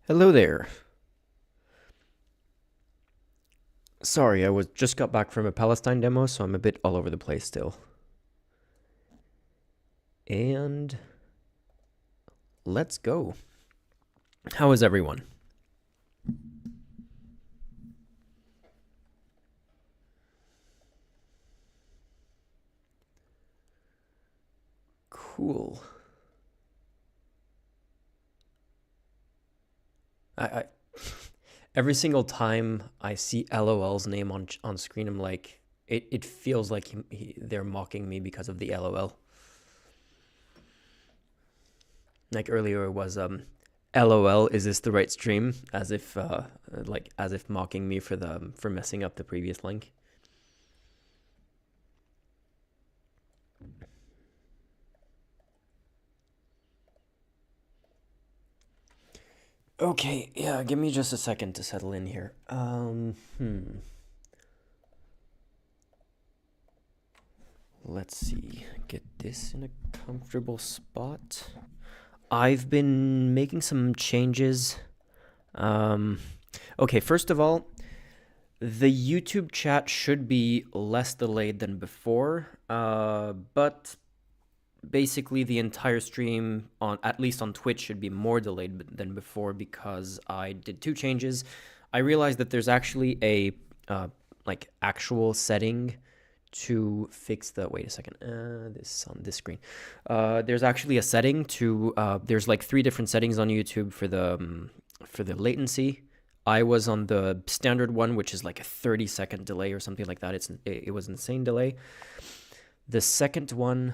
Hello there. Sorry, I was just got back from a Palestine demo, so I'm a bit all over the place still. And let's go. How is everyone? Cool. I every single time I see LOL's name on screen, I'm like, it feels like they're mocking me because of the LOL. Like earlier, it was LOL. Is this the right stream? As if mocking me for messing up the previous link. Okay, yeah, give me just a second to settle in here. Let's see. Get this in a comfortable spot. I've been making some changes. Um, okay, first of all, the YouTube chat should be less delayed than before, but basically the entire stream on at least on Twitch should be more delayed than before because I did two changes. I realized that there's actually a actual setting to fix the wait a second this on this screen. There's actually a setting to there's like three different settings on YouTube for the latency. I was on the standard one, which is like a 30-second delay or something like that. It was insane delay. The second one,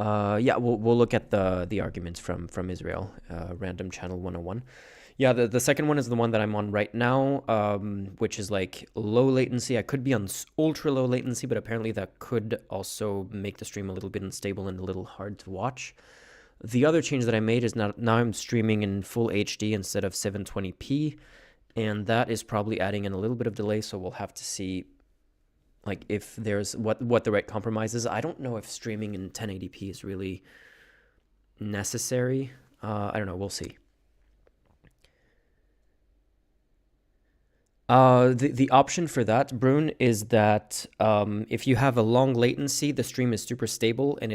yeah, we'll look at the arguments from Israel, random channel 101. Yeah, the second one is the one that I'm on right now, which is like low latency. I could be on ultra low latency, but apparently that could also make the stream a little bit unstable and a little hard to watch. The other change that I made is now I'm streaming in full HD instead of 720p, and that is probably adding in a little bit of delay, so we'll have to see like if there's what the right compromise is. I don't know if streaming in 1080p is really necessary. I don't know. We'll see. The option for that, Brune, is that if you have a long latency, the stream is super stable and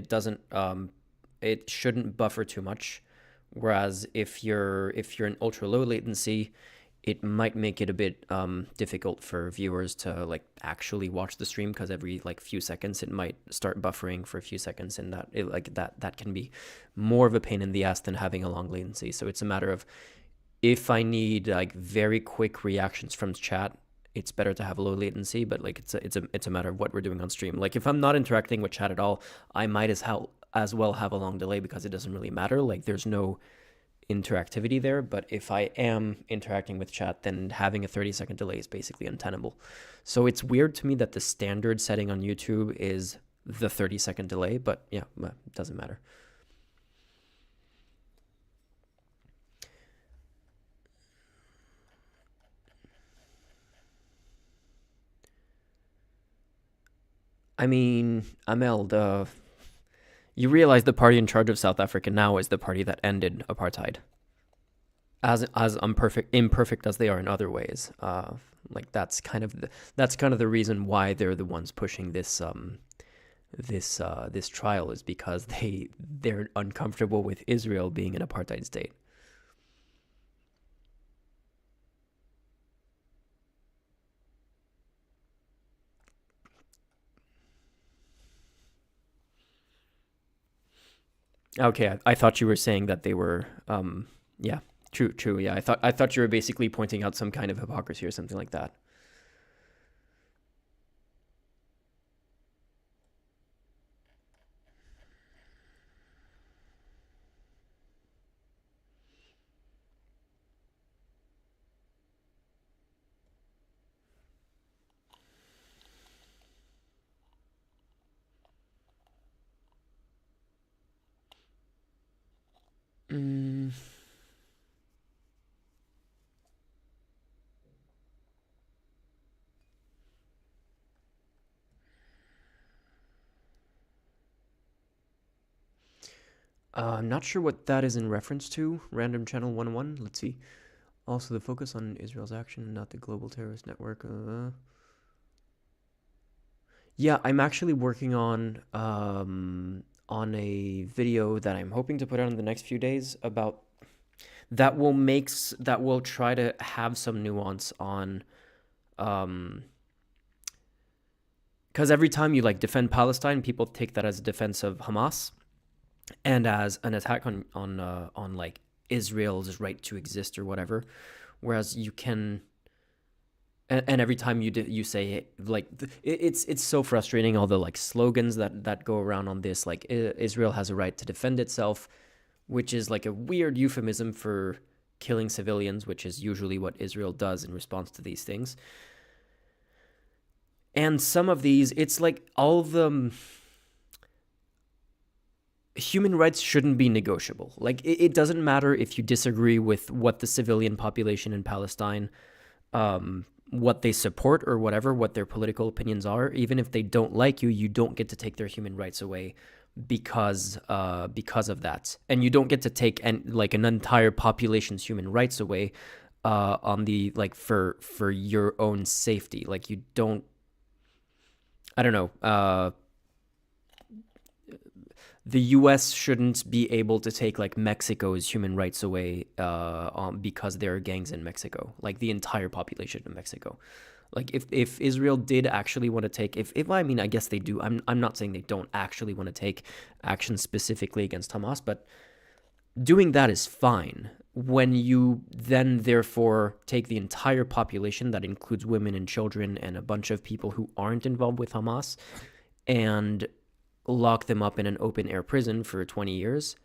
it shouldn't buffer too much. Whereas if you're in ultra low latency, it might make it a bit difficult for viewers to like actually watch the stream because every like few seconds it might start buffering for a few seconds, and that can be more of a pain in the ass than having a long latency. So it's a matter of if I need like very quick reactions from chat, it's better to have low latency. But like it's a matter of what we're doing on stream. Like if I'm not interacting with chat at all, I might as well have a long delay because it doesn't really matter. Like there's no interactivity there. But if I am interacting with chat, then having a 30-second delay is basically untenable. So it's weird to me that the standard setting on YouTube is the 30-second delay. But yeah, it doesn't matter. I mean, Amel, you realize the party in charge of South Africa now is the party that ended apartheid, as imperfect as they are in other ways. Like that's kind of the reason why they're the ones pushing this trial, is because they're uncomfortable with Israel being an apartheid state. Okay, I thought you were saying that they were. Yeah, true. Yeah, I thought you were basically pointing out some kind of hypocrisy or something like that. Mm, I'm not sure what that is in reference to. Random Channel 101. Let's see. Also, the focus on Israel's action, not the global terrorist network. Yeah, I'm actually working on a video that I'm hoping to put out in the next few days about that will try to have some nuance on um because every time you like defend Palestine, people take that as a defense of Hamas and as an attack on like Israel's right to exist or whatever. Whereas you can, and every time you say like it's so frustrating, all the like slogans that go around on this, like Israel has a right to defend itself, which is like a weird euphemism for killing civilians, which is usually what Israel does in response to these things. And some of these, it's like all of them, human rights shouldn't be negotiable. Like it doesn't matter if you disagree with what the civilian population in Palestine, what they support or whatever, what their political opinions are. Even if they don't like you, you don't get to take their human rights away because of that, and you don't get to take like an entire population's human rights away on the like for your own safety. Like you don't. I don't know. The U.S. shouldn't be able to take like Mexico's human rights away because there are gangs in Mexico, like the entire population of Mexico. Like if Israel did actually want to take, if I mean, I guess they do. I'm not saying they don't actually want to take action specifically against Hamas, but doing that is fine. When you then therefore take the entire population, that includes women and children and a bunch of people who aren't involved with Hamas, and lock them up in an open air prison for 20 years,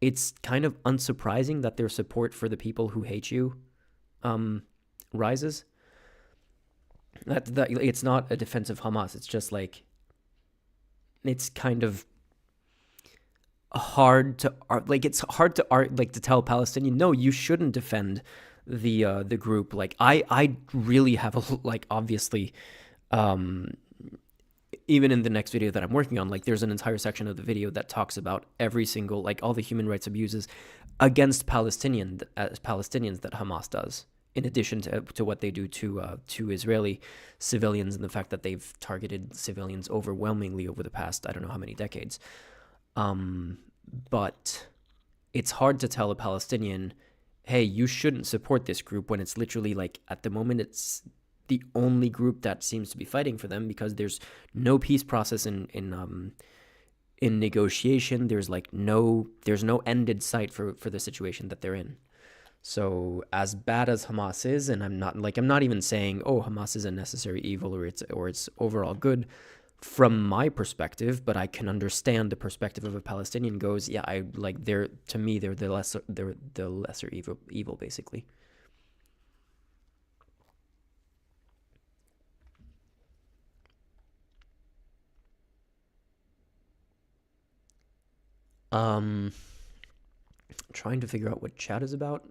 it's kind of unsurprising that their support for the people who hate you rises. That it's not a defense of Hamas. It's just like, it's kind of hard to like, it's hard to like to tell Palestinian, no, you shouldn't defend the group. Like I really have a, like, obviously even in the next video that I'm working on, like there's an entire section of the video that talks about every single, like all the human rights abuses against Palestinians that Hamas does, in addition to what they do to Israeli civilians, and the fact that they've targeted civilians overwhelmingly over the past, I don't know how many decades. But it's hard to tell a Palestinian, hey, you shouldn't support this group, when it's literally like, at the moment, it's the only group that seems to be fighting for them, because there's no peace process in negotiation. There's no end in sight for the situation that they're in. So as bad as Hamas is, and I'm not even saying, oh, Hamas is a necessary evil or it's overall good from my perspective, but I can understand the perspective of a Palestinian goes, yeah, I like, they're the lesser evil basically. Trying to figure out what chat is about.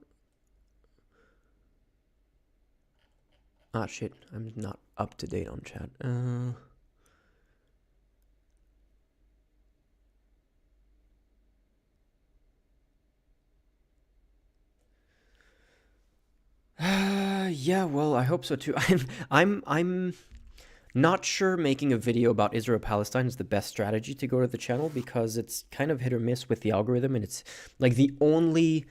Ah, shit, I'm not up to date on chat. Yeah, well, I hope so too. I'm not sure making a video about Israel Palestine is the best strategy to go to the channel, because it's kind of hit or miss with the algorithm, and it's like the only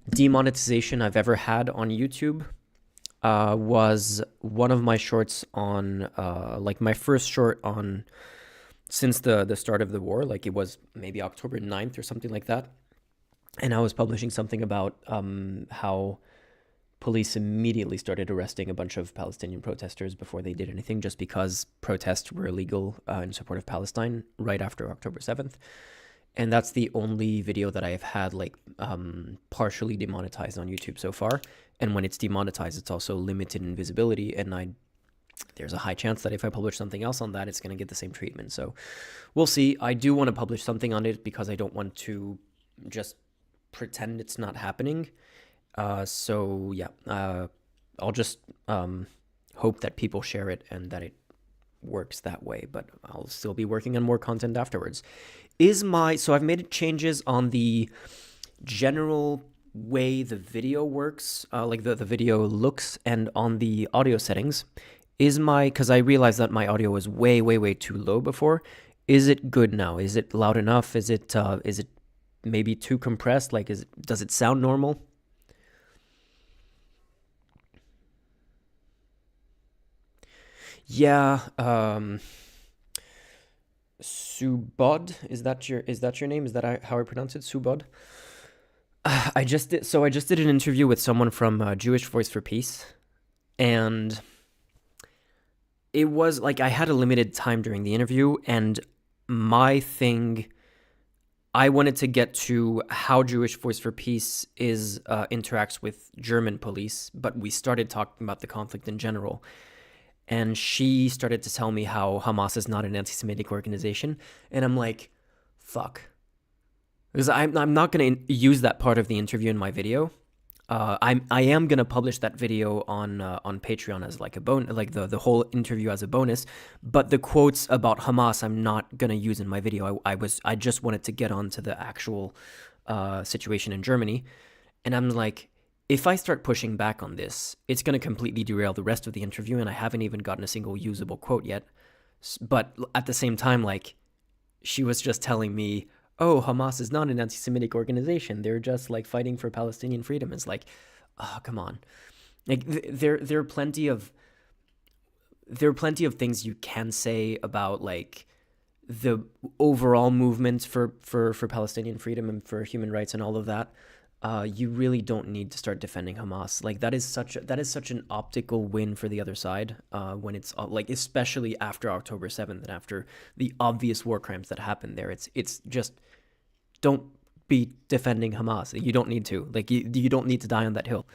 demonetization I've ever had on YouTube was one of my shorts on like my first short on since the start of the war, like it was maybe October 9th or something like that. And I was publishing something about how police immediately started arresting a bunch of Palestinian protesters before they did anything, just because protests were illegal in support of Palestine right after October 7th. And that's the only video that I have had like partially demonetized on YouTube so far. And when it's demonetized, it's also limited in visibility, and there's a high chance that if I publish something else on that, it's going to get the same treatment. So we'll see. I do want to publish something on it because I don't want to just pretend it's not happening. So yeah, I'll just hope that people share it and that it works that way, but I'll still be working on more content afterwards. So I've made changes on the general way the video works, like the video looks, and on the audio settings. Because I realized that my audio was way, way, way too low before. Is it good now? Is it loud enough? Is it maybe too compressed? Like, does it sound normal? Yeah, Subod, is that your name? Is that how I pronounce it? Subod? I just did an interview with someone from Jewish Voice for Peace, and it was like I had a limited time during the interview, and my thing, I wanted to get to how Jewish Voice for Peace is interacts with German police, but we started talking about the conflict in general, and she started to tell me how Hamas is not an anti-Semitic organization, and I'm like, fuck, because I'm not gonna use that part of the interview in my video. I am gonna publish that video on Patreon as like a like the whole interview as a bonus, but the quotes about Hamas I'm not gonna use in my video. I just wanted to get on to the actual situation in Germany, and I'm like, if I start pushing back on this, it's gonna completely derail the rest of the interview, and I haven't even gotten a single usable quote yet. But at the same time, like, she was just telling me, oh, Hamas is not an anti-Semitic organization. They're just like fighting for Palestinian freedom. It's like, oh, come on. Like there are plenty of things you can say about like the overall movement for Palestinian freedom and for human rights and all of that. You really don't need to start defending Hamas. Like that is such an optical win for the other side when it's like, especially after October 7th and after the obvious war crimes that happened there. It's just, don't be defending Hamas. You don't need to. Like you don't need to die on that hill.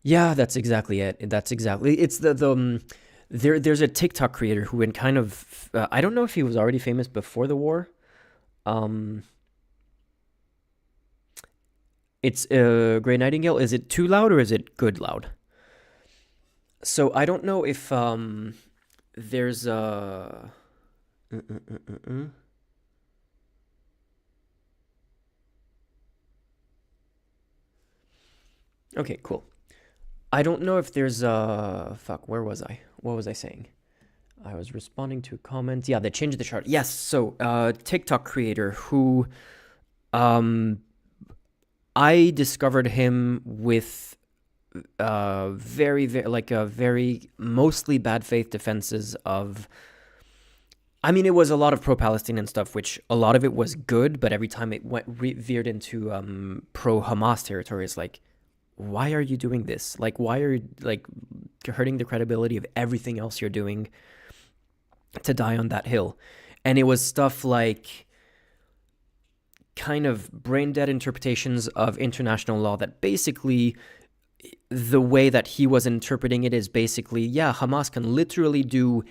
Yeah, that's exactly it. It's there's a TikTok creator who, in kind of, I don't know if he was already famous before the war. Um, it's Grey Nightingale. Is it too loud or is it good loud? So I don't know if there's a. Okay, cool. I don't know if there's a fuck. Where was I? What was I saying? I was responding to a comment. Yeah, they changed the chart. Yes. So, TikTok creator who, um, I discovered him with, very, very like a very mostly bad faith defenses of. I mean, it was a lot of pro-Palestinian stuff, which a lot of it was good, but every time it veered into pro-Hamas territory, it's like, why are you doing this? Like, why are you like hurting the credibility of everything else you're doing to die on that hill? And it was stuff like kind of brain dead interpretations of international law that basically, the way that he was interpreting it is basically, yeah, Hamas can literally do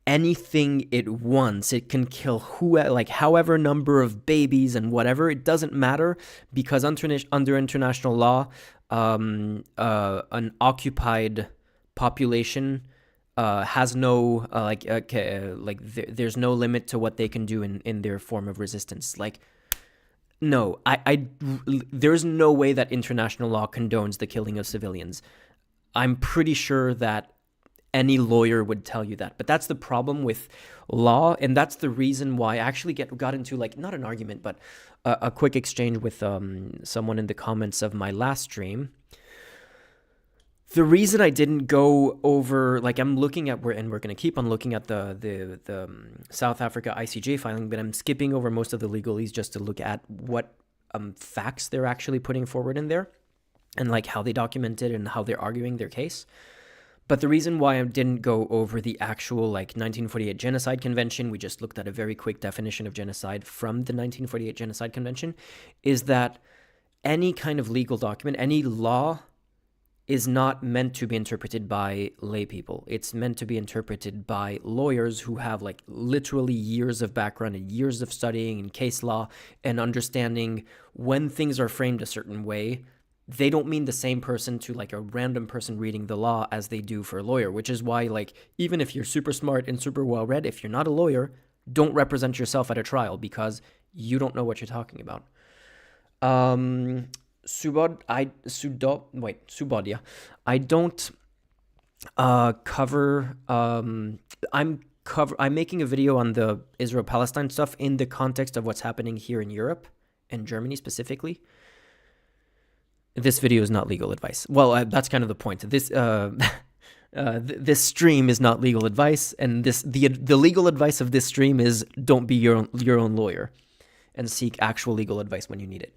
anything it wants. It can kill like however number of babies and whatever. It doesn't matter, because under international law, an occupied population has no there's no limit to what they can do in their form of resistance. Like, no, there's no way that international law condones the killing of civilians. I'm pretty sure that any lawyer would tell you that. But that's the problem with law, and that's the reason why I actually got into, like, not an argument, but a quick exchange with someone in the comments of my last stream. The reason I didn't go over, like, I'm looking at and we're going to keep on looking at the South Africa ICJ filing, but I'm skipping over most of the legalese just to look at what facts they're actually putting forward in there, and like how they document it and how they're arguing their case. But the reason why I didn't go over the actual, like, 1948 Genocide Convention, we just looked at a very quick definition of genocide from the 1948 Genocide Convention, is that any kind of legal document, any law, is not meant to be interpreted by lay people. It's meant to be interpreted by lawyers who have, like, literally years of background and years of studying in case law and understanding when things are framed a certain way, they don't mean the same person to like a random person reading the law as they do for a lawyer, which is why, like, even if you're super smart and super well read, if you're not a lawyer, don't represent yourself at a trial because you don't know what you're talking about. Um, Subod, yeah. I don't cover I'm making a video on the Israel Palestine stuff in the context of what's happening here in Europe and Germany specifically. This video is not legal advice. Well, that's kind of the point. This stream is not legal advice, and the legal advice of this stream is don't be your own lawyer, and seek actual legal advice when you need it.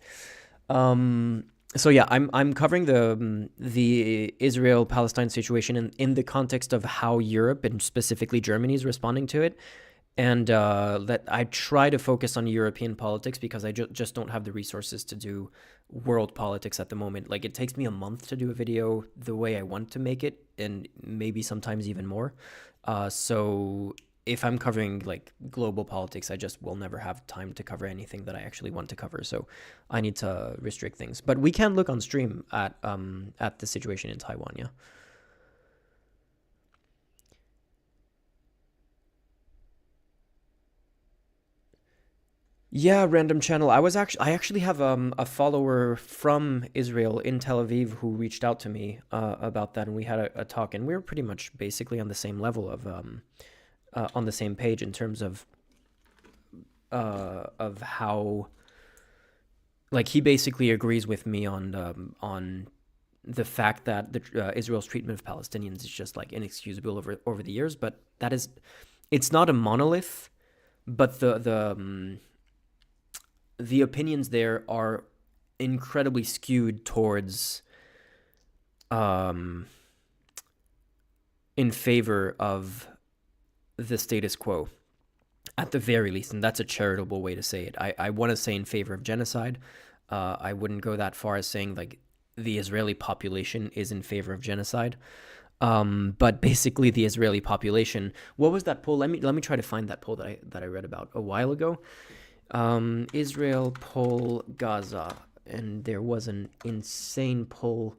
So yeah, I'm covering the Israel Palestine situation in the context of how Europe and specifically Germany is responding to it, and that I try to focus on European politics because I just don't have the resources to do world politics at the moment. Like, it takes me a month to do a video the way I want to make it, and maybe sometimes even more. So if I'm covering like global politics, I just will never have time to cover anything that I actually want to cover. So I need to restrict things. But we can look on stream at the situation in Taiwan. Yeah. Yeah, random channel. I actually have a follower from Israel in Tel Aviv who reached out to me about that, and we had a talk, and we were pretty much basically on the same level of on the same page in terms of how, like, he basically agrees with me on the fact that Israel's treatment of Palestinians is just like inexcusable over the years. But it's not a monolith, but the opinions there are incredibly skewed towards in favor of the status quo at the very least, and that's a charitable way to say it. I want to say in favor of genocide. I wouldn't go that far as saying like the Israeli population is in favor of genocide. But basically the Israeli population, what was that poll? Let me try to find that poll that I read about a while ago. Israel poll Gaza, and there was an insane poll.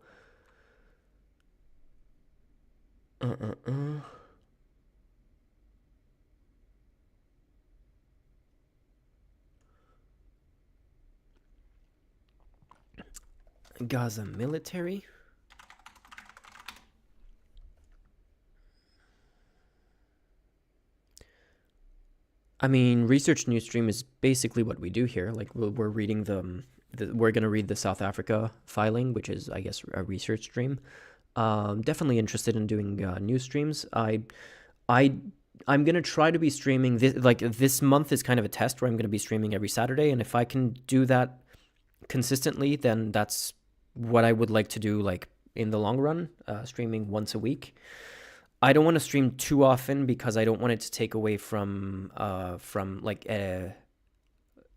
Gaza military. I mean, research news stream is basically what we do here. Like, we're reading we're gonna read the South Africa filing, which is, I guess, a research stream. Definitely interested in doing news streams. I'm gonna try to be streaming this. Like, this month is kind of a test where I'm gonna be streaming every Saturday, and if I can do that consistently, then that's what I would like to do. Like, in the long run, streaming once a week. I don't want to stream too often because I don't want it to take away from like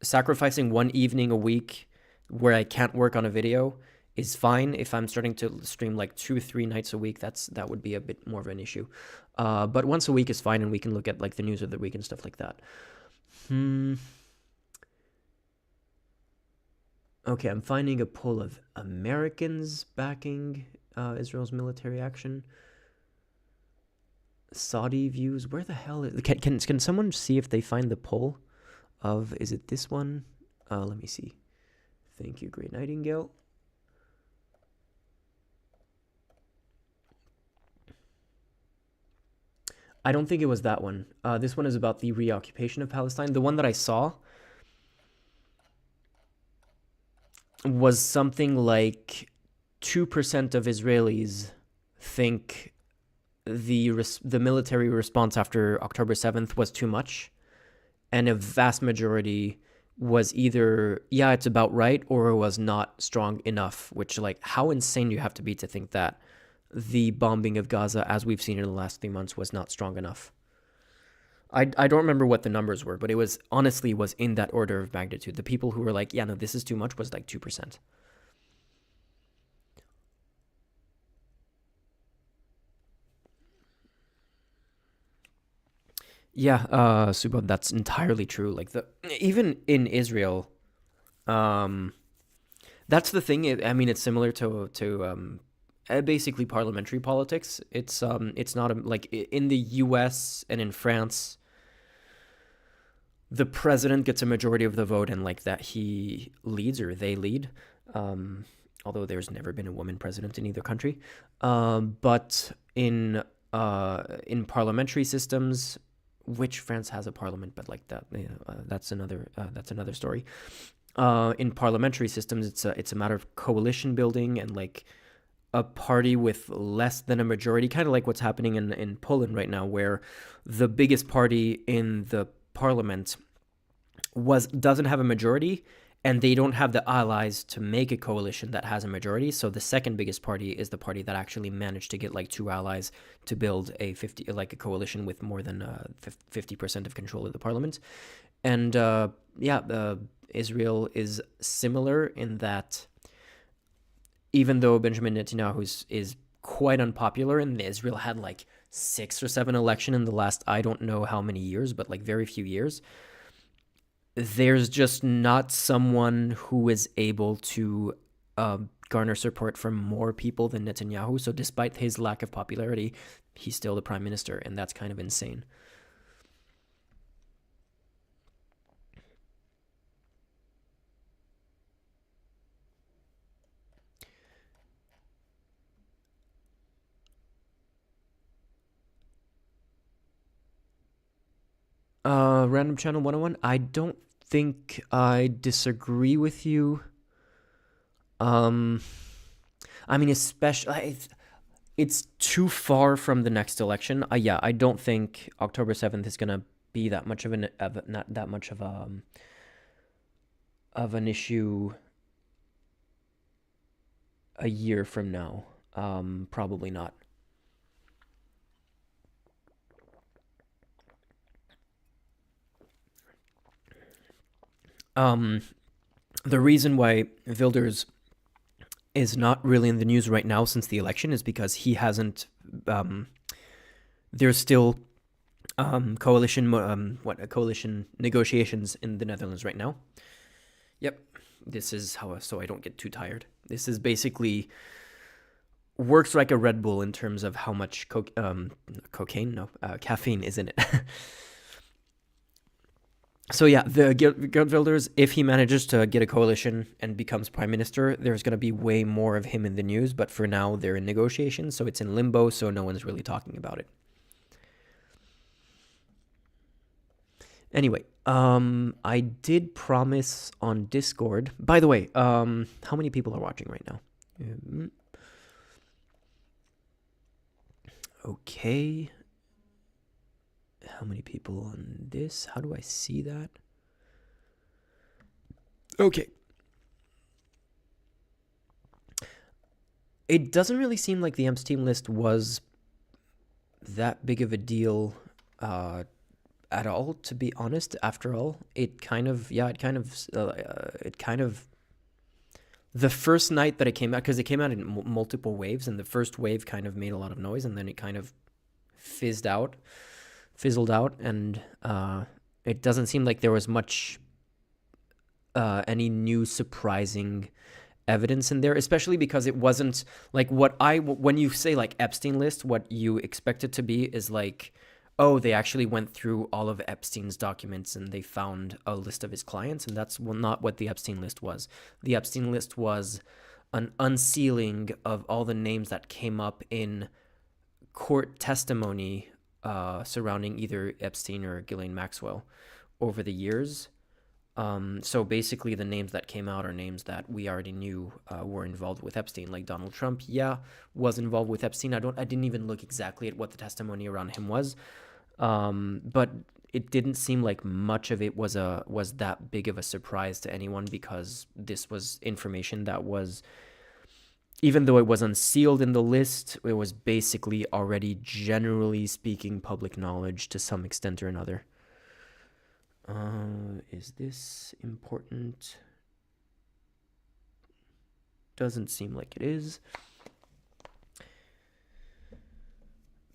sacrificing one evening a week where I can't work on a video is fine. If I'm starting to stream like 2-3 nights a week, that would be a bit more of an issue. But once a week is fine, and we can look at like the news of the week and stuff like that. Okay, I'm finding a poll of Americans backing Israel's military action. Saudi views. Where the hell is can someone see if they find the poll of, is it this one? Let me see. Thank you, Great Nightingale. I don't think it was that one. This one is about the reoccupation of Palestine. The one that I saw was something like 2% of Israelis think the military response after October 7th was too much, and a vast majority was either, yeah, it's about right, or it was not strong enough, which, like, how insane do you have to be to think that the bombing of Gaza, as we've seen in the last 3 months, was not strong enough? I don't remember what the numbers were, but it was in that order of magnitude. The people who were like, yeah, no, this is too much, was like 2%. Yeah, Subod, that's entirely true. Like, even in Israel, the That's the thing. I mean, it's similar to basically parliamentary politics. It's not like in the U.S. and in France, the president gets a majority of the vote, and like that he leads or they lead. Um, Although there's never been a woman president in either country, but in parliamentary systems, which France has a parliament, but like that, that's another story. In parliamentary systems, it's a matter of coalition building and like a party with less than a majority, kind of like what's happening in Poland right now, where the biggest party in the parliament doesn't have a majority, and they don't have the allies to make a coalition that has a majority. So the second biggest party is the party that actually managed to get like two allies to build a coalition with more than 50% of control of the parliament. And Israel is similar in that even though Benjamin Netanyahu is quite unpopular, and Israel had like 6 or 7 election in the last, I don't know how many years, but like very few years, there's just not someone who is able to garner support from more people than Netanyahu. So despite his lack of popularity, he's still the prime minister, and that's kind of insane. Random Channel 101. I don't think I disagree with you. Um, I mean, especially it's too far from the next election. Yeah, I don't think October 7th is gonna be that much not that much of an issue a year from now. Probably not. Um, the reason why Wilders is not really in the news right now since the election is because he hasn't. There's still coalition negotiations in the Netherlands right now. Yep, this is how so I don't get too tired. This is basically works like a Red Bull in terms of how much cocaine, no, caffeine is in it. So yeah, the Geert Wilders, if he manages to get a coalition and becomes prime minister, there's going to be way more of him in the news. But for now, they're in negotiations, so it's in limbo, so no one's really talking about it. Anyway, I did promise on Discord. By the way, how many people are watching right now? Okay. How many people on this? How do I see that? Okay. It doesn't really seem like the Epstein list was that big of a deal at all, to be honest. After all, it kind of the first night that it came out, because it came out in multiple waves, and the first wave kind of made a lot of noise, and then it kind of fizzled out, and it doesn't seem like there was much any new surprising evidence in there, especially because it wasn't like when you say like Epstein list, what you expect it to be is like, oh, they actually went through all of Epstein's documents and they found a list of his clients, and that's not what the Epstein list was. The Epstein list was an unsealing of all the names that came up in court testimony surrounding either Epstein or Ghislaine Maxwell over the years. So basically, the names that came out are names that we already knew were involved with Epstein. Like Donald Trump, was involved with Epstein. I didn't even look exactly at what the testimony around him was, but it didn't seem like much of it was that big of a surprise to anyone, because this was information that was, even though it was unsealed in the list, it was basically already, generally speaking, public knowledge to some extent or another. Is this important? Doesn't seem like it is.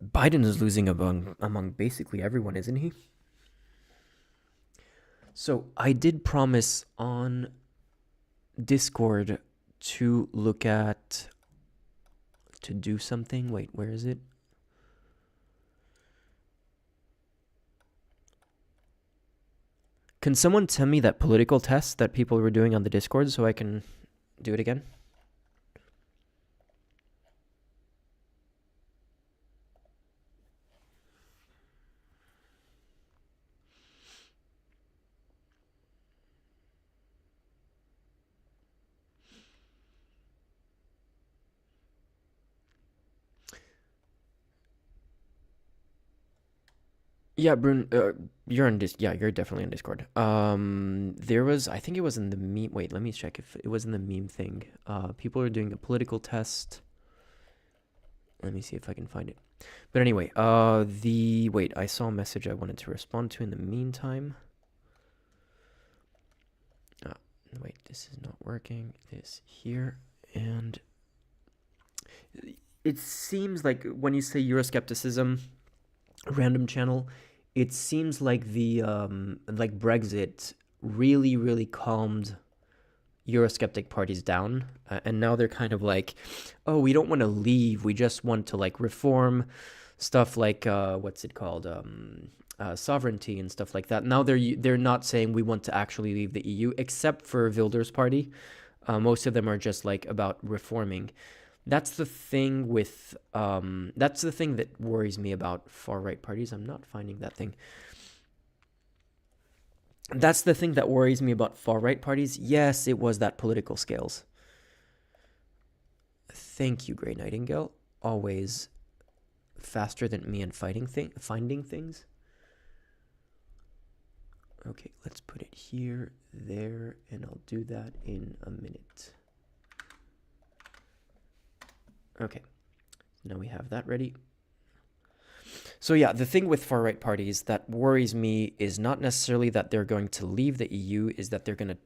Biden is losing among basically everyone, isn't he? So I did promise on Discord to look at, to do something. Wait, where is it? Can someone tell me that political test that people were doing on the Discord so I can do it again? Yeah, Brun, you're on Yeah, you're definitely on Discord. There was, I think it was in the meme. Wait, let me check if it was in the meme thing. People are doing a political test. Let me see if I can find it. But anyway, wait, I saw a message I wanted to respond to in the meantime. Wait, this is not working. This here, and it seems like when you say Euroscepticism, random channel, it seems like the like Brexit really calmed Eurosceptic parties down, and now they're kind of like, oh, we don't want to leave, we just want to like reform stuff like what's it called, sovereignty and stuff like that. Now they're not saying we want to actually leave the EU, except for Wilders' party. Most of them are just like about reforming. That's the thing with that's the thing that worries me about far right parties. I'm not finding that thing. That's the thing that worries me about far right parties. Yes, it was that political scales. Thank you, Grey Nightingale. Always faster than me in finding things. Okay, let's put it here, there, and I'll do that in a minute. Okay, now we have that ready. So yeah, the thing with far-right parties that worries me is not necessarily that they're going to leave the EU, is that they're going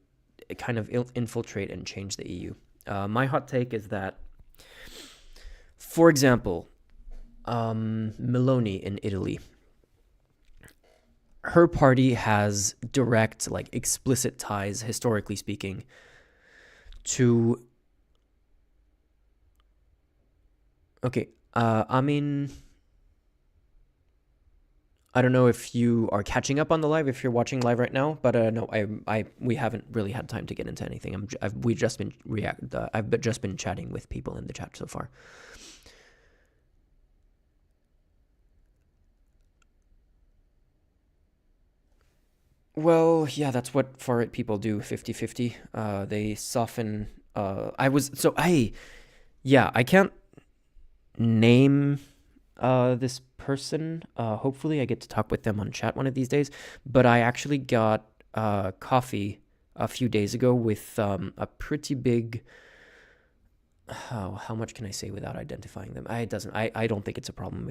to kind of infiltrate and change the EU. My hot take is that, for example, Meloni in Italy, her party has direct, like explicit ties, historically speaking, to... Okay, I mean, I don't know if you are catching up on the live, if you're watching live right now, but no, we haven't really had time to get into anything. I've just been chatting with people in the chat so far. Well, yeah, that's what far-right people do, 50-50. They soften... Yeah, I can't name this person. Hopefully I get to talk with them on chat one of these days. But I actually got coffee a few days ago with a pretty big... how much can I say without identifying them? I don't think it's a problem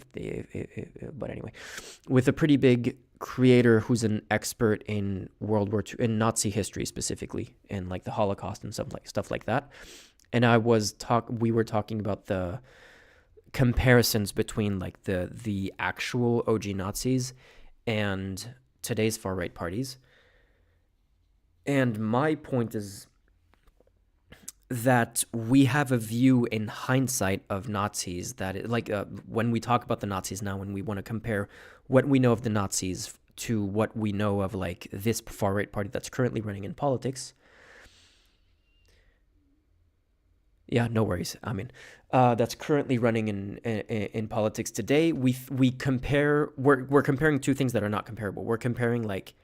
but anyway, with a pretty big creator who's an expert in World War II, in Nazi history specifically, and like the Holocaust and stuff like that. And we were talking about the comparisons between like the actual OG Nazis and today's far right parties. And my point is that we have a view in hindsight of Nazis that, like, when we talk about the Nazis now, when we want to compare what we know of the Nazis to what we know of, like, this far-right party that's currently running in politics. Yeah, no worries. I mean, that's currently running in politics today. We're comparing two things that are not comparable. We're comparing, like,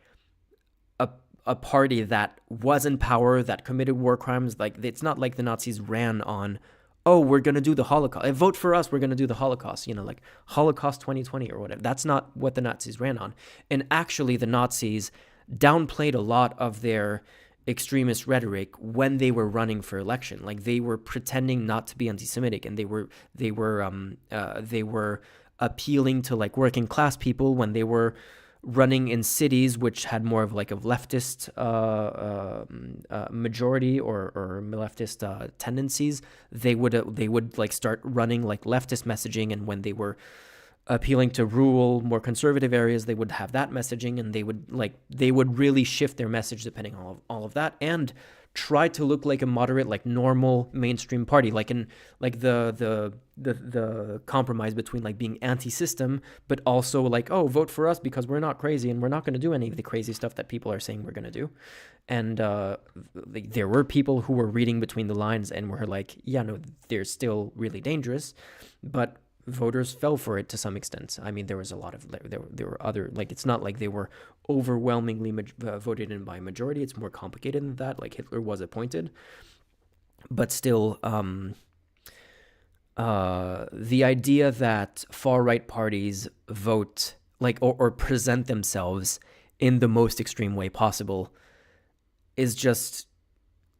a party that was in power, that committed war crimes. Like, it's not like the Nazis ran on, oh, we're going to do the Holocaust. Vote for us, we're going to do the Holocaust, like Holocaust 2020 or whatever. That's not what the Nazis ran on. And actually, the Nazis downplayed a lot of their extremist rhetoric when they were running for election. Like, they were pretending not to be anti-Semitic, and they were appealing to, like, working class people when they were running in cities which had more of like a leftist majority or leftist tendencies. They would like start running like leftist messaging, and when they were appealing to rural, more conservative areas, they would have that messaging, and they would really shift their message depending on all of that. And try to look like a moderate, like normal mainstream party, like in like the compromise between like being anti-system, but also like, oh, vote for us because we're not crazy and we're not going to do any of the crazy stuff that people are saying we're going to do. And like, there were people who were reading between the lines and were like, yeah, no, they're still really dangerous, but voters fell for it to some extent. I mean, there was a lot of there were other, like, it's not like they were overwhelmingly voted in by majority. It's more complicated than that. Like, Hitler was appointed, but still, the idea that far right parties vote like or present themselves in the most extreme way possible is just,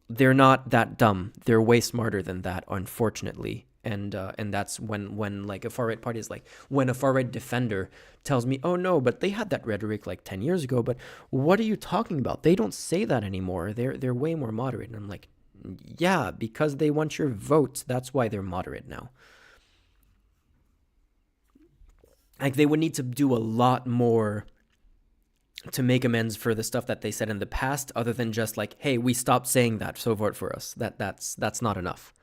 they're not that dumb. They're way smarter than that, unfortunately. And that's when like a far right party is like, when a far right defender tells me, oh no, but they had that rhetoric like 10 years ago, but what are you talking about? They don't say that anymore. They're way more moderate. And I'm like, yeah, because they want your vote. That's why they're moderate now. Like, they would need to do a lot more to make amends for the stuff that they said in the past, other than just like, hey, we stopped saying that, so vote for us. That's not enough.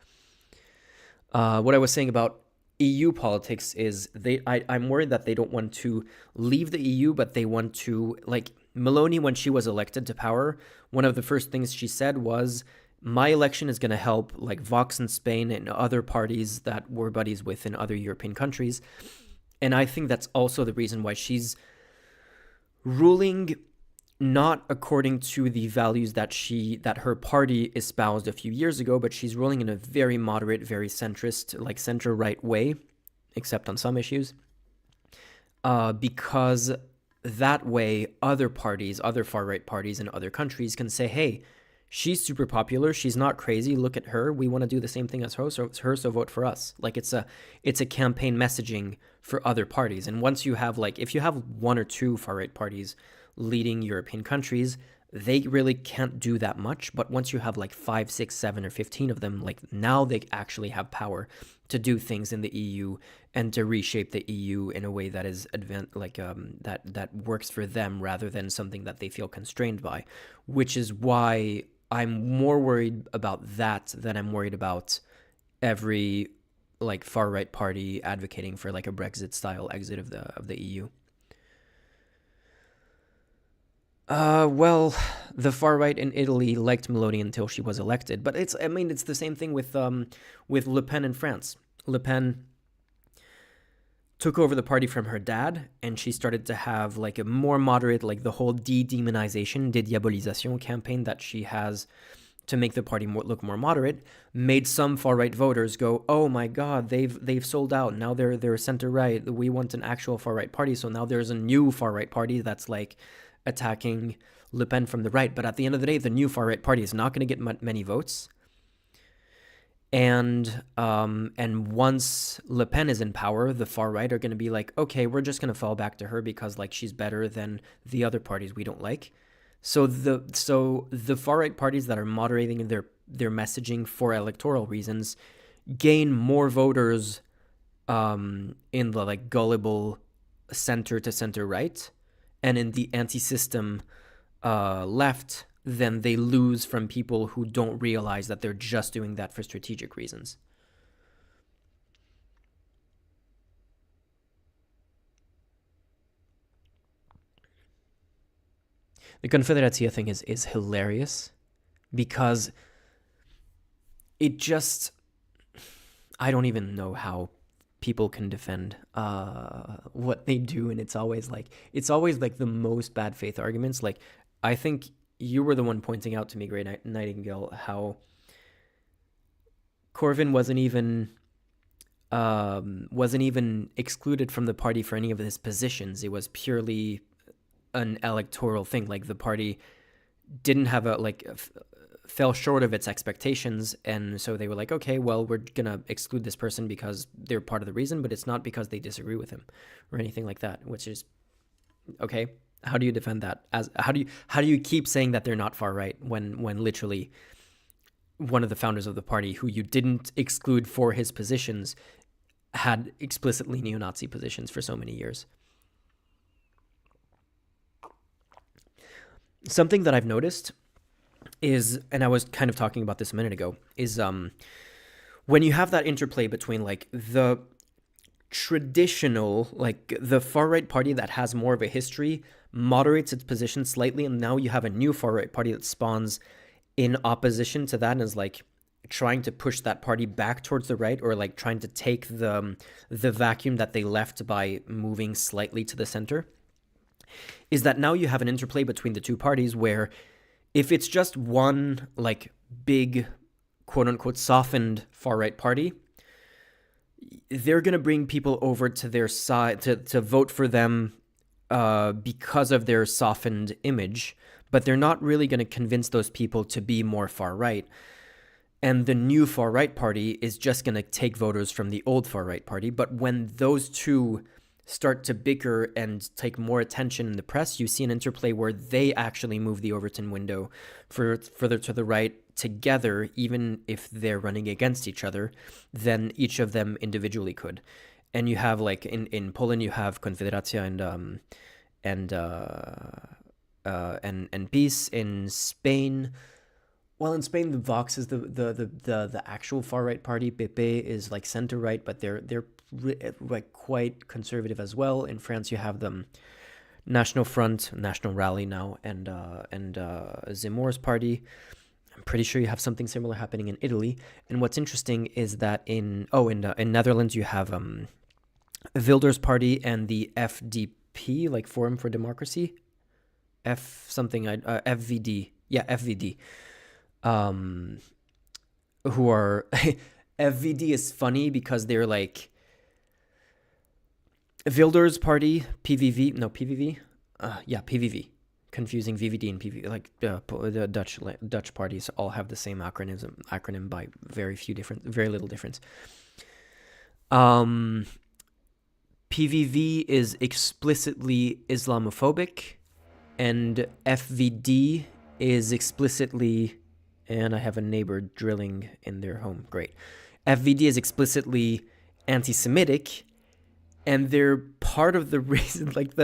What I was saying about EU politics is I'm worried that they don't want to leave the EU, but they want to, like, Meloni, when she was elected to power, one of the first things she said was, my election is going to help like Vox in Spain and other parties that we're buddies with in other European countries. And I think that's also the reason why she's ruling not according to the values that her party espoused a few years ago, but she's ruling in a very moderate, very centrist, like center-right way, except on some issues, because that way other parties, other far-right parties in other countries can say, hey, she's super popular, she's not crazy, look at her, we want to do the same thing as her, so vote for us. Like, it's a campaign messaging for other parties. And once you have, like, if you have one or two far-right parties leading European countries, they really can't do that much. But once you have like 5, 6, 7, or 15 of them, like, now they actually have power to do things in the EU and to reshape the EU in a way that is that works for them, rather than something that they feel constrained by. Which is why I'm more worried about that than I'm worried about every like far right party advocating for like a Brexit style exit of the EU. Well, the far right in Italy liked Meloni until she was elected, but it's the same thing with Le Pen in France. Le Pen took over the party from her dad, and she started to have like a more moderate, like the whole de-demonization, de-diabolisation campaign that she has to make the party look more moderate, made some far-right voters go, oh my god, they've sold out, now they're center-right, we want an actual far-right party, so now there's a new far-right party that's like attacking Le Pen from the right. But at the end of the day, the new far-right party is not going to get many votes. And once Le Pen is in power, the far right are going to be like, okay, we're just going to fall back to her because like she's better than the other parties we don't like. So the far right parties that are moderating their messaging for electoral reasons gain more voters in the like gullible center to center right, and in the anti-system left, then they lose from people who don't realize that they're just doing that for strategic reasons. The Confederatia thing is hilarious because it just, I don't even know how people can defend what they do, and it's always like the most bad faith arguments. Like, I think you were the one pointing out to me, Great Nightingale, how Corvin wasn't even excluded from the party for any of his positions. It was purely an electoral thing. Like, the party didn't have fell short of its expectations, and so they were like, okay, well, we're gonna exclude this person because they're part of the reason, but it's not because they disagree with him or anything like that. Which is okay. How do you defend that? How do you keep saying that they're not far right when literally one of the founders of the party, who you didn't exclude for his positions, had explicitly neo-Nazi positions for so many years? Something that I've noticed is, and I was kind of talking about this a minute ago, is when you have that interplay between like the traditional, like the far right party that has more of a history, moderates its position slightly, and now you have a new far right party that spawns in opposition to that and is like trying to push that party back towards the right, or like trying to take the vacuum that they left by moving slightly to the center, is that now you have an interplay between the two parties where if it's just one like big quote unquote softened far right party, they're going to bring people over to their side to vote for them because of their softened image, but they're not really going to convince those people to be more far right. And the new far right party is just going to take voters from the old far right party. But when those two start to bicker and take more attention in the press, you see an interplay where they actually move the Overton window further to the right together, even if they're running against each other, than each of them individually could. And you have like in Poland, you have Konfederacja and PiS. In Spain, well, in Spain, the Vox is the actual far right party. PP is like center right, but they're like quite conservative as well. In France, you have the National Front, National Rally now, and Zemmour's party. I'm pretty sure you have something similar happening in Italy. And what's interesting is that in Netherlands, you have Wilders' party and the FDP, like Forum for Democracy, FVD, yeah, FVD. Who are FVD is funny because they're like Wilders' party, PVV, PVV, confusing VVD and PVV. Like the Dutch parties all have the same acronym by very little difference. PVV is explicitly Islamophobic, and FVD is explicitly, and I have a neighbor drilling in their home. Great. FVD is explicitly anti-Semitic, and they're part of the reason, like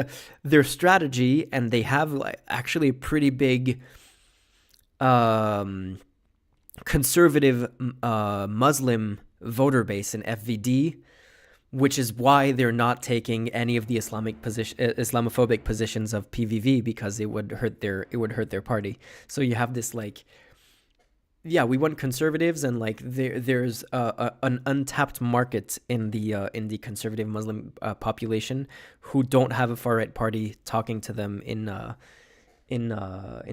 their strategy, and they have like actually a pretty big conservative Muslim voter base in FVD, which is why they're not taking any of the Islamophobic positions of PVV, because it would hurt their party. So you have this like, yeah, we want conservatives, and like there's an untapped market in the conservative Muslim population who don't have a far right party talking to them in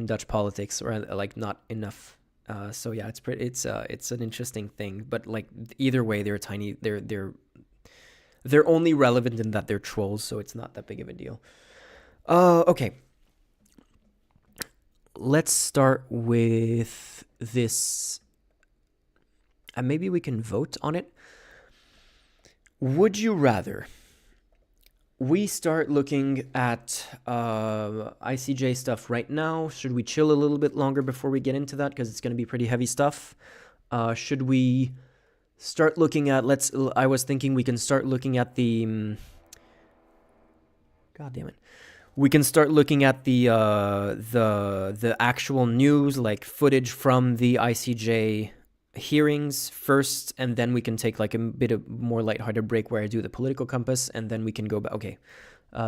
Dutch politics, or like not enough. So yeah, it's an interesting thing, but like either way, they're only relevant in that they're trolls, so it's not that big of a deal. Okay. Let's start with this. And maybe we can vote on it. Would you rather we start looking at ICJ stuff right now? Should we chill a little bit longer before we get into that? Because it's going to be pretty heavy stuff. Should we start looking at, I was thinking we can start looking at the, God damn it. We can start looking at the actual news, like footage from the ICJ hearings first, and then we can take like a bit of more lighthearted break where I do the political compass, and then we can go back. Okay,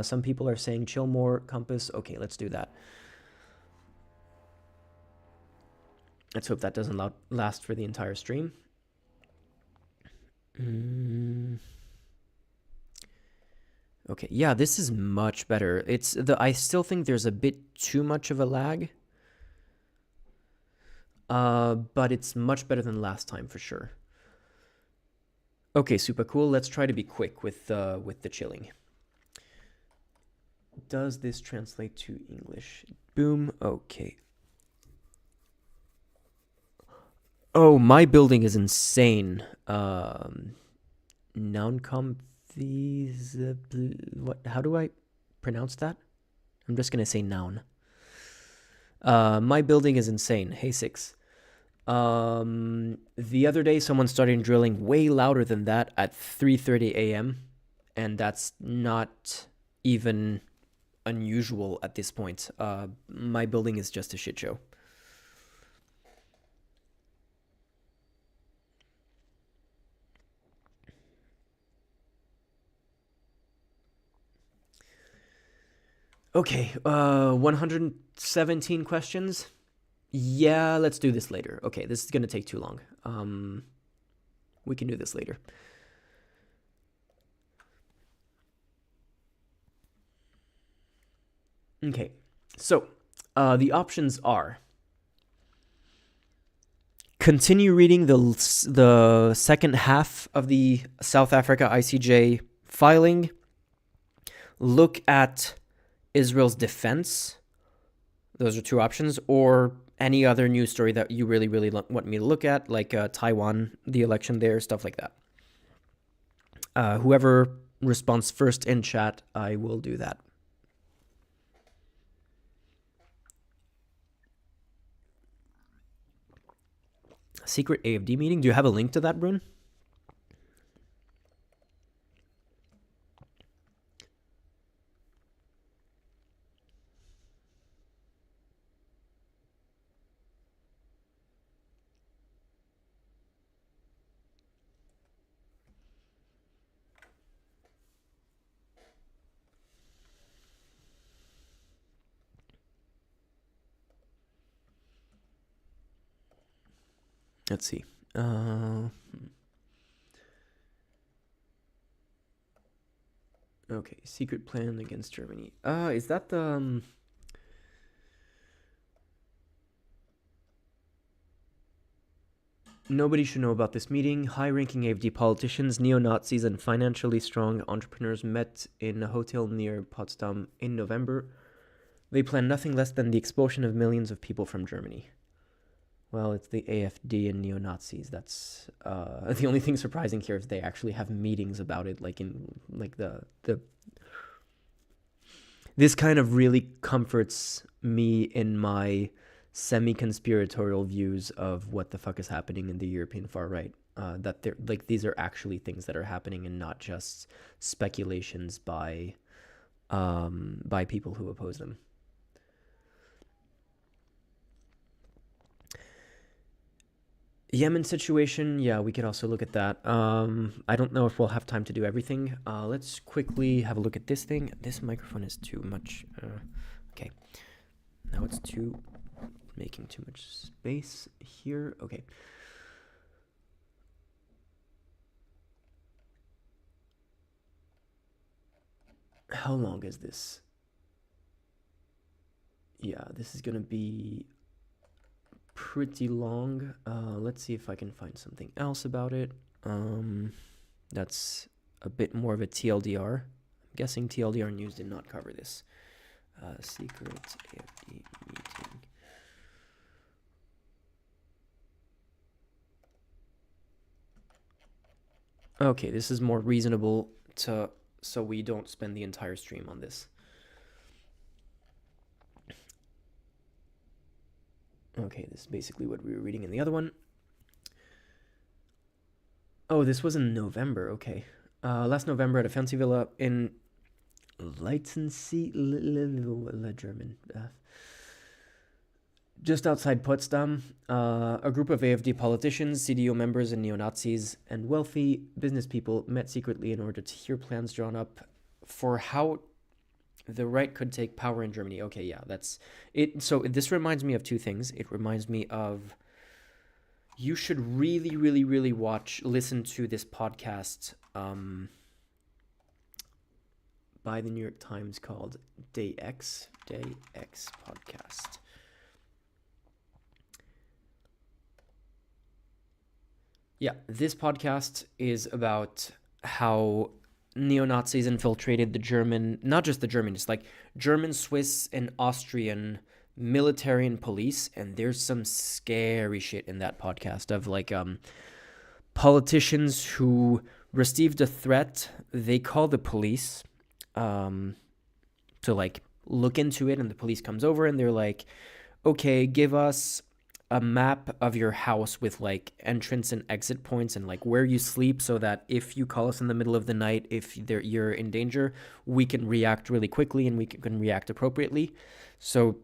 some people are saying chill more compass. Okay, let's do that. Let's hope that doesn't last for the entire stream. Okay, yeah, this is much better. I still think there's a bit too much of a lag. But it's much better than last time for sure. Okay, super cool. Let's try to be quick with the chilling. Does this translate to English? Boom. Okay. Oh, my building is insane. Noun what? How do I pronounce that? I'm just gonna say noun. My building is insane. Hey, 6. The other day, someone started drilling way louder than that at 3:30 a.m. And that's not even unusual at this point. My building is just a shit show. Okay, 117 questions. Yeah, let's do this later. Okay, this is gonna take too long. We can do this later. Okay, so the options are continue reading the second half of the South Africa ICJ filing, look at Israel's defense. Those are two options, or any other news story that you really, really want me to look at, like Taiwan, the election there, stuff like that. Whoever responds first in chat, I will do that. Secret AFD meeting? Do you have a link to that, Brune? Let's see. Okay, secret plan against Germany. Is that the... Nobody should know about this meeting. High-ranking AfD politicians, neo-Nazis, and financially strong entrepreneurs met in a hotel near Potsdam in November. They plan nothing less than the expulsion of millions of people from Germany. Well, it's the AfD and neo-Nazis. That's the only thing surprising here is they actually have meetings about it, like in like the. This kind of really comforts me in my semi-conspiratorial views of what the fuck is happening in the European far right. That they're like these are actually things that are happening and not just speculations by people who oppose them. Yemen situation, yeah, we could also look at that. I don't know if we'll have time to do everything. Let's quickly have a look at this thing. This microphone is too much. Okay, now it's making too much space here. Okay. How long is this? Yeah, this is gonna be pretty long. Let's see if I can find something else about it. That's a bit more of a TLDR. I'm guessing TLDR News did not cover this. Secret AFD meeting. Okay, this is more reasonable so we don't spend the entire stream on this. Okay, this is basically what we were reading in the other one. Oh, this was in November. Okay. Last November at a fancy villa in Leitensee, German. Just outside Potsdam, a group of AfD politicians, CDU members, and neo-Nazis and wealthy business people met secretly in order to hear plans drawn up for how the right could take power in Germany. Okay, yeah, that's it. So this reminds me of two things. It reminds me of you should really, really, really listen to this podcast by the New York Times called Day X podcast. Yeah, this podcast is about how neo-Nazis infiltrated the German, not just the German, it's like German, Swiss, and Austrian military and police, and there's some scary shit in that podcast of like politicians who received a threat. They call the police to like look into it, and the police comes over and they're like, okay, give us a map of your house with like entrance and exit points and like where you sleep, so that if you call us in the middle of the night, if you're in danger, we can react really quickly and we can react appropriately. So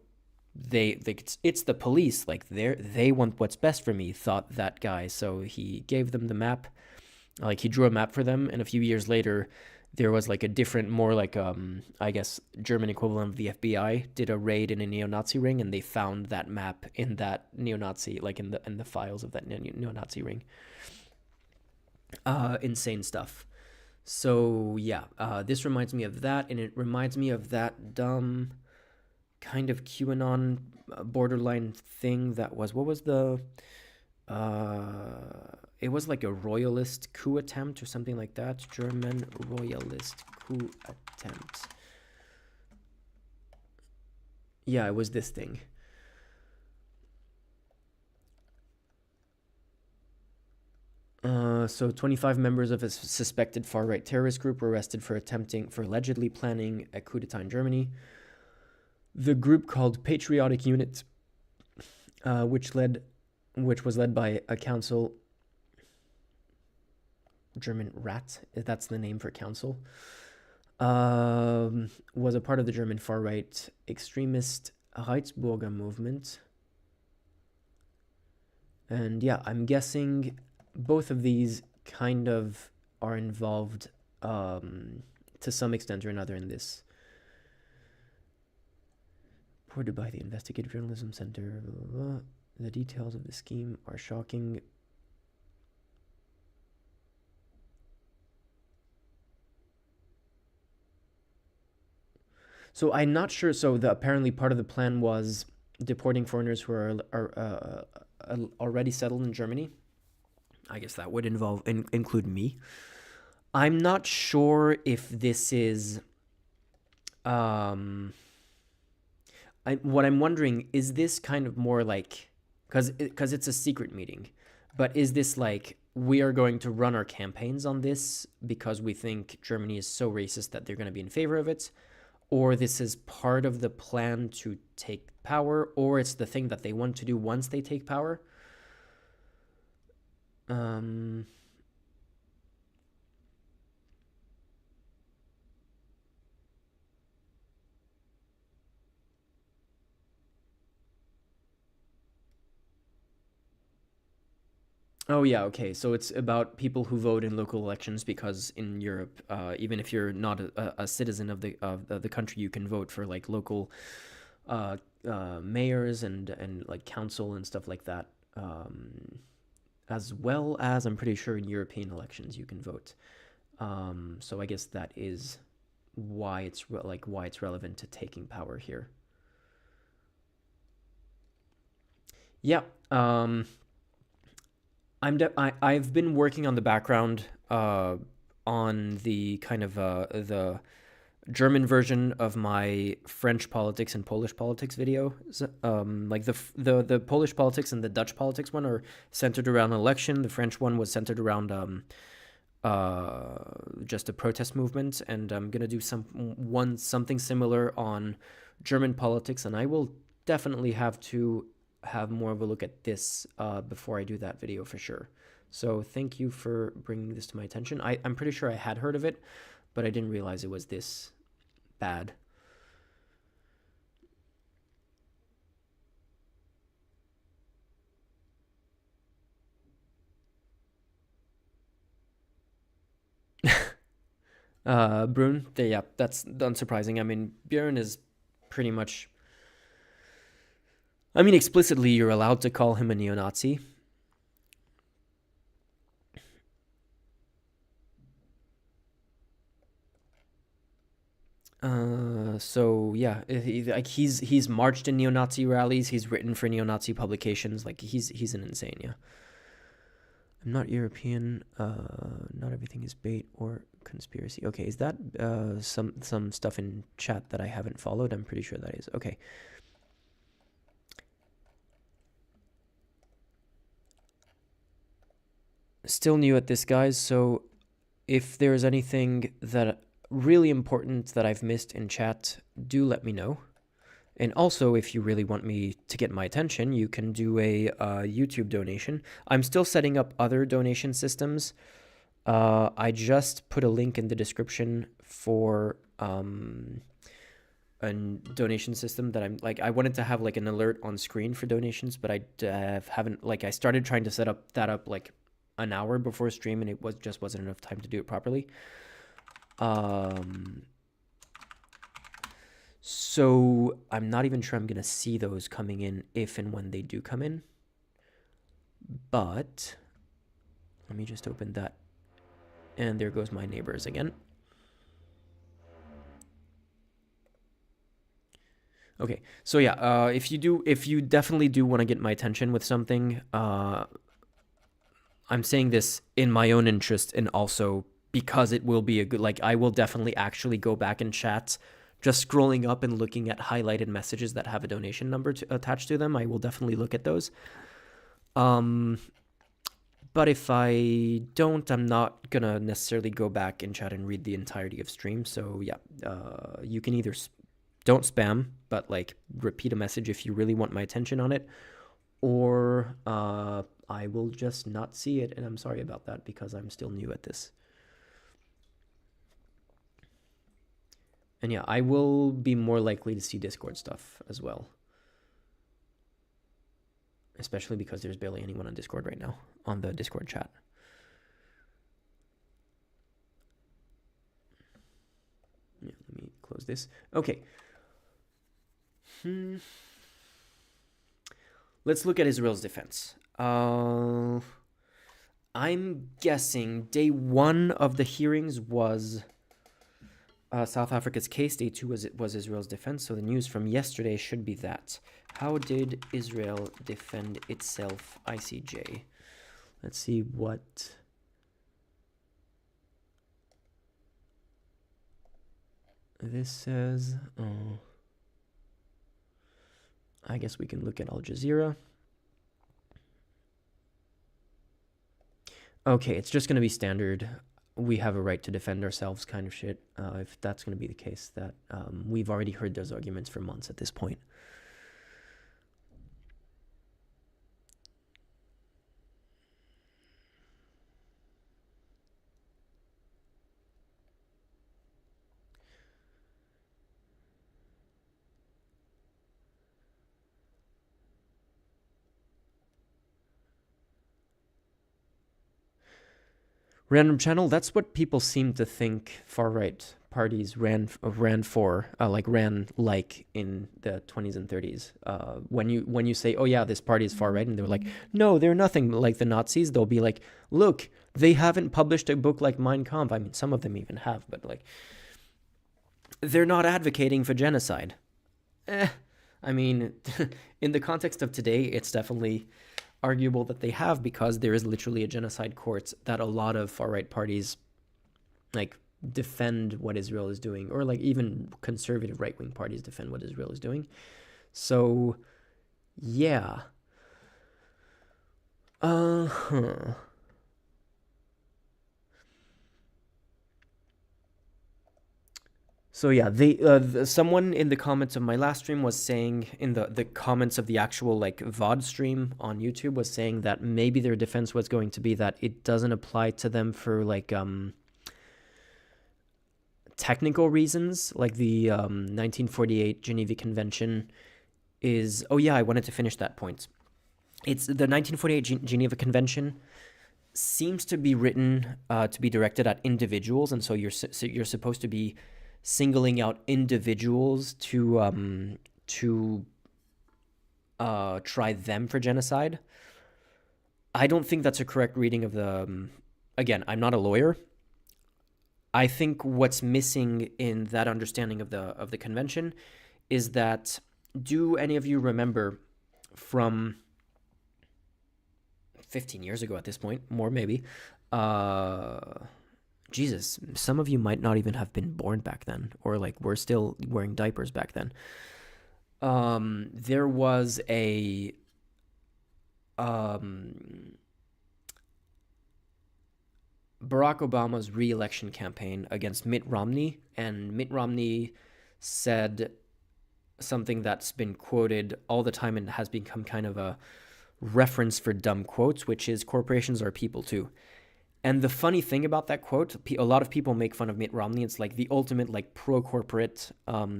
it's the police, like they want what's best for me, thought that guy. So he gave them the map, like he drew a map for them, and a few years later there was like a different, more like I guess German equivalent of the FBI did a raid in a neo-Nazi ring, and they found that map in that neo-Nazi, like in the files of that neo-Nazi ring. Insane stuff. So yeah, this reminds me of that, and it reminds me of that dumb kind of QAnon borderline thing that was, what was the it was like a royalist coup attempt or something like that. German royalist coup attempt. Yeah, it was this thing. So 25 members of a suspected far-right terrorist group were arrested for allegedly planning a coup d'etat in Germany. The group, called Patriotic Unit, which was led by a council, German Rat, that's the name for council, was a part of the German far-right extremist Reichsbürger movement. And yeah, I'm guessing both of these kind of are involved to some extent or another in this. Reported by the Investigative Journalism Center. Blah, blah, blah. The details of the scheme are shocking. So I'm not sure. So apparently part of the plan was deporting foreigners who are already settled in Germany. I guess that would include me. I'm not sure if this is. What I'm wondering, is this kind of more like, because it's a secret meeting, but is this like, we are going to run our campaigns on this because we think Germany is so racist that they're going to be in favor of it, or this is part of the plan to take power, or it's the thing that they want to do once they take power? Oh yeah, okay. So it's about people who vote in local elections, because in Europe, even if you're not a citizen of the country, you can vote for like local mayors and like council and stuff like that. As well as, I'm pretty sure in European elections you can vote. So I guess that is why it's why it's relevant to taking power here. Yeah. I've been working on the background on the kind of the German version of my French politics and Polish politics video. Like the Polish politics and the Dutch politics one are centered around an election. The French one was centered around just a protest movement, and I'm gonna do something similar on German politics, and I will definitely have to have more of a look at this before I do that video for sure. So thank you for bringing this to my attention. I'm pretty sure I had heard of it, but I didn't realize it was this bad. Brune, yeah, that's unsurprising. I mean, Björn is pretty much. I mean, explicitly, you're allowed to call him a neo-Nazi. So yeah, he's marched in neo-Nazi rallies. He's written for neo-Nazi publications. Like he's an insane. Yeah. I'm not European. Not everything is bait or conspiracy. Okay, is that some stuff in chat that I haven't followed? I'm pretty sure that is. Okay. Still new at this, guys, so if there's anything that really important that I've missed in chat, do let me know. And also, if you really want me to get my attention, you can do a YouTube donation. I'm still setting up other donation systems. I just put a link in the description for a donation system that I'm like, I wanted to have like an alert on screen for donations, but I haven't, like, I started trying to set up that up like an hour before stream, and it wasn't enough time to do it properly. So I'm not even sure I'm going to see those coming in if and when they do come in. But let me just open that. And there goes my neighbors again. Okay, so yeah, if you definitely do want to get my attention with something, I'm saying this in my own interest and also because it will be a good, like, I will definitely actually go back and chat. Just scrolling up and looking at highlighted messages that have a donation number attached to them, I will definitely look at those. But if I don't, I'm not gonna necessarily go back and chat and read the entirety of stream. So yeah, you can either don't spam, but like repeat a message if you really want my attention on it, or I will just not see it, and I'm sorry about that because I'm still new at this. And yeah, I will be more likely to see Discord stuff as well. Especially because there's barely anyone on Discord right now, on the Discord chat. Yeah, let me close this. Okay. Let's look at Israel's defense. I'm guessing day 1 of the hearings was South Africa's case. Day 2 was Israel's defense. So the news from yesterday should be that. How did Israel defend itself, ICJ? Let's see what... this says... I guess we can look at Al Jazeera. Okay, it's just going to be standard. We have a right to defend ourselves kind of shit. If that's going to be the case, that we've already heard those arguments for months at this point. Random channel, that's what people seem to think far-right parties ran for, ran in the 20s and 30s. When you say, oh yeah, this party is far-right, and they're like, no, they're nothing like the Nazis, they'll be like, look, they haven't published a book like Mein Kampf. I mean, some of them even have, but like, they're not advocating for genocide. I mean, in the context of today, it's definitely arguable that they have, because there is literally a genocide court that a lot of far-right parties like defend what Israel is doing, or like even conservative right-wing parties defend what Israel is doing. So yeah. So yeah, someone in the comments of my last stream was saying, in the comments of the actual like VOD stream on YouTube, was saying that maybe their defense was going to be that it doesn't apply to them for like technical reasons, like the 1948 Geneva Convention is... oh yeah, I wanted to finish that point. It's the 1948 Geneva Convention seems to be written to be directed at individuals, and so you're supposed to be singling out individuals to try them for genocide. I don't think that's a correct reading of the... again, I'm not a lawyer. I think what's missing in that understanding of the convention is that, do any of you remember from 15 years ago at this point, more maybe, Jesus, some of you might not even have been born back then, or like we're still wearing diapers back then. There was a Barack Obama's re-election campaign against Mitt Romney, and Mitt Romney said something that's been quoted all the time and has become kind of a reference for dumb quotes, which is, corporations are people too. And the funny thing about that quote, a lot of people make fun of Mitt Romney. It's like the ultimate like pro-corporate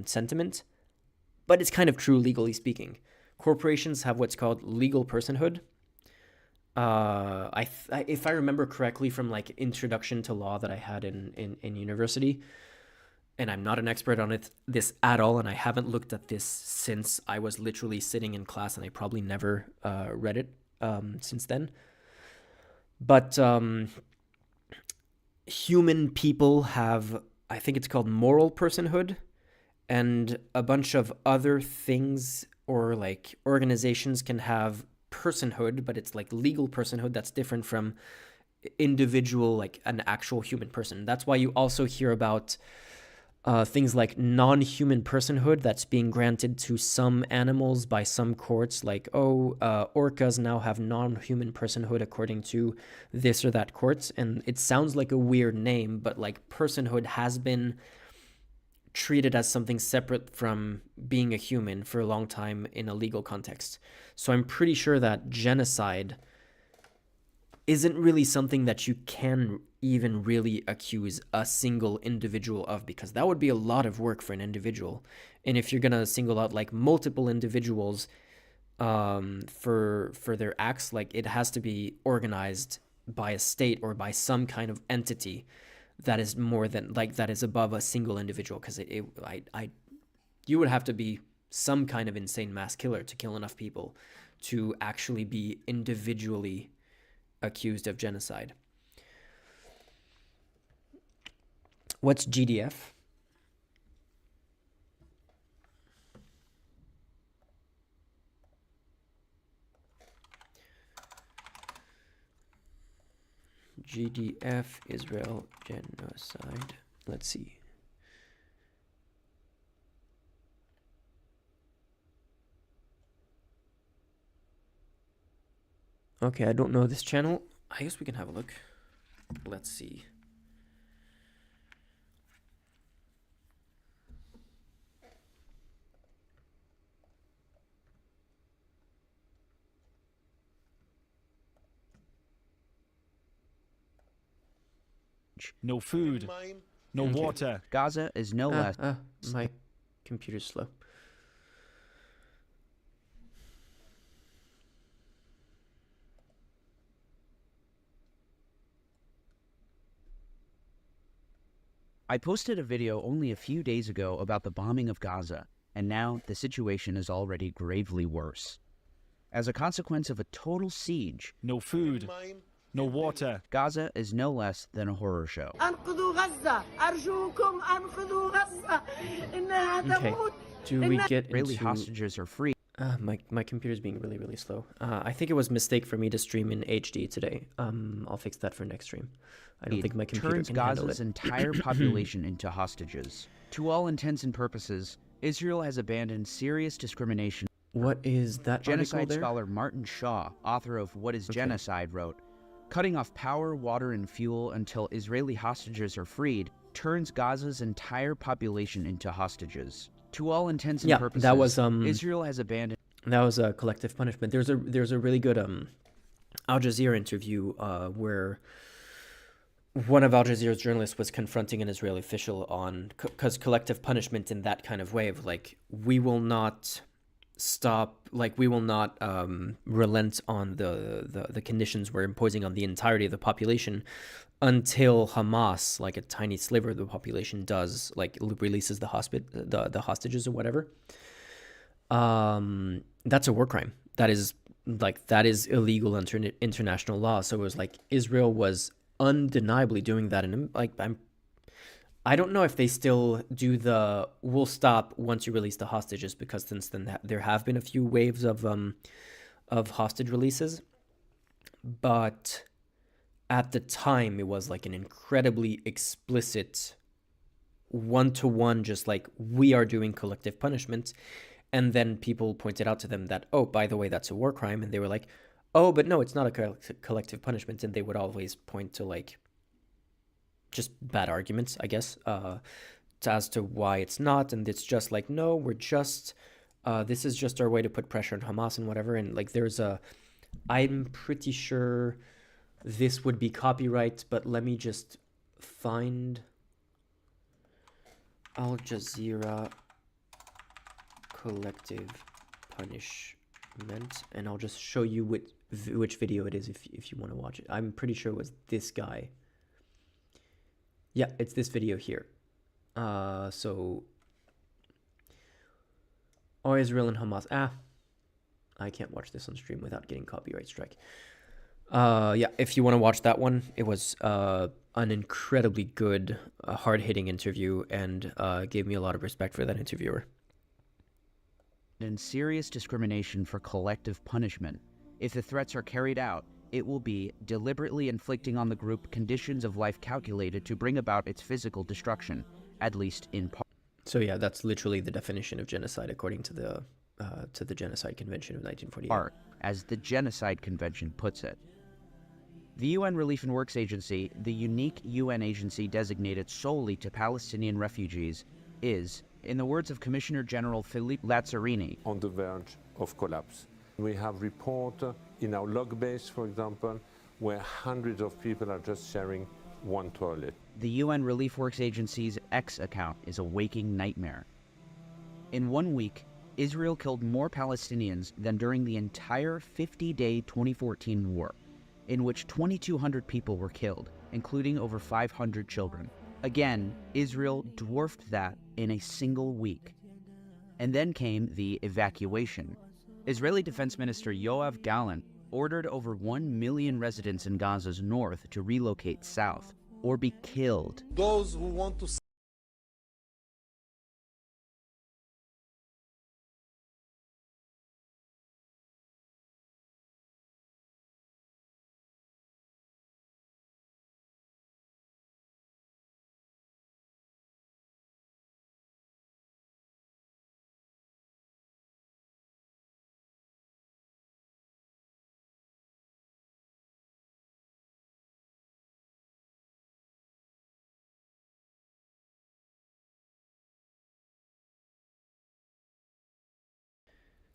sentiment, but it's kind of true legally speaking. Corporations have what's called legal personhood, if I remember correctly from like introduction to law that I had in university, and I'm not an expert on this at all, and I haven't looked at this since I was literally sitting in class, and I probably never read it since then. But human people have, I think it's called moral personhood, and a bunch of other things or like organizations can have personhood, but it's like legal personhood that's different from individual, like an actual human person. That's why you also hear about things like non-human personhood that's being granted to some animals by some courts, like, oh, orcas now have non-human personhood according to this or that court. And it sounds like a weird name, but like personhood has been treated as something separate from being a human for a long time in a legal context. So I'm pretty sure that genocide isn't really something that you can even really accuse a single individual of, because that would be a lot of work for an individual. And if you're gonna single out like multiple individuals for their acts, like it has to be organized by a state or by some kind of entity that is more than like that is above a single individual, because you would have to be some kind of insane mass killer to kill enough people to actually be individually accused of genocide. What's GDF? GDF, Israel genocide. Let's see. Okay, I don't know this channel. I guess we can have a look. Let's see. No food, no water. Gaza is no less. My computer's slow. I posted a video only a few days ago about the bombing of Gaza, and now the situation is already gravely worse. As a consequence of a total siege, no food, no water. Gaza is no less than a horror show. Okay, do we get Israeli into... hostages are free. My computer's being really, really slow. I think it was a mistake for me to stream in HD today. I'll fix that for next stream. I don't think my computer turns can handle Gaza's it. entire population into hostages. To all intents and purposes, Israel has abandoned serious discrimination. What is that Genocide there? scholar Martin Shaw, author of What is Genocide, wrote, "Cutting off power, water, and fuel until Israeli hostages are freed turns Gaza's entire population into hostages. To all intents and purposes, that was Israel has abandoned." That was a collective punishment. There's a really good Al Jazeera interview where one of Al Jazeera's journalists was confronting an Israeli official on, because collective punishment in that kind of way of like, we will not stop, like we will not relent on the conditions we're imposing on the entirety of the population until Hamas, like a tiny sliver of the population, does like releases the hostages or whatever. That's a war crime. That is illegal under international law. So it was like Israel was undeniably doing that, and like I don't know if they still do the "we'll stop once you release the hostages," because since then there have been a few waves of hostage releases, but at the time it was like an incredibly explicit one-to-one, just like we are doing collective punishment. And then people pointed out to them that, oh, by the way, that's a war crime, and they were like, oh, but no, it's not a collective punishment. And they would always point to like just bad arguments, I guess, as to why it's not. And it's just like, no, we're just, this is just our way to put pressure on Hamas and whatever. And like, I'm pretty sure this would be copyright, but let me just find Al Jazeera collective punishment meant, and I'll just show you which video it is if you want to watch it. I'm pretty sure it was this guy. Yeah, it's this video here. So, or Israel and Hamas. I can't watch this on stream without getting copyright strike. Yeah, if you want to watch that one, it was an incredibly good, hard-hitting interview, and gave me a lot of respect for that interviewer. And serious discrimination for collective punishment. If the threats are carried out, it will be deliberately inflicting on the group conditions of life calculated to bring about its physical destruction, at least in part. So yeah, that's literally the definition of genocide according to the Genocide Convention of 1948. As the Genocide Convention puts it. The UN Relief and Works Agency, the unique UN agency designated solely to Palestinian refugees, is, in the words of Commissioner General Philippe Lazzarini, on the verge of collapse. We have reports in our log base, for example, where hundreds of people are just sharing one toilet. The UN Relief Works Agency's X account is a waking nightmare. In 1 week, Israel killed more Palestinians than during the entire 50-day 2014 war, in which 2,200 people were killed, including over 500 children. Again, Israel dwarfed that in a single week. And then came the evacuation. Israeli Defense Minister Yoav Gallant ordered over 1 million residents in Gaza's north to relocate south or be killed. Those who want to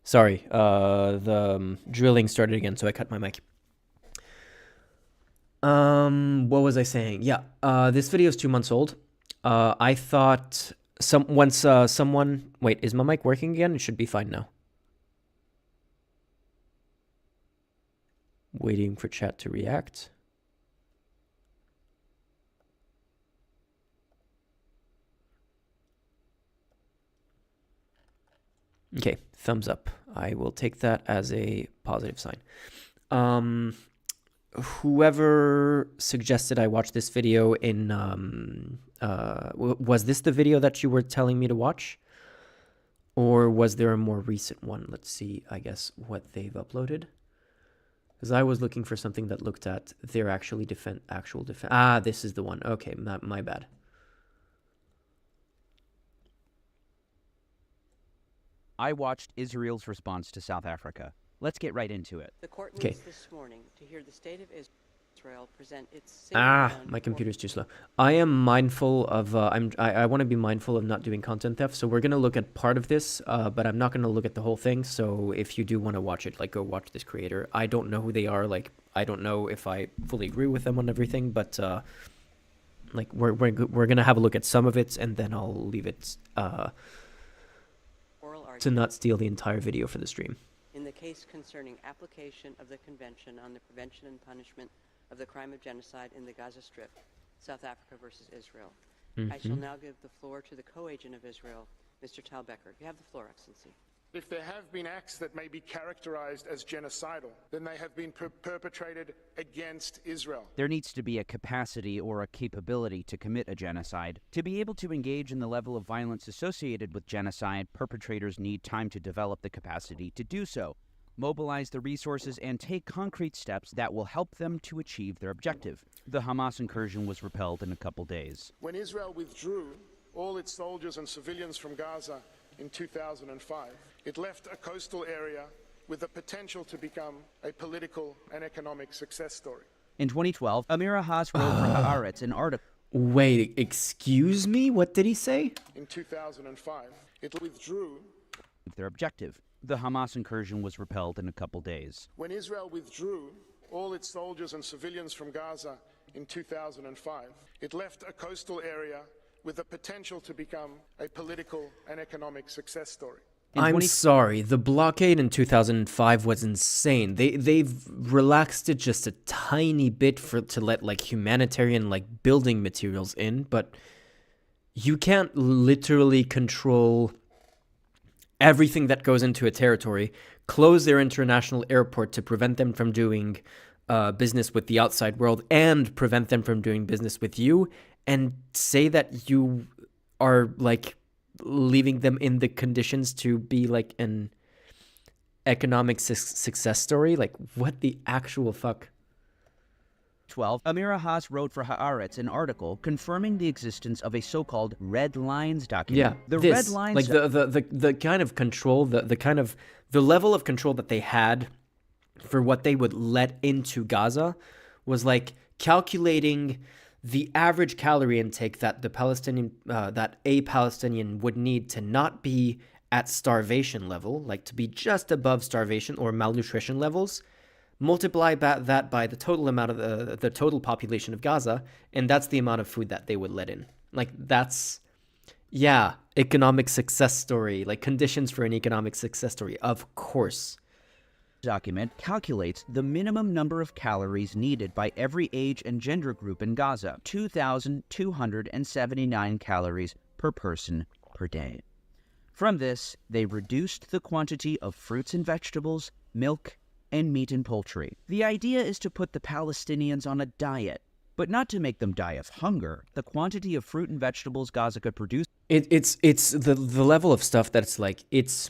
Sorry, the drilling started again, so I cut my mic. What was I saying? Yeah, this video is 2 months old. I thought someone... Wait, is my mic working again? It should be fine now. Waiting for chat to react. Okay, thumbs up. I will take that as a positive sign. Whoever suggested I watch this video in... was this the video that you were telling me to watch? Or was there a more recent one? Let's see, I guess, what they've uploaded. Because I was looking for something that looked at their actual defense. Ah, this is the one. Okay, my bad. I watched Israel's response to South Africa. Let's get right into it. The court meets this morning to hear the state of Israel present its... My computer's too slow. I am mindful of... I want to be mindful of not doing content theft, so we're going to look at part of this, but I'm not going to look at the whole thing, so if you do want to watch it, like, go watch this creator. I don't know who they are, like, I don't know if I fully agree with them on everything, but, like, we're going to have a look at some of it, and then I'll leave it, to not steal the entire video for the stream. In the case concerning application of the Convention on the Prevention and Punishment of the Crime of Genocide in the Gaza Strip, South Africa versus Israel. I shall now give the floor to the co-agent of Israel, Mr. Talbecker. You have the floor, Excellency. If there have been acts that may be characterized as genocidal, then they have been perpetrated against Israel. There needs to be a capacity or a capability to commit a genocide. To be able to engage in the level of violence associated with genocide, perpetrators need time to develop the capacity to do so, mobilize the resources, and take concrete steps that will help them to achieve their objective. The Hamas incursion was repelled in a couple days. When Israel withdrew all its soldiers and civilians from Gaza in 2005, it left a coastal area with the potential to become a political and economic success story. In 2012, Amira Haas wrote for Haaretz an article. Wait, excuse me? What did he say? In 2005, it withdrew their objective. The Hamas incursion was repelled in a couple days. When Israel withdrew all its soldiers and civilians from Gaza in 2005, it left a coastal area with the potential to become a political and economic success story. In I'm sorry, the blockade in 2005 was insane. They've relaxed it just a tiny bit to let like humanitarian like building materials in, but you can't literally control everything that goes into a territory, close their international airport to prevent them from doing business with the outside world and prevent them from doing business with you, and say that you are like leaving them in the conditions to be like an economic success story. Like, what the actual fuck? 12, Amira Haas wrote for Haaretz an article confirming the existence of a so-called red lines document. Yeah, The this, red lines, like the kind of control, the kind of the level of control that they had for what they would let into Gaza was like calculating the average calorie intake that that a Palestinian would need to not be at starvation level, like to be just above starvation or malnutrition levels. Multiply that by the total amount of the total population of Gaza, and that's the amount of food that they would let in. Like, that's, yeah, economic success story, like conditions for an economic success story, of course. document calculates the minimum number of calories needed by every age and gender group in Gaza, 2,279 calories per person per day. From this, they reduced the quantity of fruits and vegetables, milk, and meat and poultry. The idea is to put the Palestinians on a diet, but not to make them die of hunger. The quantity of fruit and vegetables Gaza could produce. It's the level of stuff that's like, it's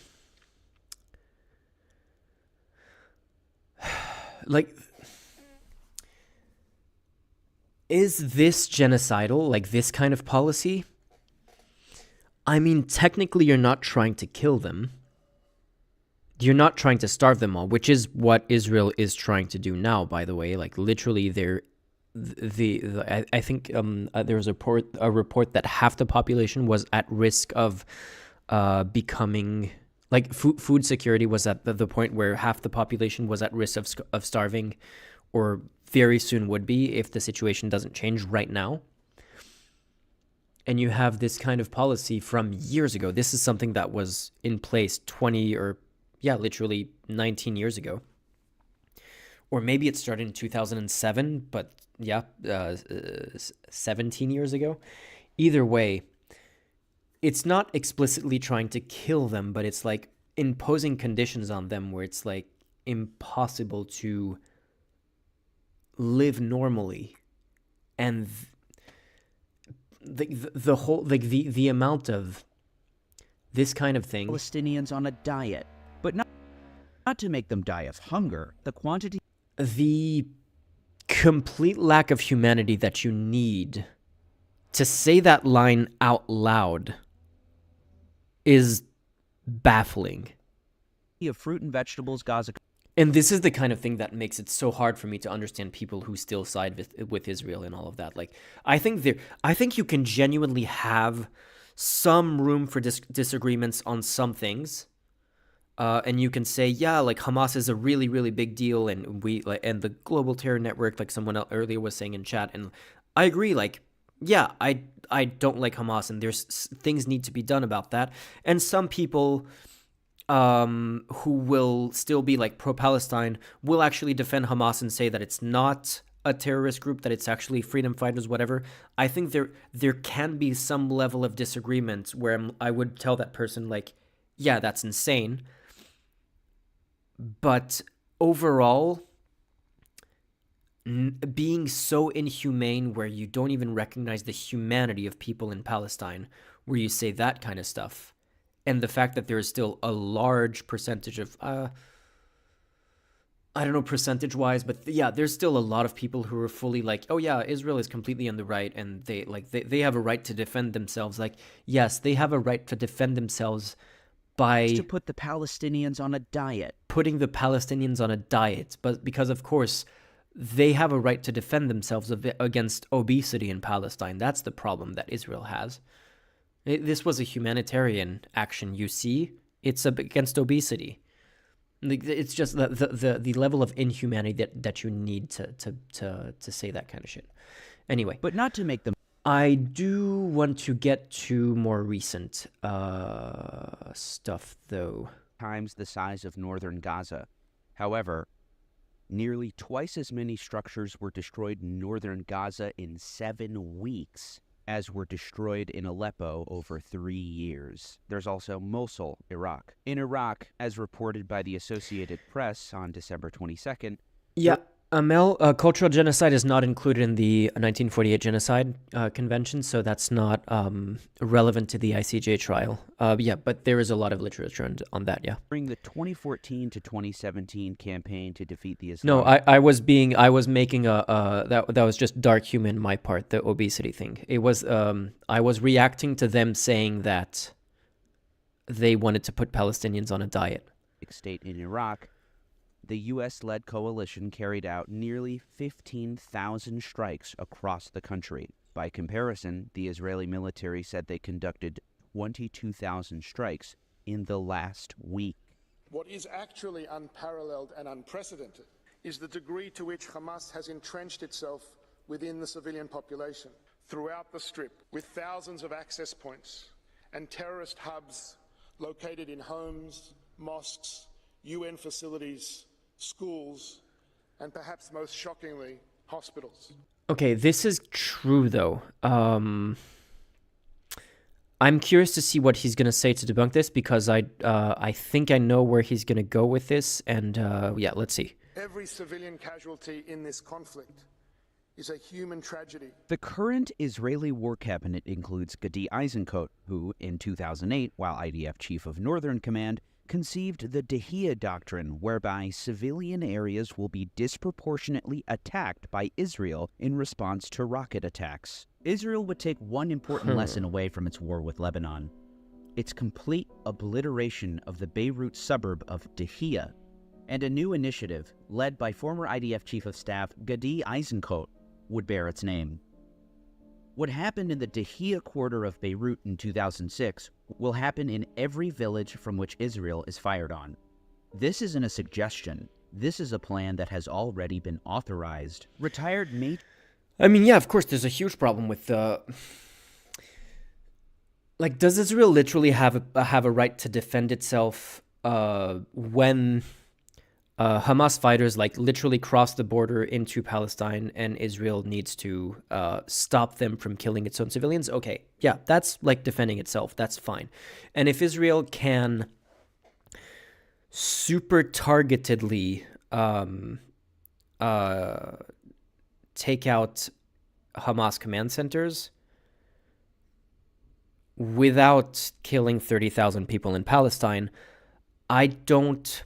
like, is this genocidal, like this kind of policy? I mean, technically you're not trying to kill them. You're not trying to starve them all, which is what Israel is trying to do now, by the way. Like, literally, I think there was a report that half the population was at risk of becoming, like, food security was at the point where half the population was at risk of starving, or very soon would be if the situation doesn't change right now. And you have this kind of policy from years ago. This is something that was in place 20 or literally 19 years ago. Or maybe it started in 2007, but 17 years ago. Either way, it's not explicitly trying to kill them, but it's like imposing conditions on them where it's like impossible to live normally. And the whole, like the amount of this kind of thing. Palestinians on a diet, but not to make them die of hunger. The quantity. The complete lack of humanity that you need to say that line out loud is baffling. Of fruit and vegetables Gaza. And this is the kind of thing that makes it so hard for me to understand people who still side with Israel and all of that. Like, I think you can genuinely have some room for disagreements on some things. And you can say, yeah, like Hamas is a really, really big deal, and and the global terror network, like someone earlier was saying in chat, and I agree. Like, yeah, I don't like Hamas, and there's things need to be done about that. And some people, who will still be like pro-Palestine, will actually defend Hamas and say that it's not a terrorist group, that it's actually freedom fighters, whatever. I think there can be some level of disagreement where I would tell that person, like, yeah, that's insane. But overall, being so inhumane where you don't even recognize the humanity of people in Palestine, where you say that kind of stuff, and the fact that there is still a large percentage of, I don't know percentage-wise, but yeah, there's still a lot of people who are fully like, oh yeah, Israel is completely on the right, and they have a right to defend themselves. Like, yes, they have a right to defend themselves by to put the Palestinians on a diet. Putting the Palestinians on a diet, but because, of course, they have a right to defend themselves against obesity in Palestine. That's the problem that Israel has. This was a humanitarian action, you see. It's against obesity. It's just the level of inhumanity that you need to say that kind of shit. Anyway. But not to make them. I do want to get to more recent stuff, though. Times the size of northern Gaza. However, nearly twice as many structures were destroyed in northern Gaza in 7 weeks as were destroyed in Aleppo over 3 years. There's also Mosul, Iraq. In Iraq, as reported by the Associated Press on December 22nd, Yeah, Mel, cultural genocide is not included in the 1948 Genocide Convention, so that's not relevant to the ICJ trial. Yeah, but there is a lot of literature on that, yeah. during the 2014 to 2017 campaign to defeat the No, Islamic... I was making that was just dark humor in my part, the obesity thing. It was, I was reacting to them saying that they wanted to put Palestinians on a diet. State in Iraq, the U.S.-led coalition carried out nearly 15,000 strikes across the country. By comparison, the Israeli military said they conducted 22,000 strikes in the last week. What is actually unparalleled and unprecedented is the degree to which Hamas has entrenched itself within the civilian population throughout the Strip, with thousands of access points and terrorist hubs located in homes, mosques, UN facilities, schools, and perhaps most shockingly, hospitals. Okay, this is true, though. I'm curious to see what he's going to say to debunk this, because I think I know where he's going to go with this, and yeah, let's see. Every civilian casualty in this conflict is a human tragedy. The current Israeli war cabinet includes Gadi Eisenkot, who, in 2008, while IDF chief of Northern Command, conceived the Dahiyya Doctrine, whereby civilian areas will be disproportionately attacked by Israel in response to rocket attacks. Israel would take one important lesson away from its war with Lebanon: its complete obliteration of the Beirut suburb of Dahiyya, and a new initiative led by former IDF Chief of Staff Gadi Eisenkot would bear its name. What happened in the Dahiyya quarter of Beirut in 2006 will happen in every village from which Israel is fired on. This isn't a suggestion. This is a plan that has already been authorized. Retired Major... I mean, yeah, of course, there's a huge problem with like, does Israel literally have a right to defend itself when Hamas fighters like literally cross the border into Palestine, and Israel needs to stop them from killing its own civilians? Okay, yeah, that's like defending itself. That's fine. And if Israel can super targetedly take out Hamas command centers without killing 30,000 people in Palestine, I don't...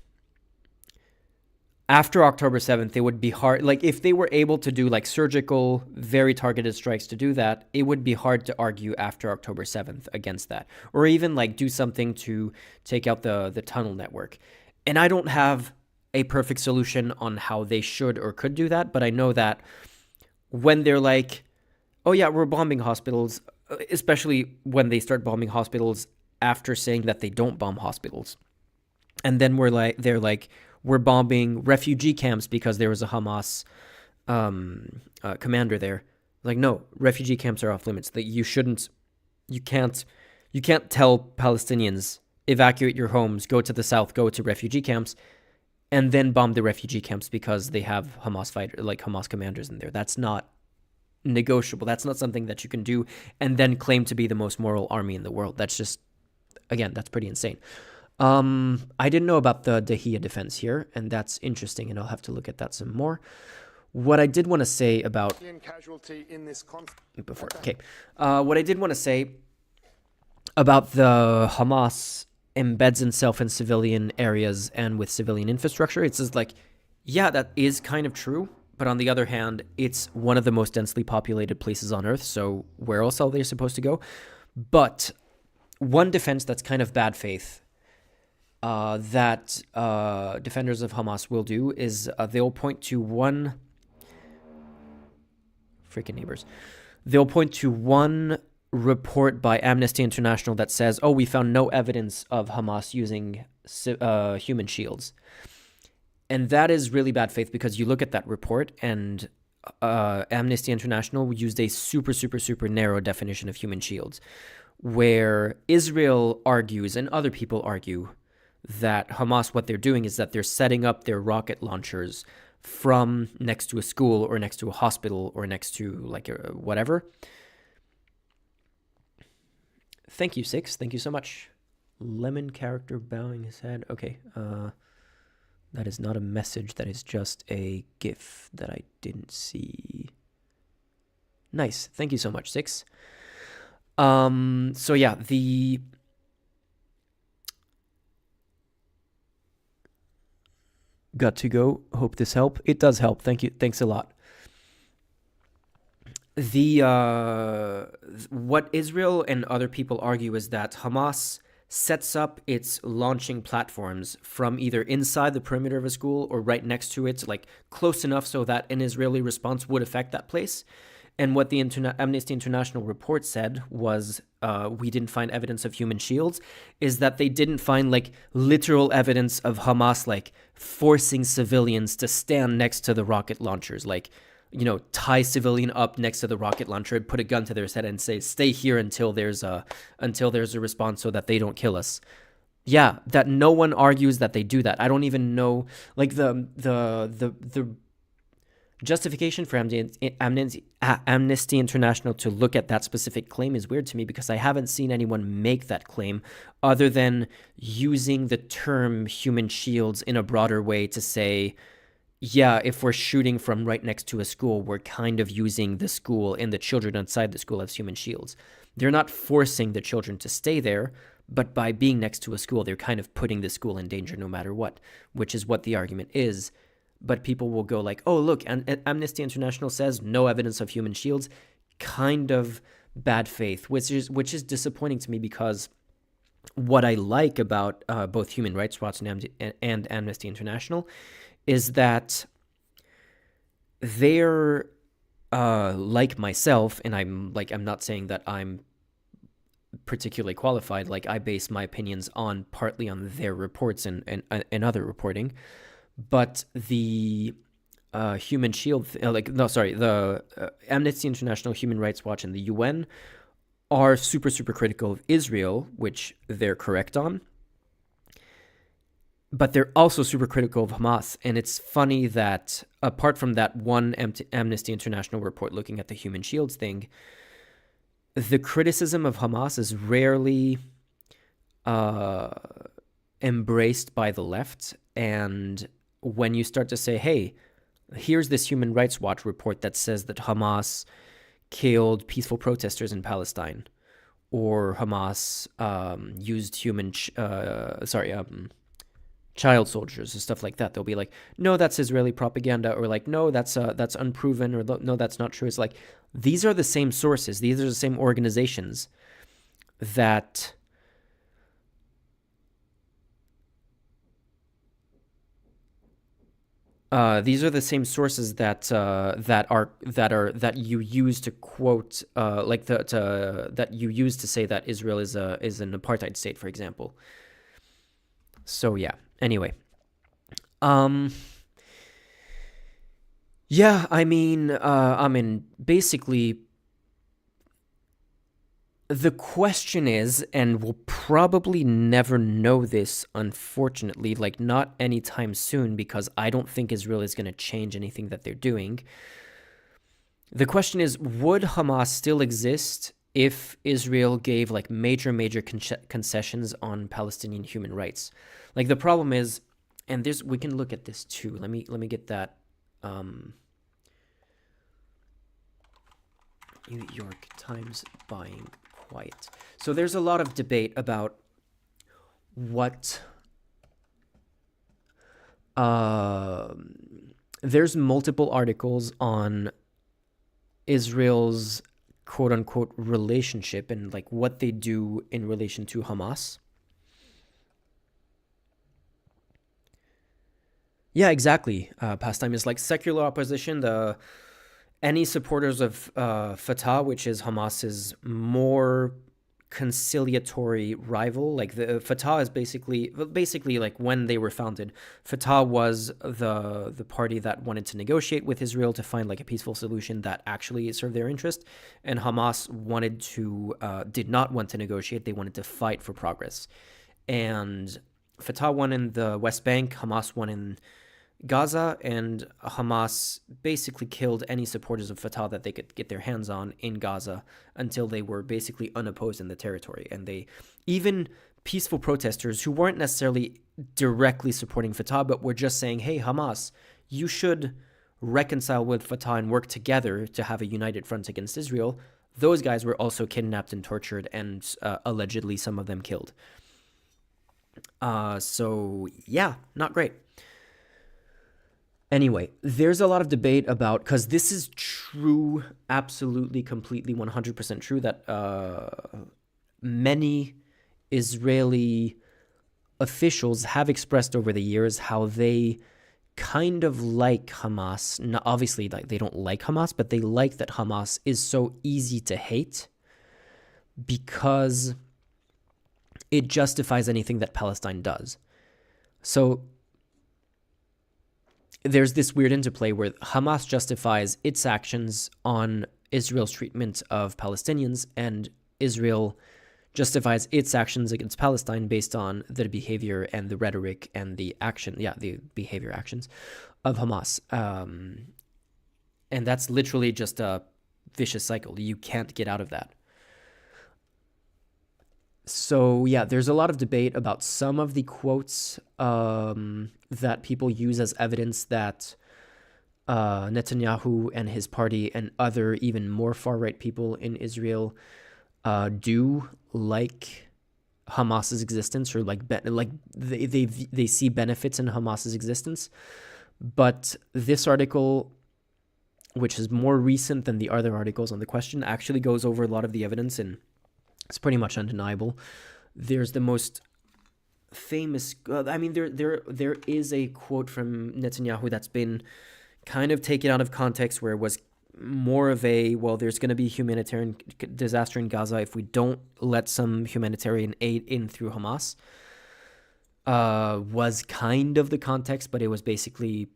After October 7th, it would be hard. Like, if they were able to do like surgical, very targeted strikes to do that, it would be hard to argue after October 7th against that. Or even like do something to take out the tunnel network. And I don't have a perfect solution on how they should or could do that, but I know that when they're like, oh yeah, we're bombing hospitals, especially when they start bombing hospitals after saying that they don't bomb hospitals. And then they're like, we're bombing refugee camps because there was a Hamas commander there. Like, no, refugee camps are off limits. That you can't tell Palestinians, evacuate your homes, go to the south, go to refugee camps, and then bomb the refugee camps because they have Hamas commanders in there. That's not negotiable. That's not something that you can do and then claim to be the most moral army in the world. That's just, again, that's pretty insane. I didn't know about the Dahiyya defense here, and that's interesting, and I'll have to look at that some more. What I did want to say about... Casualty in this conflict. What I did want to say about the Hamas embeds itself in civilian areas and with civilian infrastructure, it's just like, yeah, that is kind of true, but on the other hand, it's one of the most densely populated places on Earth, so where else are they supposed to go? But one defense that's kind of bad faith that defenders of Hamas will do is they'll point to one... Freaking neighbors. They'll point to one report by Amnesty International that says, oh, we found no evidence of Hamas using human shields. And that is really bad faith, because you look at that report and Amnesty International used a super, super, super narrow definition of human shields, where Israel argues and other people argue that Hamas, what they're doing is that they're setting up their rocket launchers from next to a school or next to a hospital or next to like a whatever. Thank you, Six. Thank you so much. Lemon character bowing his head. Okay. That is not a message. That is just a GIF that I didn't see. Nice. Thank you so much, Six. So yeah, got to go. Hope this helped. It does help. Thank you. Thanks a lot. What Israel and other people argue is that Hamas sets up its launching platforms from either inside the perimeter of a school or right next to it, like close enough so that an Israeli response would affect that place. And what the Amnesty International report said was, we didn't find evidence of human shields, is that they didn't find like literal evidence of Hamas like forcing civilians to stand next to the rocket launchers, like, you know, tie civilian up next to the rocket launcher and put a gun to their head and say, stay here until there's a response so that they don't kill us. Yeah, that no one argues that they do that. I don't even know, like the justification for Amnesty International to look at that specific claim is weird to me, because I haven't seen anyone make that claim other than using the term human shields in a broader way to say, yeah, if we're shooting from right next to a school, we're kind of using the school and the children inside the school as human shields. They're not forcing the children to stay there, but by being next to a school, they're kind of putting the school in danger no matter what, which is what the argument is. But people will go like, oh, look, Amnesty International says no evidence of human shields. Kind of bad faith, which is disappointing to me, because what I like about both Human Rights Watch and Amnesty International is that they're like myself, and I'm not saying that I'm particularly qualified. Like, I base my opinions partly on their reports and other reporting. But the Human Shield, the Amnesty International, Human Rights Watch, and the UN are super, super critical of Israel, which they're correct on. But they're also super critical of Hamas. And it's funny that apart from that one Amnesty International report looking at the human shields thing, the criticism of Hamas is rarely embraced by the left. And when you start to say, hey, here's this Human Rights Watch report that says that Hamas killed peaceful protesters in Palestine, or Hamas used child soldiers and stuff like that, they'll be like, no, that's Israeli propaganda, or like, no, that's unproven, or no, that's not true. It's like, these are the same sources, these are the same organizations that these are the same sources that you use to quote, that you use to say that Israel is an apartheid state, for example. So yeah. Anyway, yeah. I mean, basically, the question is, and we'll probably never know this, unfortunately, like not anytime soon, because I don't think Israel is going to change anything that they're doing. The question is, would Hamas still exist if Israel gave like major concessions on Palestinian human rights? Like, the problem is, and we can look at this too. Let me get that. New York Times buying quiet. So there's a lot of debate about what there's multiple articles on Israel's quote unquote relationship and like what they do in relation to Hamas. Yeah, exactly. Pastime is like secular opposition. Any supporters of Fatah, which is Hamas's more conciliatory rival. Like the Fatah is basically like when they were founded, Fatah was the party that wanted to negotiate with Israel to find like a peaceful solution that actually served their interest, and Hamas did not want to negotiate. They wanted to fight for progress, and Fatah won in the West Bank, Hamas won in Gaza, and Hamas basically killed any supporters of Fatah that they could get their hands on in Gaza until they were basically unopposed in the territory. And even peaceful protesters who weren't necessarily directly supporting Fatah, but were just saying, hey, Hamas, you should reconcile with Fatah and work together to have a united front against Israel. Those guys were also kidnapped and tortured and allegedly some of them killed. So yeah, not great. Anyway, there's a lot of debate about, because this is true, absolutely, completely, 100% true, that many Israeli officials have expressed over the years how they kind of like Hamas. Now, obviously, like, they don't like Hamas, but they like that Hamas is so easy to hate because it justifies anything that Palestine does. So there's this weird interplay where Hamas justifies its actions on Israel's treatment of Palestinians, and Israel justifies its actions against Palestine based on the behavior and the rhetoric and the behavior actions of Hamas. And that's literally just a vicious cycle. You can't get out of that. So yeah, there's a lot of debate about some of the quotes that people use as evidence that Netanyahu and his party and other even more far-right people in Israel do like Hamas's existence, or they see benefits in Hamas's existence. But this article, which is more recent than the other articles on the question, actually goes over a lot of the evidence, and it's pretty much undeniable. There's the most famous, there is a quote from Netanyahu that's been kind of taken out of context, where it was more of a, well, there's going to be humanitarian disaster in Gaza if we don't let some humanitarian aid in through Hamas, was kind of the context, but it was basically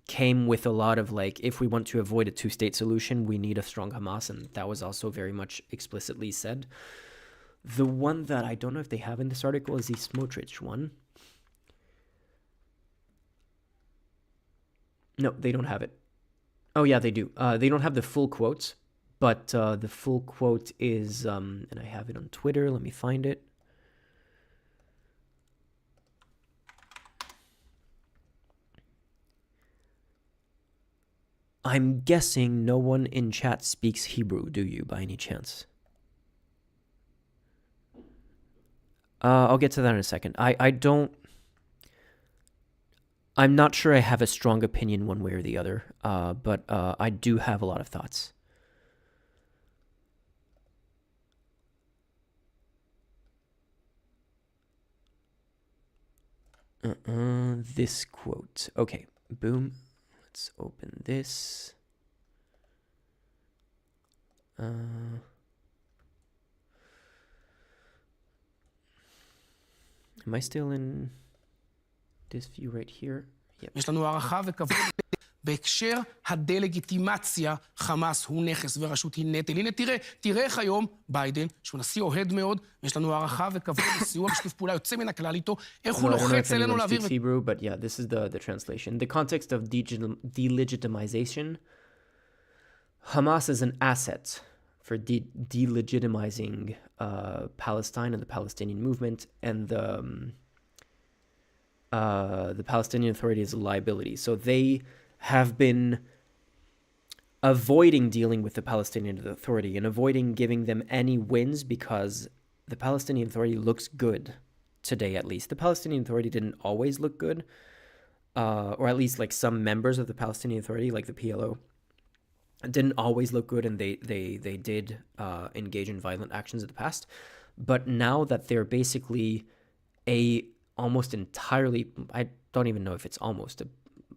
came with a lot of like, if we want to avoid a two-state solution, we need a strong Hamas, and that was also very much explicitly said. The one that I don't know if they have in this article is the Smotrich one. No, they don't have it. Oh yeah, they do. They don't have the full quotes, but the full quote is, and I have it on Twitter. Let me find it. I'm guessing no one in chat speaks Hebrew, do you, by any chance? I'll get to that in a second. I'm not sure I have a strong opinion one way or the other, but I do have a lot of thoughts. This quote. Okay, boom. Let's open this. Am I still in this view right here? Yep. יש לנו הערכה וכבוד בהקשר הדה-לגיטימציה, חמאס הוא נכס ורשות היא נטל. הנה תראה איך היום ביידן, שהוא נשיא אוהד מאוד, ויש לנו הערכה וכבוד לסיוע ושיתוף פעולה יוצא מן הכלל איתו, איך הוא לוחץ אלינו להעביר... Hebrew, but yeah, this is the translation. The context of delegitimization. Hamas is an asset for delegitimizing Palestine and the Palestinian movement, and the Palestinian Authority is a liability. So they have been avoiding dealing with the Palestinian Authority and avoiding giving them any wins because the Palestinian Authority looks good today, at least. The Palestinian Authority didn't always look good, or at least like some members of the Palestinian Authority, like the PLO, didn't always look good, and they did engage in violent actions in the past. But now that they're basically almost entirely, I don't even know if it's almost,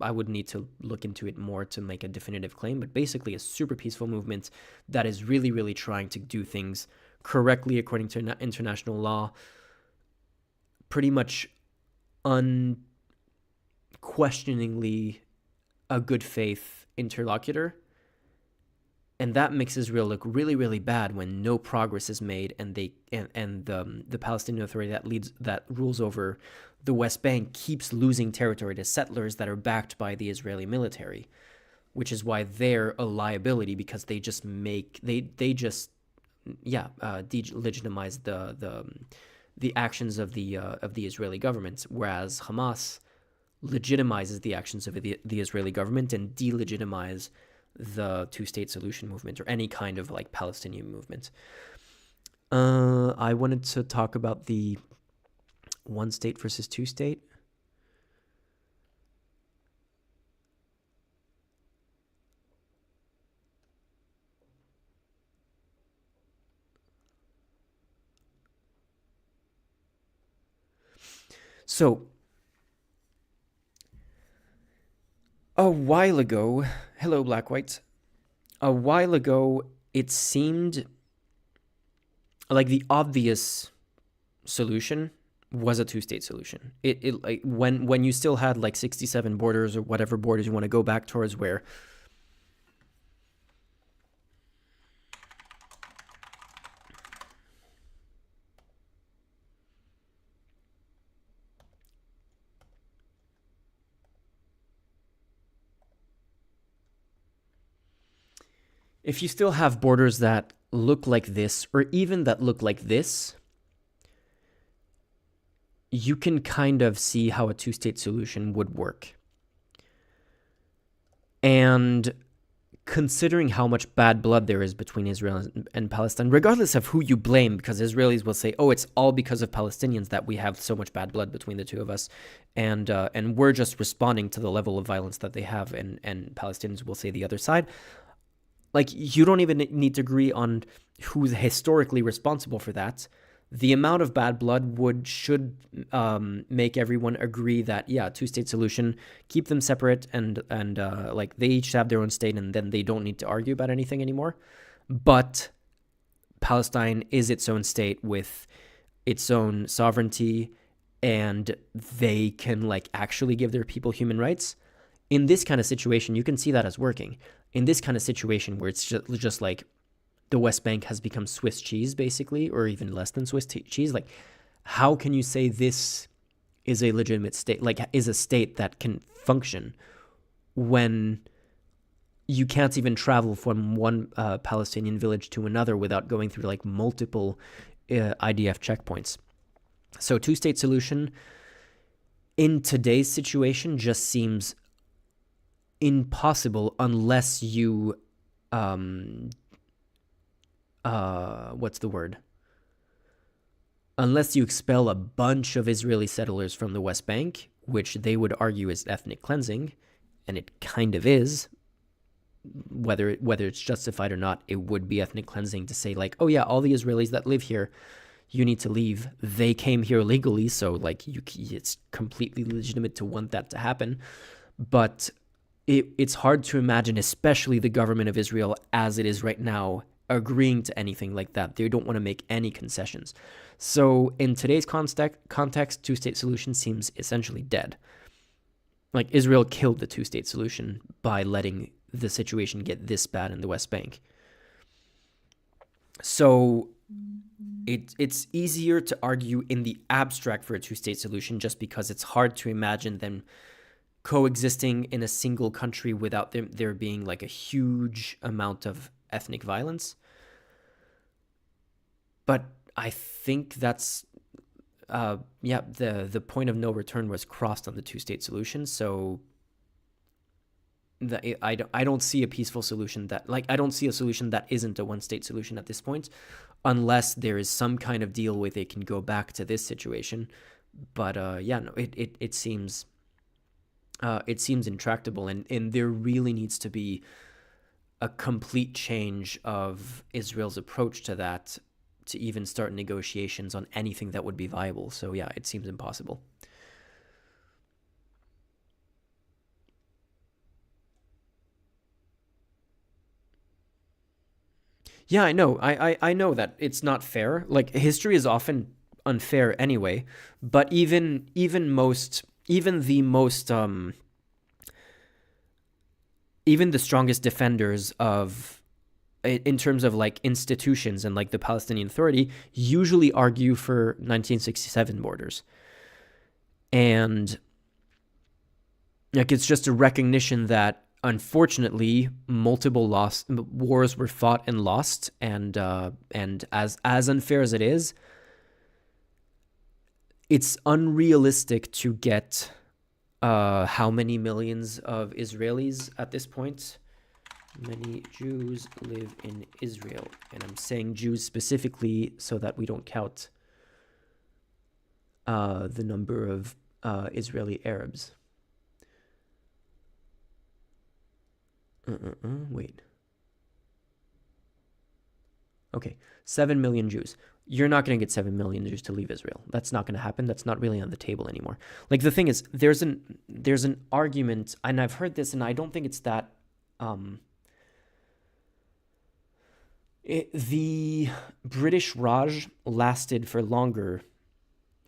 I would need to look into it more to make a definitive claim, but basically a super peaceful movement that is really, really trying to do things correctly according to international law, pretty much unquestioningly a good faith interlocutor. And that makes Israel look really, really bad when no progress is made, and the Palestinian Authority that rules over the West Bank keeps losing territory to settlers that are backed by the Israeli military, which is why they're a liability, because they just delegitimize the actions of the Israeli government, whereas Hamas legitimizes the actions of the Israeli government and delegitimize the two-state solution movement or any kind of like Palestinian movement. I wanted to talk about the one state versus two state. So, a while ago, hello, Black White. A while ago, it seemed like the obvious solution was a two-state solution. It like when you still had like 67 borders or whatever borders you want to go back towards, where if you still have borders that look like this, or even that look like this, you can kind of see how a two-state solution would work. And considering how much bad blood there is between Israel and Palestine, regardless of who you blame, because Israelis will say, oh, it's all because of Palestinians that we have so much bad blood between the two of us, and we're just responding to the level of violence that they have, and Palestinians will say the other side. Like, you don't even need to agree on who's historically responsible for that. The amount of bad blood should make everyone agree that, yeah, two-state solution, keep them separate, and like they each have their own state, and then they don't need to argue about anything anymore. But Palestine is its own state with its own sovereignty, and they can like actually give their people human rights. In this kind of situation, you can see that as working. In this kind of situation where it's just like the West Bank has become Swiss cheese, basically, or even less than Swiss cheese, like, how can you say this is a legitimate state, like, is a state that can function when you can't even travel from one Palestinian village to another without going through, like, multiple IDF checkpoints? So two-state solution in today's situation just seems impossible unless you what's the word? Unless you expel a bunch of Israeli settlers from the West Bank, which they would argue is ethnic cleansing, and it kind of is. Whether it's justified or not, it would be ethnic cleansing to say, like, oh yeah, all the Israelis that live here, you need to leave. They came here legally, so like it's completely legitimate to want that to happen. But it's hard to imagine, especially the government of Israel as it is right now, agreeing to anything like that. They don't want to make any concessions. So in today's context, two-state solution seems essentially dead. Like, Israel killed the two-state solution by letting the situation get this bad in the West Bank. So it's easier to argue in the abstract for a two-state solution, just because it's hard to imagine them coexisting in a single country without there being like a huge amount of ethnic violence. But I think that's the point of no return was crossed on the two-state solution. So I don't see a peaceful solution I don't see a solution that isn't a one-state solution at this point, unless there is some kind of deal where they can go back to this situation. But it seems intractable, and there really needs to be a complete change of Israel's approach to that to even start negotiations on anything that would be viable. So yeah, it seems impossible. Yeah, I know. I know that it's not fair. Like, history is often unfair anyway, but even the strongest defenders of, in terms of like institutions and like the Palestinian Authority, usually argue for 1967 borders. And like, it's just a recognition that unfortunately multiple wars were fought and lost, and as unfair as it is, it's unrealistic to get how many millions of Israelis at this point. Many Jews live in Israel, and I'm saying Jews specifically so that we don't count the number of Israeli Arabs. Wait. Okay, 7 million Jews. You're not going to get 7 million Jews to leave Israel. That's not going to happen. That's not really on the table anymore. Like, the thing is, there's an argument, and I've heard this, and I don't think it's that. The British Raj lasted for longer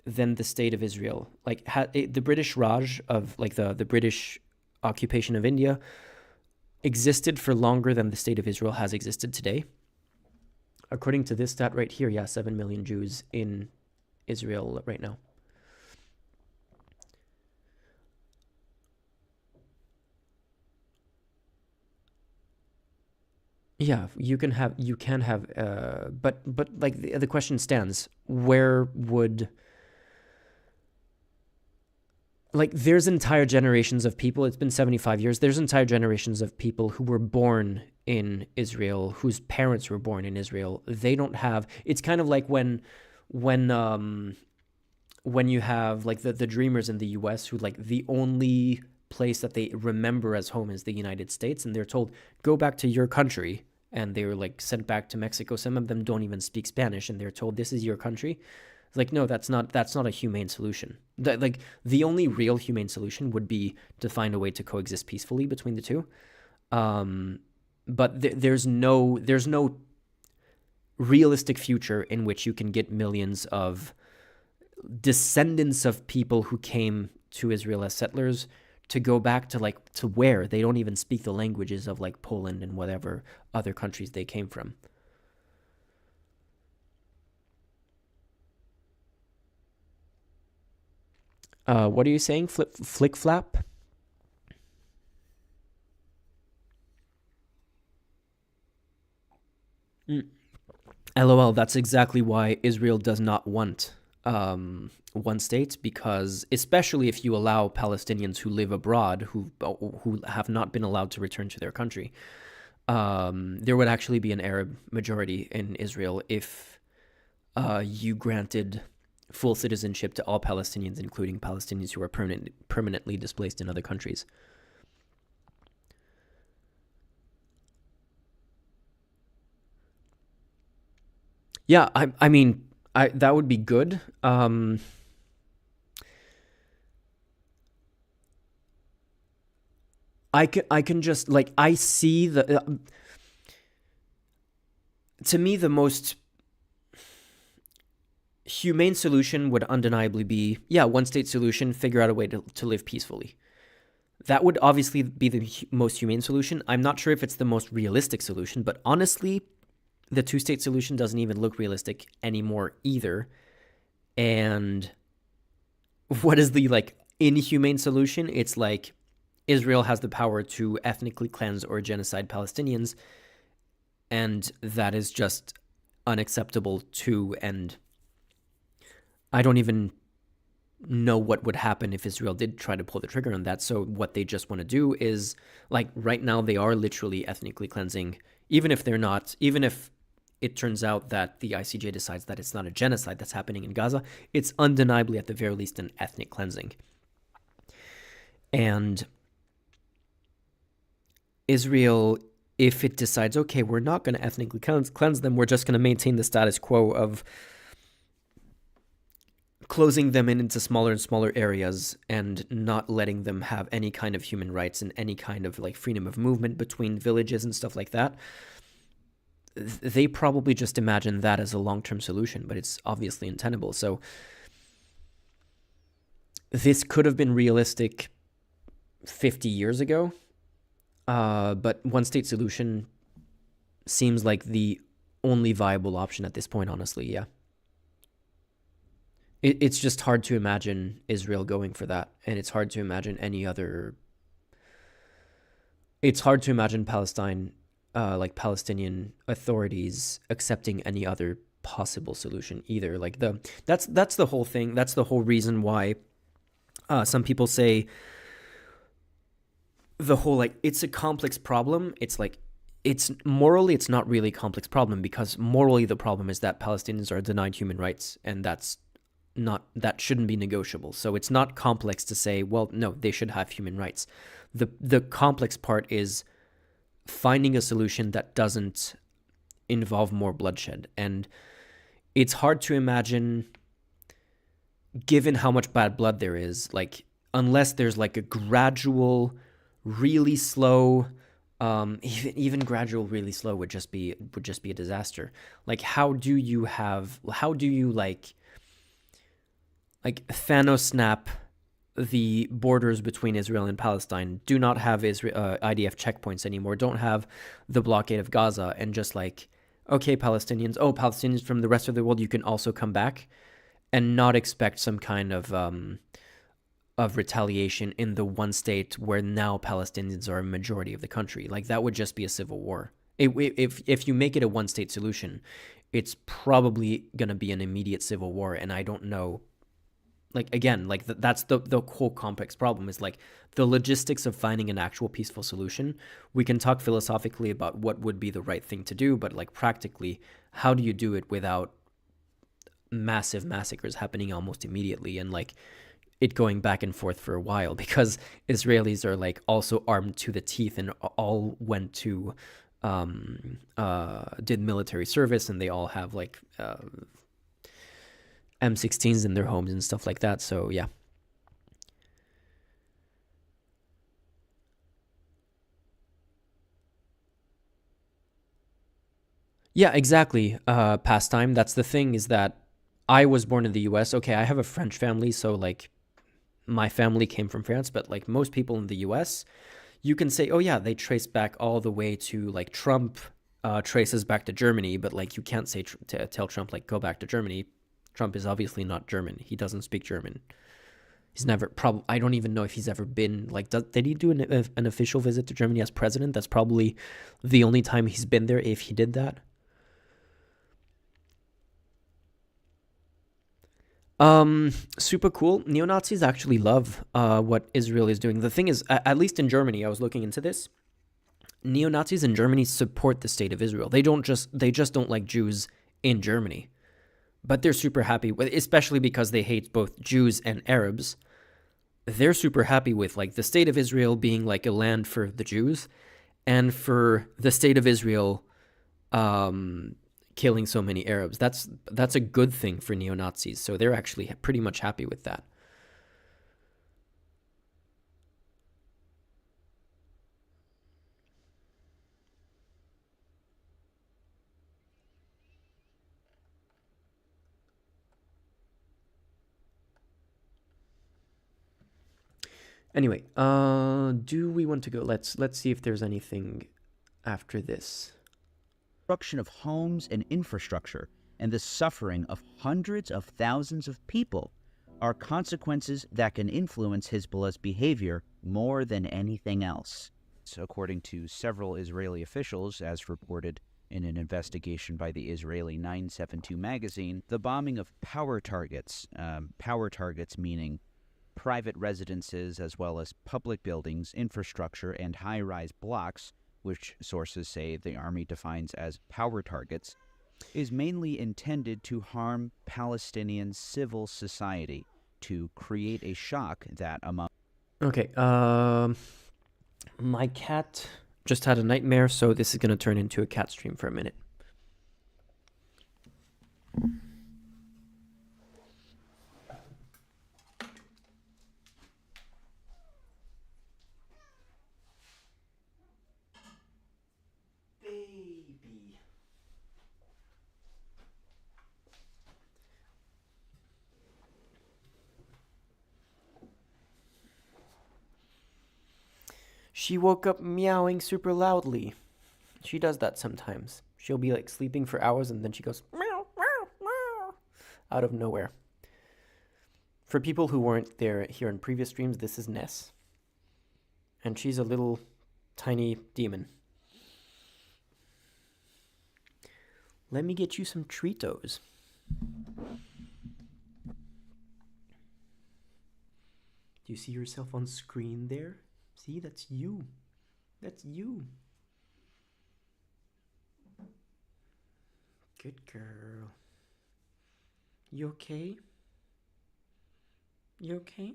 than the state of Israel. Like, the British Raj of, like, the British occupation of India existed for longer than the state of Israel has existed today. According to this stat right here, 7 million Jews in Israel right now. Yeah, you can have, but like the question stands, where would, like, there's entire generations of people, it's been 75 years, there's entire generations of people who were born in Israel, whose parents were born in Israel. They don't have, it's kind of like when you have like the dreamers in the US who, like, the only place that they remember as home is the United States, and they're told, go back to your country, and they were like sent back to Mexico. Some of them don't even speak Spanish, and they're told, this is your country. Like, no, that's not a humane solution. Like, the only real humane solution would be to find a way to coexist peacefully between the two. But there's no realistic future in which you can get millions of descendants of people who came to Israel as settlers to go back to, like, to where they don't even speak the languages of, like, Poland and whatever other countries they came from. What are you saying? Flick flap? LOL, that's exactly why Israel does not want one state, because especially if you allow Palestinians who live abroad, who have not been allowed to return to their country, there would actually be an Arab majority in Israel if you granted full citizenship to all Palestinians, including Palestinians who are permanently displaced in other countries. Yeah, I mean, that would be good. I can just, like, I see to me, the most humane solution would undeniably be, one state solution, figure out a way to live peacefully. That would obviously be the most humane solution. I'm not sure if it's the most realistic solution, but honestly, the two-state solution doesn't even look realistic anymore either. And what is the, like, inhumane solution? It's like Israel has the power to ethnically cleanse or genocide Palestinians, and that is just unacceptable too. And I don't even know what would happen if Israel did try to pull the trigger on that. So what they just want to do is, like, right now they are literally ethnically cleansing, even if it turns out that the ICJ decides that it's not a genocide that's happening in Gaza, it's undeniably, at the very least, an ethnic cleansing. And Israel, if it decides, okay, we're not going to ethnically cleanse them, we're just going to maintain the status quo of closing them into smaller and smaller areas and not letting them have any kind of human rights and any kind of, like, freedom of movement between villages and stuff like that, they probably just imagine that as a long-term solution, but it's obviously untenable. So this could have been realistic 50 years ago, but one-state solution seems like the only viable option at this point, honestly, yeah. It's just hard to imagine Israel going for that, and it's hard to imagine any other... It's hard to imagine Palestine, like Palestinian authorities, accepting any other possible solution either. Like that's the whole thing. That's the whole reason why some people say the whole, like, it's a complex problem. It's like, it's morally, it's not really a complex problem, because morally the problem is that Palestinians are denied human rights, and that shouldn't be negotiable. So it's not complex to say, well, no, they should have human rights. The complex part is finding a solution that doesn't involve more bloodshed. And it's hard to imagine, given how much bad blood there is, like, unless there's like a gradual, really slow, even gradual, really slow would just be a disaster. Like, how do you like Thanos snap the borders between Israel and Palestine, do not have IDF checkpoints anymore, don't have the blockade of Gaza, and just like, okay, Palestinians from the rest of the world, you can also come back, and not expect some kind of retaliation in the one state where now Palestinians are a majority of the country. Like, that would just be a civil war. If you make it a one-state solution, it's probably going to be an immediate civil war, and I don't know. Like, again, like, that's the whole complex problem, is like the logistics of finding an actual peaceful solution. We can talk philosophically about what would be the right thing to do, but like practically, how do you do it without massive massacres happening almost immediately, and like it going back and forth for a while, because Israelis are like also armed to the teeth and all went to did military service, and they all have like M16s in their homes and stuff like that. So yeah. Yeah, exactly. Pastime. That's the thing, is that I was born in the US. Okay, I have a French family, so like my family came from France, but like most people in the US, you can say, oh yeah, they trace back all the way to like Trump traces back to Germany, but like you can't say tell Trump like go back to Germany. Trump is obviously not German. He doesn't speak German. He's never I don't even know if he's ever been like. Did he do an official visit to Germany as president? That's probably the only time he's been there, if he did that. Super cool. Neo-Nazis actually love what Israel is doing. The thing is, at least in Germany, I was looking into this. Neo-Nazis in Germany support the state of Israel. They just don't like Jews in Germany. But they're super happy with, especially because they hate both Jews and Arabs. They're super happy with like the state of Israel being like a land for the Jews, and for the state of Israel killing so many Arabs. That's a good thing for neo-Nazis. So they're actually pretty much happy with that. Anyway, do we want to go? Let's see if there's anything after this. Destruction of homes and infrastructure and the suffering of hundreds of thousands of people are consequences that can influence Hezbollah's behavior more than anything else. So according to several Israeli officials, as reported in an investigation by the Israeli 972 magazine, the bombing of power targets meaning private residences as well as public buildings, infrastructure, and high-rise blocks, which sources say the army defines as power targets, is mainly intended to harm Palestinian civil society, to create a shock that among... Okay, my cat just had a nightmare, so this is going to turn into a cat stream for a minute. Baby. She woke up meowing super loudly. She does that sometimes. She'll be like sleeping for hours and then she goes meow, meow, meow out of nowhere. For people who weren't there here in previous streams, this is Ness. And she's a little tiny demon. Let me get you some Treatos. Do you see yourself on screen there? See, that's you. That's you. Good girl. You okay? You okay?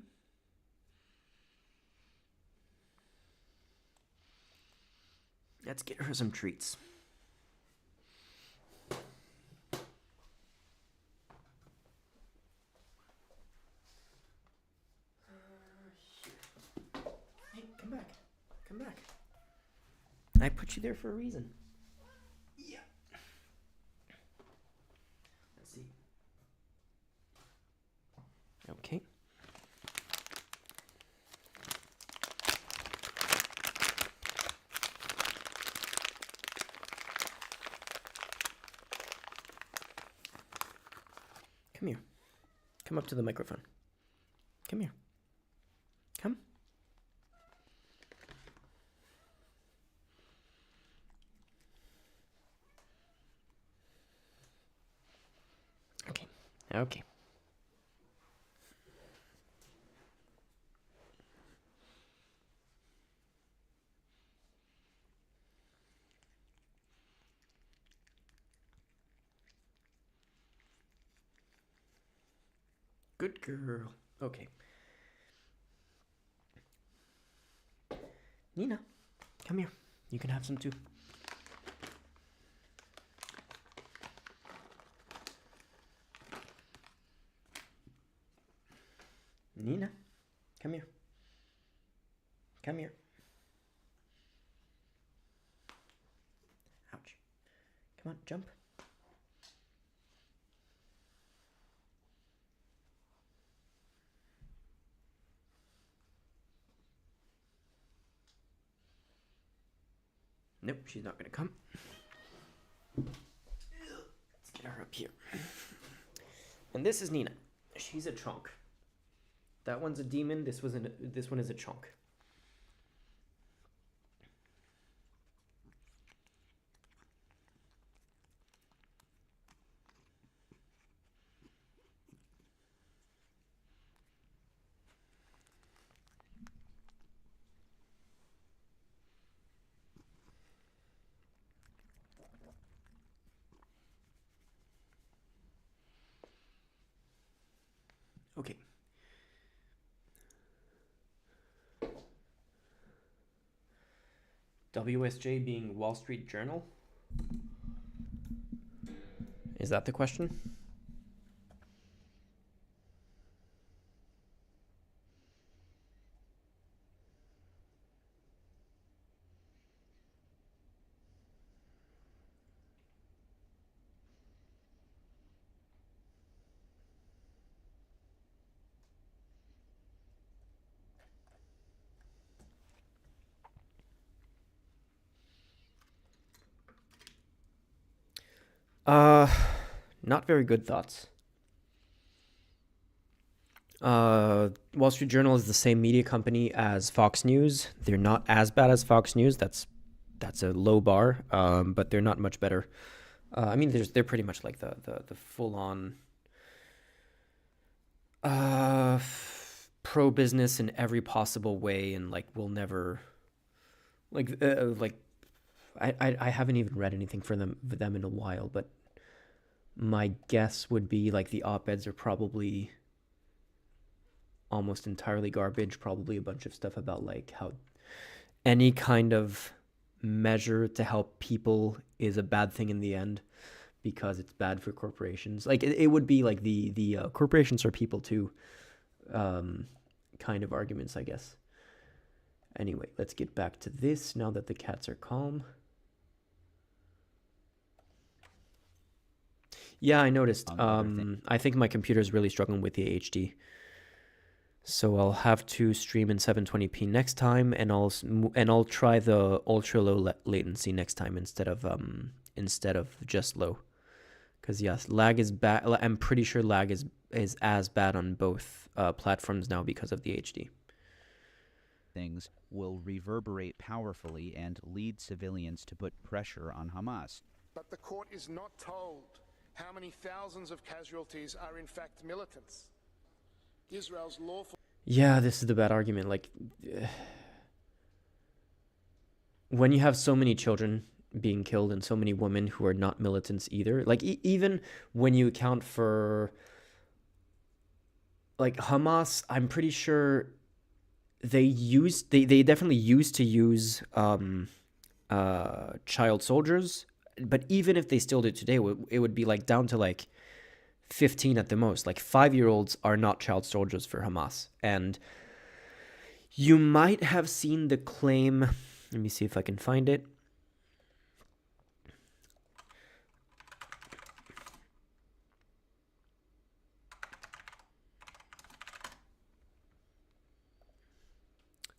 Let's get her some treats. Hey, come back. Come back. I put you there for a reason. Yeah. Let's see. Okay. Come here. Come up to the microphone. Come here. Come. Okay. Okay. Good girl. Okay. Nina, come here. You can have some too. Nina, come here. Come here. Ouch. Come on, jump. Nope, she's not gonna come. Let's get her up here. And this is Nina. She's a chunk. That one's a demon. This one is a chunk. Okay. WSJ being Wall Street Journal? Is that the question? Not very good thoughts. Wall Street Journal is the same media company as Fox News. They're not as bad as Fox News. That's a low bar, but they're not much better. I mean, they're pretty much like the full on pro business in every possible way, and like will never like I haven't even read anything for them in a while, but my guess would be like the op-eds are probably almost entirely garbage, probably a bunch of stuff about like how any kind of measure to help people is a bad thing in the end because it's bad for corporations. Like it would be like the corporations are people too kind of arguments, I guess. Anyway, let's get back to this now that the cats are calm. Yeah, I noticed. I think my computer is really struggling with the HD. So I'll have to stream in 720p next time, and I'll try the ultra low latency next time instead of just low. Because yes, lag is bad. I'm pretty sure lag is as bad on both platforms now because of the HD. Things will reverberate powerfully and lead civilians to put pressure on Hamas. But the court is not told how many thousands of casualties are in fact militants. Israel's lawful... Yeah, this is the bad argument. Like, when you have so many children being killed and so many women who are not militants either, like even when you account for like Hamas, I'm pretty sure they definitely used to use child soldiers, but even if they still do today, it would be like down to like 15 at the most. Like 5-year-olds are not child soldiers for Hamas. And you might have seen the claim, let me see if I can find it.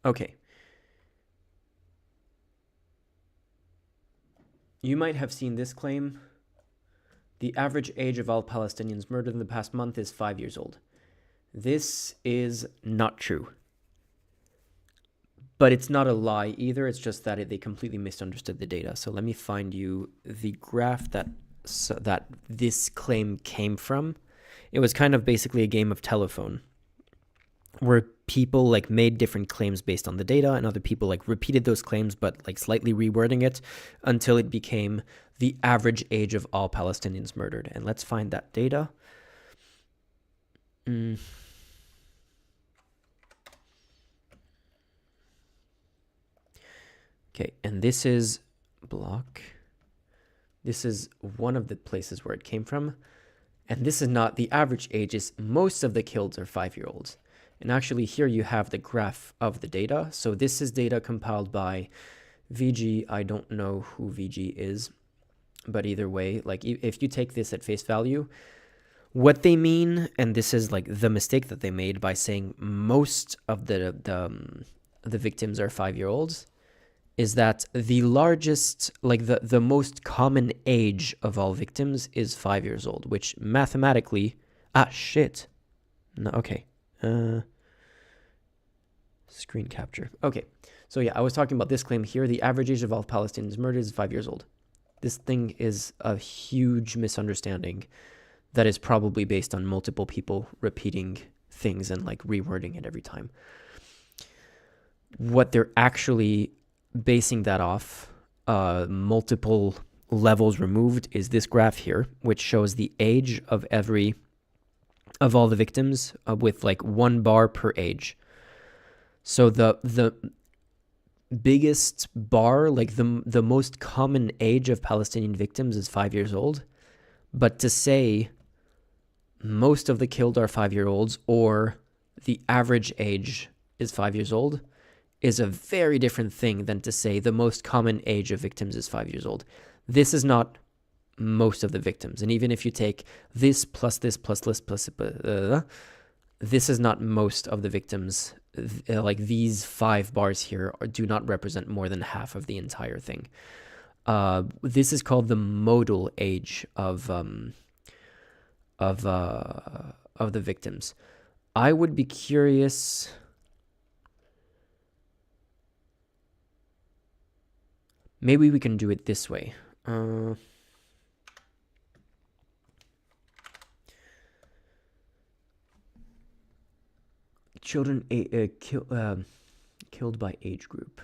Okay. You might have seen this claim. The average age of all Palestinians murdered in the past month is 5 years old. This is not true. But it's not a lie either. It's just that they completely misunderstood the data. So let me find you the graph that this claim came from. It was kind of basically a game of telephone, where people like made different claims based on the data, and other people like repeated those claims but like slightly rewording it until it became the average age of all Palestinians murdered. And let's find that data. Okay, and this is block. This is one of the places where it came from. And this is not the average ages. Most of the killed are 5-year-olds. And actually here you have the graph of the data. So this is data compiled by VG. I don't know who VG is, but either way, like if you take this at face value, what they mean, and this is like the mistake that they made by saying most of the victims are 5-year-olds, is that the largest, like the most common age of all victims is 5 years old, which mathematically, no, okay. Screen capture. Okay, so yeah, I was talking about this claim here. The average age of all Palestinians murdered is 5 years old. This thing is a huge misunderstanding that is probably based on multiple people repeating things and like rewording it every time. What they're actually basing that off, multiple levels removed, is this graph here, which shows the age of all the victims with like 1 bar per age. So the biggest bar, like the most common age of Palestinian victims is 5 years old. But to say most of the killed are 5-year-olds or the average age is 5 years old is a very different thing than to say the most common age of victims is 5 years old. This is not most of the victims. And even if you take this plus this plus this plus this is not most of the victims. Like these 5 bars here do not represent more than half of the entire thing. This is called the modal age of the victims. I would be curious. Maybe we can do it this way. Children killed by age group.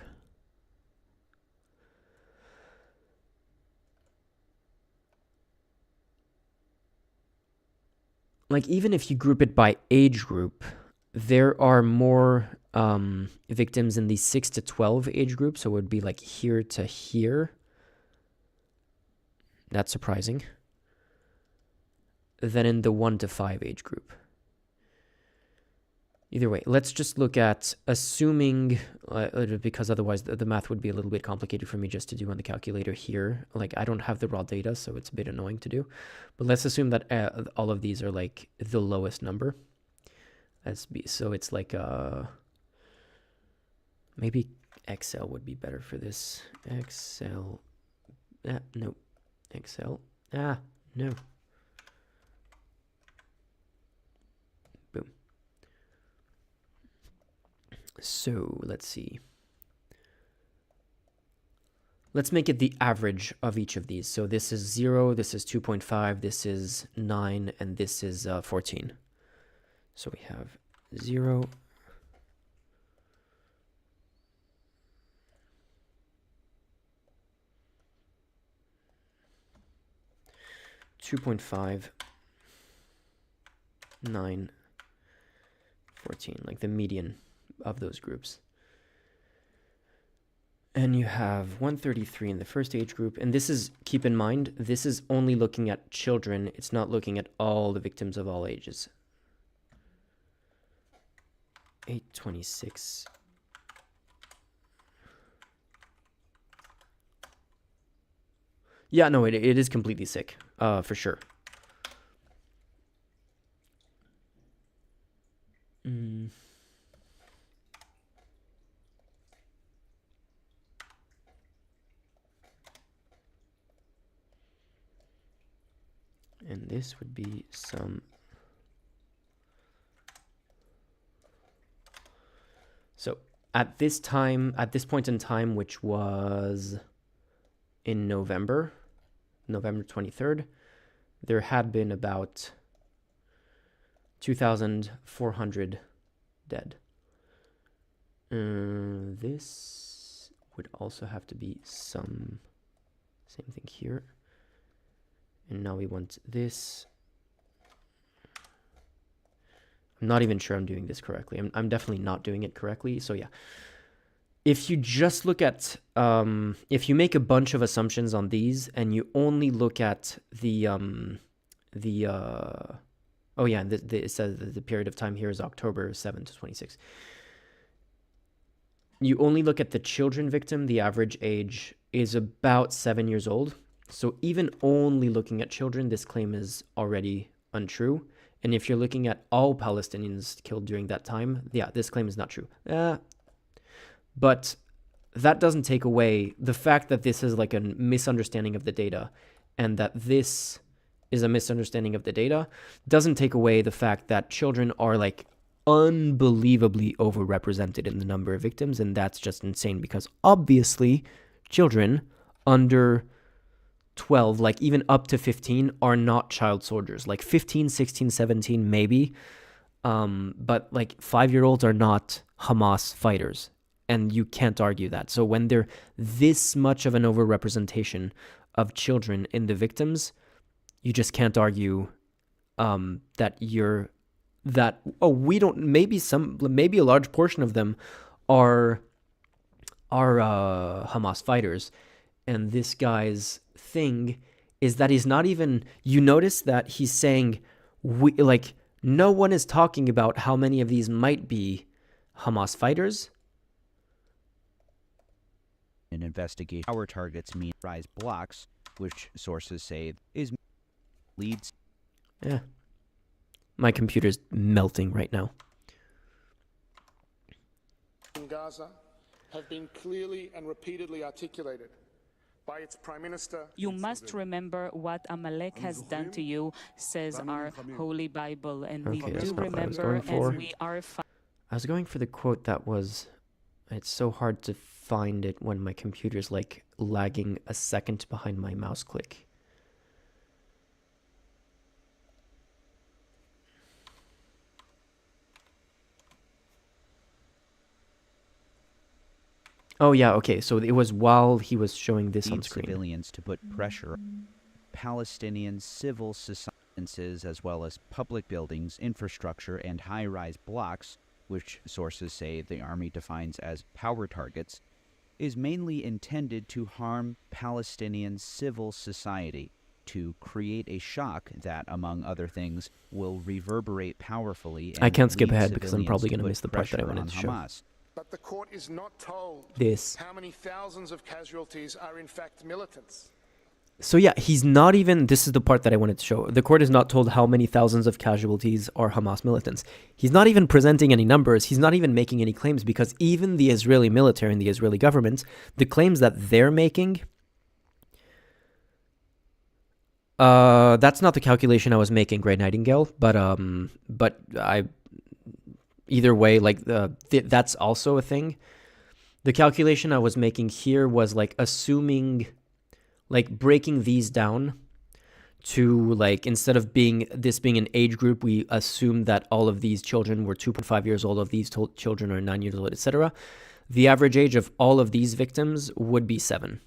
Like even if you group it by age group, there are more victims in the 6 to 12 age group, so it would be like here to here. That's surprising. Than in the 1 to 5 age group. Either way, let's just look at assuming, because otherwise the math would be a little bit complicated for me just to do on the calculator here. Like I don't have the raw data, so it's a bit annoying to do. But let's assume that all of these are like the lowest number. SB. So it's like maybe Excel would be better for this. Excel. No. Excel. No. Boom. So let's see. Let's make it the average of each of these. So this is 0, this is 2.5, this is 9, and this is 14. So we have 0, 2.5, 9, 14, like the median of those groups. And you have 133 in the first age group. And this is, keep in mind, this is only looking at children. It's not looking at all the victims of all ages. 826. Yeah, no, it is completely sick, for sure. And this would be some... So at this point in time, which was in November 23rd, there had been about 2,400 dead. This would also have to be same thing here. And now we want this. I'm not even sure I'm doing this correctly. I'm definitely not doing it correctly. So yeah, if you just look at, if you make a bunch of assumptions on these and you only look at it says that the period of time here is October 7 to 26. You only look at the children victim, the average age is about 7 years old. So even only looking at children, this claim is already untrue. And if you're looking at all Palestinians killed during that time, yeah, this claim is not true. But that doesn't take away the fact that this is like a misunderstanding of the data, and that this is a misunderstanding of the data doesn't take away the fact that children are like unbelievably overrepresented in the number of victims. And that's just insane, because obviously children under 12, like even up to 15, are not child soldiers. Like 15, 16, 17 maybe, but like 5-year-olds are not Hamas fighters, and you can't argue that. So when they're this much of an overrepresentation of children in the victims, you just can't argue maybe a large portion of them are Hamas fighters. And this guy's thing is that he's not even, you notice that he's saying, no one is talking about how many of these might be Hamas fighters. An investigation. Our targets mean rise blocks, which sources say is leads. Yeah. My computer's melting right now. In Gaza have been clearly and repeatedly articulated by its Prime Minister. You must remember what Amalek has done to you, says our Holy Bible, and we do remember, and we are. I was going for the quote that was, it's so hard to find it when my computer's like lagging a second behind my mouse click. Oh yeah, okay. So it was while he was showing this on screen. Civilians to put pressure on Palestinian civil societies, as well as public buildings, infrastructure, and high-rise blocks, which sources say the army defines as power targets, is mainly intended to harm Palestinian civil society, to create a shock that, among other things, will reverberate powerfully. And I can't skip lead ahead because I'm probably going to civilians miss the part that I wanted to show. Hamas. But the court is not told This. how many thousands of casualties are in fact militants. So yeah, he's not even, this is the part that I wanted to show. The court is not told how many thousands of casualties are Hamas militants. He's not even presenting any numbers. He's not even making any claims, because even the Israeli military and the Israeli government, the claims that they're making, that's not the calculation I was making, Grey Nightingale, but I, either way, like, that's also a thing. The calculation I was making here was like assuming, like breaking these down to, like, instead of being an age group, we assume that all of these children were 2.5 years old, of these children are 9 years old, etc. The average age of all of these victims would be 7.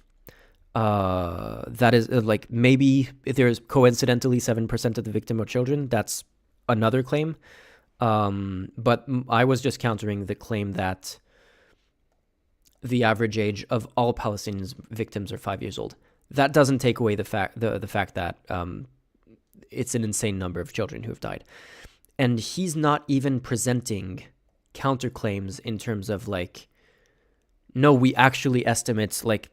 That is like, maybe if there's coincidentally 7% of the victim are children, that's another claim. But I was just countering the claim that the average age of all Palestinian victims are 5 years old. That doesn't take away the fact that it's an insane number of children who have died. And he's not even presenting counterclaims in terms of like, no, we actually estimate, like,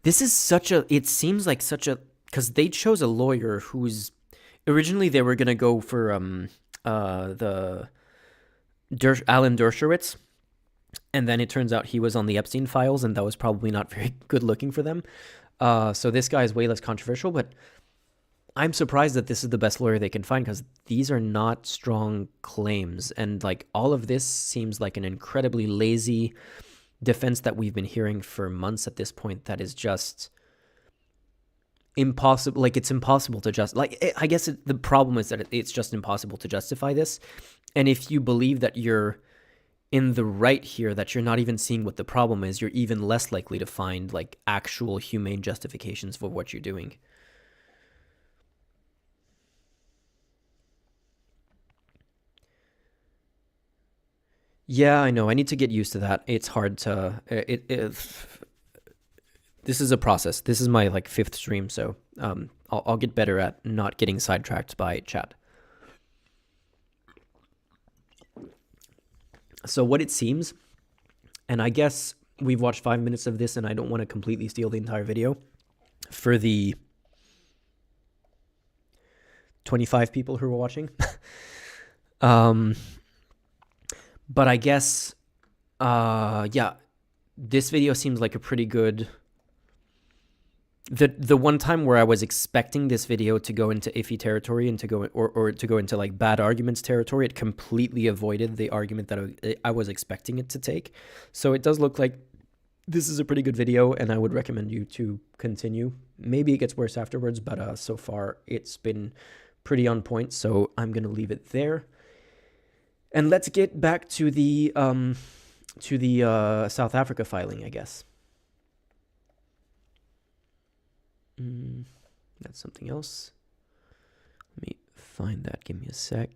this is such a, it seems like such a, because they chose a lawyer who's, originally they were going to go for Alan Dershowitz, and then it turns out he was on the Epstein files, and that was probably not very good looking for them. So this guy is way less controversial, but I'm surprised that this is the best lawyer they can find, because these are not strong claims. And like, all of this seems like an incredibly lazy defense that we've been hearing for months at this point, that is just impossible. Like, it's impossible to just, like, I guess the problem is that it's just impossible to justify this. And if you believe that you're in the right here, that you're not even seeing what the problem is, you're even less likely to find like actual humane justifications for what you're doing. Yeah, I know. I need to get used to that. It's hard to, this is a process. This is my like 5th stream, so I'll get better at not getting sidetracked by chat. So what it seems, and I guess we've watched 5 minutes of this, and I don't want to completely steal the entire video for the 25 people who are watching. But I guess, yeah, this video seems like a pretty good, the one time where I was expecting this video to go into iffy territory and to go, or to go into like bad arguments territory, it completely avoided the argument that I was expecting it to take. So it does look like this is a pretty good video, and I would recommend you to continue. Maybe it gets worse afterwards, but so far it's been pretty on point, so I'm going to leave it there. And let's get back to the South Africa filing, I guess. That's something else. Let me find that. Give me a sec.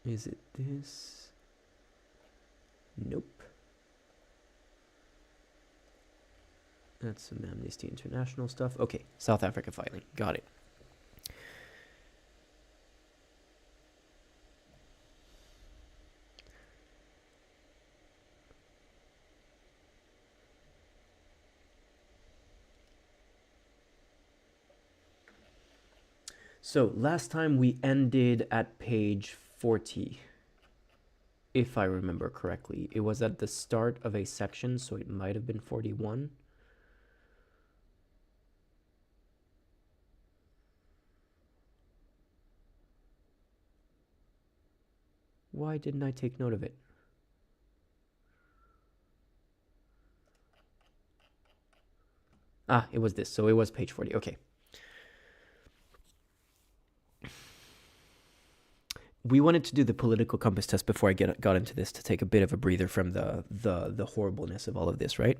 Is it this? Nope. That's some Amnesty International stuff. Okay, South Africa filing. Got it. So last time we ended at page 40, if I remember correctly. It was at the start of a section, so it might have been 41. Why didn't I take note of it? Ah, it was this. So it was page 40. Okay. We wanted to do the political compass test before I got into this, to take a bit of a breather from the horribleness of all of this, right?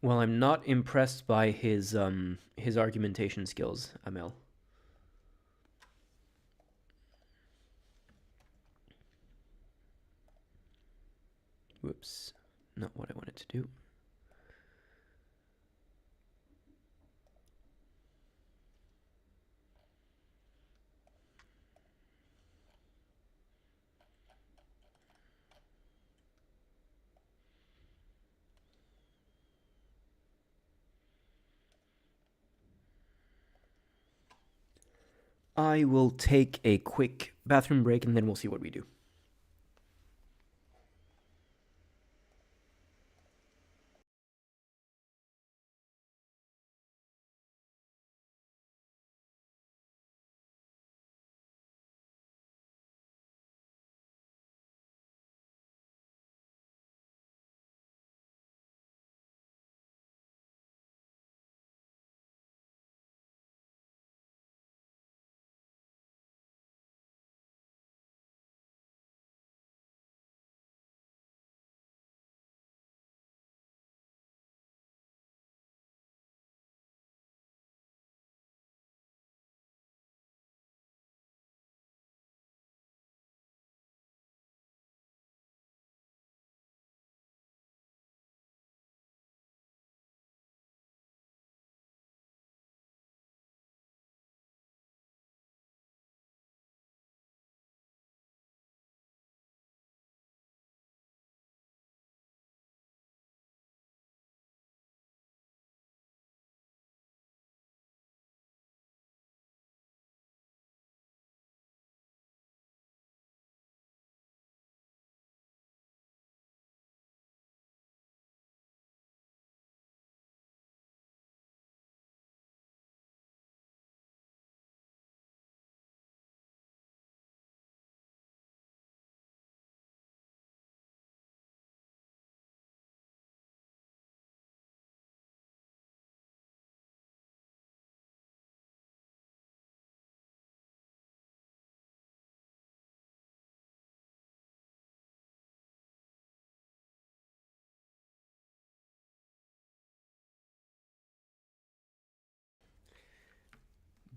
Well, I'm not impressed by his argumentation skills, Amel. Whoops, not what I wanted to do. I will take a quick bathroom break and then we'll see what we do.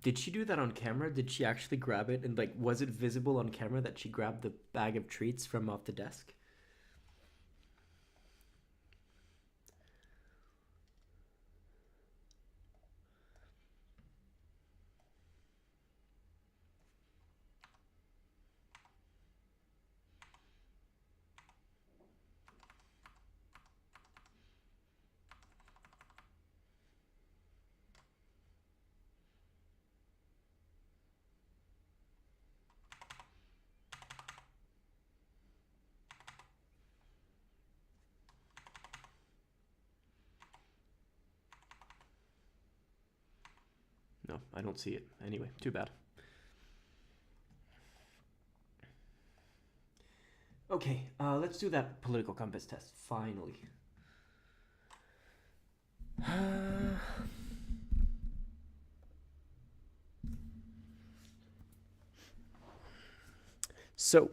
Did she do that on camera? Did she actually grab it? And, like, was it visible on camera that she grabbed the bag of treats from off the desk? No, I don't see it. Anyway, too bad. Okay, let's do that political compass test, finally. So,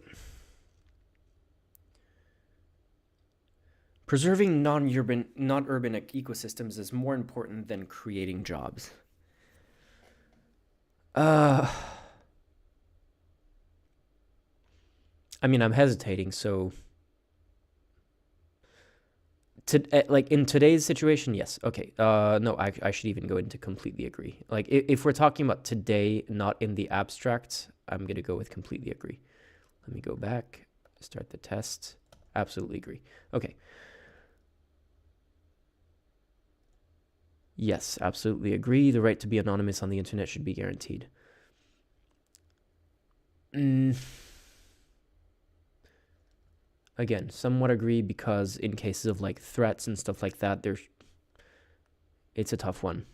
preserving non-urban ecosystems is more important than creating jobs. I mean, I'm hesitating, so like in today's situation, yes. Okay. No, I should even go into completely agree. Like if we're talking about today, not in the abstract, I'm gonna go with completely agree. Let me go back, start the test. Absolutely agree. Okay. Yes, absolutely agree. The right to be anonymous on the internet should be guaranteed. Again, somewhat agree because in cases of like threats and stuff like that, it's a tough one.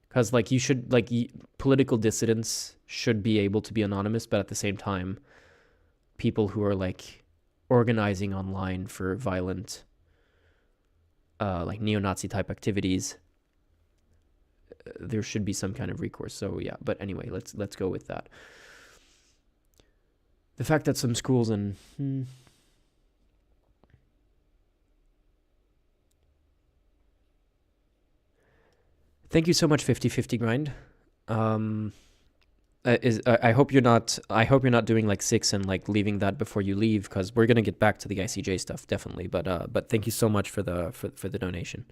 Because like you should like political dissidents should be able to be anonymous, but at the same time, people who are like organizing online for violent, like neo-Nazi type activities, there should be some kind of recourse. So yeah, but anyway, let's go with that. The fact that some schools and Thank you so much, 50/50 grind. I hope you're not. I hope you're not doing like 6 and like leaving that before you leave, because we're gonna get back to the ICJ stuff definitely. But thank you so much for the donation.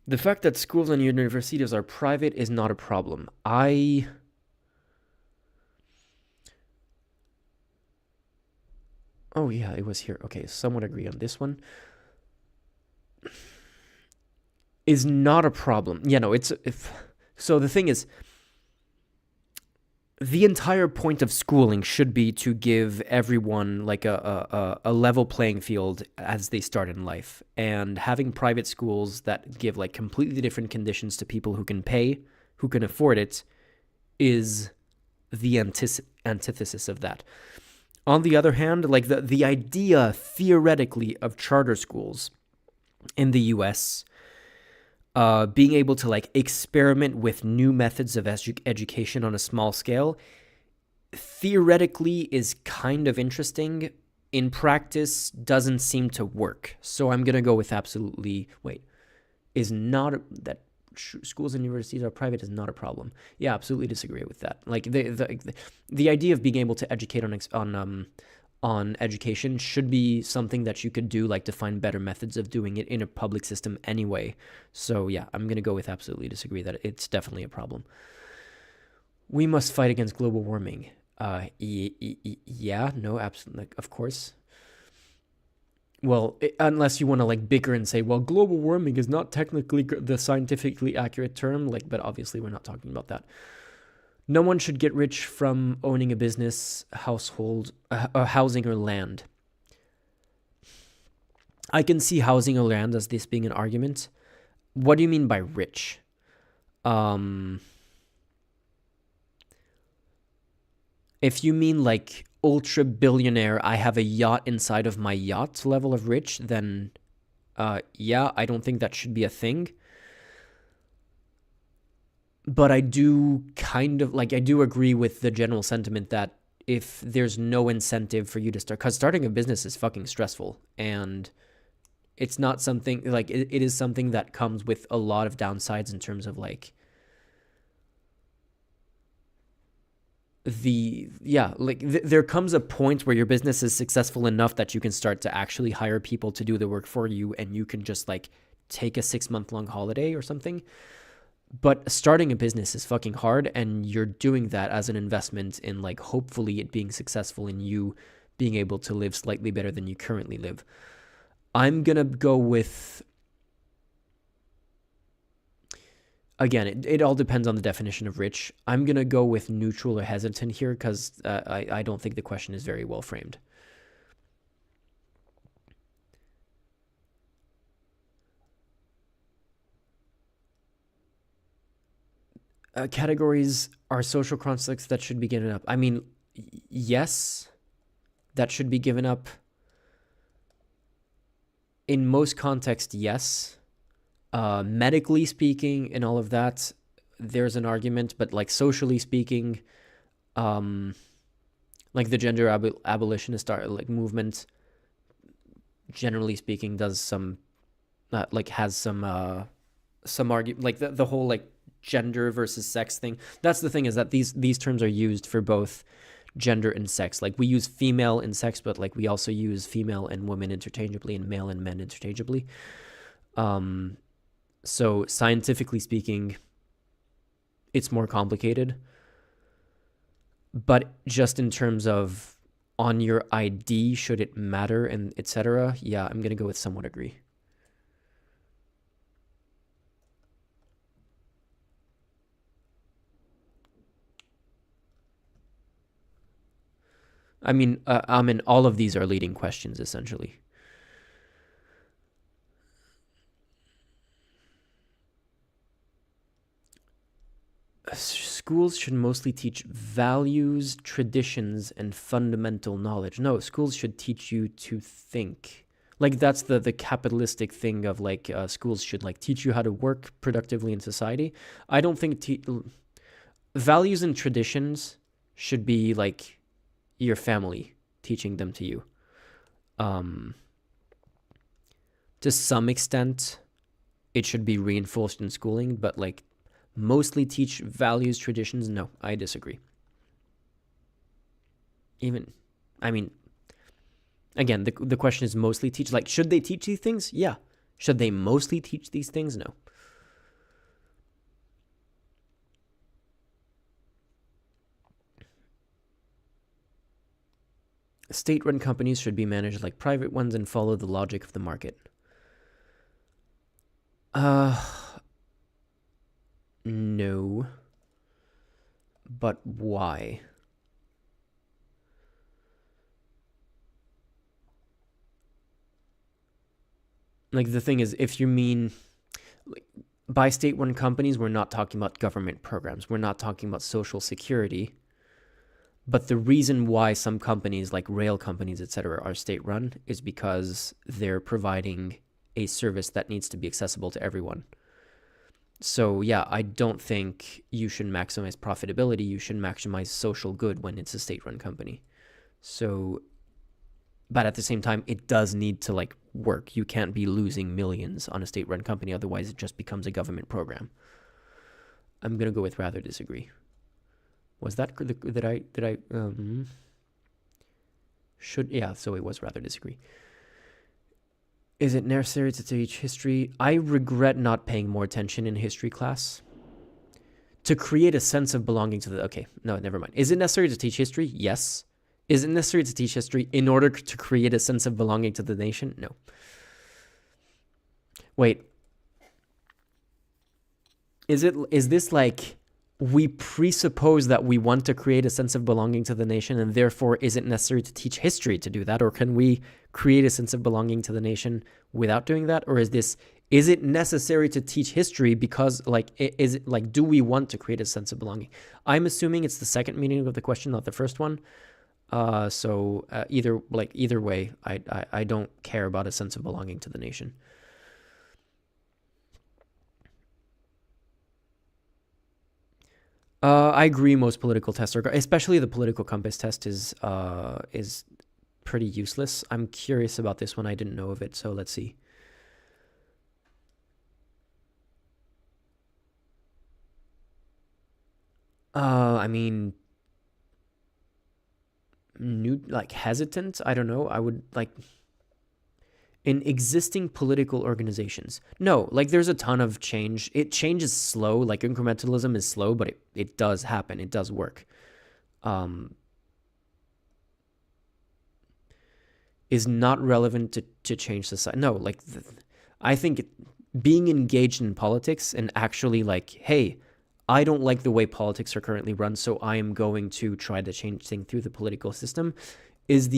The fact that schools and universities are private is not a problem. Oh yeah, it was here. Okay, somewhat agree on this one. Is not a problem. Yeah, no, so the thing is, the entire point of schooling should be to give everyone like a level playing field as they start in life. And having private schools that give like completely different conditions to people who can pay, who can afford it, is the antithesis of that. On the other hand, like the idea theoretically of charter schools in the US, being able to like experiment with new methods of education on a small scale, theoretically is kind of interesting. In practice, doesn't seem to work. So I'm gonna go with absolutely. Is not that schools and universities are private is not a problem. Yeah, absolutely disagree with that. Like the idea of being able to educate on education should be something that you could do, like to find better methods of doing it in a public system anyway. So yeah, I'm going to go with absolutely disagree that it's definitely a problem. We must fight against global warming. Yeah, no, absolutely, of course. Well, unless you want to like bicker and say, well, global warming is not technically the scientifically accurate term, like, but obviously we're not talking about that. No one should get rich from owning a business, household, housing, or land. I can see housing or land as this being an argument. What do you mean by rich? If you mean like ultra billionaire, I have a yacht inside of my yacht level of rich, then yeah, I don't think that should be a thing. But I do kind of like, I do agree with the general sentiment that if there's no incentive for you to start, because starting a business is fucking stressful, and it's not something like it is something that comes with a lot of downsides in terms of like there comes a point where your business is successful enough that you can start to actually hire people to do the work for you, and you can just like take a 6-month long holiday or something. But starting a business is fucking hard, and you're doing that as an investment in like hopefully it being successful and you being able to live slightly better than you currently live. I'm gonna go with, again, it all depends on the definition of rich. I'm gonna go with neutral or hesitant here, because I don't think the question is very well framed. Categories are social constructs that should be given up. I mean, yes, that should be given up. In most contexts, yes. Medically speaking and all of that, there's an argument, but like socially speaking, like the gender abolitionist like movement, generally speaking, does some like has some argument, like the whole like gender versus sex thing. That's the thing, is that these terms are used for both gender and sex. Like we use female in sex, but like we also use female and women interchangeably and male and men interchangeably. So scientifically speaking, it's more complicated. But just in terms of on your ID, should it matter and etc., yeah, I'm gonna go with somewhat agree. I mean, all of these are leading questions, essentially. Schools should mostly teach values, traditions, and fundamental knowledge. No, schools should teach you to think. Like, that's the capitalistic thing of, like, schools should, like, teach you how to work productively in society. I don't think values and traditions should be, like, your family. teaching them to you. To some extent, it should be reinforced in schooling, but like mostly teach values, traditions. No, I disagree. Again, the question is mostly teach. Like, should they teach these things? Yeah. Should they mostly teach these things? No. State-run companies should be managed like private ones and follow the logic of the market. No. But why? Like, the thing is, if you mean like, by state-run companies, we're not talking about government programs. We're not talking about social security. But the reason why some companies, like rail companies, etc., are state-run is because they're providing a service that needs to be accessible to everyone. So, yeah, I don't think you should maximize profitability. You should maximize social good when it's a state-run company. So, but at the same time, it does need to, like, work. You can't be losing millions on a state-run company. Otherwise, it just becomes a government program. I'm going to go with rather disagree. Was that so it was rather disagree. Is it necessary to teach history? I regret not paying more attention in history class. To create a sense of belonging to the... Okay, no, never mind. Is it necessary to teach history? Yes. Is it necessary to teach history in order to create a sense of belonging to the nation? No. Wait. Is this like... we presuppose that we want to create a sense of belonging to the nation, and therefore is it necessary to teach history to do that? Or can we create a sense of belonging to the nation without doing that? Or is it necessary to teach history because, like, is it like, do we want to create a sense of belonging? I'm assuming it's the second meaning of the question, not the first one. So either way, I don't care about a sense of belonging to the nation. I agree. Most political tests are, especially the political compass test, is pretty useless. I'm curious about this one. I didn't know of it, so let's see. I mean, hesitant. I don't know. I would like in existing political organizations. No, like there's a ton of change. Change is slow, like incrementalism is slow, but it does happen. It does work. Is not relevant to change society. No, like I think being engaged in politics and actually like, hey, I don't like the way politics are currently run, so I am going to try to change things through the political system is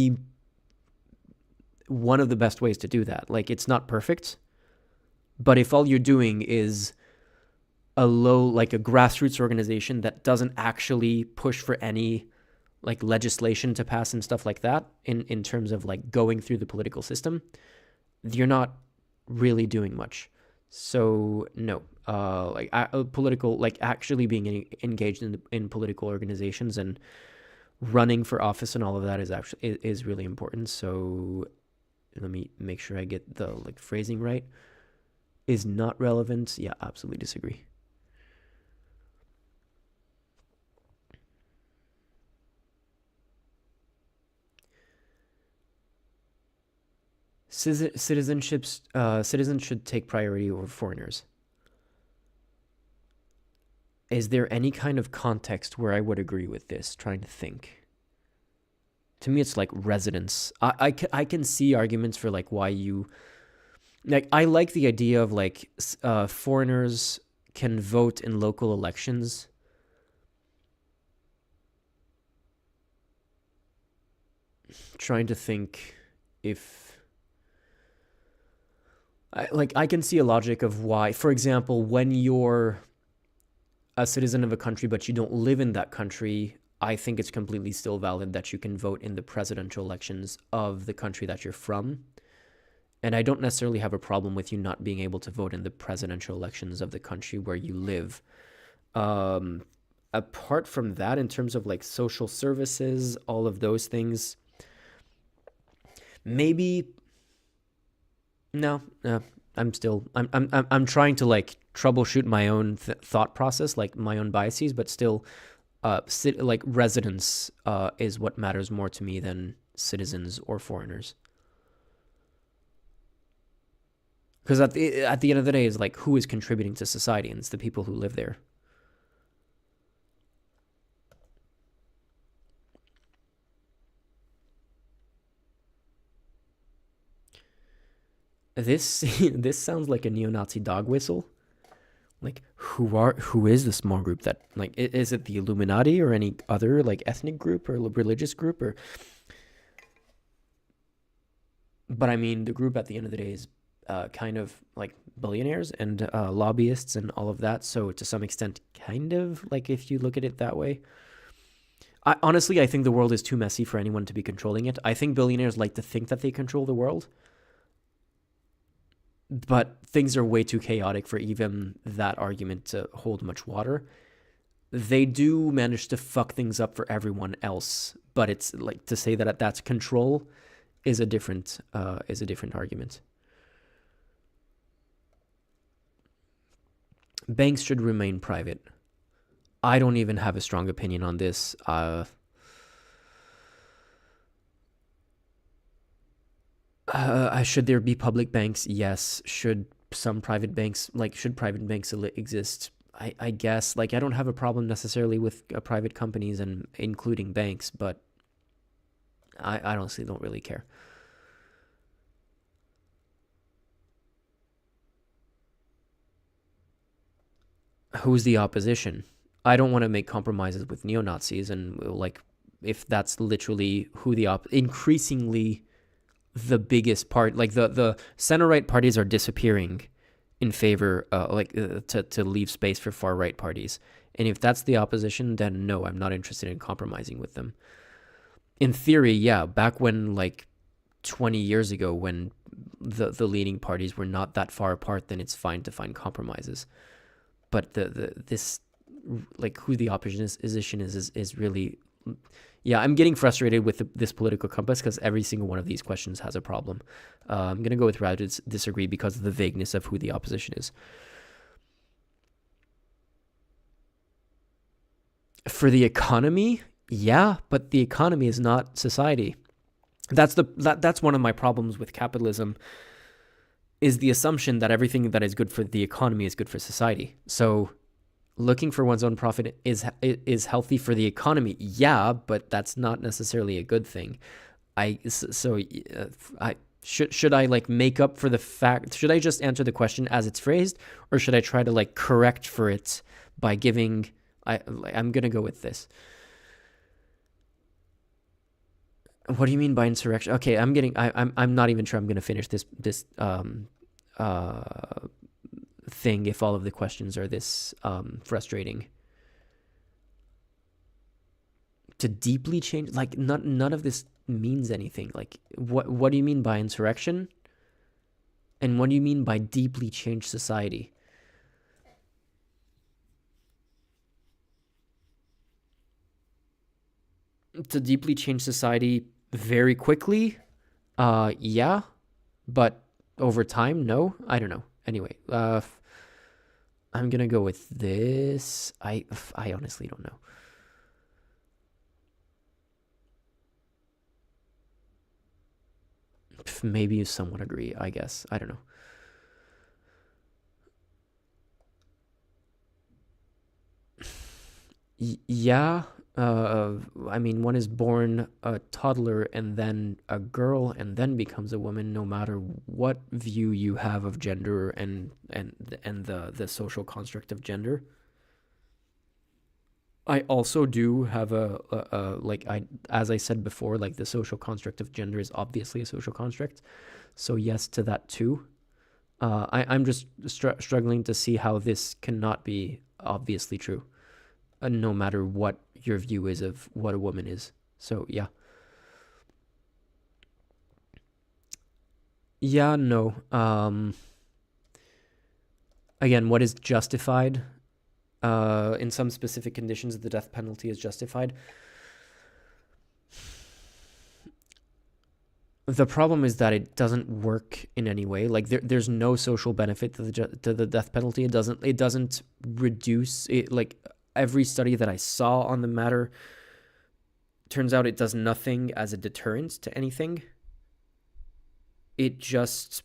one of the best ways to do that. Like, it's not perfect, but if all you're doing is a grassroots organization that doesn't actually push for any like legislation to pass and stuff like that in terms of like going through the political system, you're not really doing much. So no, actually being engaged in political organizations and running for office and all of that is really important. So let me make sure I get the phrasing right. Is not relevant. Yeah, absolutely disagree. Citizens should take priority over foreigners. Is there any kind of context where I would agree with this? Trying to think. To me, it's like residence. I can see arguments for like why you... Like, I like the idea of like foreigners can vote in local elections. Trying to think if... I can see a logic of why. For example, when you're a citizen of a country but you don't live in that country, I think it's completely still valid that you can vote in the presidential elections of the country that you're from. And I don't necessarily have a problem with you not being able to vote in the presidential elections of the country where you live. Apart from that, in terms of like social services, all of those things, maybe no. I'm trying to like troubleshoot my own thought process, like my own biases, but still, like residents is what matters more to me than citizens or foreigners. Because at the end of the day, is like who is contributing to society, and it's the people who live there. This this sounds like a neo-Nazi dog whistle. Like who is the small group that, like, is it the Illuminati or any other like ethnic group or religious group or? But I mean, the group at the end of the day is kind of like billionaires and lobbyists and all of that. So to some extent, kind of like if you look at it that way. Honestly, I think the world is too messy for anyone to be controlling it. I think billionaires like to think that they control the world. But things are way too chaotic for even that argument to hold much water. They do manage to fuck things up for everyone else, but it's like to say that that's control is a different argument. Banks should remain private. I don't even have a strong opinion on this. Should there be public banks? Yes. Should private banks exist? I guess. Like, I don't have a problem necessarily with private companies and including banks, but I honestly don't really care. Who's the opposition? I don't want to make compromises with neo-Nazis, and like if that's literally who increasingly the biggest part, like the center-right parties are disappearing in favor to leave space for far-right parties. And if that's the opposition, then no, I'm not interested in compromising with them. In theory, yeah, back when like 20 years ago when the leading parties were not that far apart, then it's fine to find compromises. But this like who the opposition is really, yeah, I'm getting frustrated with this political compass because every single one of these questions has a problem. I'm going to go with rather disagree because of the vagueness of who the opposition is. For the economy, yeah, but the economy is not society. That's one of my problems with capitalism, is the assumption that everything that is good for the economy is good for society. So looking for one's own profit is healthy for the economy, yeah, but that's not necessarily a good thing. Should I like make up for the fact? Should I just answer the question as it's phrased, or should I try to like correct for it by giving? I'm gonna go with this. What do you mean by insurrection? Okay, I'm not even sure I'm gonna finish this thing if all of the questions are this frustrating. To deeply change, like none of this means anything. Like what do you mean by insurrection? And what do you mean by deeply change society? To deeply change society very quickly, yeah, but over time, no. I don't know. Anyway, I'm gonna go with this. I honestly don't know. Maybe you somewhat agree, I guess. I don't know. Yeah. I mean, one is born a toddler and then a girl and then becomes a woman, no matter what view you have of gender and the social construct of gender. I also do have as I said before, like the social construct of gender is obviously a social construct. So yes to that too. I'm just struggling to see how this cannot be obviously true, no matter what your view is of what a woman is. So yeah. Yeah, no. Again, what is justified? In some specific conditions, the death penalty is justified. The problem is that it doesn't work in any way. Like there's no social benefit to the death penalty. It doesn't reduce it. Like every study that I saw on the matter, turns out it does nothing as a deterrent to anything. It just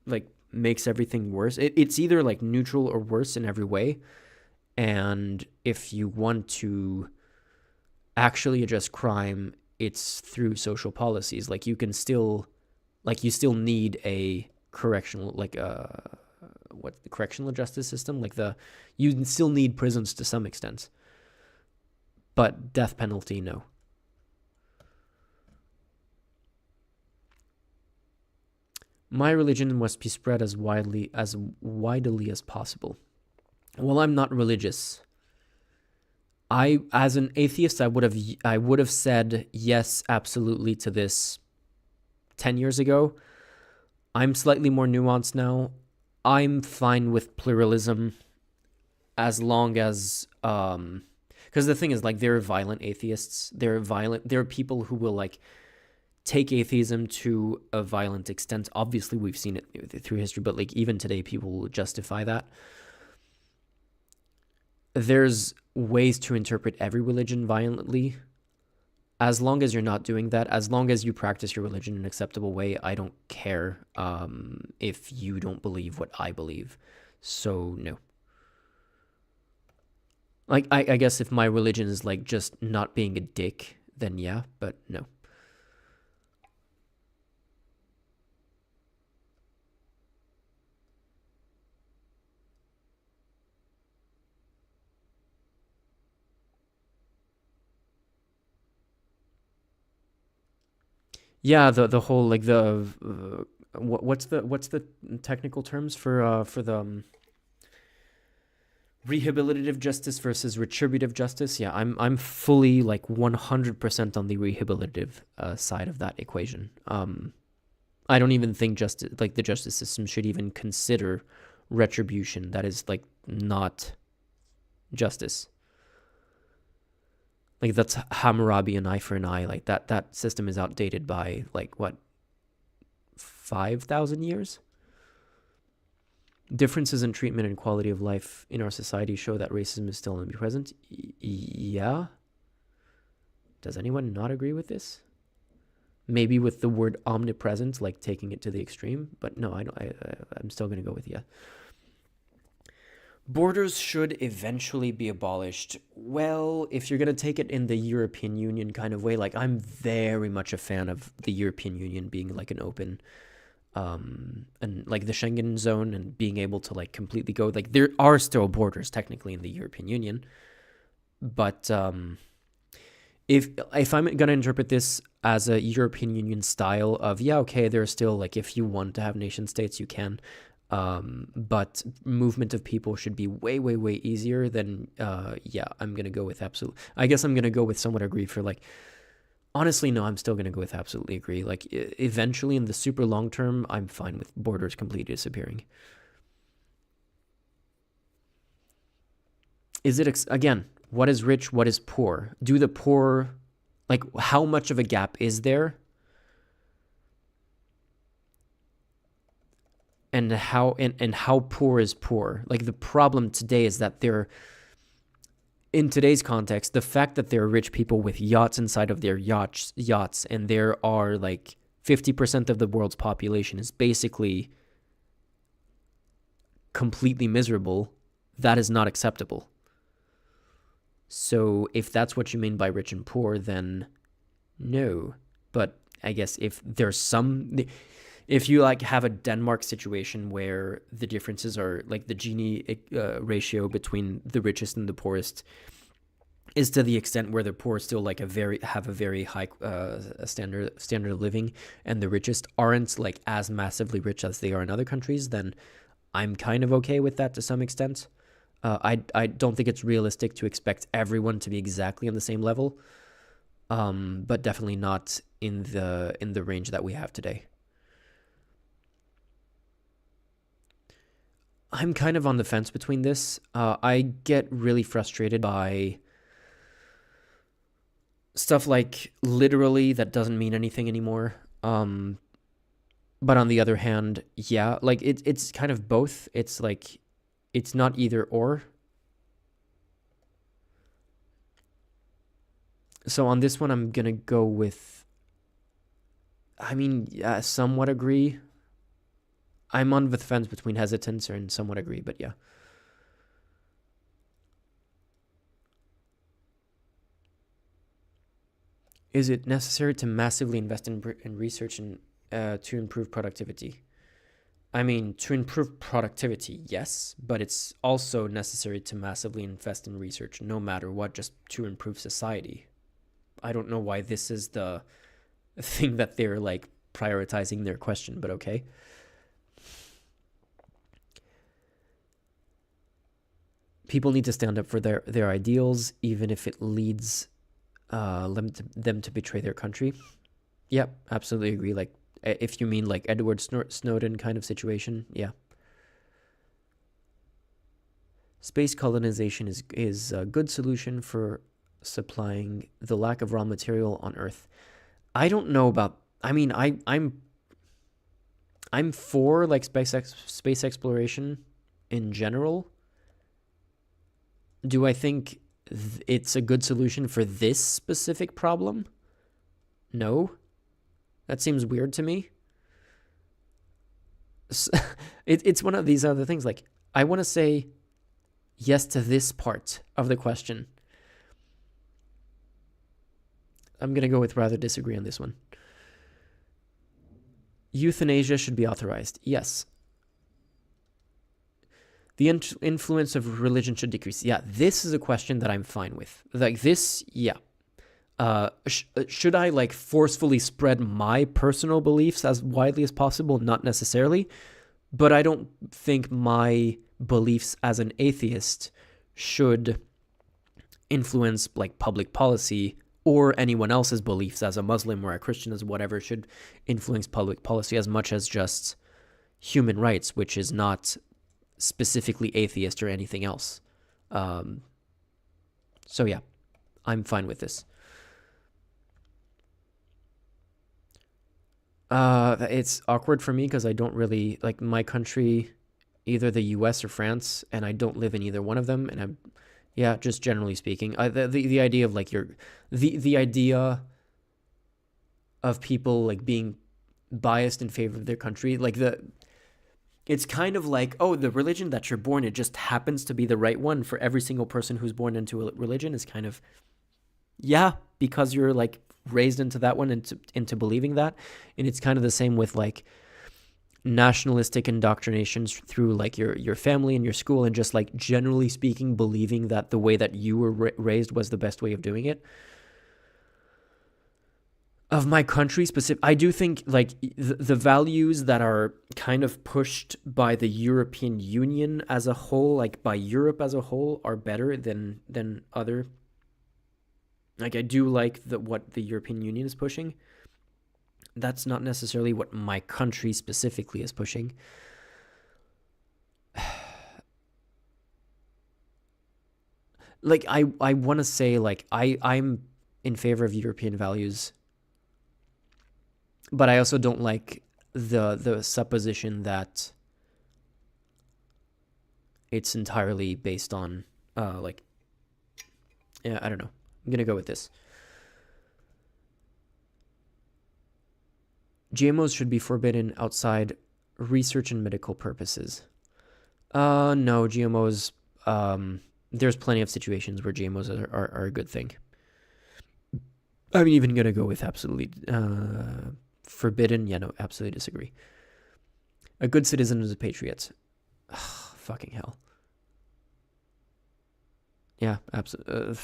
like makes everything worse. It's either like neutral or worse in every way. And if you want to actually address crime, it's through social policies. Like you still need a correctional, like the correctional justice system. Like you still need prisons to some extent, but death penalty, no. My religion must be spread as widely as possible. Well, I'm not religious. As an atheist, I would have said yes, absolutely to this 10 years ago. I'm slightly more nuanced now. I'm fine with pluralism as long as because the thing is, like, there are violent atheists. There are people who will like take atheism to a violent extent. Obviously, we've seen it through history, but like even today, people will justify that. There's ways to interpret every religion violently. As long as you're not doing that, as long as you practice your religion in an acceptable way, I don't care if you don't believe what I believe. So, no. Like, I guess if my religion is like just not being a dick, then yeah, but no. Yeah, the whole like what's the technical terms for the rehabilitative justice versus retributive justice? Yeah, I'm fully like 100% on the rehabilitative side of that equation. I don't even think the justice system should even consider retribution. That is like not justice. Like that's Hammurabi, an eye for an eye. Like that system is outdated by like what, 5,000 years? Differences in treatment and quality of life in our society show that racism is still omnipresent. Yeah. Does anyone not agree with this? Maybe with the word omnipresent, like taking it to the extreme, but no, I'm still going to go with yeah. Borders should eventually be abolished. Well, if you're going to take it in the European Union kind of way, like I'm very much a fan of the European Union being like an open, and like the Schengen zone and being able to like completely go, like there are still borders technically in the European Union. But if I'm going to interpret this as a European Union style of, yeah, okay, there's still like, if you want to have nation states, you can. But movement of people should be way, way, way easier, then yeah, I'm going to go with absolute. I guess I'm going to go with somewhat agree for like, honestly, no, I'm still going to go with absolutely agree. Like eventually in the super long term, I'm fine with borders completely disappearing. Is it, again, what is rich? What is poor? Do the poor, like how much of a gap is there? And how poor is poor? Like the problem today is that in today's context, the fact that there are rich people with yachts inside of their yachts, and there are like 50% of the world's population is basically completely miserable, that is not acceptable. So if that's what you mean by rich and poor, then no. But I guess if you like have a Denmark situation where the differences are like the Gini ratio between the richest and the poorest is to the extent where the poor still like have a very high standard of living, and the richest aren't like as massively rich as they are in other countries, then I'm kind of okay with that to some extent. I don't think it's realistic to expect everyone to be exactly on the same level, but definitely not in the range that we have today. I'm kind of on the fence between this. I get really frustrated by stuff like literally that doesn't mean anything anymore. But on the other hand, yeah, like it's kind of both. It's like it's not either or. So on this one, I'm gonna go with. I mean, yeah, somewhat agree. I'm on the fence between hesitance and somewhat agree, but yeah. Is it necessary to massively invest in research and to improve productivity? I mean, to improve productivity, yes, but it's also necessary to massively invest in research, no matter what, just to improve society. I don't know why this is the thing that they're like prioritizing their question, but okay. People need to stand up for their ideals, even if it leads them to betray their country. Yep, absolutely agree. Like, if you mean like Edward Snowden kind of situation, yeah. Space colonization is a good solution for supplying the lack of raw material on Earth. I don't know about. I mean, I'm for like space exploration in general. Do I think it's a good solution for this specific problem? No. That seems weird to me. It's one of these other things. Like, I want to say yes to this part of the question. I'm going to go with rather disagree on this one. Euthanasia should be authorized. Yes. The influence of religion should decrease. Yeah, this is a question that I'm fine with. Like this, yeah. Should I like forcefully spread my personal beliefs as widely as possible? Not necessarily, but I don't think my beliefs as an atheist should influence like public policy, or anyone else's beliefs as a Muslim or a Christian, as whatever, should influence public policy as much as just human rights, which is not specifically atheist or anything else. So yeah, I'm fine with this. It's awkward for me because I don't really like my country, either the US or France, and I don't live in either one of them. And I'm, yeah, just generally speaking, the idea of like the idea of people like being biased in favor of their country, like it's kind of like, oh, the religion that you're born in just happens to be the right one for every single person who's born into a religion is kind of, yeah, because you're like raised into that one, into believing that. And it's kind of the same with like nationalistic indoctrinations through like your family and your school, and just like generally speaking believing that the way that you were raised was the best way of doing it. Of my country specific, I do think like the values that are kind of pushed by the European Union as a whole, like by Europe as a whole, are better than other. Like I do like what the European Union is pushing. That's not necessarily what my country specifically is pushing. Like I want to say like I'm in favor of European values. But I also don't like the supposition that it's entirely based on like, yeah, I don't know. I'm gonna go with this. GMOs should be forbidden outside research and medical purposes. No, GMOs. There's plenty of situations where GMOs are a good thing. I'm even gonna go with absolutely forbidden. Yeah, no, absolutely disagree. A good citizen is a patriot. Ugh, fucking hell. Yeah, absolutely.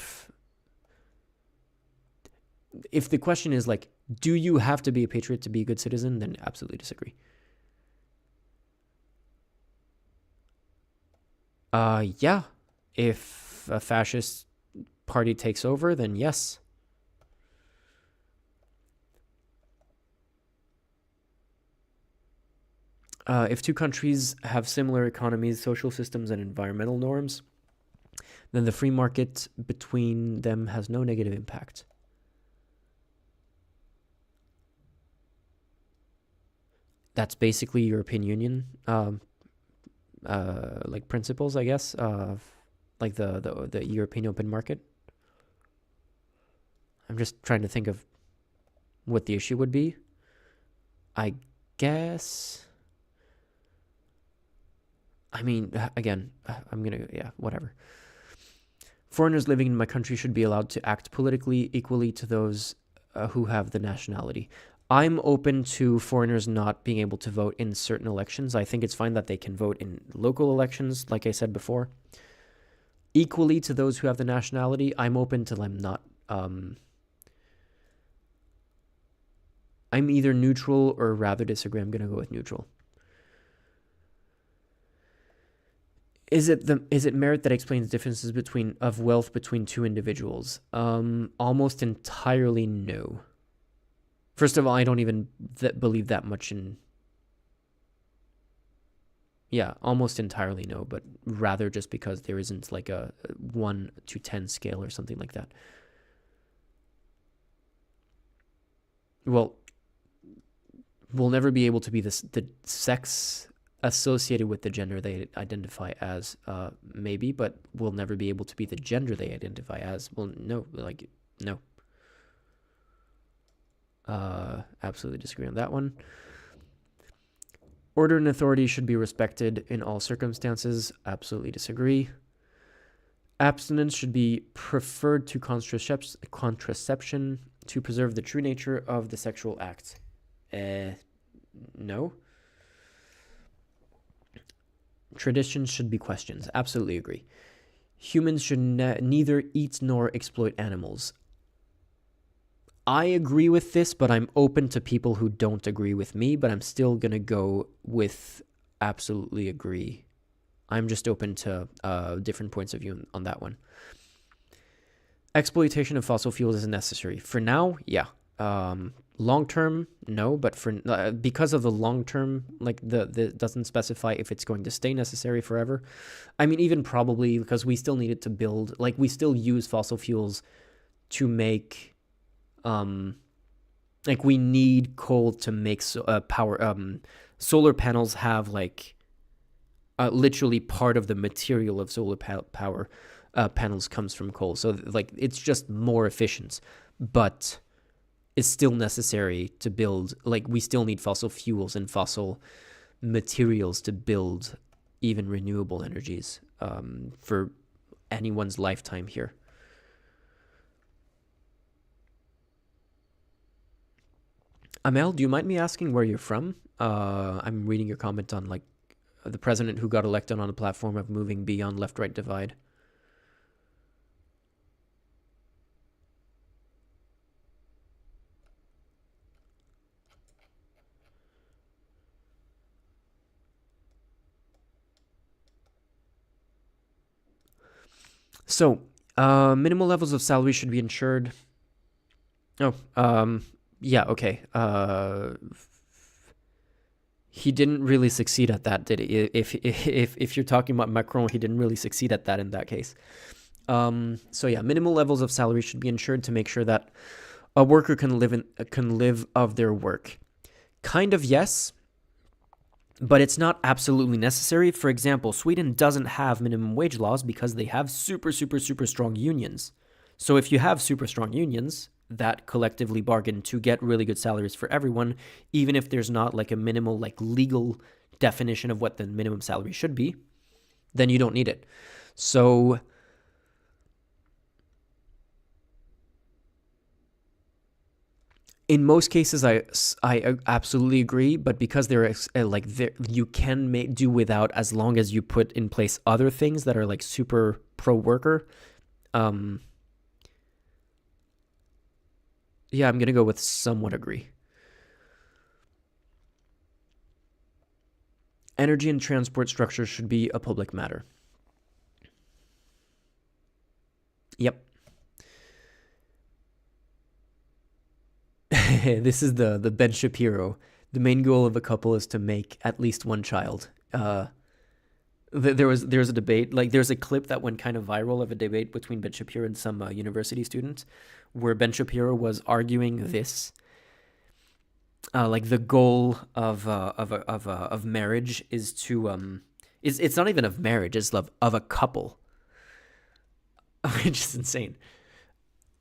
If the question is like, do you have to be a patriot to be a good citizen? Then absolutely disagree. Yeah. If a fascist party takes over, then yes. If two countries have similar economies, social systems, and environmental norms, then the free market between them has no negative impact. that's basically European Union like principles, I guess, like the European open market. I'm just trying to think of what the issue would be. I guess, I mean, again, whatever. Foreigners living in my country should be allowed to act politically equally to those who have the nationality. I'm open to foreigners not being able to vote in certain elections. I think it's fine that they can vote in local elections, like I said before. Equally to those who have the nationality, I'm open to them not... I'm either neutral or rather disagree. I'm going to go with neutral. Is it merit that explains differences of wealth between two individuals? Almost entirely no. First of all, I don't even believe that much in... Yeah, almost entirely no, but rather just because there isn't like a 1 to 10 scale or something like that. Well, we'll never be able to be the sex associated with the gender they identify as, maybe, but we'll never be able to be the gender they identify as. Well, no, like, no. Absolutely disagree on that one. Order and authority should be respected in all circumstances. Absolutely disagree. Abstinence should be preferred to contraception to preserve the true nature of the sexual act. No. Traditions should be questioned. Absolutely agree. Humans should neither eat nor exploit animals. I agree with this, but I'm open to people who don't agree with me, but I'm still going to go with absolutely agree. I'm just open to different points of view on that one. Exploitation of fossil fuels is necessary. For now, yeah. Long term, no, but because of the long term, like the doesn't specify if it's going to stay necessary forever. I mean, even probably because we still need it to build, like we still use fossil fuels to make, like we need coal to make power. Solar panels have like literally part of the material of solar power panels comes from coal. So like it's just more efficient, but is still necessary to build, like we still need fossil fuels and fossil materials to build even renewable energies for anyone's lifetime here. Amel, do you mind me asking where you're from? I'm reading your comment on like the president who got elected on a platform of moving beyond left-right divide. So, minimal levels of salary should be ensured. Oh, yeah, okay. He didn't really succeed at that, did he? If you're talking about Macron, he didn't really succeed at that in that case. So yeah, minimal levels of salary should be ensured to make sure that a worker can live of their work. Kind of yes, but it's not absolutely necessary. For example, Sweden doesn't have minimum wage laws because they have super strong unions. So if you have super strong unions that collectively bargain to get really good salaries for everyone, even if there's not like a minimal, like legal definition of what the minimum salary should be, then you don't need it. So in most cases, I absolutely agree, but because you can do without as long as you put in place other things that are like super pro worker. Yeah, I'm gonna go with somewhat agree. Energy and transport structures should be a public matter. Yep. This is the Ben Shapiro. The main goal of a couple is to make at least one child. There's a debate, like there's a clip that went kind of viral of a debate between Ben Shapiro and some university students, where Ben Shapiro was arguing this. like the goal of marriage is to it's not even of marriage, it's of a couple, which is insane.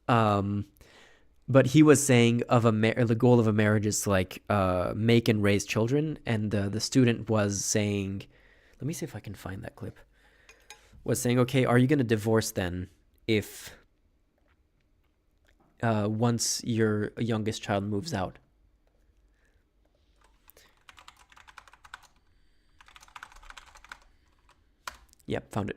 But he was saying the goal of a marriage is to like make and raise children, and the student was saying, let me see if I can find that clip. Was saying, okay, are you going to divorce then if once your youngest child moves out? Yep, found it.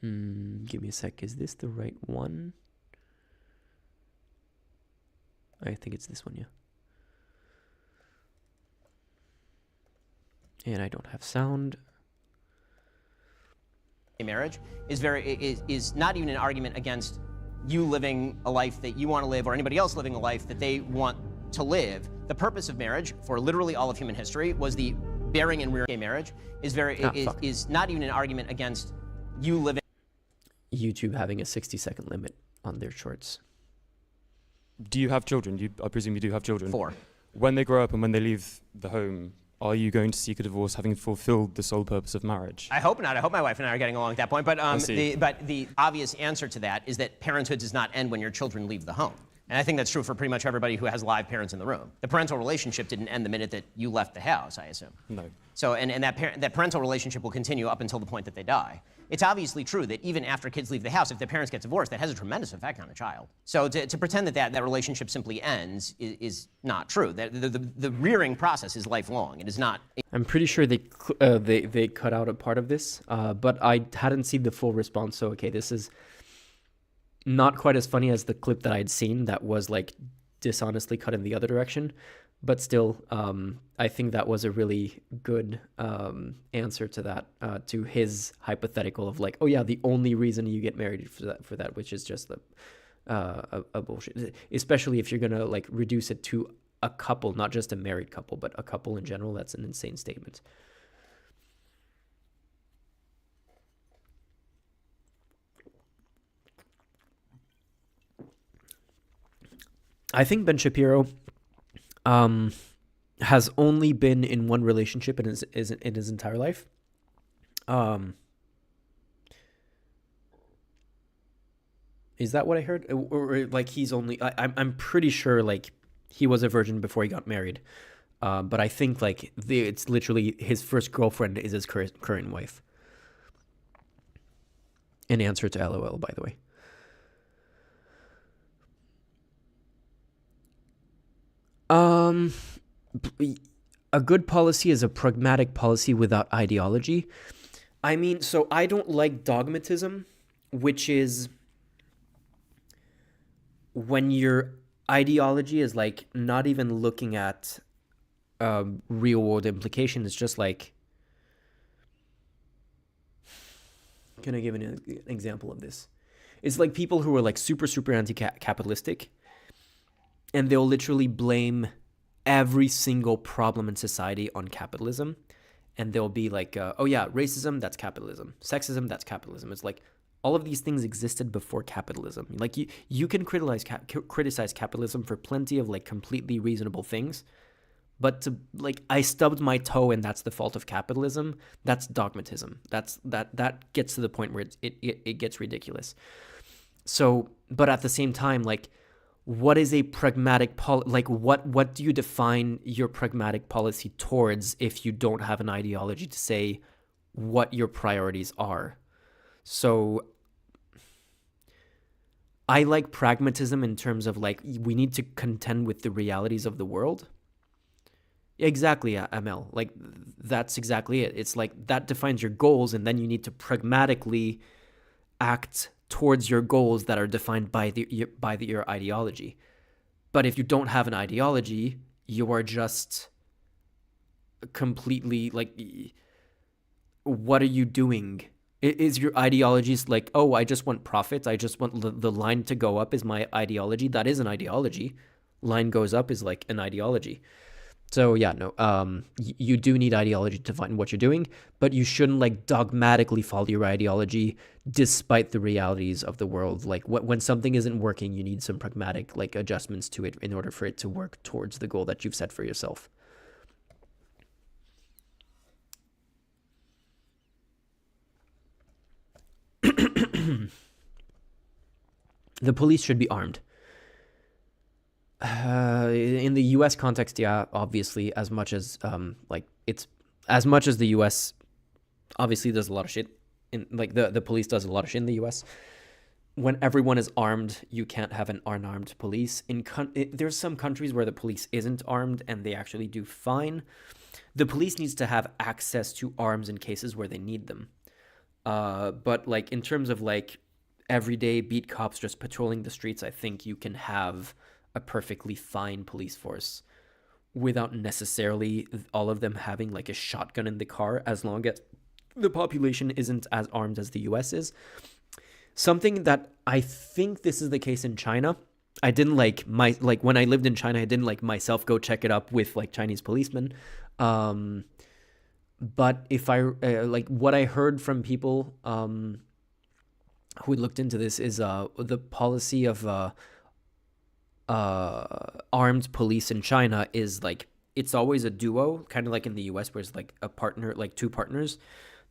Give me a sec. Is this the right one? I think it's this one, yeah. And I don't have sound. Marriage is not even an argument against you living a life that you want to live or anybody else living a life that they want to live. The purpose of marriage for literally all of human history was the bearing and rearing. Gay marriage is not even an argument against you living. YouTube having a 60-second limit on their shorts. Do you have children? I presume you do have children. 4. When they grow up and when they leave the home, are you going to seek a divorce having fulfilled the sole purpose of marriage? I hope not. I hope my wife and I are getting along at that point. But the obvious answer to that is that parenthood does not end when your children leave the home. And I think that's true for pretty much everybody who has live parents in the room. The parental relationship didn't end the minute that you left the house, I assume. No. So, and that parental relationship will continue up until the point that they die. It's obviously true that even after kids leave the house, if their parents get divorced, that has a tremendous effect on a child. So to pretend that relationship simply ends is not true. The rearing process is lifelong. It is not. I'm pretty sure they cut out a part of this, but I hadn't seen the full response. So okay, this is not quite as funny as the clip that I'd seen that was like dishonestly cut in the other direction. But still, I think that was a really good answer to that, to his hypothetical of like, oh yeah, the only reason you get married for that, which is just a bullshit. Especially if you're gonna like reduce it to a couple, not just a married couple, but a couple in general. That's an insane statement. I think Ben Shapiro has only been in one relationship in his entire life. Is that what I heard? Or like he's only? I'm pretty sure like he was a virgin before he got married. But I think like it's literally his first girlfriend is his current wife. In answer to LOL, by the way. A good policy is a pragmatic policy without ideology. I mean, so I don't like dogmatism, which is when your ideology is like not even looking at real world implications. It's just like, can I give an example of this? It's like people who are like super anti-capitalistic, and they'll literally blame every single problem in society on capitalism. And they'll be like, oh yeah, racism, that's capitalism. Sexism, that's capitalism. It's like all of these things existed before capitalism. Like you can criticize capitalism for plenty of like completely reasonable things. But to like, I stubbed my toe and that's the fault of capitalism, that's dogmatism. That gets to the point where it gets ridiculous. So, but at the same time, like, what is a pragmatic like what do you define your pragmatic policy towards if you don't have an ideology to say what your priorities are? So I like pragmatism in terms of like we need to contend with the realities of the world. Exactly, Amel. Like that's exactly it. It's like that defines your goals, and then you need to pragmatically act towards your goals that are defined by your ideology. But if you don't have an ideology, you are just completely like, what are you doing? Is your ideology like, oh, I just want profits, I just want the line to go up is my ideology? That is an ideology. Line goes up is like an ideology. So yeah, no, you do need ideology to find what you're doing, but you shouldn't like dogmatically follow your ideology despite the realities of the world. Like when something isn't working, you need some pragmatic like adjustments to it in order for it to work towards the goal that you've set for yourself. The police should be armed. In the U.S. context, yeah, obviously, as much as the U.S. obviously does a lot of shit. The police does a lot of shit in the U.S. When everyone is armed, you can't have an unarmed police. There's some countries where the police isn't armed and they actually do fine. The police needs to have access to arms in cases where they need them. But like in terms of like everyday beat cops just patrolling the streets, I think you can have a perfectly fine police force without necessarily all of them having like a shotgun in the car, as long as the population isn't as armed as the US is. Something that I think this is the case in China. I didn't when I lived in China, I didn't like myself go check it up with like Chinese policemen. But if I like what I heard from people who looked into this is the policy of armed police in China is like it's always a duo, kind of like in the US, where it's like a partner, like two partners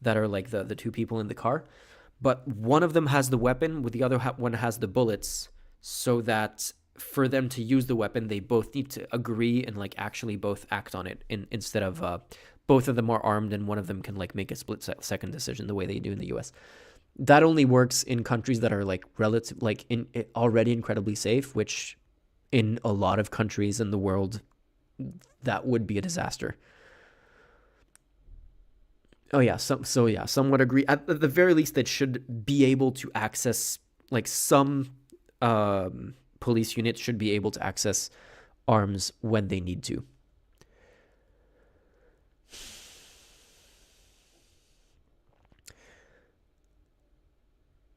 that are like the two people in the car, but one of them has the weapon, with the other one has the bullets, so that for them to use the weapon, they both need to agree and like actually both act on it, instead of both of them are armed and one of them can like make a split second decision the way they do in the US. That only works in countries that are like relative, like already incredibly safe, which in a lot of countries in the world, that would be a disaster. Oh yeah, so yeah, some would agree. At the very least, that should be able to access, like some police units should be able to access arms when they need to.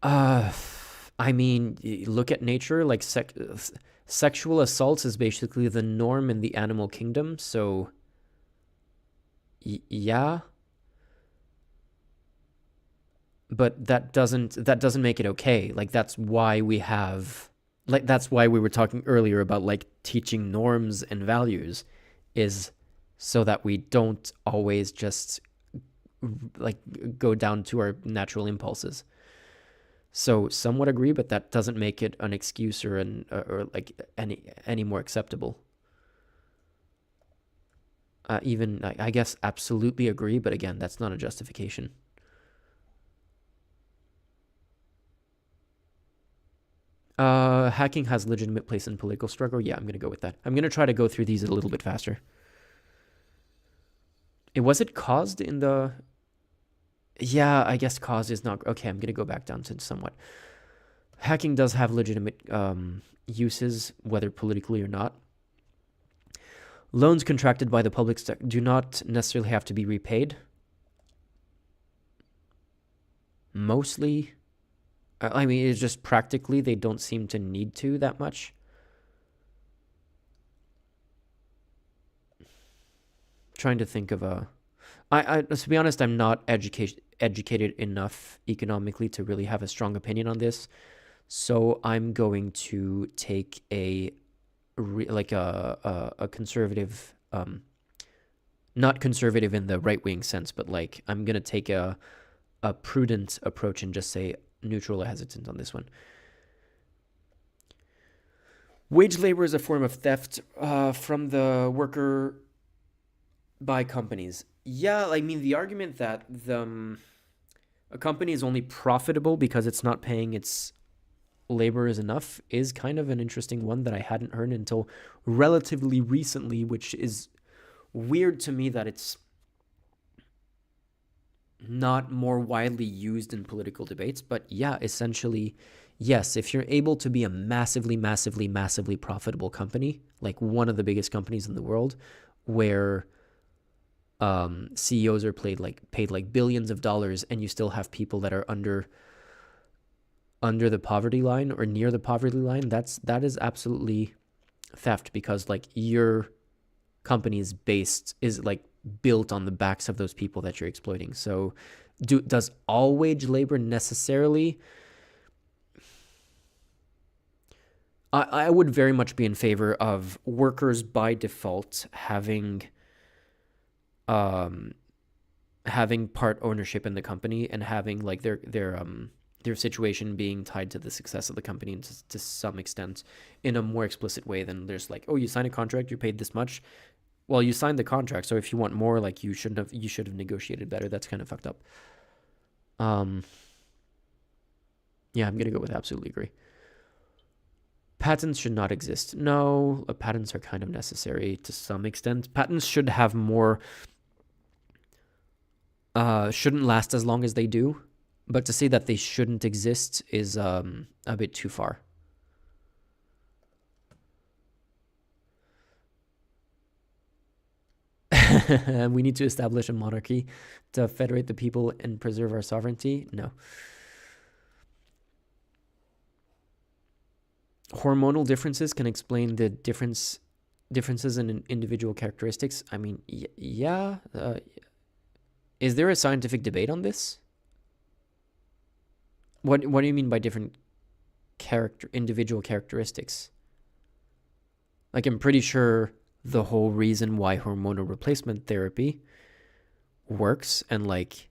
I mean, look at nature, like sexual assaults is basically the norm in the animal kingdom, so yeah. But that doesn't make it okay. Like that's why we were talking earlier about like teaching norms and values, is so that we don't always just like go down to our natural impulses. So some would agree, but that doesn't make it an excuse or like any more acceptable. Even I guess absolutely agree, but again, that's not a justification. Hacking has legitimate place in political struggle. Yeah, I'm gonna go with that. I'm gonna try to go through these a little bit faster. Was it caused in the... Yeah, I guess cause is not... Okay, I'm gonna go back down to somewhat. Hacking does have legitimate uses, whether politically or not. Loans contracted by the public sector do not necessarily have to be repaid. Mostly... I mean, it's just practically, they don't seem to need to that much. Trying to think of a... to be honest, I'm not educated enough economically to really have a strong opinion on this. So I'm going to take a conservative, not conservative in the right-wing sense, but like I'm going to take a prudent approach and just say neutral or hesitant on this one. Wage labor is a form of theft from the worker by companies. Yeah, I mean, the argument that a company is only profitable because it's not paying its laborers enough is kind of an interesting one that I hadn't heard until relatively recently, which is weird to me that it's not more widely used in political debates. But yeah, essentially, yes, if you're able to be a massively, massively, massively profitable company, like one of the biggest companies in the world, where CEOs are paid like billions of dollars, and you still have people that are under the poverty line or near the poverty line, that is absolutely theft, because like you're company is built on the backs of those people that you're exploiting. So does all wage labor necessarily? I would very much be in favor of workers by default having part ownership in the company and having like their situation being tied to the success of the company to some extent in a more explicit way than there's like, oh, you signed a contract, you're paid this much. Well, you signed the contract, so if you want more, like you should have negotiated better. That's kind of fucked up. Yeah, I'm gonna go with absolutely agree. Patents should not exist. No, patents are kind of necessary to some extent. Patents should have more, shouldn't last as long as they do. But to say that they shouldn't exist is a bit too far. We need to establish a monarchy to federate the people and preserve our sovereignty? No. Hormonal differences can explain the differences in individual characteristics. I mean, yeah. Is there a scientific debate on this? What do you mean by different individual characteristics? Like, I'm pretty sure the whole reason why hormonal replacement therapy works and like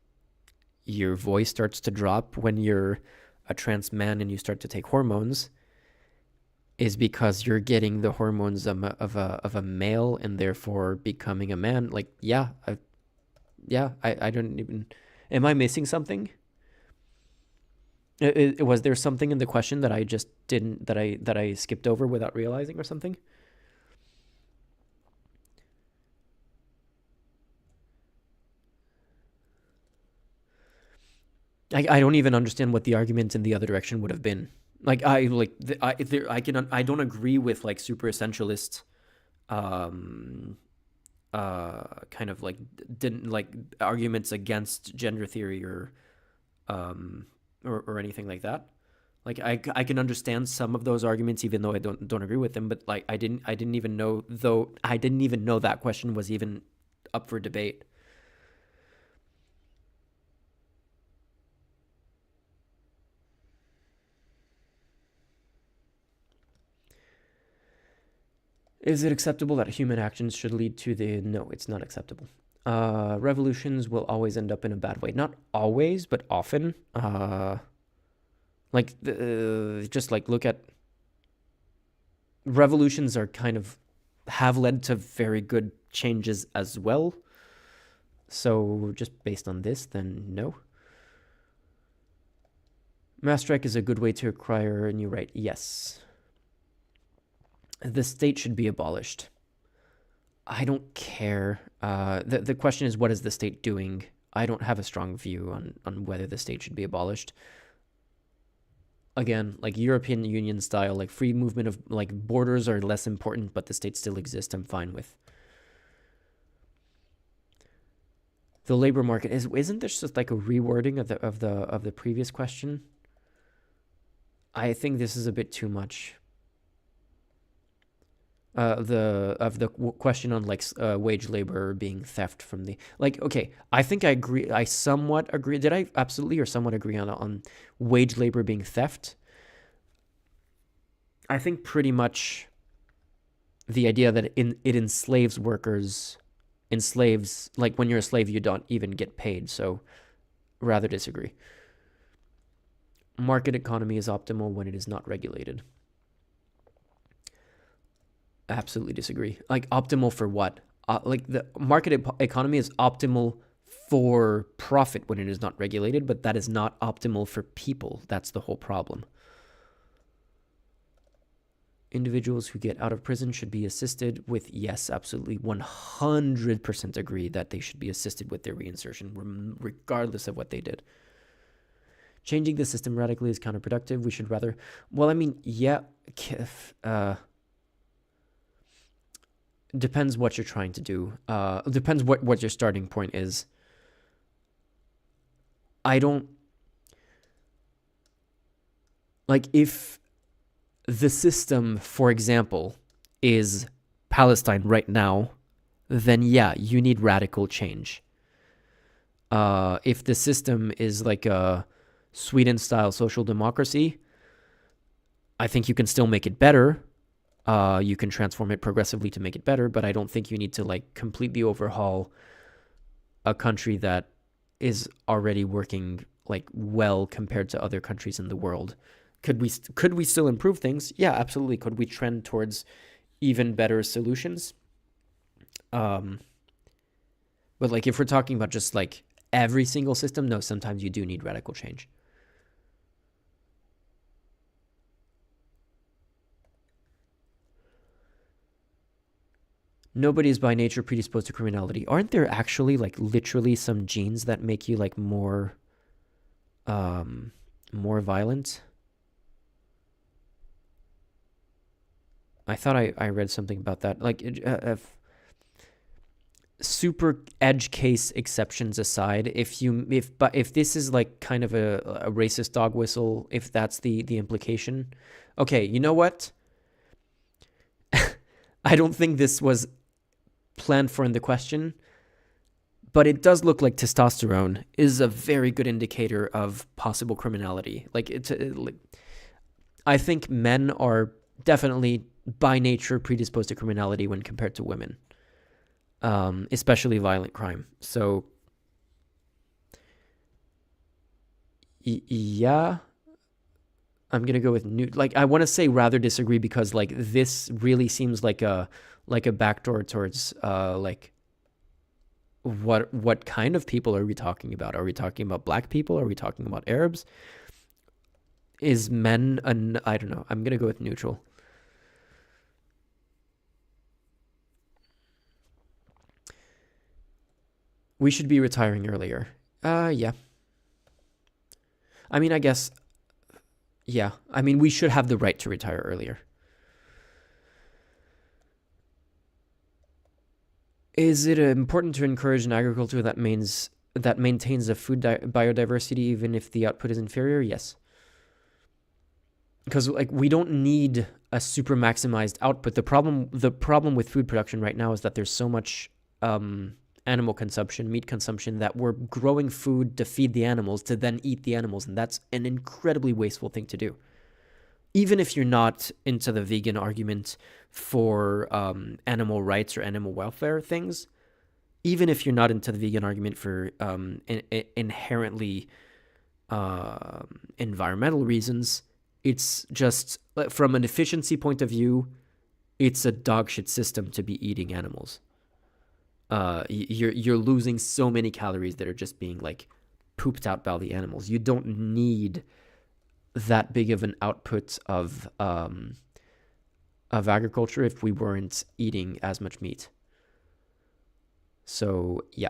your voice starts to drop when you're a trans man and you start to take hormones is because you're getting the hormones of a male and therefore becoming a man. Like, I don't even. Am I missing something? Was there something in the question that I just didn't that I skipped over without realizing or something? I don't even understand what the argument in the other direction would have been. Like I don't agree with like super essentialist kind of like didn't like arguments against gender theory or anything like that. Like I can understand some of those arguments even though I don't agree with them, but like I didn't even know that question was even up for debate. Is it acceptable that human actions should lead to the... No, it's not acceptable. Revolutions will always end up in a bad way. Not always, but often. Just like look at... Revolutions are kind of... have led to very good changes as well. So just based on this, then no. Mass strike is a good way to acquire a new right. Yes. The state should be abolished. I don't care. The question is, what is the state doing? I don't have a strong view on whether the state should be abolished. Again, like European Union style, like free movement of like borders are less important, but the state still exists. I'm fine with. The labor market isn't this just like a rewording of the previous question? I think this is a bit too much. The question on like wage labor being theft from the like. Okay, I think I agree. I somewhat agree. Did I absolutely or somewhat agree on wage labor being theft? I think pretty much the idea that it enslaves workers, like when you're a slave you don't even get paid. So rather disagree. Market economy is optimal when it is not regulated. Absolutely disagree. Like optimal for what? Like the market economy is optimal for profit when it is not regulated, but that is not optimal for people. That's the whole problem. Individuals who get out of prison should be assisted with, yes, absolutely 100% agree that they should be assisted with their reinsertion, regardless of what they did. Changing the system radically is counterproductive. We should rather, well, I mean, yeah, depends what you're trying to do. Depends what your starting point is. I don't... Like, if the system, for example, is Palestine right now, then yeah, you need radical change. If the system is like a Sweden-style social democracy, I think you can still make it better. You can transform it progressively to make it better, but I don't think you need to like completely overhaul a country that is already working like well compared to other countries in the world. Could we still improve things? Yeah, absolutely. Could we trend towards even better solutions? But like if we're talking about just like every single system, no, sometimes you do need radical change. Nobody is by nature predisposed to criminality. Aren't there actually like literally some genes that make you like more violent? I thought I read something about that. Like super edge case exceptions aside, if this is like kind of a racist dog whistle, if that's the implication, okay, you know what? I don't think this was planned for in the question, but it does look like testosterone is a very good indicator of possible criminality. I think men are definitely by nature predisposed to criminality when compared to women, especially violent crime. So, yeah, I'm gonna go with new. Like, I want to say rather disagree because like this really seems like a backdoor towards like what kind of people are we talking about? Are we talking about black people? Are we talking about Arabs? Is men I don't know. I'm gonna go with neutral. We should be retiring earlier. Yeah. I mean, I guess, yeah. I mean, we should have the right to retire earlier. Is it important to encourage an agriculture that maintains a food biodiversity even if the output is inferior? Yes. Because like we don't need a super maximized output. The problem with food production right now is that there's so much animal consumption, meat consumption, that we're growing food to feed the animals to then eat the animals, and that's an incredibly wasteful thing to do. Even if you're not into the vegan argument for animal rights or animal welfare things, even if you're not into the vegan argument for inherently environmental reasons, it's just from an efficiency point of view, it's a dogshit system to be eating animals. You're losing so many calories that are just being like pooped out by the animals. You don't need that big of an output of agriculture if we weren't eating as much meat. So yeah,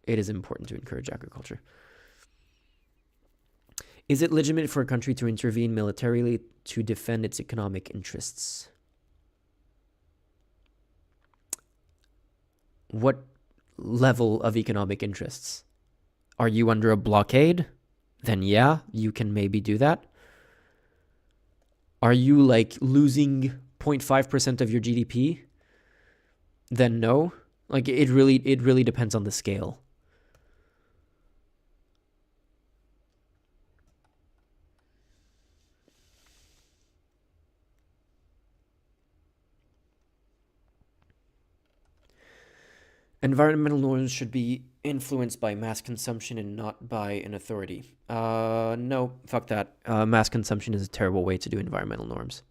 it is important to encourage agriculture. Is it legitimate for a country to intervene militarily to defend its economic interests? What level of economic interests? Are you under a blockade? Then yeah, you can maybe do that. Are you like losing 0.5% of your GDP? Then no. Like it really depends on the scale. Environmental norms should be influenced by mass consumption and not by an authority. No, fuck that. Mass consumption is a terrible way to do environmental norms.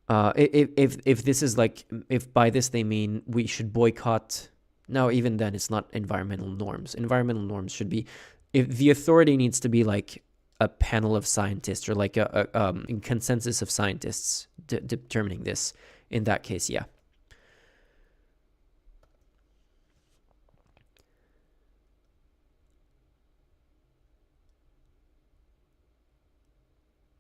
If this is like, if by this they mean we should boycott, no, even then it's not environmental norms. Environmental norms should be, if the authority needs to be like a panel of scientists or like a consensus of scientists determining this. In that case, yeah.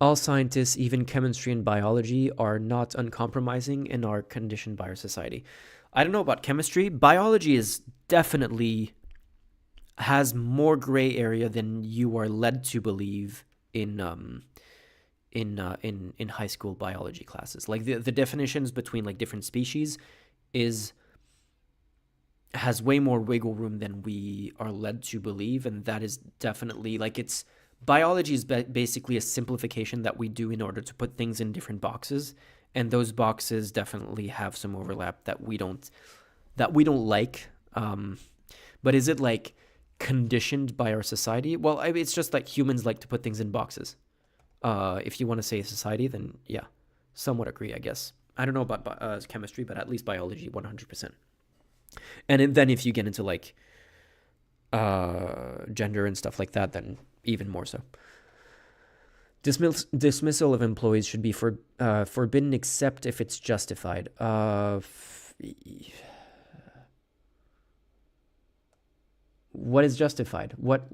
All scientists, even chemistry and biology, are not uncompromising and are conditioned by our society. I don't know about chemistry. Biology is definitely has more gray area than you are led to believe in high school biology classes. Like the definitions between like different species is has way more wiggle room than we are led to believe, and that is definitely like it's biology is basically a simplification that we do in order to put things in different boxes, and those boxes definitely have some overlap that we don't like. But is it like conditioned by our society? Well, I mean, it's just like humans like to put things in boxes. If you want to say society, then yeah, somewhat agree, I guess. I don't know about chemistry, but at least biology, 100%. And then if you get into like gender and stuff like that, then even more so. Dismissal of employees should be forbidden except if it's justified. What is justified? What?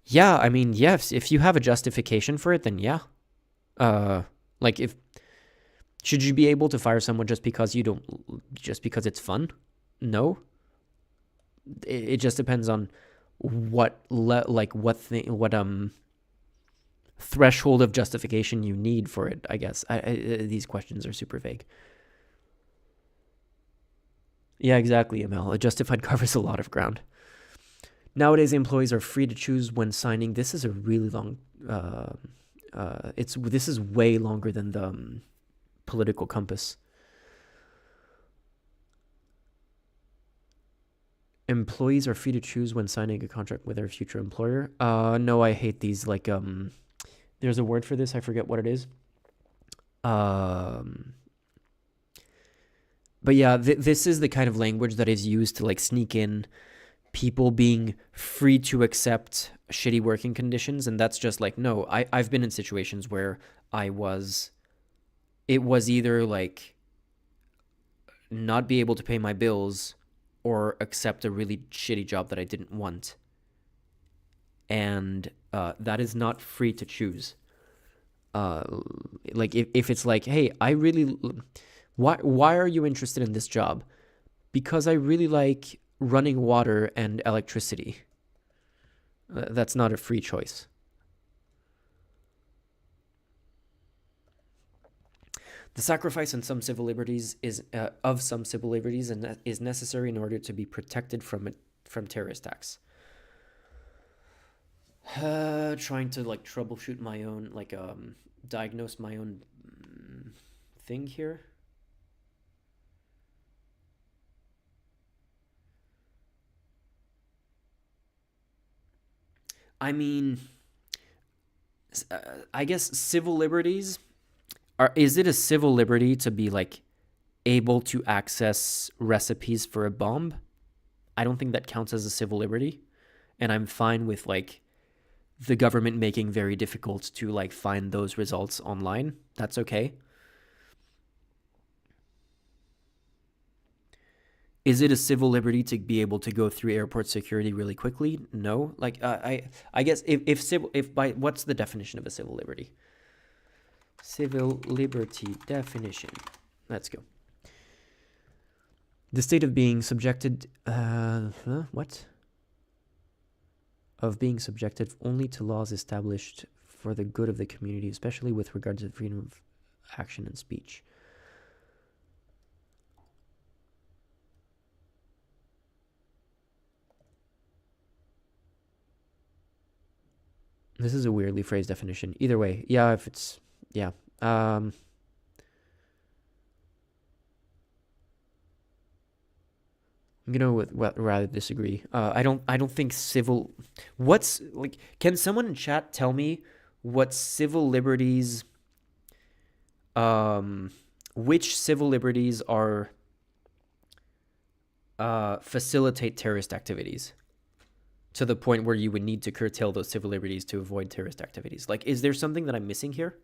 Yeah, I mean, yes, if you have a justification for it, then yeah. Like should you be able to fire someone just because it's fun? No. It just depends on what threshold of justification you need for it, I guess. These questions are super vague. Yeah, exactly, Emil. A justified covers a lot of ground. Nowadays, employees are free to choose when signing. This is a really long. This is way longer than the political compass. Employees are free to choose when signing a contract with their future employer. No, I hate these. Like, there's a word for this. I forget what it is. But yeah, this is the kind of language that is used to like sneak in people being free to accept shitty working conditions, and that's just like, no, I've been in situations where it was either like not be able to pay my bills or accept a really shitty job that I didn't want. And that is not free to choose. Like if it's like, hey, why are you interested in this job? Because I really like running water and electricity. That's not a free choice. The sacrifice in some civil liberties is necessary in order to be protected from terrorist attacks. Trying to like troubleshoot my own, like diagnose my own thing here. I mean, I guess civil liberties is it a civil liberty to be like able to access recipes for a bomb? I don't think that counts as a civil liberty, and I'm fine with like the government making very difficult to like find those results online. That's okay. Is it a civil liberty to be able to go through airport security really quickly? No. Like I guess what's the definition of a civil liberty? Civil liberty definition. Let's go. The state of being subjected what? Of being subjected only to laws established for the good of the community, especially with regard to freedom of action and speech. This is a weirdly phrased definition. Either way, yeah, if it's, yeah. I'm gonna rather disagree. I don't think civil. What's like? Can someone in chat tell me what civil liberties? Which civil liberties are facilitate terrorist activities to the point where you would need to curtail those civil liberties to avoid terrorist activities? Like, is there something that I'm missing here?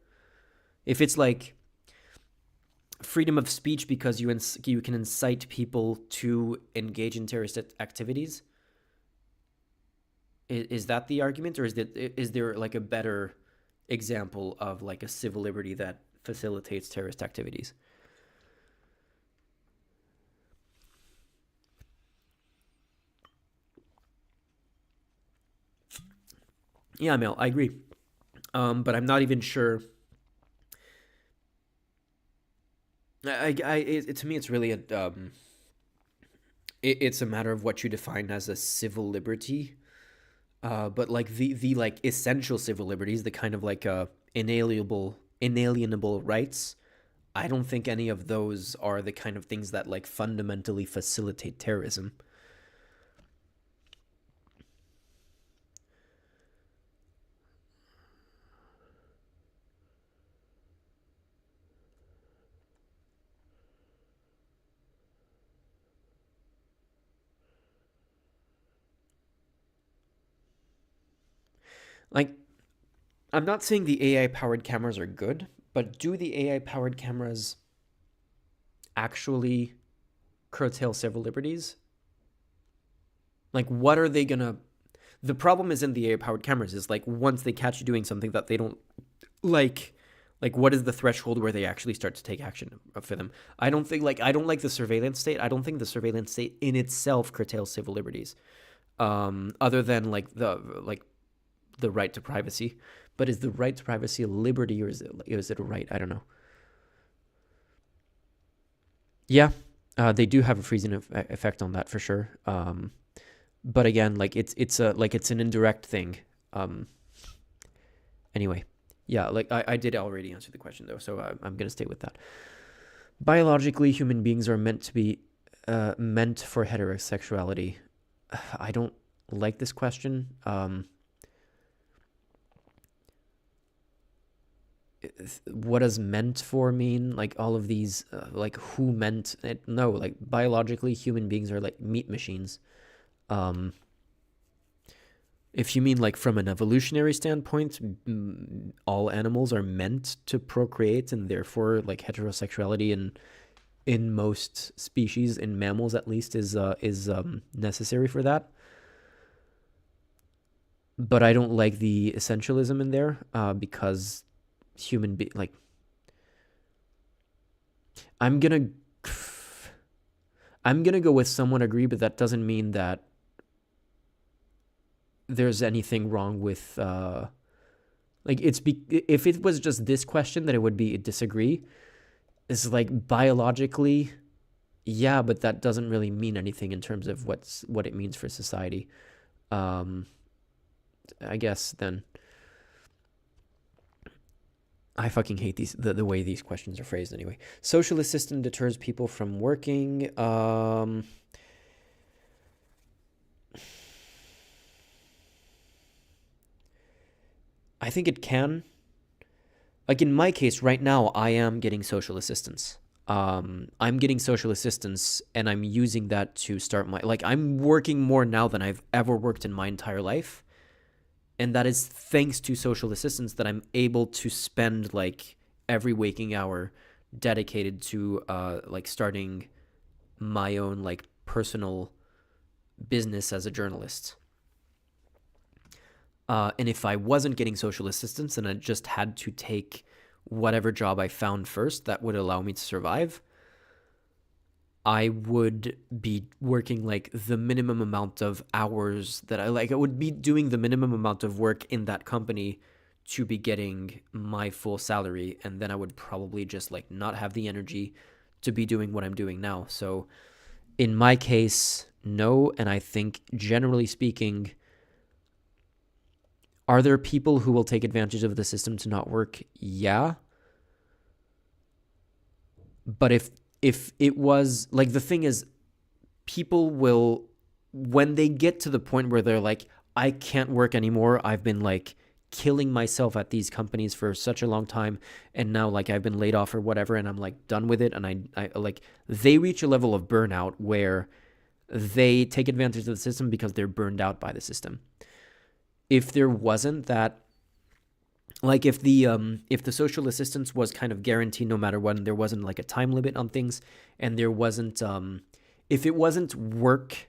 If it's like freedom of speech because you can incite people to engage in terrorist activities, is that the argument, or is there like a better example of like a civil liberty that facilitates terrorist activities? Yeah, Mel, I agree. But I'm not even sure. To me, it's really it's a matter of what you define as a civil liberty. But like the like essential civil liberties, the kind of like inalienable rights, I don't think any of those are the kind of things that like fundamentally facilitate terrorism. Like, I'm not saying the AI powered cameras are good, but do the AI powered cameras actually curtail civil liberties? Like, what are they gonna? The problem is in the AI powered cameras is like once they catch you doing something that they don't like, what is the threshold where they actually start to take action for them? I don't like the surveillance state. I don't think the surveillance state in itself curtails civil liberties, other than like the right to privacy. But is the right to privacy a liberty, or is it a right? I don't know. Yeah, they do have a freezing effect on that for sure. But again, like it's an indirect thing. Anyway, yeah, like I did already answer the question though, so I'm gonna stay with that. Biologically, human beings are meant to be meant for heterosexuality. I don't like this question. What does meant for mean? Like all of these, like who meant it? No, like biologically, human beings are like meat machines. If you mean like from an evolutionary standpoint, all animals are meant to procreate, and therefore like heterosexuality in most species, in mammals at least, is necessary for that. But I don't like the essentialism in there, because like I'm gonna go with somewhat agree, but that doesn't mean that there's anything wrong with like if it was just this question, that it would be a disagree. It's like biologically, yeah, but that doesn't really mean anything in terms of what it means for society. I guess then I fucking hate the way these questions are phrased anyway. Socialist system deters people from working. I think it can. Like in my case right now, I am getting social assistance. I'm getting social assistance, and I'm using that to start I'm working more now than I've ever worked in my entire life. And that is thanks to social assistance that I'm able to spend like every waking hour dedicated to like starting my own like personal business as a journalist. And if I wasn't getting social assistance and I just had to take whatever job I found first that would allow me to survive, I would be working like the minimum amount of hours that I like. I would be doing the minimum amount of work in that company to be getting my full salary. And then I would probably just like not have the energy to be doing what I'm doing now. So in my case, no. And I think generally speaking, are there people who will take advantage of the system to not work? Yeah. But if it was like, the thing is, people will, when they get to the point where they're like, I can't work anymore, I've been like killing myself at these companies for such a long time, and now like I've been laid off or whatever, and I'm like done with it, and I like, they reach a level of burnout where they take advantage of the system because they're burned out by the system. If there wasn't that, like if the social assistance was kind of guaranteed no matter what, and there wasn't like a time limit on things, and there wasn't if it wasn't work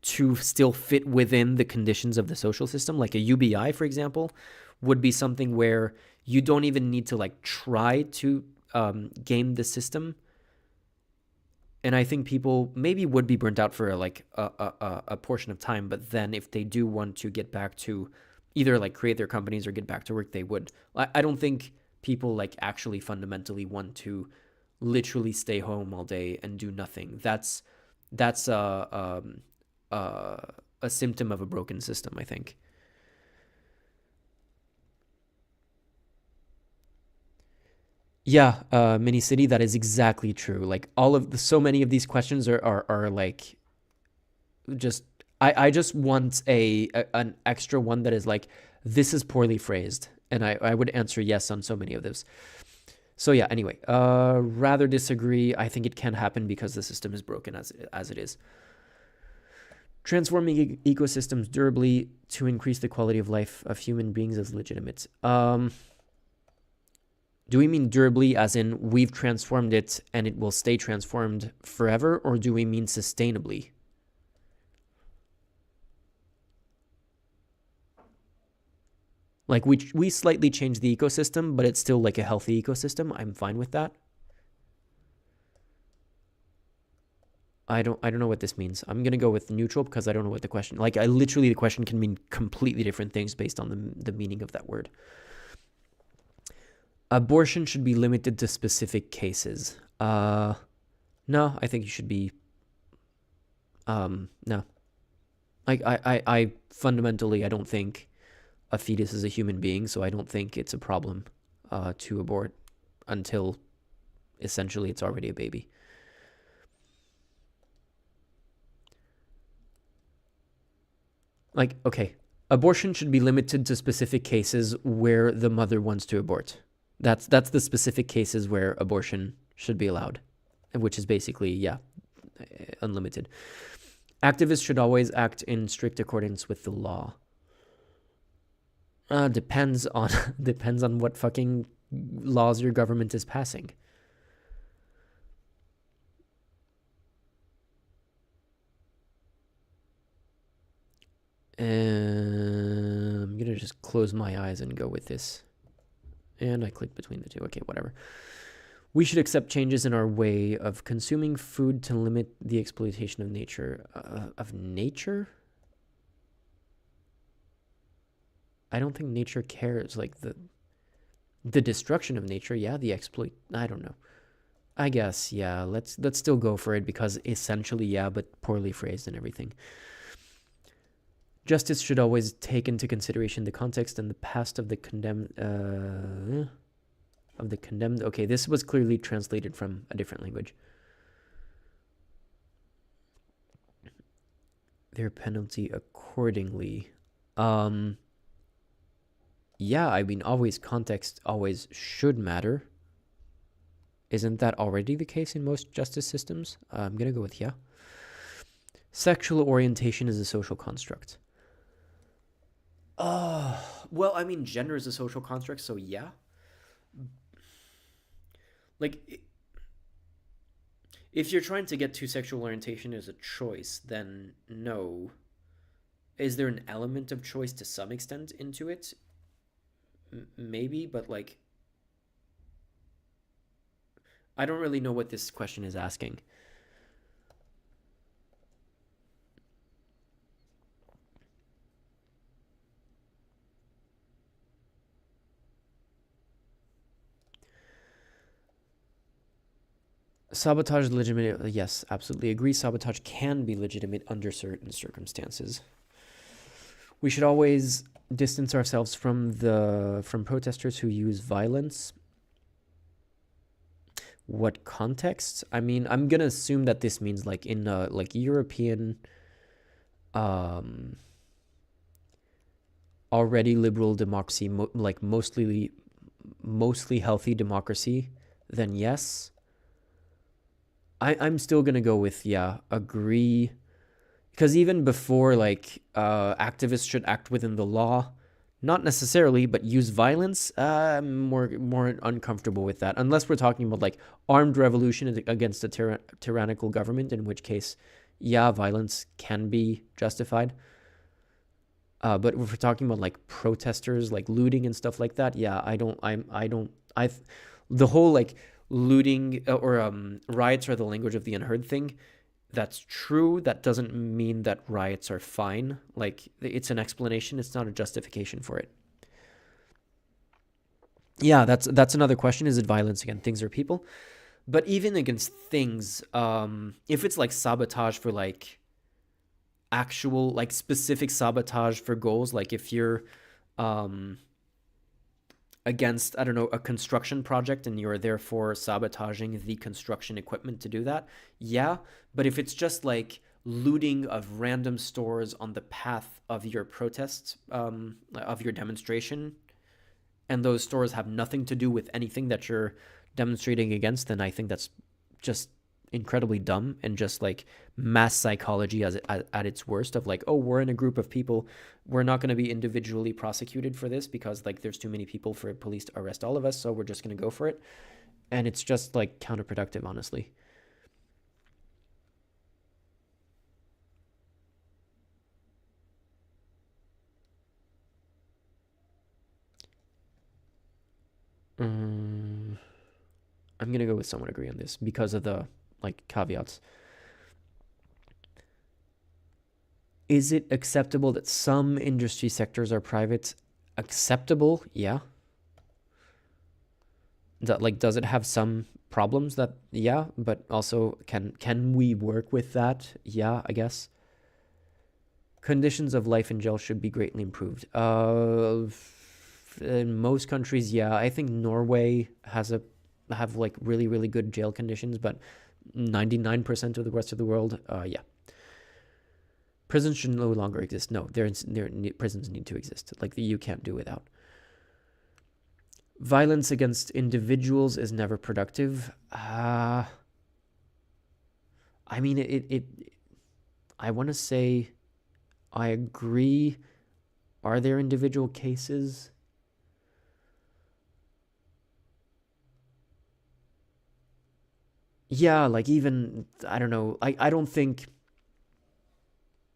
to still fit within the conditions of the social system, like a UBI, for example, would be something where you don't even need to like try to game the system. And I think people maybe would be burnt out for like a portion of time, but then if they do want to get back to either like create their companies or get back to work, they would. I don't think people like actually fundamentally want to literally stay home all day and do nothing. That's a symptom of a broken system, I think. Yeah, mini city, that is exactly true. Like so many of these questions are like just I just want an extra one that is like, this is poorly phrased, and I would answer yes on so many of those. So yeah, anyway, rather disagree. I think it can happen because the system is broken as it is. Transforming ecosystems durably to increase the quality of life of human beings is legitimate. Do we mean durably as in we've transformed it and it will stay transformed forever, or do we mean sustainably? Like we slightly changed the ecosystem, but it's still like a healthy ecosystem. I'm fine with that. I don't know what this means. I'm gonna go with neutral because I don't know what the question. Like the question can mean completely different things based on the meaning of that word. Abortion should be limited to specific cases. No, I think you should be. No. I fundamentally, I don't think a fetus is a human being, so I don't think it's a problem to abort until essentially it's already a baby. Like, okay, abortion should be limited to specific cases where the mother wants to abort. That's the specific cases where abortion should be allowed, which is basically, yeah, unlimited. Activists should always act in strict accordance with the law. Depends on what fucking laws your government is passing. I'm gonna just close my eyes and go with this. And I click between the two. Okay, whatever. We should accept changes in our way of consuming food to limit the exploitation of nature. Of nature? I don't think nature cares. Like the destruction of nature, yeah. The exploit, I don't know. I guess, yeah. Let's still go for it because essentially, yeah, but poorly phrased and everything. Justice should always take into consideration the context and the past of the condemned. Okay, this was clearly translated from a different language. Their penalty accordingly. Yeah, I mean, always context always should matter. Isn't that already the case in most justice systems? I'm gonna go with yeah. Sexual orientation is a social construct. Well, I mean, gender is a social construct, so yeah. Like, if you're trying to get to sexual orientation as a choice, then no. Is there an element of choice to some extent into it? Maybe, but like, I don't really know what this question is asking. Sabotage legitimate? Yes, absolutely agree. Sabotage can be legitimate under certain circumstances. We should always distance ourselves from protesters who use violence. What context? I mean, I'm gonna assume that this means like in like European, already liberal democracy, like mostly healthy democracy. Then yes. I'm still gonna go with yeah, agree, because even before like activists should act within the law, not necessarily, but use violence. I'm more uncomfortable with that, unless we're talking about like armed revolution against a tyrannical government, in which case, yeah, violence can be justified. But if we're talking about like protesters, like looting and stuff like that, yeah, the whole like looting or riots are the language of the unheard thing. That's true. That doesn't mean that riots are fine. Like, it's an explanation. It's not a justification for it. Yeah, that's another question. Is it violence against things or people? But even against things, if it's like sabotage for like actual, like specific sabotage for goals, like if you're against, I don't know, a construction project and you're therefore sabotaging the construction equipment to do that, yeah. But if it's just like looting of random stores on the path of your protest, of your demonstration, and those stores have nothing to do with anything that you're demonstrating against, then I think that's just incredibly dumb and just like mass psychology at its worst of like, oh, we're in a group of people, we're not going to be individually prosecuted for this because like there's too many people for police to arrest all of us, so we're just going to go for it. And it's just like counterproductive, honestly. I'm going to go with someone agree on this because of the like caveats. Is it acceptable that some industry sectors are private? Acceptable, yeah. That like, does it have some problems? That, yeah, but also can we work with that? Yeah, I guess. Conditions of life in jail should be greatly improved. In most countries, yeah. I think Norway have like really, really good jail conditions, but 99% of the rest of the world, yeah. Prisons should no longer exist. No, prisons need to exist. Like, you can't do without. Violence against individuals is never productive. I mean, I want to say I agree. Are there individual cases? Yeah, like even, I don't know. I don't think.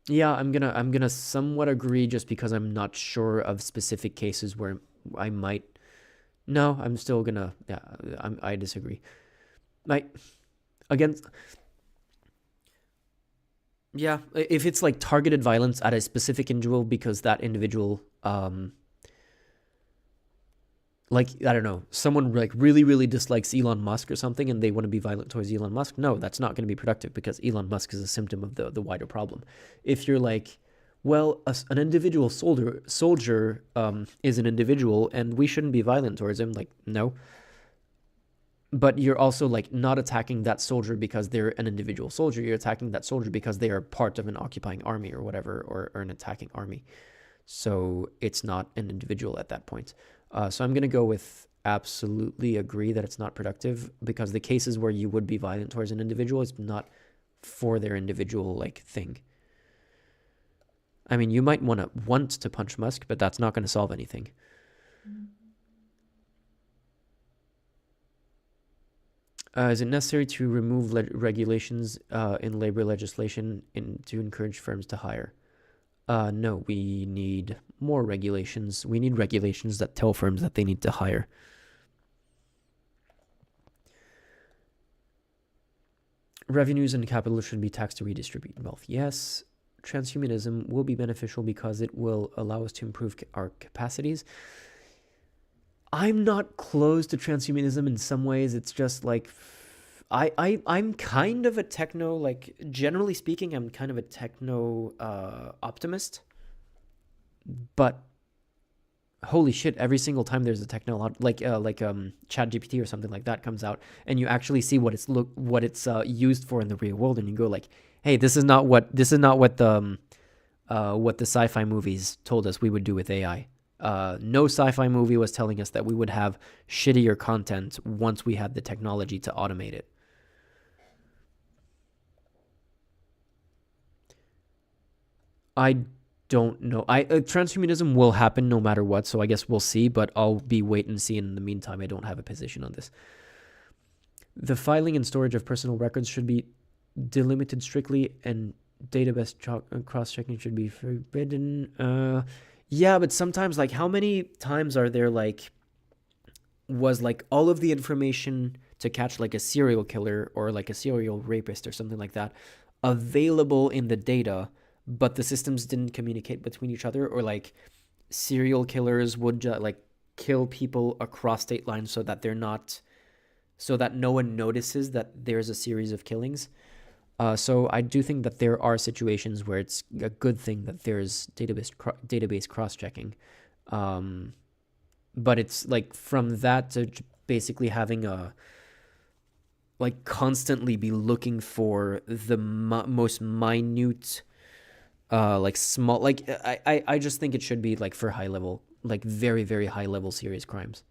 Yeah, I'm gonna somewhat agree just because I'm not sure of specific cases where I might. No, I'm still gonna. Yeah, I disagree. Against. Yeah, if it's like targeted violence at a specific individual because that individual, like, I don't know, someone like really, really dislikes Elon Musk or something and they want to be violent towards Elon Musk, no, that's not going to be productive because Elon Musk is a symptom of the wider problem. If you're like, well, an individual soldier is an individual and we shouldn't be violent towards him, like, no. But you're also like not attacking that soldier because they're an individual soldier. You're attacking that soldier because they are part of an occupying army or whatever, or an attacking army. So it's not an individual at that point. So I'm going to go with absolutely agree that it's not productive because the cases where you would be violent towards an individual is not for their individual like thing. I mean, you might want to punch Musk, but that's not going to solve anything. Is it necessary to remove regulations in labor legislation to encourage firms to hire? No, we need more regulations. We need regulations that tell firms that they need to hire. Revenues and capital should be taxed to redistribute wealth. Yes. Transhumanism will be beneficial because it will allow us to improve our capacities. I'm not close to transhumanism in some ways. It's just like, I'm kind of a techno, like, generally speaking, I'm kind of a techno optimist. But holy shit, every single time there's a techno, like ChatGPT or something like that comes out, and you actually see what it's used for in the real world, and you go like, hey, this is not what the sci-fi movies told us we would do with AI. No sci-fi movie was telling us that we would have shittier content once we had the technology to automate it. I don't know. Transhumanism will happen no matter what, so I guess we'll see, but I'll be wait and see. In the meantime, I don't have a position on this. The filing and storage of personal records should be delimited strictly, and database cross-checking should be forbidden. Yeah, but sometimes, like, how many times are there, like, was, like, all of the information to catch, like, a serial killer or, like, a serial rapist or something like that available in the data, but the systems didn't communicate between each other, or, like, serial killers would, like, kill people across state lines so that they're not so that no one notices that there's a series of killings. So I do think that there are situations where it's a good thing that there's database cross-checking. But it's like from that to basically having a like constantly be looking for the most minute like small, like I just think it should be like for high level, like very, very high level serious crimes.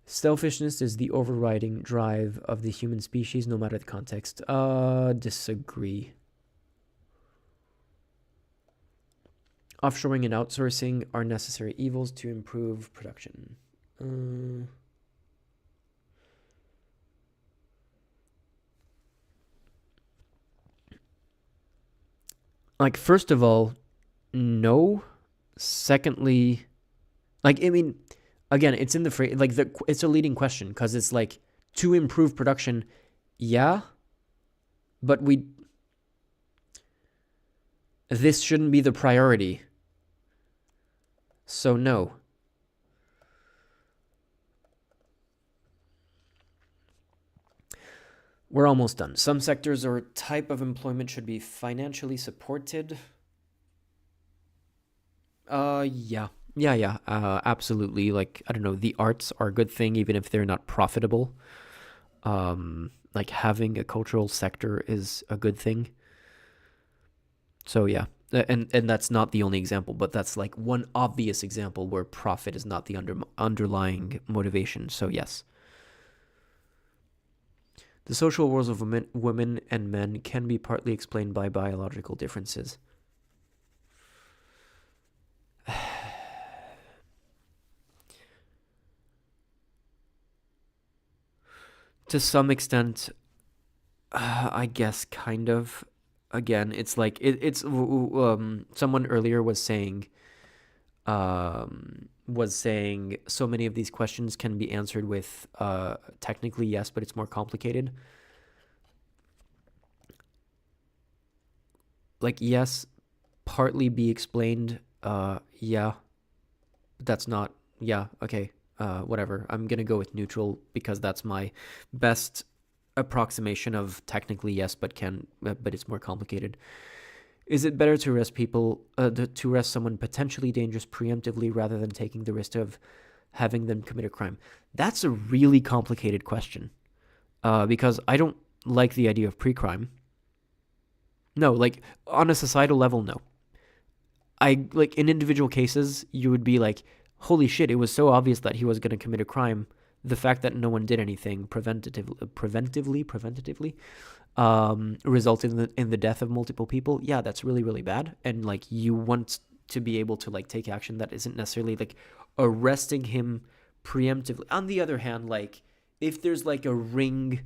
Selfishness is the overriding drive of the human species, no matter the context. Disagree. Offshoring and outsourcing are necessary evils to improve production. Like, first of all, no. Secondly, like, I mean, again, it's in the phrase, like, it's a leading question, because it's like, to improve production, yeah, but this shouldn't be the priority. So, no. We're almost done. Some sectors or type of employment should be financially supported. Yeah. Absolutely. Like, I don't know, the arts are a good thing, even if they're not profitable. Like, having a cultural sector is a good thing. So, yeah. And that's not the only example, but that's like one obvious example where profit is not the underlying motivation. So, yes. The social roles of women and men can be partly explained by biological differences. To some extent, I guess, kind of. Again, it's like it's someone earlier was saying so many of these questions can be answered with technically yes, but it's more complicated. Like, yes, partly be explained. Yeah, but that's not. Yeah, okay. Whatever. I'm gonna go with neutral because that's my best approximation of technically yes, but it's more complicated. Is it better to arrest to arrest someone potentially dangerous preemptively rather than taking the risk of having them commit a crime? That's a really complicated question, because I don't like the idea of pre-crime. No, like, on a societal level, no. I, like, in individual cases, you would be like, holy shit, it was so obvious that he was going to commit a crime. The fact that no one did anything preventatively resulted in the death of multiple people, yeah, that's really, really bad. And, like, you want to be able to, like, take action that isn't necessarily, like, arresting him preemptively. On the other hand, like, if there's, like, a ring,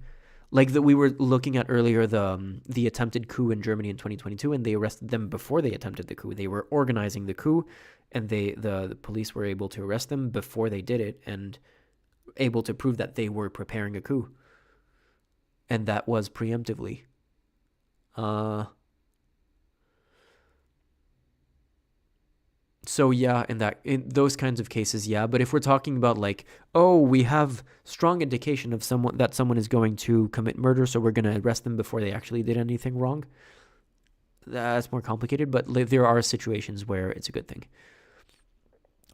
like that we were looking at earlier, the attempted coup in Germany in 2022, and they arrested them before they attempted the coup. They were organizing the coup, and the police were able to arrest them before they did it, and able to prove that they were preparing a coup. And that was preemptively. So yeah, in those kinds of cases, yeah. But if we're talking about, like, oh, we have strong indication of someone is going to commit murder, so we're going to arrest them before they actually did anything wrong, that's more complicated. But there are situations where it's a good thing.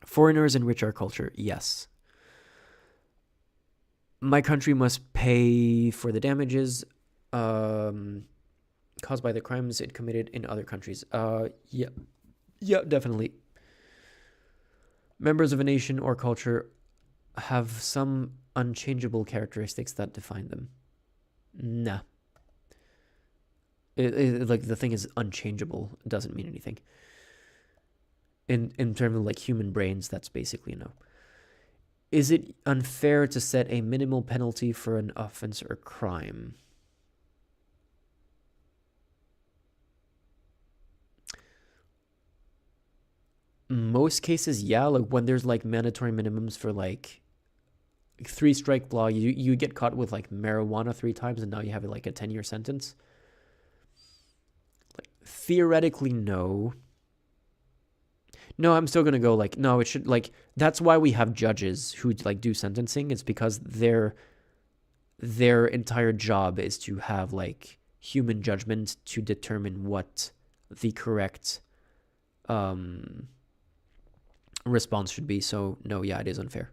Foreigners enrich our culture, yes. My country must pay for the damages caused by the crimes it committed in other countries. Yeah, definitely. Members of a nation or culture have some unchangeable characteristics that define them. Nah. Like, the thing is unchangeable. It doesn't mean anything. In terms of, like, human brains, that's basically a no. Is it unfair to set a minimal penalty for an offense or crime? Most cases, yeah. Like, when there's, like, mandatory minimums for, like, 3-strike law, you get caught with, like, marijuana 3 times, and now you have, like, a 10-year sentence. Like, theoretically, no. No, I'm still gonna go like, no, it should, like, that's why we have judges who like do sentencing. It's because their entire job is to have like human judgment to determine what the correct response should be. So no, yeah, it is unfair.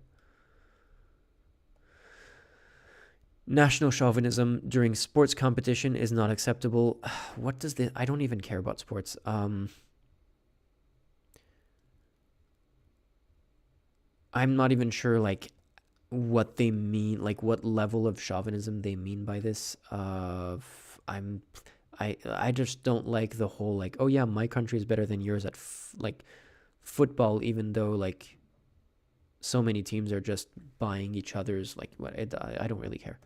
National chauvinism during sports competition is not acceptable. What does this? I don't even care about sports. I'm not even sure like what they mean, like what level of chauvinism they mean by this. I just don't like the whole like, oh yeah, my country is better than yours at like football, even though like so many teams are just buying each other's like what. I don't really care.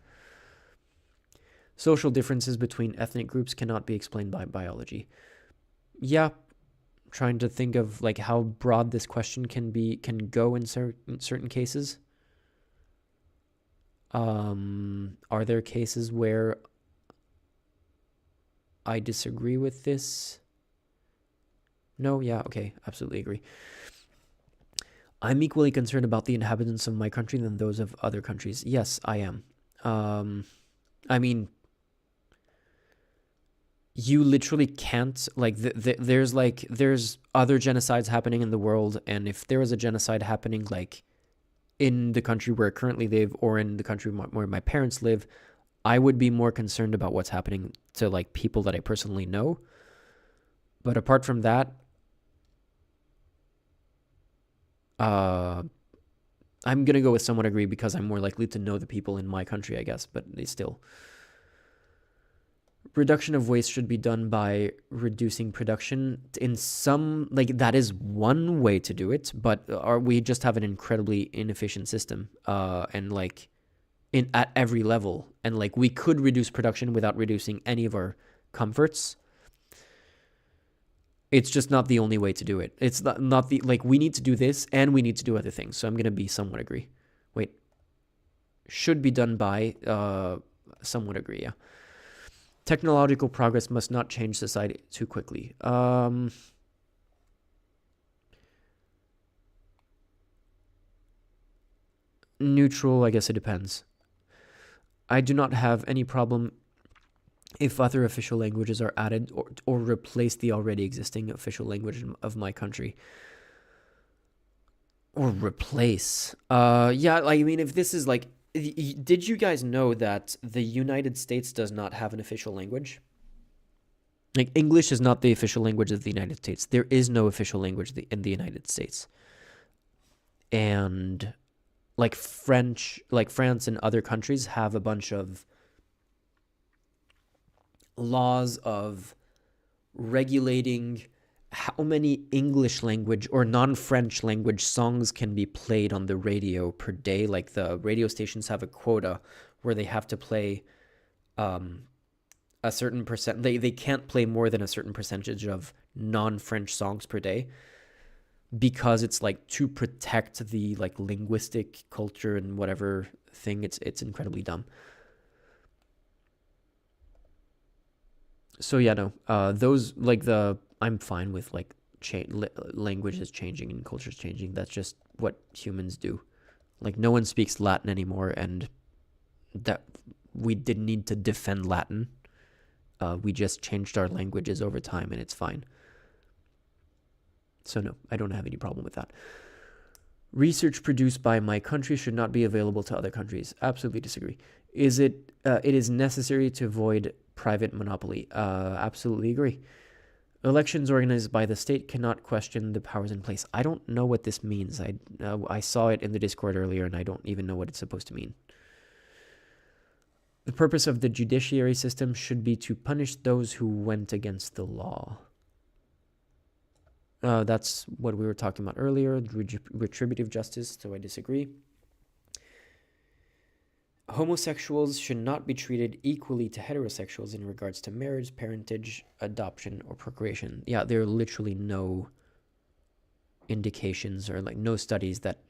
Social differences between ethnic groups cannot be explained by biology. Yeah, trying to think of like how broad this question can go in certain cases. Are there cases where I disagree with this? No, yeah, okay, absolutely agree. I'm equally concerned about the inhabitants of my country than those of other countries. Yes, I am. I mean, you literally can't, like, there's other genocides happening in the world, and if there was a genocide happening, like, in the country where I currently live or in the country where my parents live, I would be more concerned about what's happening to, like, people that I personally know. But apart from that, I'm going to go with somewhat agree because I'm more likely to know the people in my country, I guess, but they still... Reduction of waste should be done by reducing production. In some, like, that is one way to do it, but we just have an incredibly inefficient system, and like at every level, and like we could reduce production without reducing any of our comforts. It's just not the only way to do it. It's not the, like, we need to do this and we need to do other things. So I'm going to be somewhat agree. Wait. Should be done by somewhat agree, yeah. Technological progress must not change society too quickly. Neutral, I guess it depends. I do not have any problem if other official languages are added or replace the already existing official language of my country. Or replace. Yeah, like, I mean, if this is like... Did you guys know that the United States does not have an official language? Like, English is not the official language of the United States. There is no official language in the United States. And like French, like France and other countries have a bunch of laws of regulating how many English language or non-French language songs can be played on the radio per day. Like, the radio stations have a quota where they have to play a certain percent. They can't play more than a certain percentage of non-French songs per day, because it's like to protect the like linguistic culture and whatever thing. It's incredibly dumb. So yeah, no, those, like, I'm fine with like languages changing and cultures changing. That's just what humans do. Like, no one speaks Latin anymore, and that we didn't need to defend Latin. We just changed our languages over time, and it's fine. So no, I don't have any problem with that. Research produced by my country should not be available to other countries. Absolutely disagree. It is necessary to avoid private monopoly. Absolutely agree. Elections organized by the state cannot question the powers in place. I don't know what this means. I saw it in the Discord earlier, and I don't even know what it's supposed to mean. The purpose of the judiciary system should be to punish those who went against the law. That's what we were talking about earlier, retributive justice, so I disagree. Homosexuals should not be treated equally to heterosexuals in regards to marriage, parentage, adoption, or procreation. Yeah, there are literally no indications or like no studies that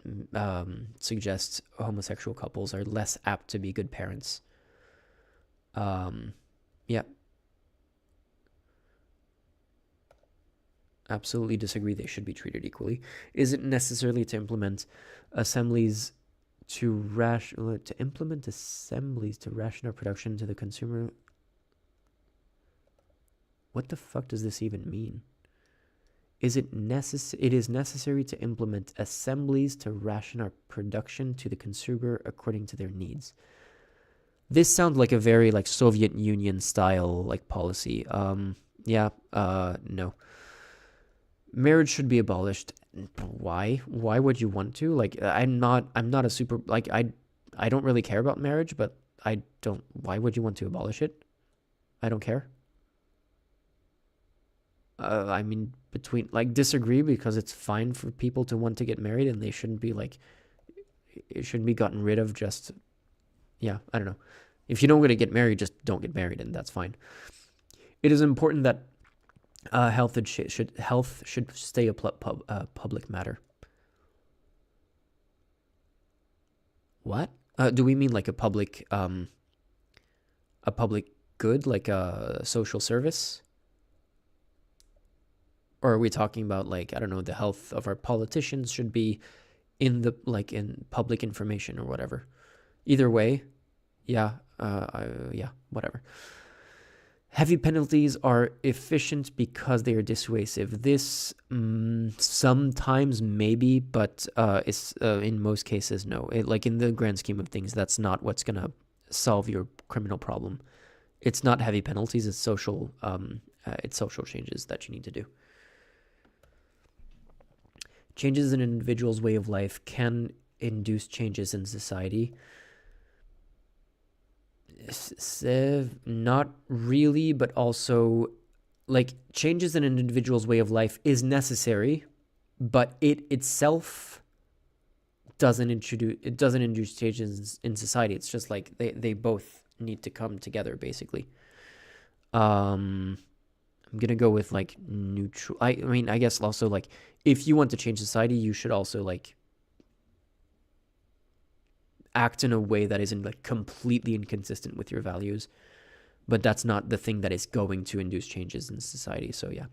suggest homosexual couples are less apt to be good parents. Yeah. absolutely disagree. They should be treated equally. Is it necessarily to implement assemblies to implement assemblies to ration our production to the consumer? What the fuck does this even mean? It is necessary to implement assemblies to ration our production to the consumer according to their needs. This sounds like a very like Soviet Union style like policy. No. Marriage should be abolished. Why? Why would you want to? Like I'm not a super like I don't really care about marriage, but why would you want to abolish it? I don't care. I mean, disagree because it's fine for people to want to get married and they shouldn't be it shouldn't be gotten rid of just, I don't know. If you don't want to get married, just don't get married and that's fine. It is important that health should stay a public matter. What? Do we mean like a public good, like a social service? Or are we talking about like, I don't know, the health of our politicians should be in public information or whatever? Either way, whatever. Heavy penalties are efficient because they are dissuasive. This sometimes maybe, but it's in most cases no. In the grand scheme of things, that's not what's gonna solve your criminal problem. It's not heavy penalties. It's social changes that you need to do. Changes in an individual's way of life can induce changes in society. Not really, but also, changes in an individual's way of life is necessary, but it itself doesn't induce changes in society. It's just like they both need to come together, basically. I'm gonna go with neutral. I mean, I guess also if you want to change society, you should also act in a way that isn't completely inconsistent with your values. But that's not the thing that is going to induce changes in society. So yeah.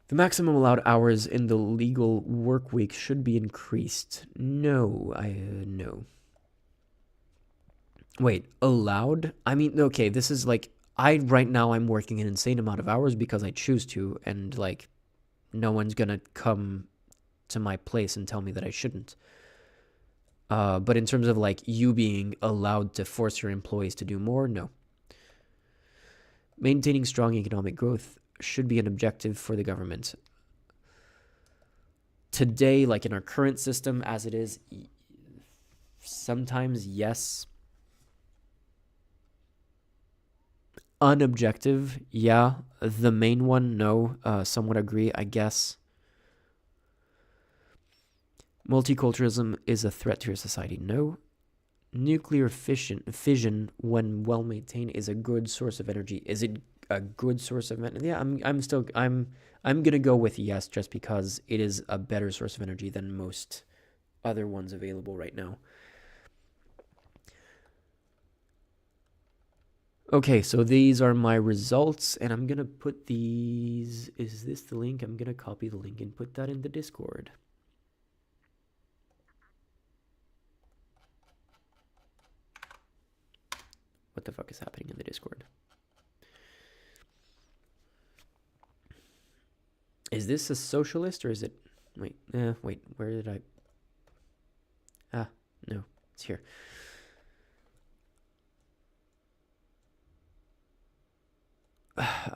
The maximum allowed hours in the legal work week should be increased. No. Wait, allowed? I mean, okay, this is right now I'm working an insane amount of hours because I choose to, and no one's gonna come to my place and tell me that I shouldn't. But in terms of you being allowed to force your employees to do more, no. Maintaining strong economic growth should be an objective for the government. Today, in our current system as it is, sometimes yes. Unobjective, yeah. The main one, no. Somewhat agree, I guess. Multiculturalism is a threat to your society, no. Nuclear fission, when well maintained, is a good source of energy. Is it a good source of energy? Yeah, I'm gonna go with yes, just because it is a better source of energy than most other ones available right now. Okay, so these are my results, and I'm gonna put these. Is this the link? I'm gonna copy the link and put that in the Discord. What the fuck is happening in the Discord? Is this a socialist or is it... Wait, where did I... No, it's here.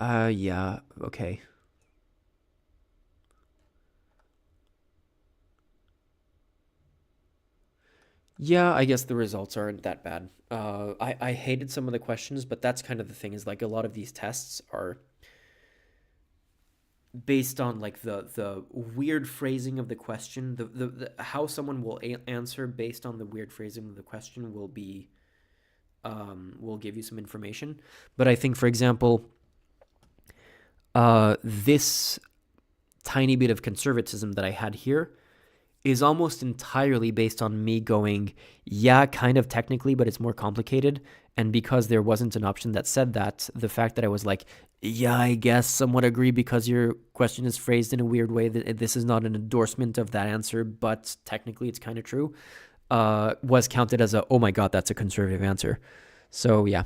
Yeah, okay. Yeah, I guess the results aren't that bad. I hated some of the questions, but that's kind of the thing, is a lot of these tests are based on the weird phrasing of the question. The how someone will answer based on the weird phrasing of the question will be will give you some information. But I think, for example, this tiny bit of conservatism that I had here is almost entirely based on me going, yeah, kind of technically, but it's more complicated. And because there wasn't an option that said that, the fact that I was like, yeah, I guess somewhat agree because your question is phrased in a weird way that this is not an endorsement of that answer, but technically it's kind of true, was counted as a, oh my God, that's a conservative answer. So yeah.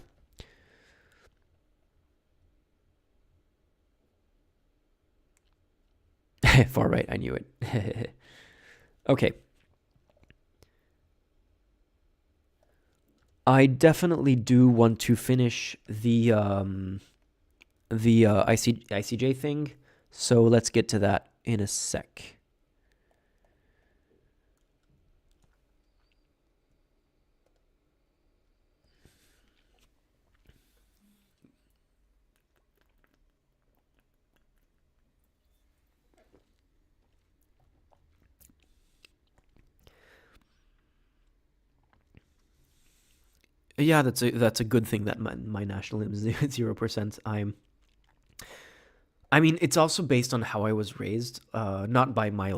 Far right, I knew it. Okay. I definitely do want to finish the ICJ thing, so let's get to that in a sec. Yeah, that's a good thing that my nationalism is 0%. I mean, it's also based on how I was raised, not by my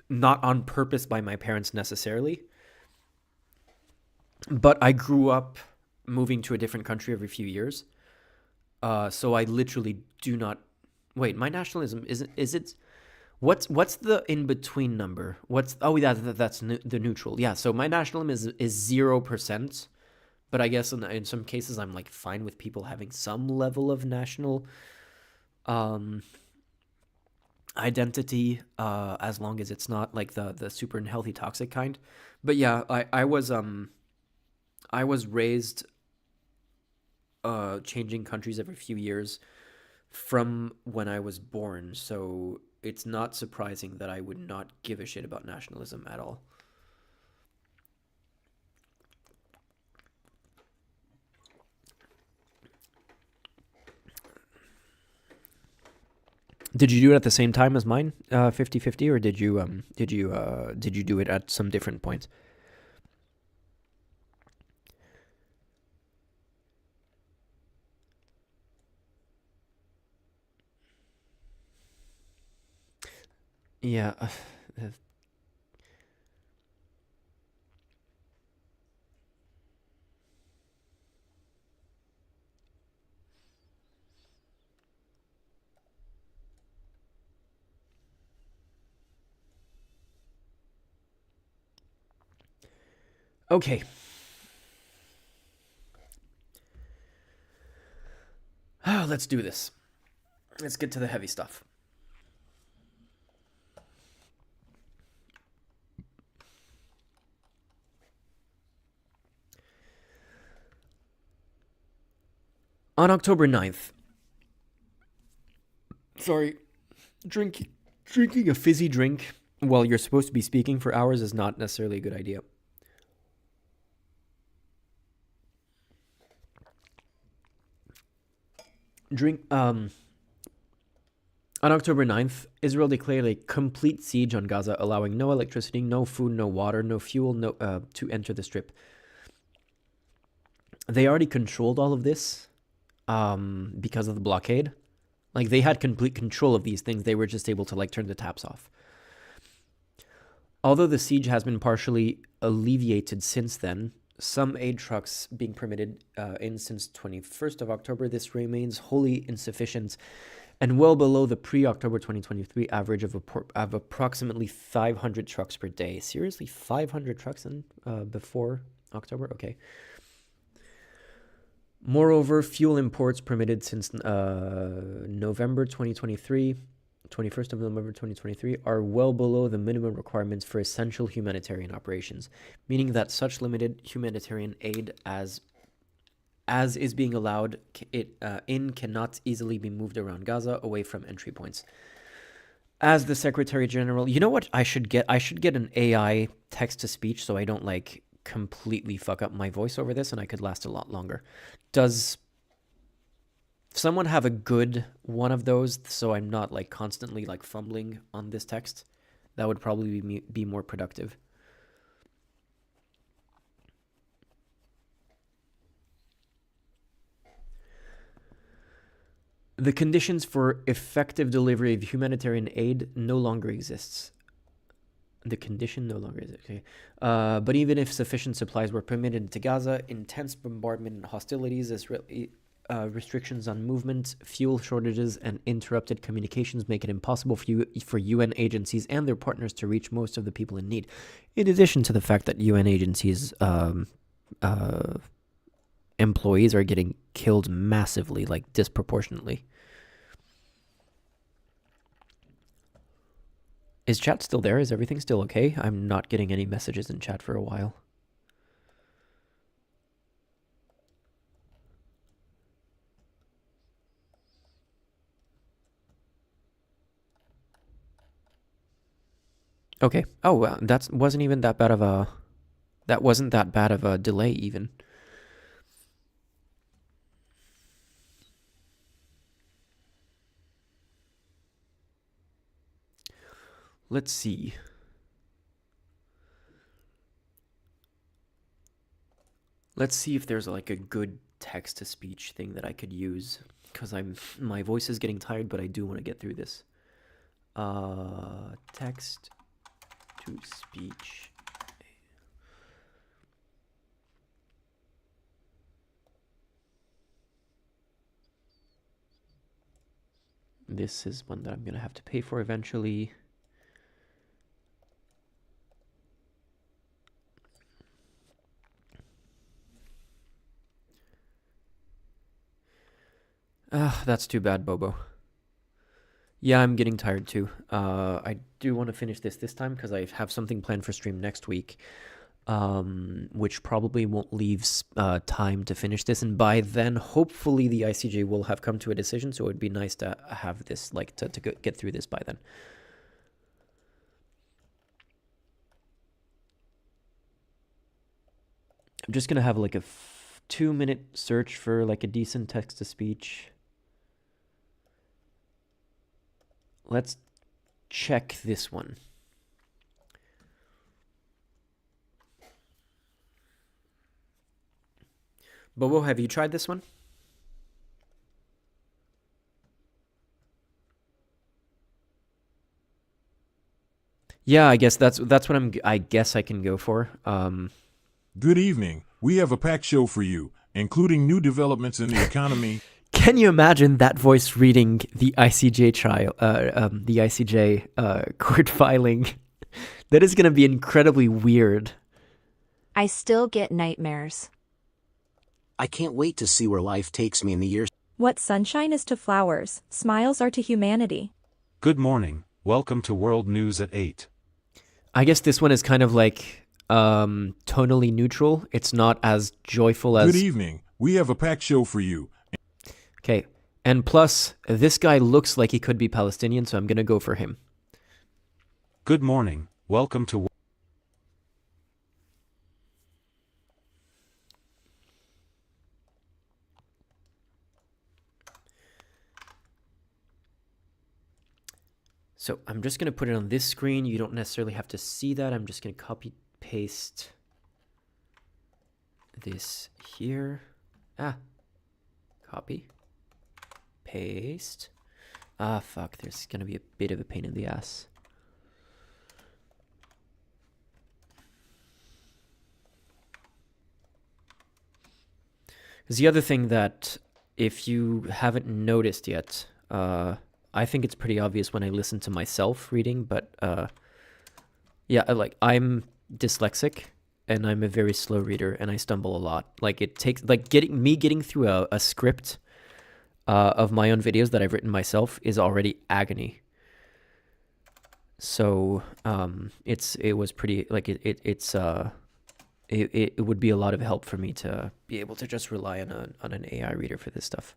not on purpose by my parents necessarily, but I grew up moving to a different country every few years, so I literally do not. Wait, my nationalism is it? What's the in between number? That's the neutral. Yeah, so my nationalism is 0%. But I guess in some cases I'm like fine with people having some level of national identity, as long as it's not like the super unhealthy toxic kind. But yeah, I was raised changing countries every few years from when I was born, so it's not surprising that I would not give a shit about nationalism at all. Did you do it at the same time as mine, 50-50, or did you do it at some different points? Yeah. Okay. Let's do this. Let's get to the heavy stuff. On October 9th, drinking a fizzy drink while you're supposed to be speaking for hours is not necessarily a good idea. On October 9th, Israel declared a complete siege on Gaza, allowing no electricity, no food, no water, no fuel to enter the strip. They already controlled all of this because of the blockade. Like, they had complete control of these things. They were just able to, like, turn the taps off. Although the siege has been partially alleviated since then, some aid trucks being permitted in since 21st of October, this remains wholly insufficient and well below the pre-October 2023 average of approximately 500 trucks per day. Seriously, 500 trucks in before October? Okay. Moreover, fuel imports permitted since November 2023, 21st of November 2023, are well below the minimum requirements for essential humanitarian operations, meaning that such limited humanitarian aid as is being allowed cannot easily be moved around Gaza away from entry points. As the Secretary General, you know what I should get? I should get an AI text to speech so I don't like completely fuck up my voice over this and I could last a lot longer. Does someone have a good one of those so I'm not like constantly like fumbling on this text? That would probably be more productive. The conditions for effective delivery of humanitarian aid no longer exists. The condition no longer is okay. But even if sufficient supplies were permitted into Gaza, intense bombardment and hostilities, restrictions on movement, fuel shortages, and interrupted communications make it impossible for UN agencies and their partners to reach most of the people in need. In addition to the fact that UN agencies employees are getting killed massively, like disproportionately. Is chat still there? Is everything still okay? I'm not getting any messages in chat for a while. Okay. Oh, well, that wasn't even that bad of a... That wasn't that bad of a delay, even. Let's see. Let's see if there's like a good text-to-speech thing that I could use, because my voice is getting tired, but I do want to get through this. Text-to-speech. This is one that I'm going to have to pay for eventually. That's too bad, Bobo. Yeah, I'm getting tired too. I do want to finish this time because I have something planned for stream next week, which probably won't leave time to finish this. And by then, hopefully, the ICJ will have come to a decision. So it would be nice to have this, like, to get through this by then. I'm just gonna have like a 2-minute search for like a decent text-to-speech. Let's check this one. Bobo, have you tried this one? Yeah, I guess that's what I guess I can go for. Good evening. We have a packed show for you, including new developments in the economy. Can you imagine that voice reading the ICJ trial, the ICJ court filing? That is going to be incredibly weird. I still get nightmares. I can't wait to see where life takes me in the years. What sunshine is to flowers, smiles are to humanity. Good morning. Welcome to World News at 8. I guess this one is kind of like tonally neutral. It's not as joyful as... Good evening. We have a packed show for you. Okay. And plus, this guy looks like he could be Palestinian, so I'm going to go for him. Good morning. Welcome to... So I'm just going to put it on this screen. You don't necessarily have to see that. I'm just going to copy paste this here. Copy. Paste. Fuck. There's going to be a bit of a pain in the ass. Because the other thing that, if you haven't noticed yet, I think it's pretty obvious when I listen to myself reading, but yeah, like I'm dyslexic and I'm a very slow reader and I stumble a lot. Like it takes getting through a script of my own videos that I've written myself is already agony. So it was pretty like it would be a lot of help for me to be able to just rely on an AI reader for this stuff.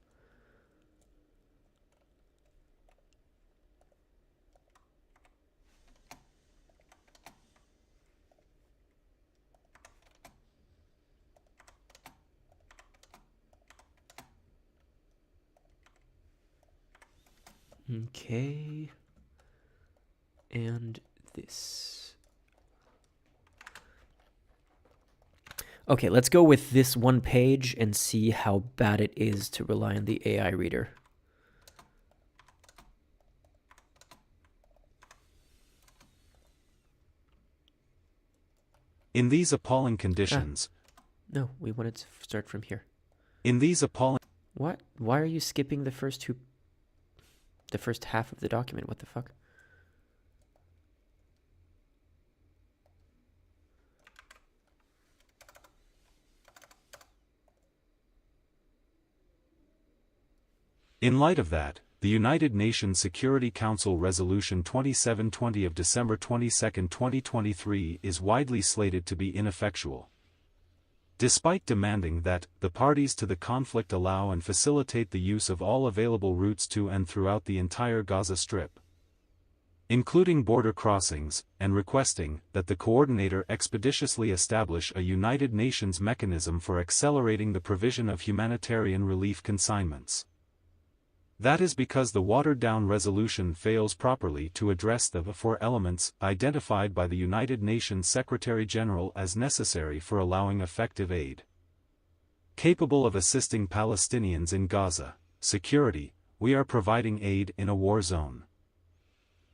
Okay, and this. Okay, let's go with this one page and see how bad it is to rely on the AI reader. In these appalling conditions... No, we wanted to start from here. In these appalling... What? Why are you skipping the first half of the document? What the fuck? In light of that, the United Nations Security Council Resolution 2720 of December 22, 2023 is widely slated to be ineffectual. Despite demanding that the parties to the conflict allow and facilitate the use of all available routes to and throughout the entire Gaza Strip, including border crossings, and requesting that the coordinator expeditiously establish a United Nations mechanism for accelerating the provision of humanitarian relief consignments. That is because the watered-down resolution fails properly to address the four elements identified by the United Nations Secretary-General as necessary for allowing effective aid. Capable of assisting Palestinians in Gaza, security, we are providing aid in a war zone.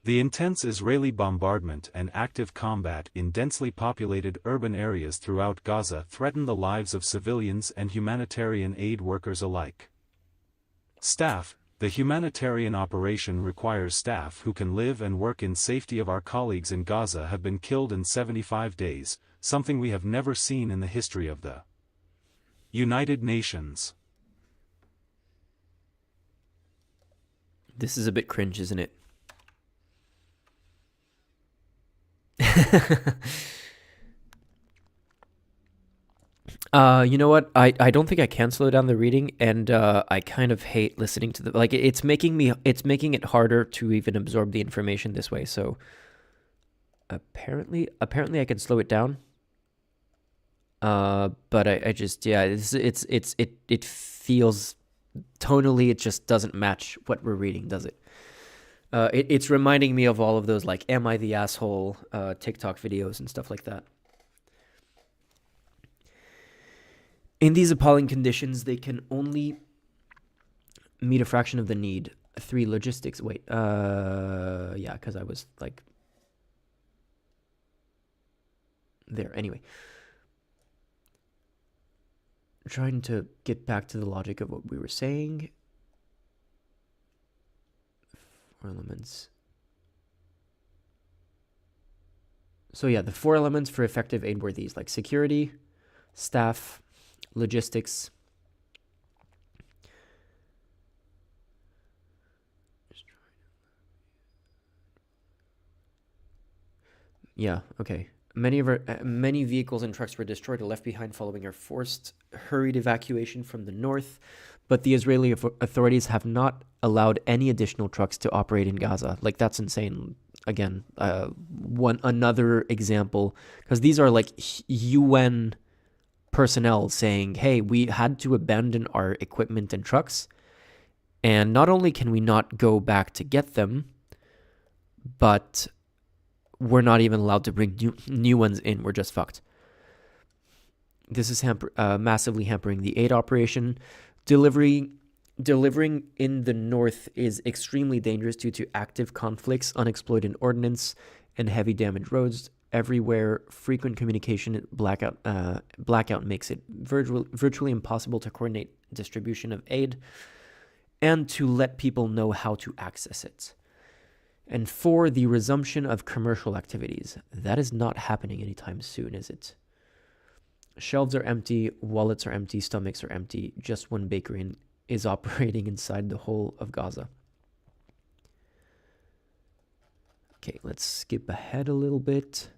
The intense Israeli bombardment and active combat in densely populated urban areas throughout Gaza threaten the lives of civilians and humanitarian aid workers alike. Staff. The humanitarian operation requires staff who can live and work in safety. Of our colleagues in Gaza have been killed in 75 days, something we have never seen in the history of the United Nations. This is a bit cringe, isn't it? You know what? I don't think I can slow down the reading, and I kind of hate listening to the it's making it harder to even absorb the information this way. So apparently I can slow it down. But I just it feels tonally it just doesn't match what we're reading, does it? It's reminding me of all of those like "Am I the asshole?" TikTok videos and stuff like that. In these appalling conditions, they can only meet a fraction of the need. 3, logistics. Wait, yeah, because I was like there. Anyway, trying to get back to the logic of what we were saying. 4 elements. So yeah, the 4 elements for effective aid were these, like security, staff, logistics, yeah, okay. Many vehicles and trucks were destroyed or left behind following our forced, hurried evacuation from the north, but the Israeli authorities have not allowed any additional trucks to operate in Gaza. Like, that's insane. Again, another example, because these are like UN personnel saying, hey, we had to abandon our equipment and trucks, and not only can we not go back to get them, but we're not even allowed to bring new ones in. We're just fucked. This is massively hampering the aid operation. Delivering in the north is extremely dangerous due to active conflicts, unexploited ordnance, and heavy damaged roads everywhere. Frequent communication blackout makes it virtually impossible to coordinate distribution of aid and to let people know how to access it. And 4, the resumption of commercial activities. That is not happening anytime soon, is it? Shelves are empty, wallets are empty, stomachs are empty. Just one bakery is operating inside the whole of Gaza. Okay, let's skip ahead a little bit.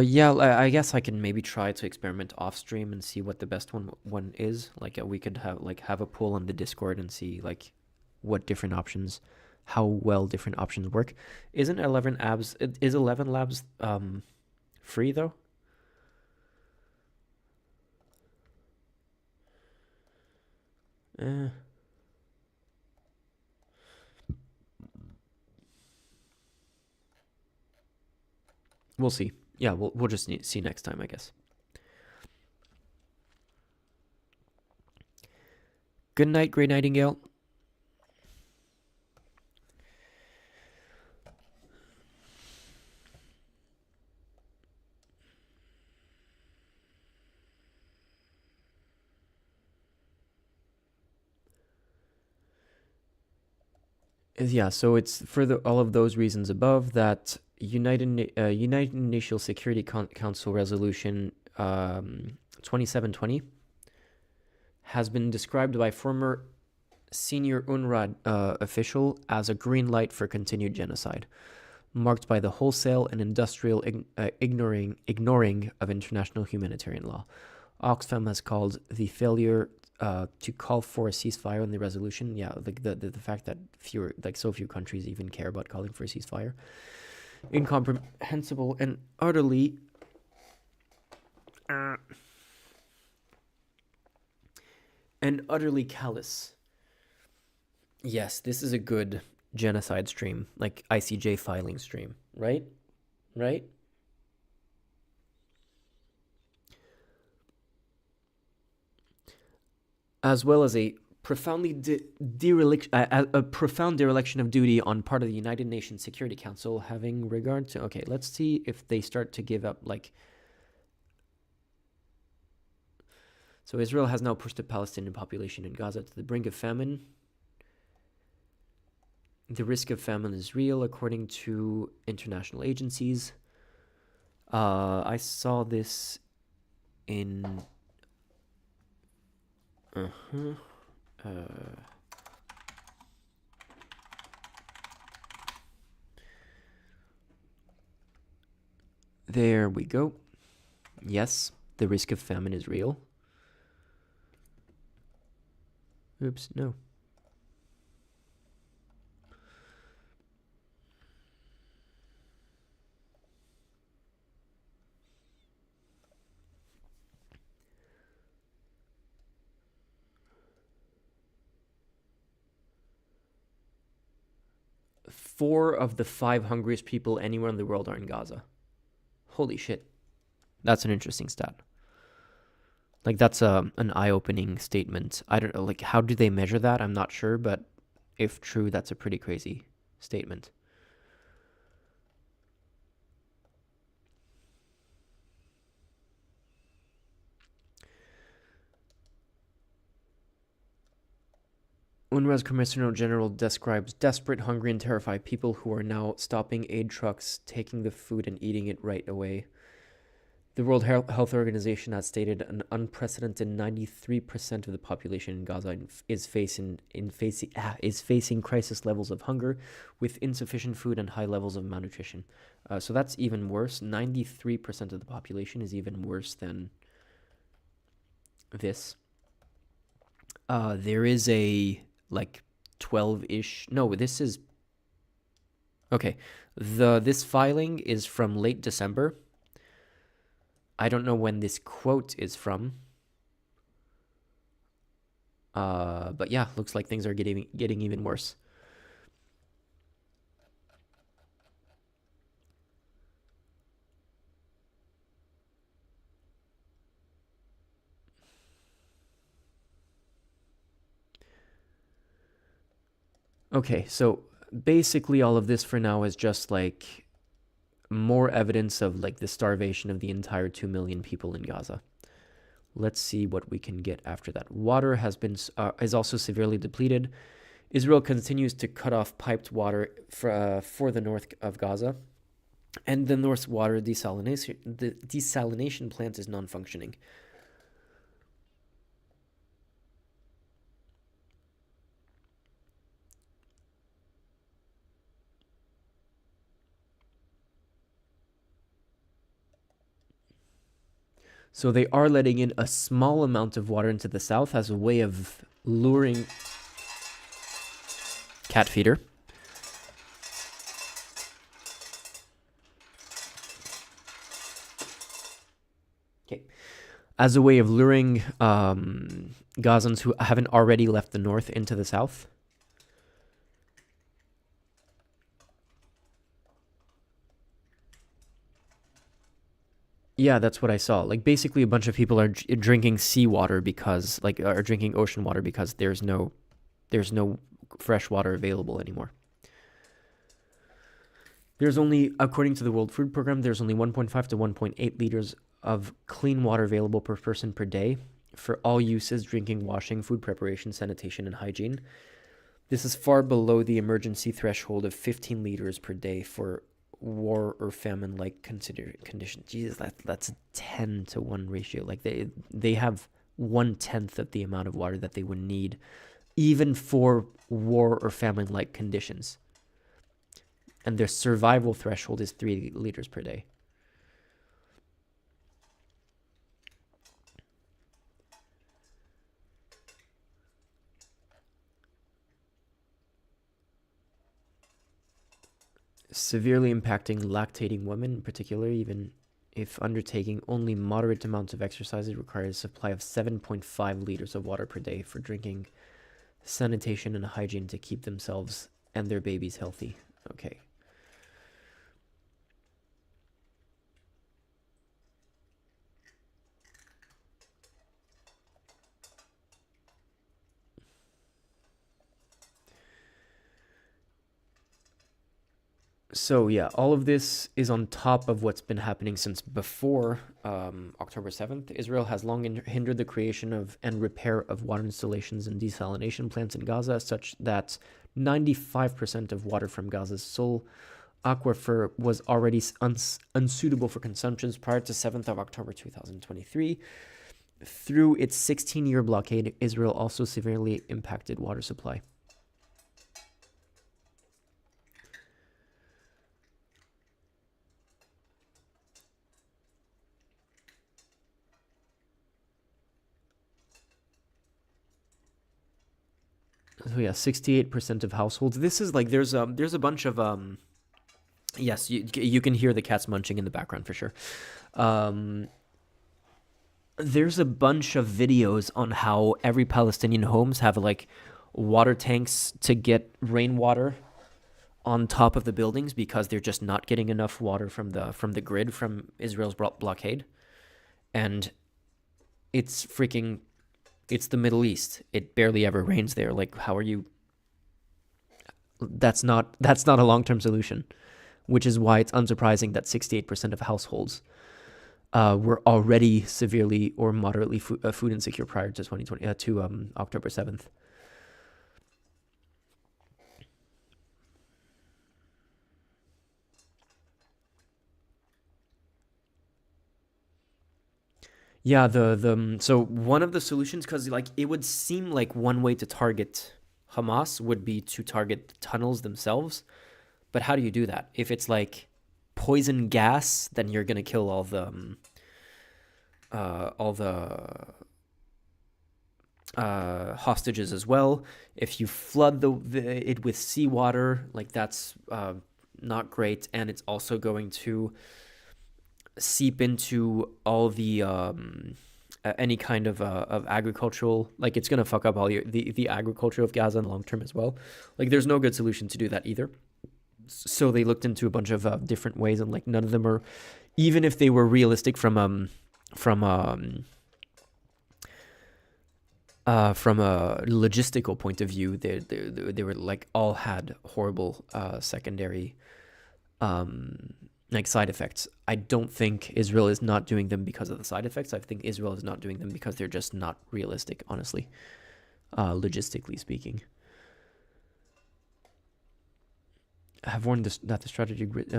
Yeah, I guess I can maybe try to experiment off stream and see what the best one is. Like, we could have a poll on the Discord and see like what different options, how well different options work. Is 11 Labs free though? We'll see. Yeah, we'll just see next time, I guess. Good night, Grey Nightingale. Yeah, so it's for all of those reasons above that United Nations Security Council Resolution 2720 has been described by former senior UNRWA official as a green light for continued genocide, marked by the wholesale and industrial ignoring of international humanitarian law. Oxfam has called the failure to call for a ceasefire in the resolution. Yeah, like the fact that so few countries even care about calling for a ceasefire, incomprehensible and utterly callous. Yes, this is a good genocide stream, like ICJ filing stream, right? Right? As well as a profoundly profound dereliction of duty on part of the United Nations Security Council, having regard to. Okay, let's see if they start to give up. So Israel has now pushed the Palestinian population in Gaza to the brink of famine. The risk of famine is real, according to international agencies. I saw this in. There we go. Yes, the risk of famine is real. Oops, no. Four of the 5 hungriest people anywhere in the world are in Gaza. Holy shit. That's an interesting stat. Like, that's an eye-opening statement. I don't know, like, how do they measure that? I'm not sure, but if true, that's a pretty crazy statement. UNRWA's Commissioner General describes desperate, hungry, and terrified people who are now stopping aid trucks, taking the food, and eating it right away. The World Health Organization has stated an unprecedented 93% of the population in Gaza is facing crisis levels of hunger, with insufficient food and high levels of malnutrition. So that's even worse. 93% of the population is even worse than this. There is a 12-ish. No, this is okay. This filing is from late December. I don't know when this quote is from. But yeah, looks like things are getting even worse. Okay, so basically all of this for now is just more evidence of the starvation of the entire 2 million people in Gaza. Let's see what we can get after that. Water is also severely depleted. Israel continues to cut off piped water for the north of Gaza, and the North's water desalination plant is non-functioning. So they are letting in a small amount of water into the south as a way of luring cat feeder. Okay. As a way of luring Gazans who haven't already left the north into the south. Yeah, that's what I saw. Basically a bunch of people are drinking seawater because are drinking ocean water because there's no fresh water available anymore. There's only, according to the World Food Program, there's only 1.5 to 1.8 liters of clean water available per person per day for all uses: drinking, washing, food preparation, sanitation, and hygiene. This is far below the emergency threshold of 15 liters per day for war or famine-like conditions. Jesus, that's a 10-to-1 ratio. Like they have 1/10 of the amount of water that they would need, even for war or famine-like conditions. And their survival threshold is 3 liters per day. Severely impacting lactating women in particular, even if undertaking only moderate amounts of exercise. It requires a supply of 7.5 liters of water per day for drinking, sanitation, and hygiene to keep themselves and their babies healthy. Okay. So yeah, all of this is on top of what's been happening since before October 7th. Israel has long hindered the creation of and repair of water installations and desalination plants in Gaza, such that 95% of water from Gaza's sole aquifer was already unsuitable for consumption prior to 7th of October 2023. Through its 16-year blockade, Israel also severely impacted water supply. So yeah, 68% of households. This is like there's a bunch of yes, you can hear the cats munching in the background for sure. There's a bunch of videos on how every Palestinian homes have like water tanks to get rainwater on top of the buildings because they're just not getting enough water from the grid from Israel's blockade. And it's the Middle East. It barely ever rains there. Like, how are you? That's not a long-term solution, which is why it's unsurprising that 68% of households were already severely or moderately food insecure prior to October 7th. Yeah, so one of the solutions, because like it would seem like one way to target Hamas would be to target the tunnels themselves, but how do you do that? If it's like poison gas, then you're gonna kill all the hostages as well. If you flood it with seawater, like that's not great, and it's also going to seep into all the any kind of agricultural, like it's gonna fuck up all the agriculture of Gaza in the long term as well. Like there's no good solution to do that either. So they looked into a bunch of different ways, and like none of them are, even if they were realistic from a logistical point of view, they were like all had horrible secondary like side effects. I don't think Israel is not doing them because of the side effects. I think Israel is not doing them because they're just not realistic, honestly, logistically speaking. I have warned that the strategy grid.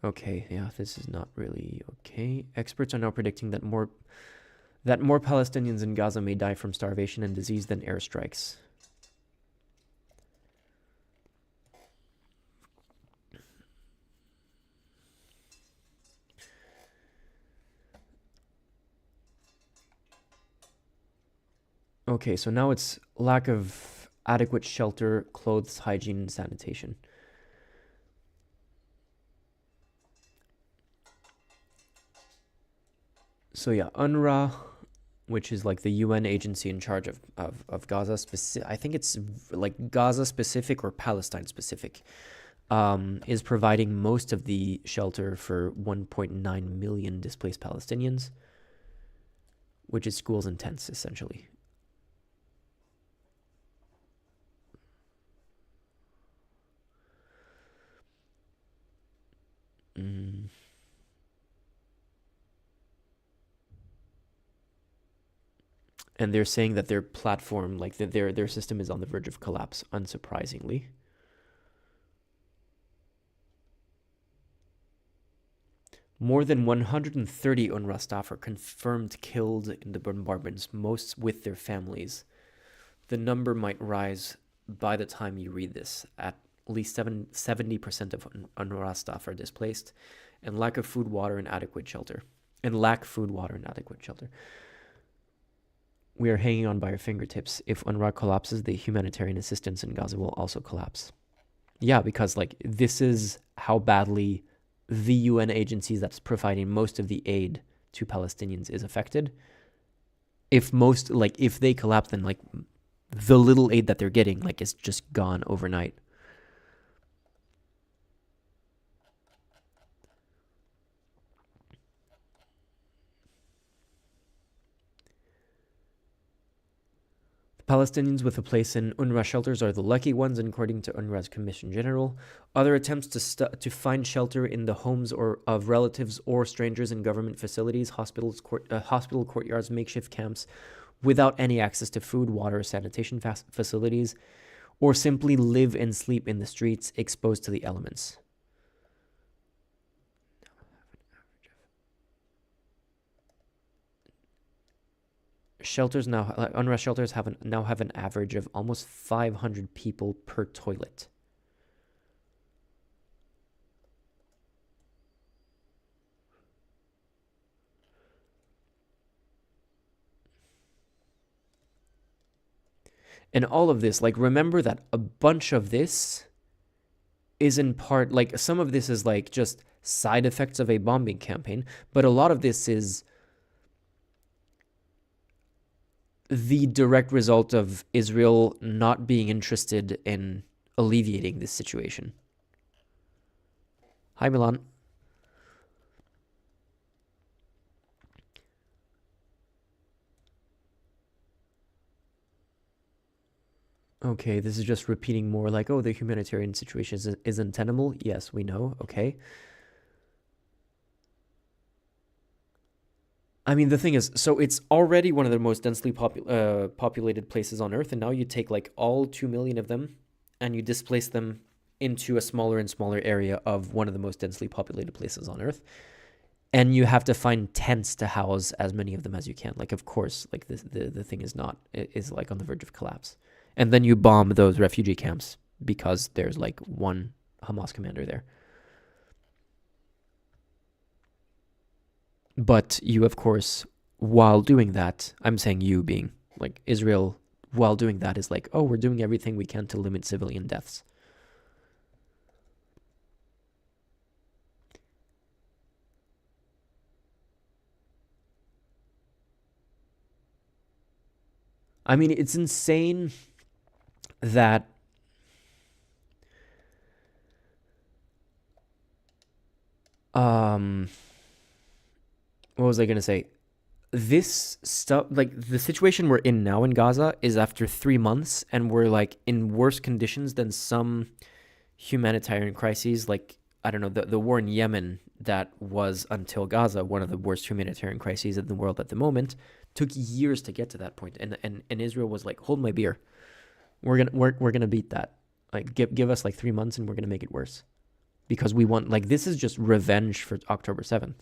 Okay, yeah, this is not really okay. Experts are now predicting that more Palestinians in Gaza may die from starvation and disease than airstrikes. Okay, so now it's lack of adequate shelter, clothes, hygiene, and sanitation. So yeah, UNRWA, which is like the UN agency in charge of Gaza, I think it's like Gaza specific or Palestine specific, is providing most of the shelter for 1.9 million displaced Palestinians, which is schools and tents, essentially. And they're saying that their platform, like their system is on the verge of collapse, unsurprisingly. More than 130 UNRWA staff are confirmed killed in the bombardments, most with their families. The number might rise by the time you read this. At least 70% of UNRWA staff are displaced, and lack food, water, and adequate shelter. We are hanging on by our fingertips. If UNRWA collapses, the humanitarian assistance in Gaza will also collapse. Yeah, because like this is how badly the UN agencies that's providing most of the aid to Palestinians is affected. If they collapse, then like the little aid that they're getting like is just gone overnight. Palestinians with a place in UNRWA shelters are the lucky ones, according to UNRWA's Commission General. Other attempts to find shelter in the homes of relatives or strangers in government facilities, hospital courtyards, makeshift camps, without any access to food, water, or sanitation facilities, or simply live and sleep in the streets exposed to the elements. UNRWA shelters now have an average of almost 500 people per toilet. And all of this, like, remember that a bunch of this is in part, like, some of this is like just side effects of a bombing campaign, but a lot of this is the direct result of Israel not being interested in alleviating this situation. Hi, Milan. Okay, this is just repeating more like, oh, the humanitarian situation is untenable. Yes, we know. Okay. I mean, the thing is, so it's already one of the most densely populated places on Earth, and now you take like all 2 million of them and you displace them into a smaller and smaller area of one of the most densely populated places on Earth, and you have to find tents to house as many of them as you can. Like, of course, like the thing is like on the verge of collapse, and then you bomb those refugee camps because there's like one Hamas commander there. But you, of course, while doing that, I'm saying you being like Israel, while doing that is like, oh, we're doing everything we can to limit civilian deaths. I mean, it's insane that what was I going to say? This stuff, like the situation we're in now in Gaza is after 3 months, and we're like in worse conditions than some humanitarian crises. Like, I don't know, the war in Yemen that was until Gaza, one of the worst humanitarian crises in the world at the moment, took years to get to that point. And Israel was like, hold my beer. We're gonna beat that. Like, give us like 3 months and we're gonna make it worse. Because we want, like, this is just revenge for October 7th.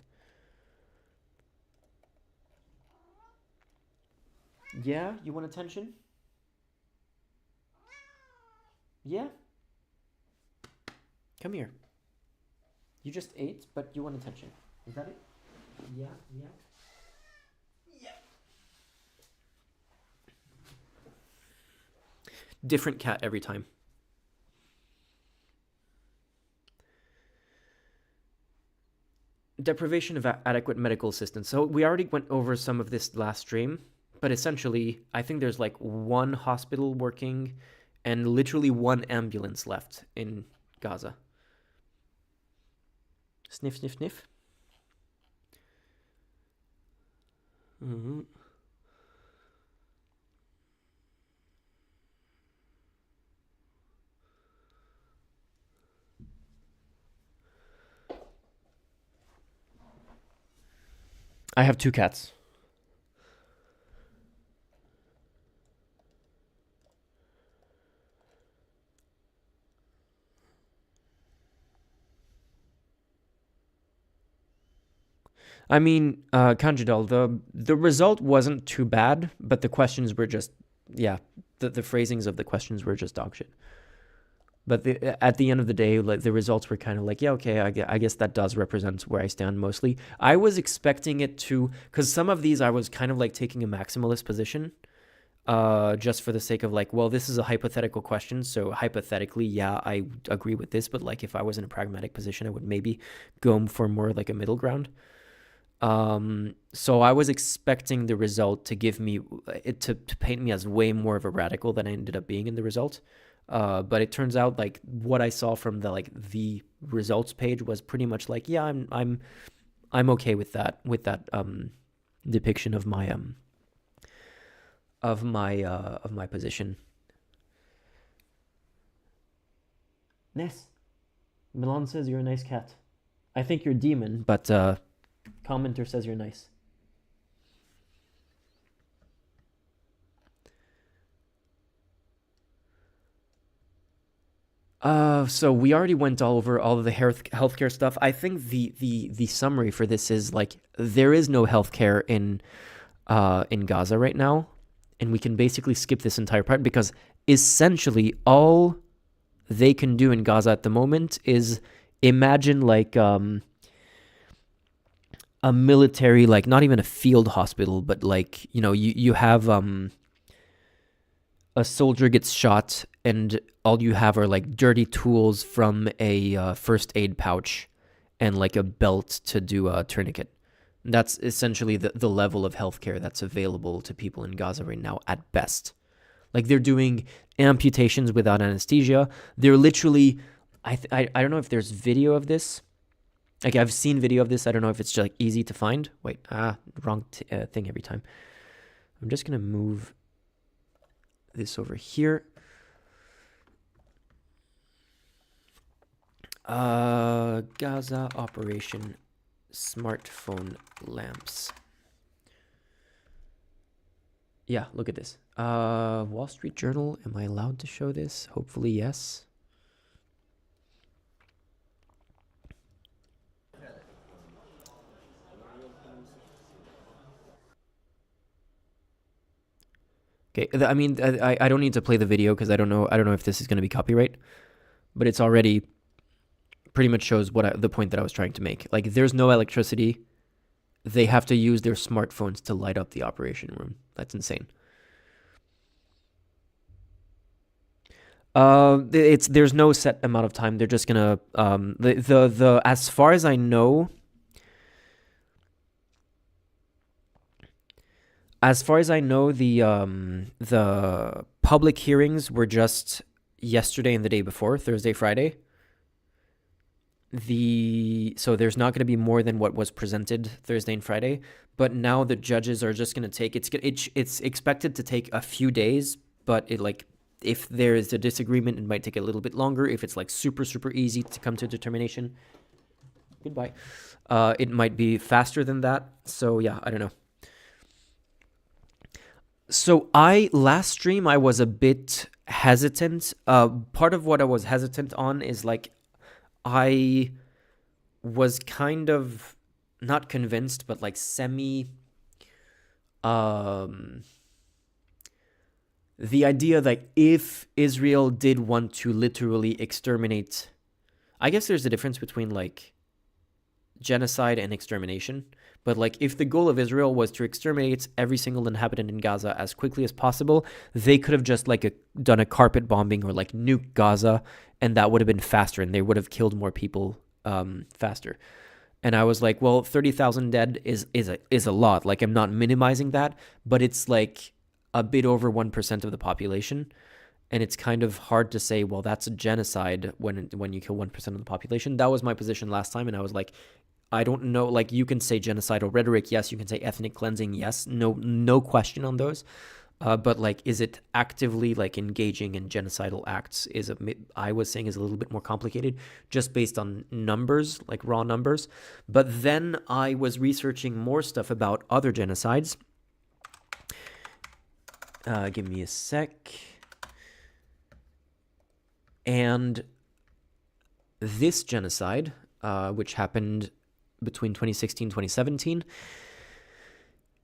Yeah, you want attention? Yeah? Come here. You just ate, but you want attention. Is that it? Yeah. Different cat every time. Deprivation of adequate medical assistance. So we already went over some of this last stream, but essentially, I think there's like one hospital working and literally one ambulance left in Gaza. Sniff, sniff, sniff. Mm-hmm. I have 2 cats. I mean, Kanjidal, the result wasn't too bad, but the questions were just, yeah, the phrasings of the questions were just dog shit. But at the end of the day, like the results were kind of like, yeah, okay, I guess that does represent where I stand mostly. I was expecting it to, because some of these I was kind of like taking a maximalist position, just for the sake of like, well, this is a hypothetical question, so hypothetically, yeah, I agree with this, but like if I was in a pragmatic position, I would maybe go for more like a middle ground. So I was expecting the result to give me it to paint me as way more of a radical than I ended up being in the result. But it turns out like what I saw from the results page was pretty much like, yeah, I'm okay with that depiction of my position. Ness, Milan says you're a nice cat. I think you're a demon, but commenter says you're nice. So we already went all over all of the healthcare stuff. I think the summary for this is like there is no healthcare in Gaza right now, and we can basically skip this entire part because essentially all they can do in Gaza at the moment is imagine like a military, like not even a field hospital, but like, you know, you have a soldier gets shot and all you have are like dirty tools from a first aid pouch and like a belt to do a tourniquet. That's essentially the level of healthcare that's available to people in Gaza right now at best. Like they're doing amputations without anesthesia. They're literally, I don't know if there's video of this. Like I've seen video of this. I don't know if it's just like easy to find. Wait, wrong thing every time. I'm just gonna move this over here. Gaza operation smartphone lamps. Yeah, look at this. Wall Street Journal. Am I allowed to show this? Hopefully, yes. Okay, I mean, I don't need to play the video because I don't know if this is going to be copyright, but it's already pretty much shows the point that I was trying to make. Like, there's no electricity. They have to use their smartphones to light up the operation room. That's insane. There's no set amount of time. They're just gonna the as far as I know. As far as I know, the public hearings were just yesterday and the day before, Thursday, Friday. So there's not going to be more than what was presented Thursday and Friday, but now the judges are just going to take it's expected to take a few days, but if there is a disagreement, it might take a little bit longer. If it's like super easy to come to a determination, goodbye. It might be faster than that. So yeah, I don't know. So last stream I was a bit hesitant. Part of what I was hesitant on is like I was kind of not convinced, but like semi the idea that if Israel did want to literally exterminate, I guess there's a difference between like genocide and extermination. But like if the goal of Israel was to exterminate every single inhabitant in Gaza as quickly as possible, they could have just like done a carpet bombing or like nuke Gaza, and that would have been faster, and they would have killed more people faster. And I was like, well, 30,000 dead is a lot. Like I'm not minimizing that, but it's like a bit over 1% of the population. And it's kind of hard to say, well, that's a genocide when you kill 1% of the population. That was my position last time, and I was like, I don't know, like you can say genocidal rhetoric, yes, you can say ethnic cleansing, yes, no question on those. But like, is it actively like engaging in genocidal acts? I was saying is a little bit more complicated just based on numbers, like raw numbers. But then I was researching more stuff about other genocides. Give me a sec. And this genocide, which happened between 2016 2017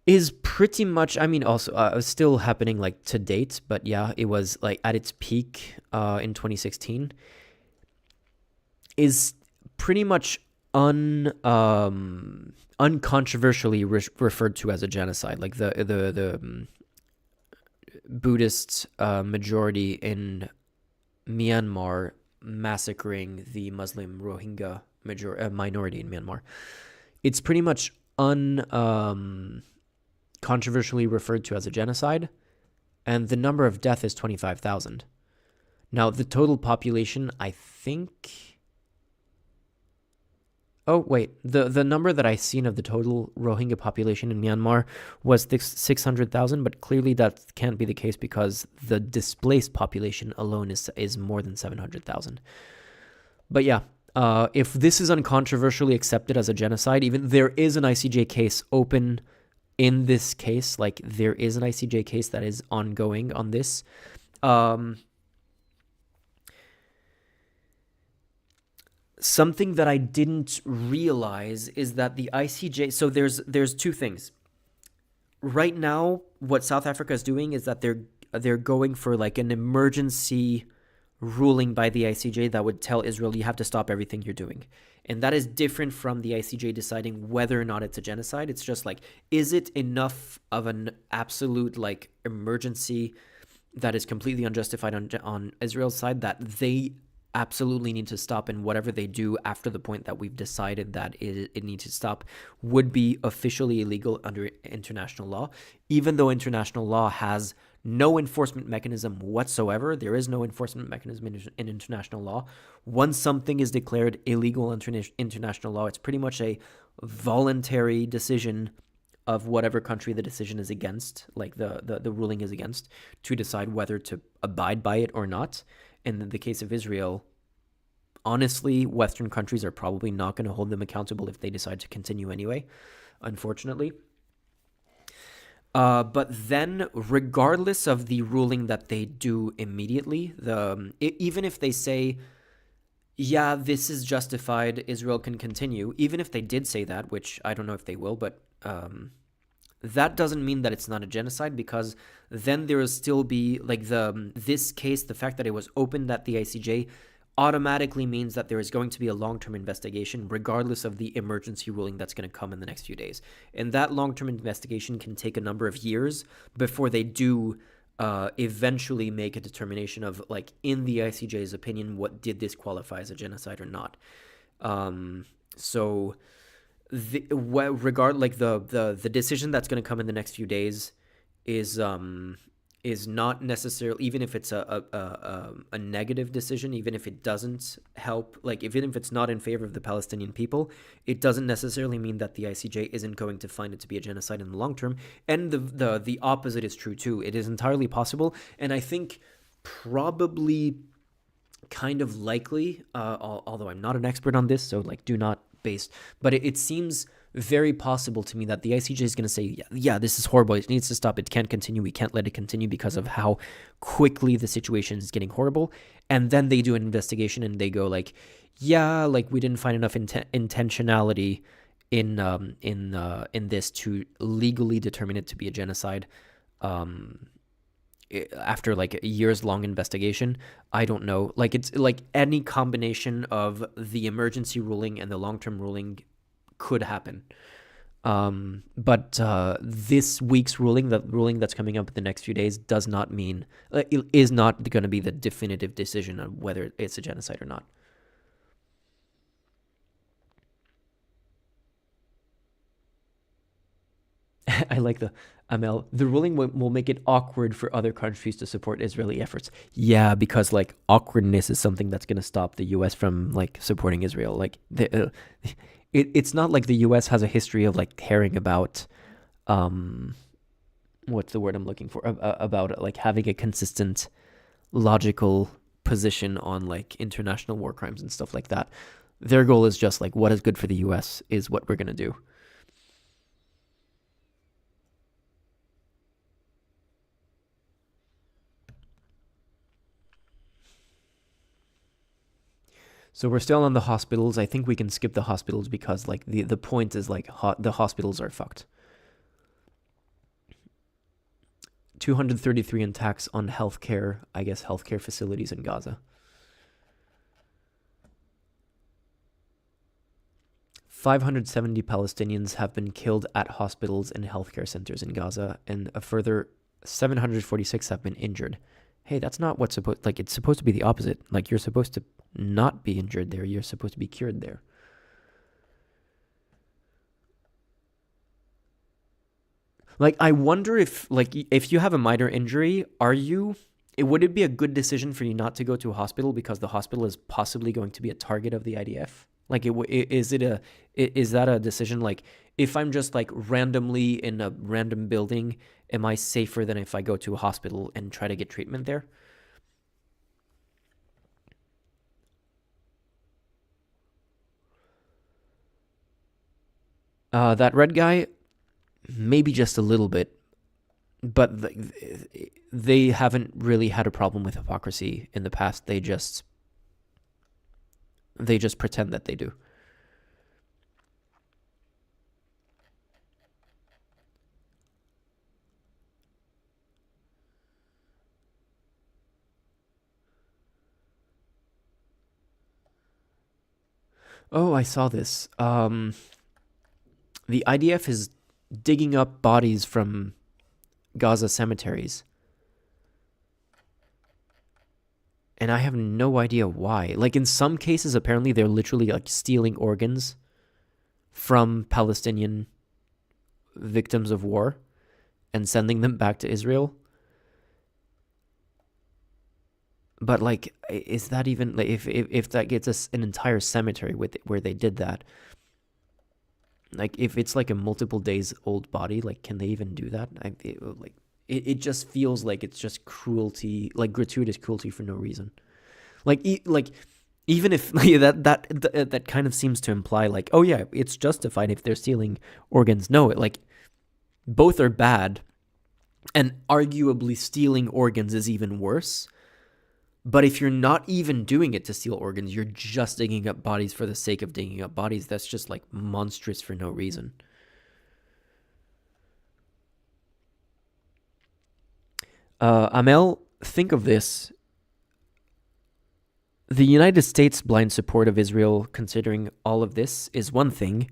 is pretty much, I mean, also still happening like to date, but yeah, it was like at its peak in 2016, is pretty much uncontroversially referred to as a genocide. Like the Buddhist majority in Myanmar massacring the Muslim Rohingya minority in Myanmar. It's pretty much controversially referred to as a genocide, and the number of deaths is 25,000. Now, the total population, I think... Oh, wait. The number that I seen of the total Rohingya population in Myanmar was 600,000, but clearly that can't be the case because the displaced population alone is more than 700,000. But yeah, if this is uncontroversially accepted as a genocide, even there is an ICJ case open in this case, like there is an ICJ case that is ongoing on this. Something that I didn't realize is that the ICJ, so there's two things. Right now, what South Africa is doing is that they're going for like an emergency ruling by the ICJ that would tell Israel you have to stop everything you're doing. And that is different from the ICJ deciding whether or not it's a genocide. It's just like, is it enough of an absolute like emergency that is completely unjustified on Israel's side that they absolutely need to stop, and whatever they do after the point that we've decided that it needs to stop would be officially illegal under international law, even though international law has no enforcement mechanism whatsoever. There is no enforcement mechanism in international law. Once something is declared illegal under international law, it's pretty much a voluntary decision of whatever country the decision is against, like the ruling is against, to decide whether to abide by it or not. And in the case of Israel, honestly, Western countries are probably not going to hold them accountable if they decide to continue anyway, unfortunately. But then, regardless of the ruling that they do immediately, even if they say, yeah, this is justified, Israel can continue, even if they did say that, which I don't know if they will, but that doesn't mean that it's not a genocide, because then there will still be, like, this case, the fact that it was opened at the ICJ automatically means that there is going to be a long-term investigation, regardless of the emergency ruling that's going to come in the next few days. And that long-term investigation can take a number of years before they do eventually make a determination of, like, in the ICJ's opinion, what did this qualify as a genocide or not. So... the decision that's going to come in the next few days is not necessarily, even if it's a negative decision, even if it doesn't help, like even if it's not in favor of the Palestinian people, it doesn't necessarily mean that the ICJ isn't going to find it to be a genocide in the long term. And the opposite is true too. It is entirely possible, and I think probably kind of likely, although I'm not an expert on this, so like do not based, but it seems very possible to me that the ICJ is going to say, yeah, this is horrible, it needs to stop, it can't continue, we can't let it continue because of how quickly the situation is getting horrible. And then they do an investigation and they go like, yeah, like we didn't find enough intentionality in this to legally determine it to be a genocide. After like a years long investigation, I don't know. Like it's like any combination of the emergency ruling and the long-term ruling could happen. But this week's ruling, the ruling that's coming up in the next few days, does not mean, it is not going to be the definitive decision on whether it's a genocide or not. I like Amel. The ruling will make it awkward for other countries to support Israeli efforts. Yeah, because like awkwardness is something that's going to stop the U.S. from like supporting Israel. Like it's not like the U.S. has a history of like caring about, what's the word I'm looking for? About like having a consistent, logical position on like international war crimes and stuff like that. Their goal is just like what is good for the U.S. is what we're going to do. So we're still on the hospitals. I think we can skip the hospitals because like the point is like the hospitals are fucked. 233 attacks on healthcare, I guess healthcare facilities in Gaza. 570 Palestinians have been killed at hospitals and healthcare centers in Gaza, and a further 746 have been injured. Hey, that's not what's supposed, like, it's supposed to be the opposite. Like, you're supposed to not be injured there. You're supposed to be cured there. Like, I wonder if, like, if you have a minor injury, would it be a good decision for you not to go to a hospital because the hospital is possibly going to be a target of the IDF? Like, is that a decision? Like, if I'm just like randomly in a random building, am I safer than if I go to a hospital and try to get treatment there? That red guy, maybe just a little bit, but they haven't really had a problem with hypocrisy in the past. They just pretend that they do. Oh, I saw this. The IDF is digging up bodies from Gaza cemeteries. And I have no idea why. Like, in some cases, apparently, they're literally, like, stealing organs from Palestinian victims of war and sending them back to Israel. But, like, is that even, like, if that gets us an entire cemetery where they did that, like, if it's, like, a multiple days old body, like, can they even do that? It just feels like it's just cruelty, like, gratuitous cruelty for no reason. Like, even if like, that kind of seems to imply, like, oh, yeah, it's justified if they're stealing organs. No, like, both are bad, and arguably stealing organs is even worse. But if you're not even doing it to steal organs, you're just digging up bodies for the sake of digging up bodies. That's just, like, monstrous for no reason. Amel, think of this. The United States' blind support of Israel, considering all of this, is one thing.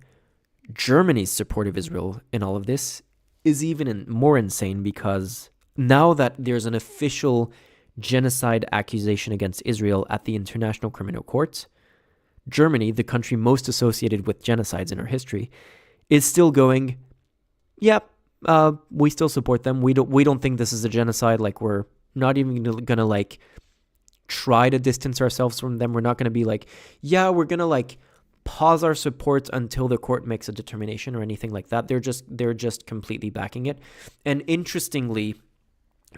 Germany's support of Israel in all of this is even more insane, because now that there's an official genocide accusation against Israel at the International Criminal Court, Germany, the country most associated with genocides in our history, is still going, yep, we still support them. We don't think this is a genocide. Like, we're not even gonna like try to distance ourselves from them. We're not gonna be like, yeah, we're gonna like pause our support until the court makes a determination or anything like that. They're just completely backing it. And interestingly,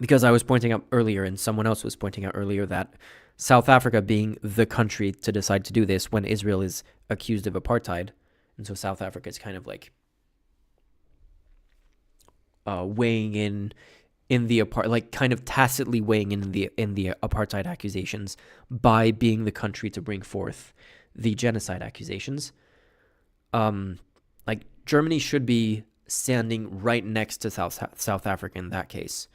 because I was pointing out earlier, and someone else was pointing out earlier, that South Africa being the country to decide to do this when Israel is accused of apartheid, and so South Africa is kind of like weighing in the kind of tacitly weighing in the apartheid accusations by being the country to bring forth the genocide accusations. Like, Germany should be standing right next to South Africa in that case.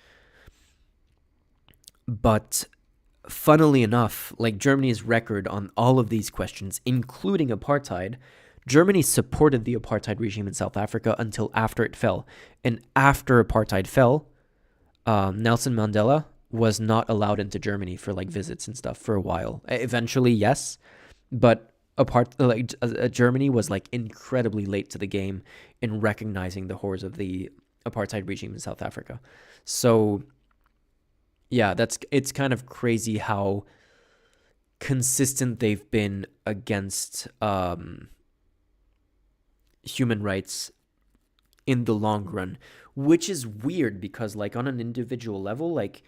But funnily enough, like, Germany's record on all of these questions, including apartheid, Germany supported the apartheid regime in South Africa until after it fell. And after apartheid fell, Nelson Mandela was not allowed into Germany for like visits and stuff for a while. Eventually, yes, but Germany was like incredibly late to the game in recognizing the horrors of the apartheid regime in South Africa. So yeah, it's kind of crazy how consistent they've been against human rights in the long run, which is weird because, like, on an individual level, like,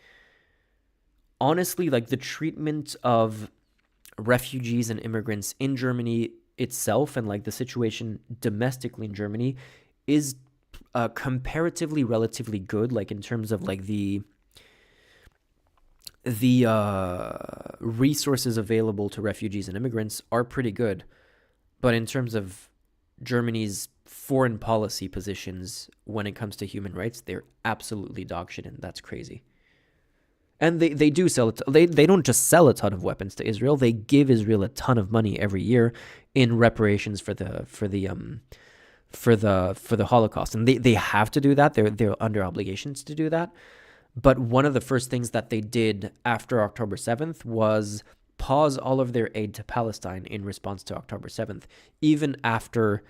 honestly, like, the treatment of refugees and immigrants in Germany itself and, like, the situation domestically in Germany is comparatively relatively good, like, in terms of, like, the the resources available to refugees and immigrants are pretty good. But in terms of Germany's foreign policy positions when it comes to human rights, they're absolutely dog shit, and that's crazy. And they do sell it. They don't just sell a ton of weapons to Israel. They give Israel a ton of money every year in reparations for the Holocaust, and they have to do that. They're under obligations to do that. But one of the first things that they did after October 7th was pause all of their aid to Palestine in response to October 7th, even after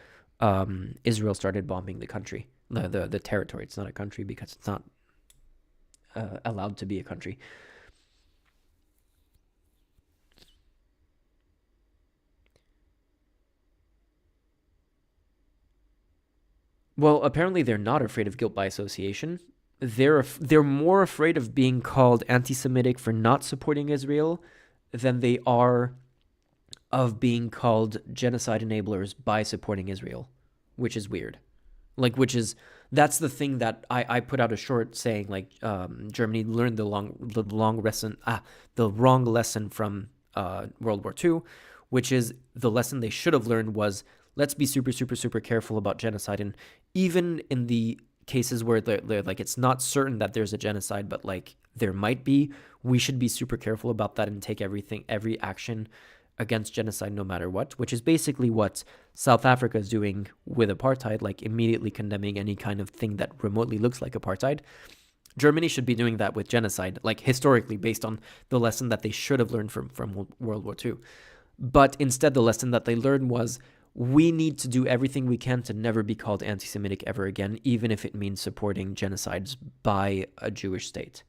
Israel started bombing the country, the territory. It's not a country because it's not allowed to be a country. Well, apparently they're not afraid of guilt by association. They're more afraid of being called anti-Semitic for not supporting Israel than they are of being called genocide enablers by supporting Israel, which is weird. That's the thing that I put out a short saying, like, Germany learned the wrong lesson from World War II, which is the lesson they should have learned was, let's be super, super, super careful about genocide. And even in the cases where they're like, it's not certain that there's a genocide, but like there might be, we should be super careful about that and take every action against genocide no matter what, which is basically what South Africa is doing with apartheid, like immediately condemning any kind of thing that remotely looks like apartheid. Germany should be doing that with genocide, like historically, based on the lesson that they should have learned from World War II. But instead, the lesson that they learned was, we need to do everything we can to never be called anti-Semitic ever again, even if it means supporting genocides by a Jewish state.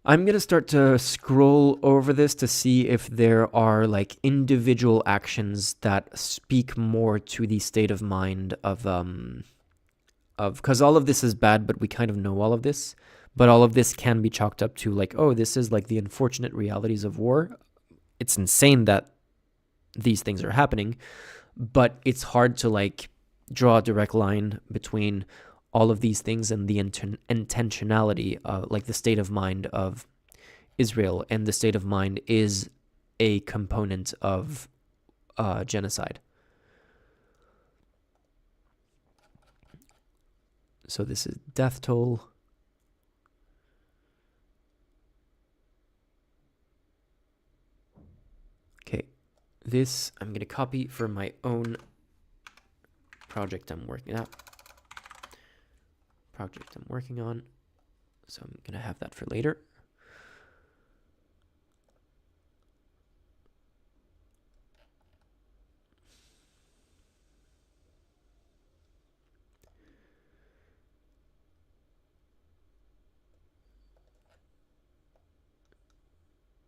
I'm going to start to scroll over this to see if there are like individual actions that speak more to the state of mind of because all of this is bad, but we kind of know all of this, but all of this can be chalked up to like, oh, this is like the unfortunate realities of war. It's insane that these things are happening, but it's hard to like draw a direct line between all of these things and the intentionality, like the state of mind of Israel, and the state of mind is a component of genocide. So this is death toll. Okay, this I'm going to copy for my own project I'm working on. So I'm going to have that for later.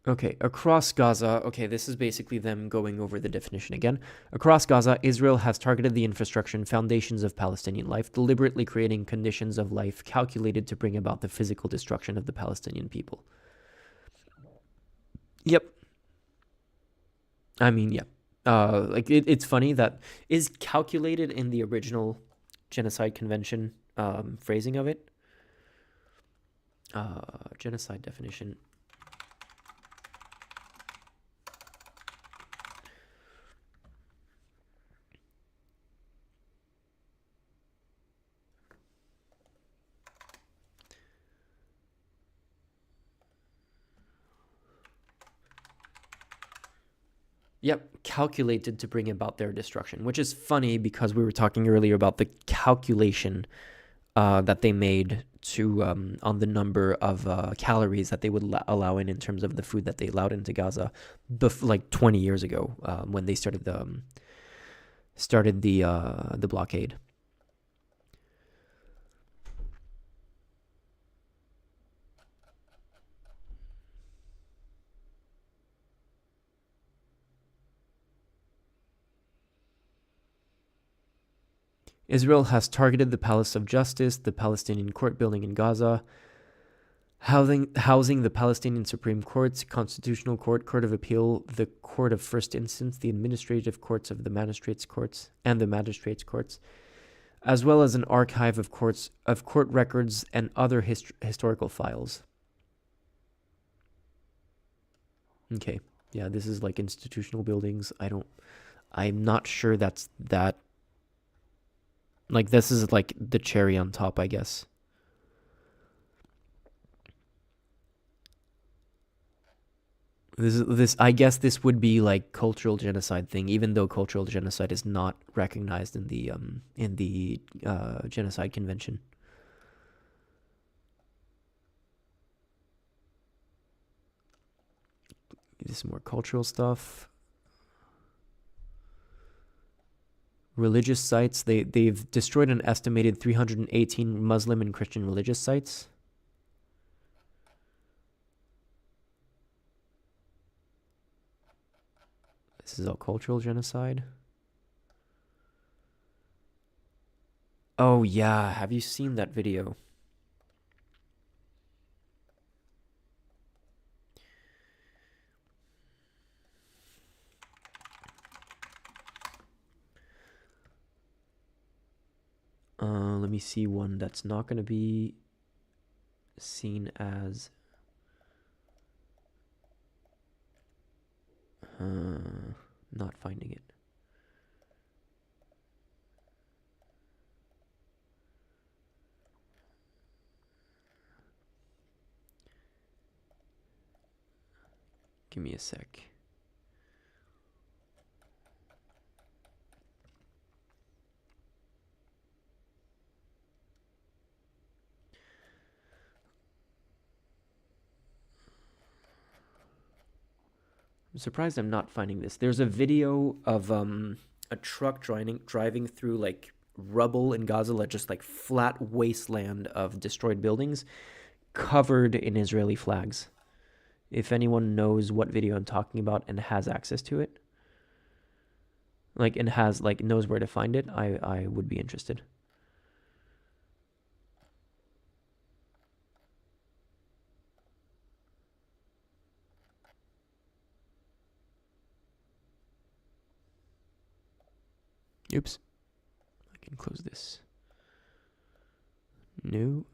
Okay, across Gaza, okay, this is basically them going over the definition again. Across Gaza, Israel has targeted the infrastructure and foundations of Palestinian life, deliberately creating conditions of life calculated to bring about the physical destruction of the Palestinian people. Yep. I mean, yeah. Like, it's funny that is calculated in the original Genocide Convention phrasing of it. Genocide definition. Yep, calculated to bring about their destruction, which is funny because we were talking earlier about the calculation that they made to on the number of calories that they would allow in terms of the food that they allowed into Gaza, like 20 years ago when they started the blockade. Israel has targeted the Palace of Justice, the Palestinian court building in Gaza. Housing the Palestinian Supreme Courts, Constitutional Court, Court of Appeal, the Court of First Instance, the administrative courts of the magistrates' courts, and the magistrates' courts, as well as an archive of court records and other historical files. Okay, yeah, this is like institutional buildings. I'm not sure that's that. Like, this is like the cherry on top, I guess. I guess this would be like cultural genocide thing, even though cultural genocide is not recognized in the Genocide Convention. This is more cultural stuff. Religious sites. They've destroyed an estimated 318 Muslim and Christian religious sites. This is all cultural genocide. Oh yeah, have you seen that video? Let me see one that's not going to be seen as not finding it. Give me a sec. I'm surprised I'm not finding this. There's a video of a truck driving through like rubble in Gaza, like just like flat wasteland of destroyed buildings covered in Israeli flags. If anyone knows what video I'm talking about and has access to it, like, and has like knows where to find it, I would be interested. Oops. I can close this. New.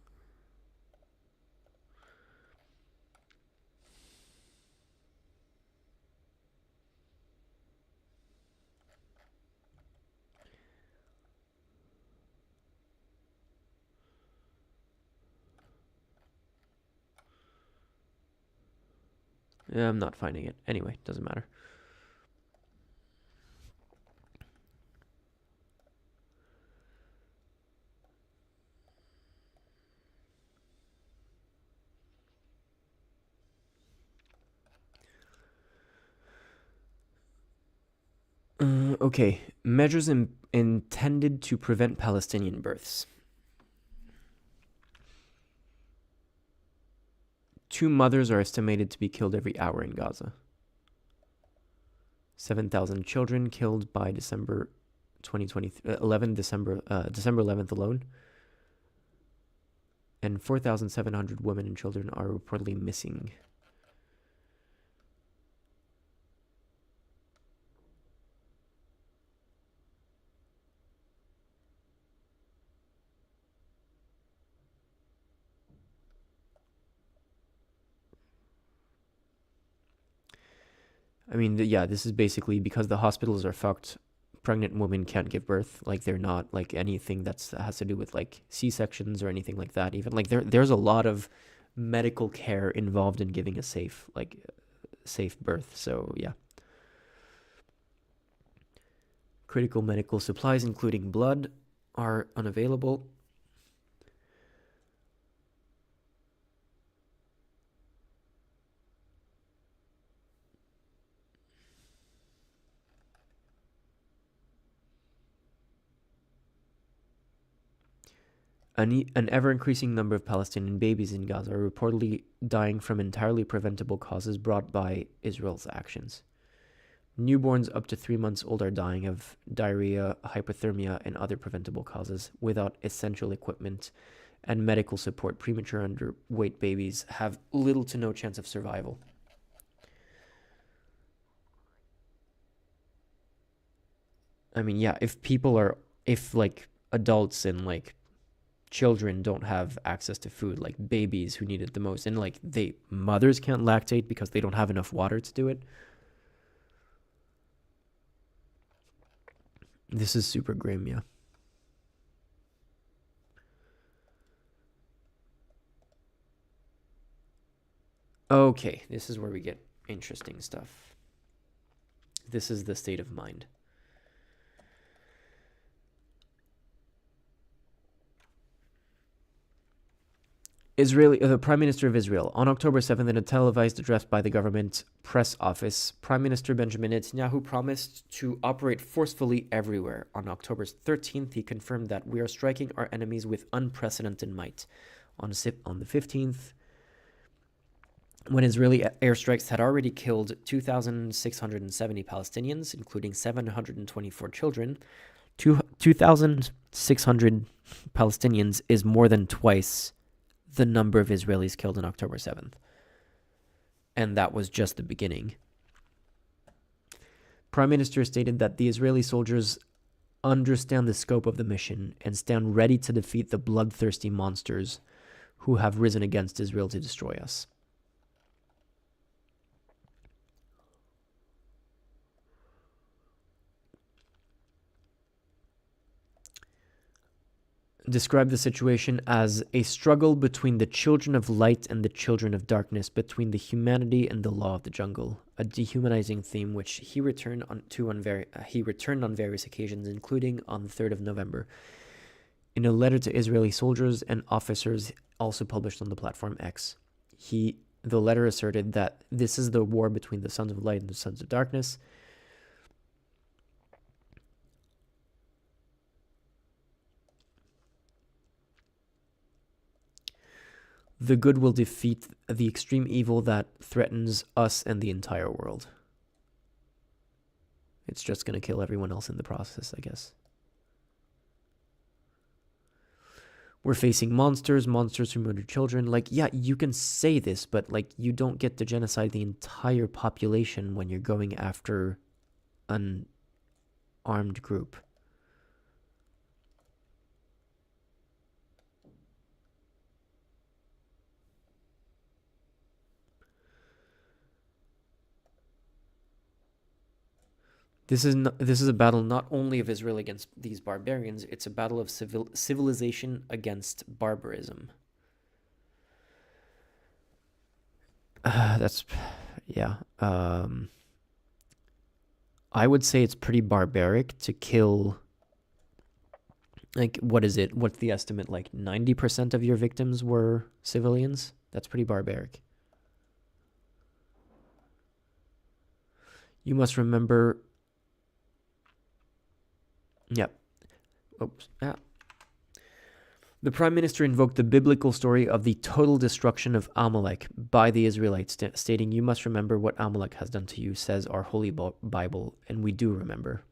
I'm not finding it. Anyway, doesn't matter. Okay, measures intended to prevent Palestinian births. 2 mothers are estimated to be killed every hour in Gaza. 7,000 children killed by December 11th alone. And 4,700 women and children are reportedly missing. I mean, yeah, this is basically because the hospitals are fucked. Pregnant women can't give birth. Like, they're not like anything that has to do with like C-sections or anything like that. Even like there's a lot of medical care involved in giving a safe birth. So yeah. Critical medical supplies, including blood, are unavailable. An ever-increasing number of Palestinian babies in Gaza are reportedly dying from entirely preventable causes brought by Israel's actions. Newborns up to 3 months old are dying of diarrhea, hypothermia, and other preventable causes without essential equipment and medical support. Premature underweight babies have little to no chance of survival. I mean, yeah, if like adults and like children don't have access to food, like babies who need it the most, and like mothers can't lactate because they don't have enough water to do it. This is super grim, yeah. Okay, this is where we get interesting stuff. This is the state of mind. The Prime Minister of Israel, on October 7th, in a televised address by the government press office, Prime Minister Benjamin Netanyahu promised to operate forcefully everywhere. On October 13th, he confirmed that we are striking our enemies with unprecedented might. On the 15th, when Israeli airstrikes had already killed 2,670 Palestinians, including 724 children, 2,600 Palestinians is more than twice the number of Israelis killed on October 7th. And that was just the beginning. Prime Minister stated that the Israeli soldiers understand the scope of the mission and stand ready to defeat the bloodthirsty monsters who have risen against Israel to destroy us. Described the situation as a struggle between the children of light and the children of darkness, between the humanity and the law of the jungle, a dehumanizing theme which he returned on various occasions, including on the 3rd of November. In a letter to Israeli soldiers and officers also published on the platform X, the letter asserted that this is the war between the sons of light and the sons of darkness. The good will defeat the extreme evil that threatens us and the entire world. It's just going to kill everyone else in the process, I guess. We're facing monsters who murder children. Like, yeah, you can say this, but like, you don't get to genocide the entire population when you're going after an armed group. This is a battle not only of Israel against these barbarians, it's a battle of civilization against barbarism. Yeah. I would say it's pretty barbaric to kill, like, what is it? What's the estimate? Like 90% of your victims were civilians? That's pretty barbaric. You must remember... Yep. Oops. Yeah. The Prime Minister invoked the biblical story of the total destruction of Amalek by the Israelites, stating, "You must remember what Amalek has done to you," says our Holy Bible, and we do remember.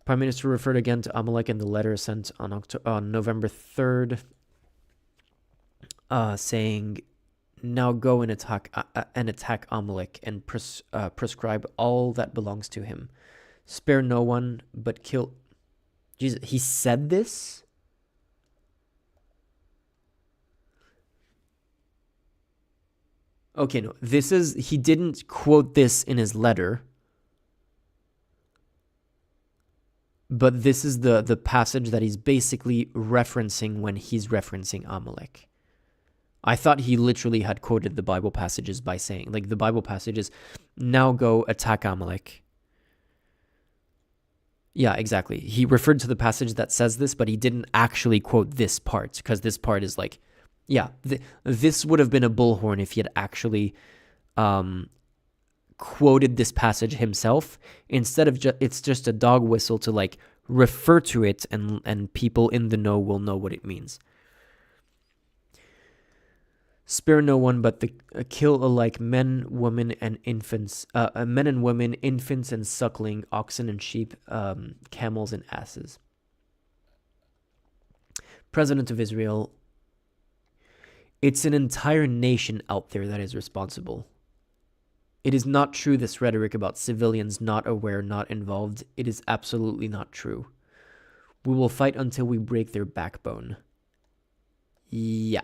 Prime Minister referred again to Amalek in the letter sent on November 3rd, saying, "Now go and attack Amalek and prescribe all that belongs to him. Spare no one, but kill..." Jesus, he said this? Okay, no, he didn't quote this in his letter, but this is the passage that he's basically referencing when he's referencing Amalek. I thought he literally had quoted the Bible passages by saying, like, the Bible passages, "Now go attack Amalek." Yeah, exactly. He referred to the passage that says this, but he didn't actually quote this part, because this part is like, yeah, this would have been a bullhorn if he had actually quoted this passage himself. Instead of it's just a dog whistle to like refer to it, and people in the know will know what it means. Spare no one, but kill alike men, women, and infants. Men and women, infants and suckling, oxen and sheep, camels and asses. president of Israel, it's an entire nation out there that is responsible. It is not true, this rhetoric about civilians not aware, not involved. It is absolutely not true. We will fight until we break their backbone. Yeah.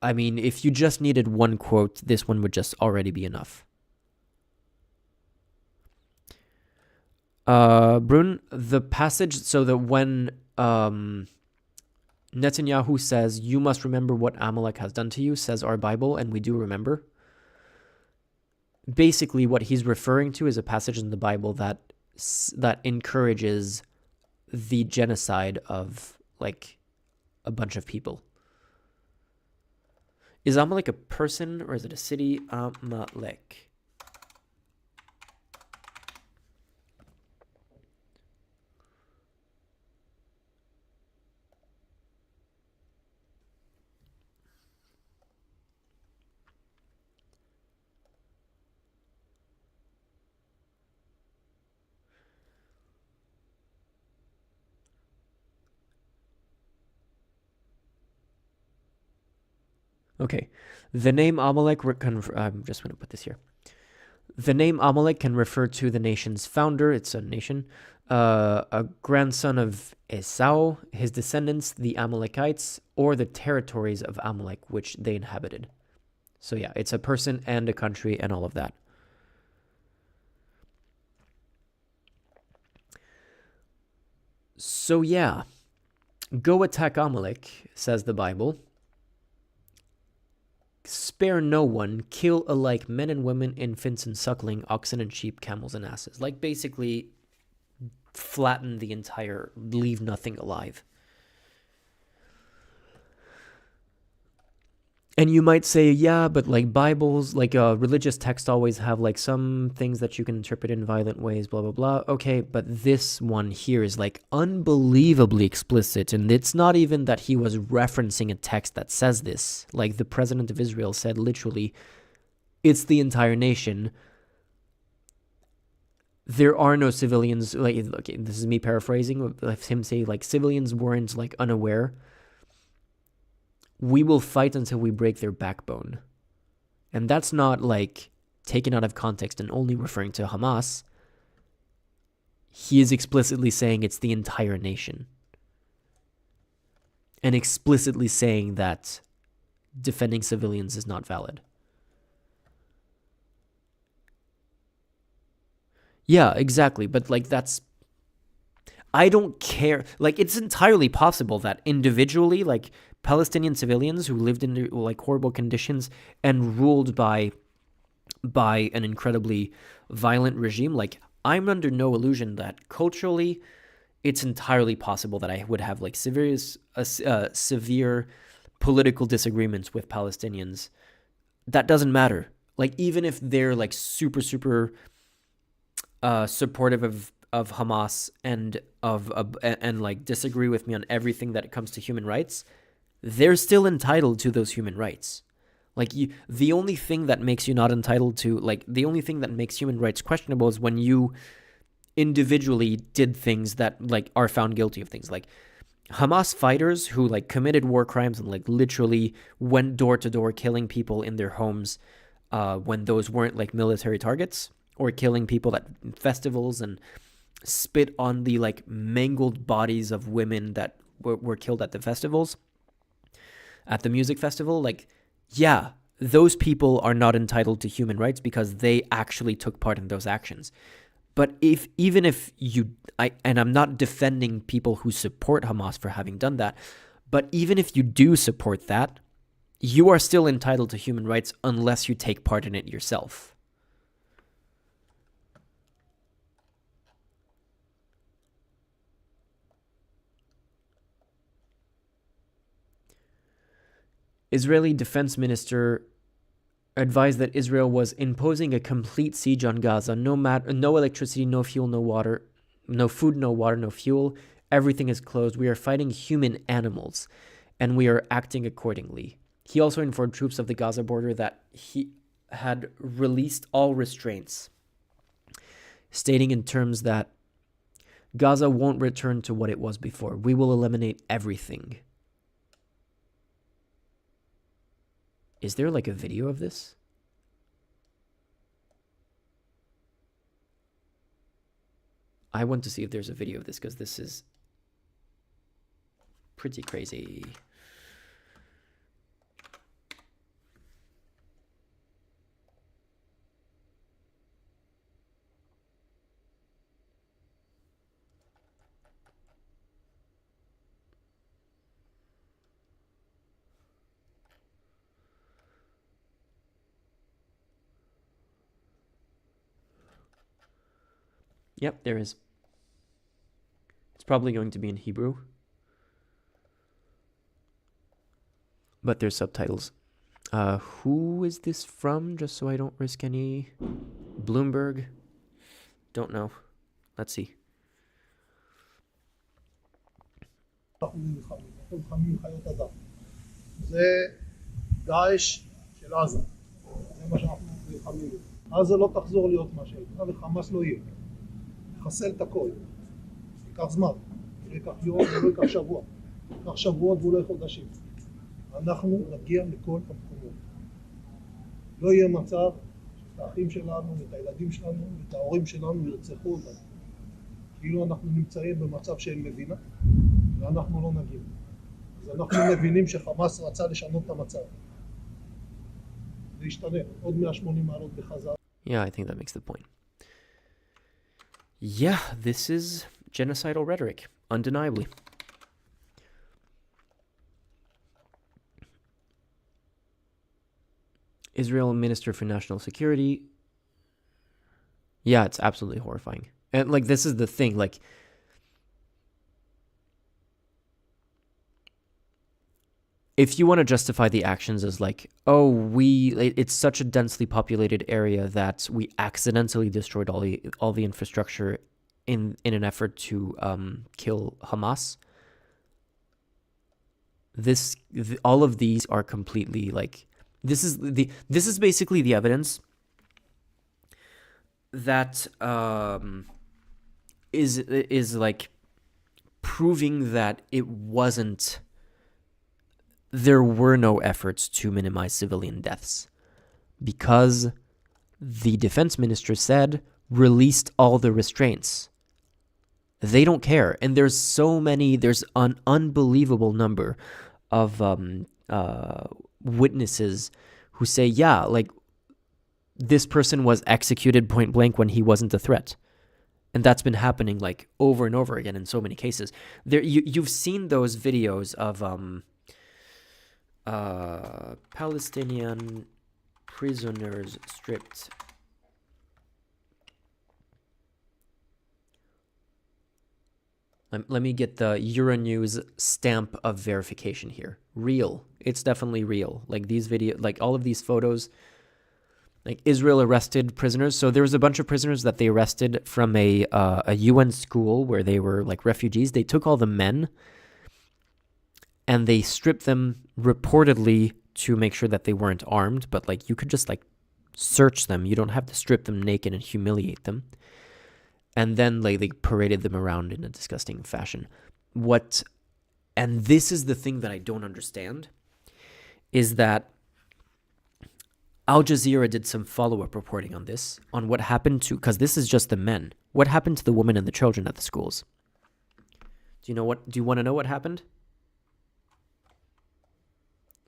I mean, if you just needed one quote, this one would just already be enough. Brun, the passage, so that when Netanyahu says, you must remember what Amalek has done to you, says our Bible, and we do remember. Basically, what he's referring to is a passage in the Bible that encourages the genocide of, like, a bunch of people. Is Amalek a person or is it a city? Amalek. Okay, the name Amalek, I'm just going to put this here. The name Amalek can refer to the nation's founder, it's a nation, a grandson of Esau, his descendants, the Amalekites, or the territories of Amalek, which they inhabited. So yeah, it's a person and a country and all of that. So yeah, go attack Amalek, says the Bible. Spare no one, kill alike men and women, infants and suckling, oxen and sheep, camels and asses. Like, basically, flatten the entire, leave nothing alive. And you might say, yeah, but like Bibles, like religious texts always have like some things that you can interpret in violent ways, blah, blah, blah. Okay, but this one here is like unbelievably explicit. And it's not even that he was referencing a text that says this. Like the president of Israel said literally, it's the entire nation. There are no civilians. Like, okay, this is me paraphrasing. Him say like civilians weren't like unaware. We will fight until we break their backbone. And that's not like taken out of context and only referring to Hamas. He is explicitly saying it's the entire nation. And explicitly saying that defending civilians is not valid. Yeah, exactly. But like that's... I don't care. Like, it's entirely possible that individually, like, Palestinian civilians who lived in like horrible conditions and ruled by an incredibly violent regime, like, I'm under no illusion that culturally it's entirely possible that I would have like severe political disagreements with Palestinians. That doesn't matter. Like, even if they're like super supportive of Hamas and like disagree with me on everything that comes to human rights, they're still entitled to those human rights. Like, the only thing that makes you not entitled to, like, the only thing that makes human rights questionable is when you individually did things that, like, are found guilty of things. Like, Hamas fighters who, like, committed war crimes and, like, literally went door to door killing people in their homes when those weren't, like, military targets, or killing people at festivals and spit on the, like, mangled bodies of women that were killed at the festivals. At the music festival, like, yeah, those people are not entitled to human rights because they actually took part in those actions. But even if and I'm not defending people who support Hamas for having done that, but even if you do support that, you are still entitled to human rights unless you take part in it yourself. Israeli Defense Minister advised that Israel was imposing a complete siege on Gaza. No electricity, no fuel, no water, no food, no water, no fuel. Everything is closed. We are fighting human animals, and we are acting accordingly. He also informed troops of the Gaza border that he had released all restraints, stating in terms that Gaza won't return to what it was before. We will eliminate everything. Is there like a video of this? I want to see if there's a video of this because this is pretty crazy. Yep, there is. It's probably going to be in Hebrew. But there's subtitles. Who is this from? Just so I don't risk any... Bloomberg? Don't know. Let's see. זה דאעש של עזה. זה מה שאנחנו נלחמים. עזה לא תחזור להיות מה שהייתה, וחמאס לא יהיה. נחסל את הכל. ייקח זמן. זה ייקח יום, זה לא ייקח שבוע. ייקח שבועות ואולי חודשים. אנחנו נגיע לכל המקומות. לא יהיה מצב שאת האחים שלנו, את הילדים שלנו, את ההורים שלנו ירצחו אותנו. כאילו אנחנו נמצאים במצב שאין מדינה, ואנחנו לא נגיע. אז אנחנו מבינים שחמאס רצה לשנות את המצב. זה ישתנה, עוד 180 מעלות בחזרה. Yeah, I think that makes the point. Yeah, this is genocidal rhetoric, undeniably. Israel Minister for National Security. Yeah, it's absolutely horrifying. And like, this is the thing, like, if you want to justify the actions as like, oh, it's such a densely populated area that we accidentally destroyed all the infrastructure in an effort to kill Hamas. All of these are completely like, this is basically the evidence that is like proving that there were no efforts to minimize civilian deaths, because the defense minister said, released all the restraints. They don't care. And there's an unbelievable number of witnesses who say, yeah, like, this person was executed point blank when he wasn't a threat. And that's been happening like over and over again in so many cases. You've seen those videos of Palestinian prisoners stripped. Let me get the Euronews stamp of verification here. Real. It's definitely real. Like these like all of these photos, like Israel arrested prisoners. So there was a bunch of prisoners that they arrested from a UN school where they were like refugees. They took all the men and they stripped them reportedly to make sure that they weren't armed. But like you could just like search them. You don't have to strip them naked and humiliate them. And then like they paraded them around in a disgusting fashion. And this is the thing that I don't understand, is that Al Jazeera did some follow-up reporting on this, on what happened to, because this is just the men. What happened to the women and the children at the schools? Do you want to know what happened?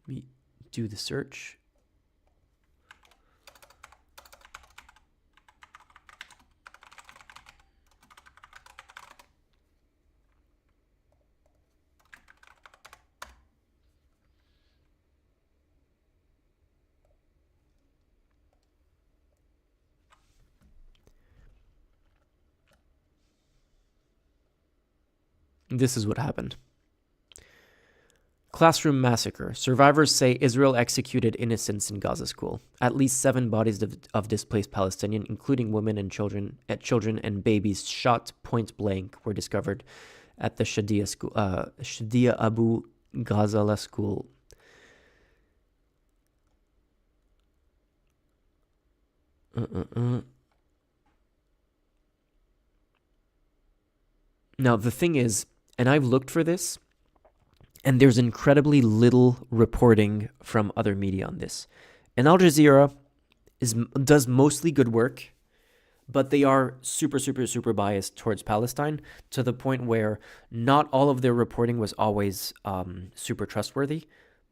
Let me do the search. This is what happened. Classroom massacre. Survivors say Israel executed innocents in Gaza school. At least 7 bodies of displaced Palestinians, including women and children and babies, shot point blank, were discovered at the Shadia school, Shadia Abu Ghazala school. Now the thing is, and I've looked for this, And there's incredibly little reporting from other media on this. And Al Jazeera does mostly good work, but they are super, super, super biased towards Palestine to the point where not all of their reporting was always super trustworthy,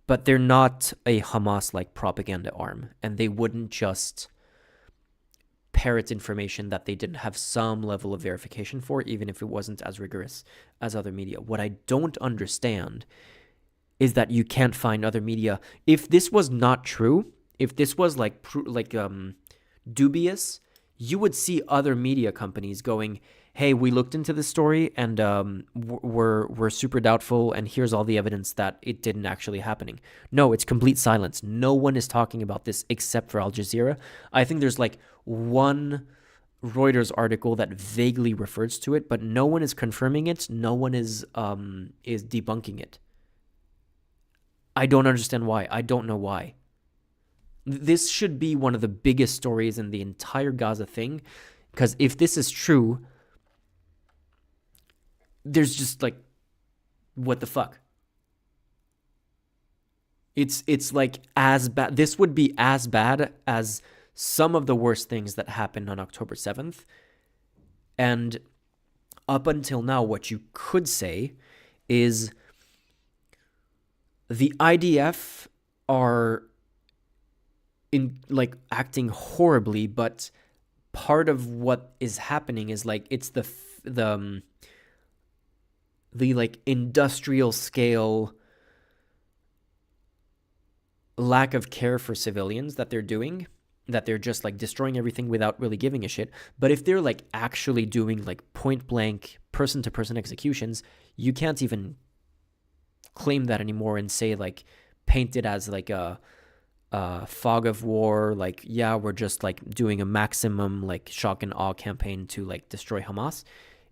but they're not a Hamas-like propaganda arm, and they wouldn't just parrot information that they didn't have some level of verification for, even if it wasn't as rigorous as other media. What I don't understand is that you can't find other media. If this was not true, if this was dubious, you would see other media companies going, hey, we looked into this story and we're super doubtful, and here's all the evidence that it didn't actually happening. No, it's complete silence. No one is talking about this except for Al Jazeera. I think there's like one Reuters article that vaguely refers to it, but no one is confirming it. No one is debunking it. I don't understand why. I don't know why. This should be one of the biggest stories in the entire Gaza thing, because if this is true, there's just like, what the fuck? It's like as bad. This would be as bad as some of the worst things that happened on October 7th. And up until now, what you could say is the IDF are acting horribly, but part of what is happening is like it's the like industrial scale lack of care for civilians that they're doing, that they're just like destroying everything without really giving a shit. But if they're like actually doing like point blank person to person executions, you can't even claim that anymore and say like paint it as like a fog of war, like, yeah, we're just like doing a maximum like shock and awe campaign to like destroy Hamas.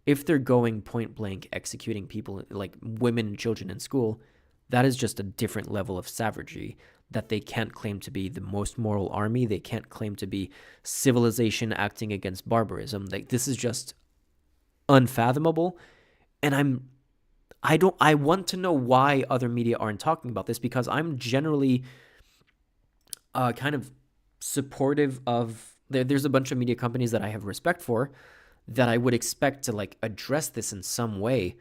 If they're going point blank executing people, like women and children in school, that is just a different level of savagery that they can't claim to be the most moral army. They can't claim to be civilization acting against barbarism. Like, this is just unfathomable. And I want to know why other media aren't talking about this, because I'm generally kind of supportive of, there's a bunch of media companies that I have respect for that I would expect to like address this in some way.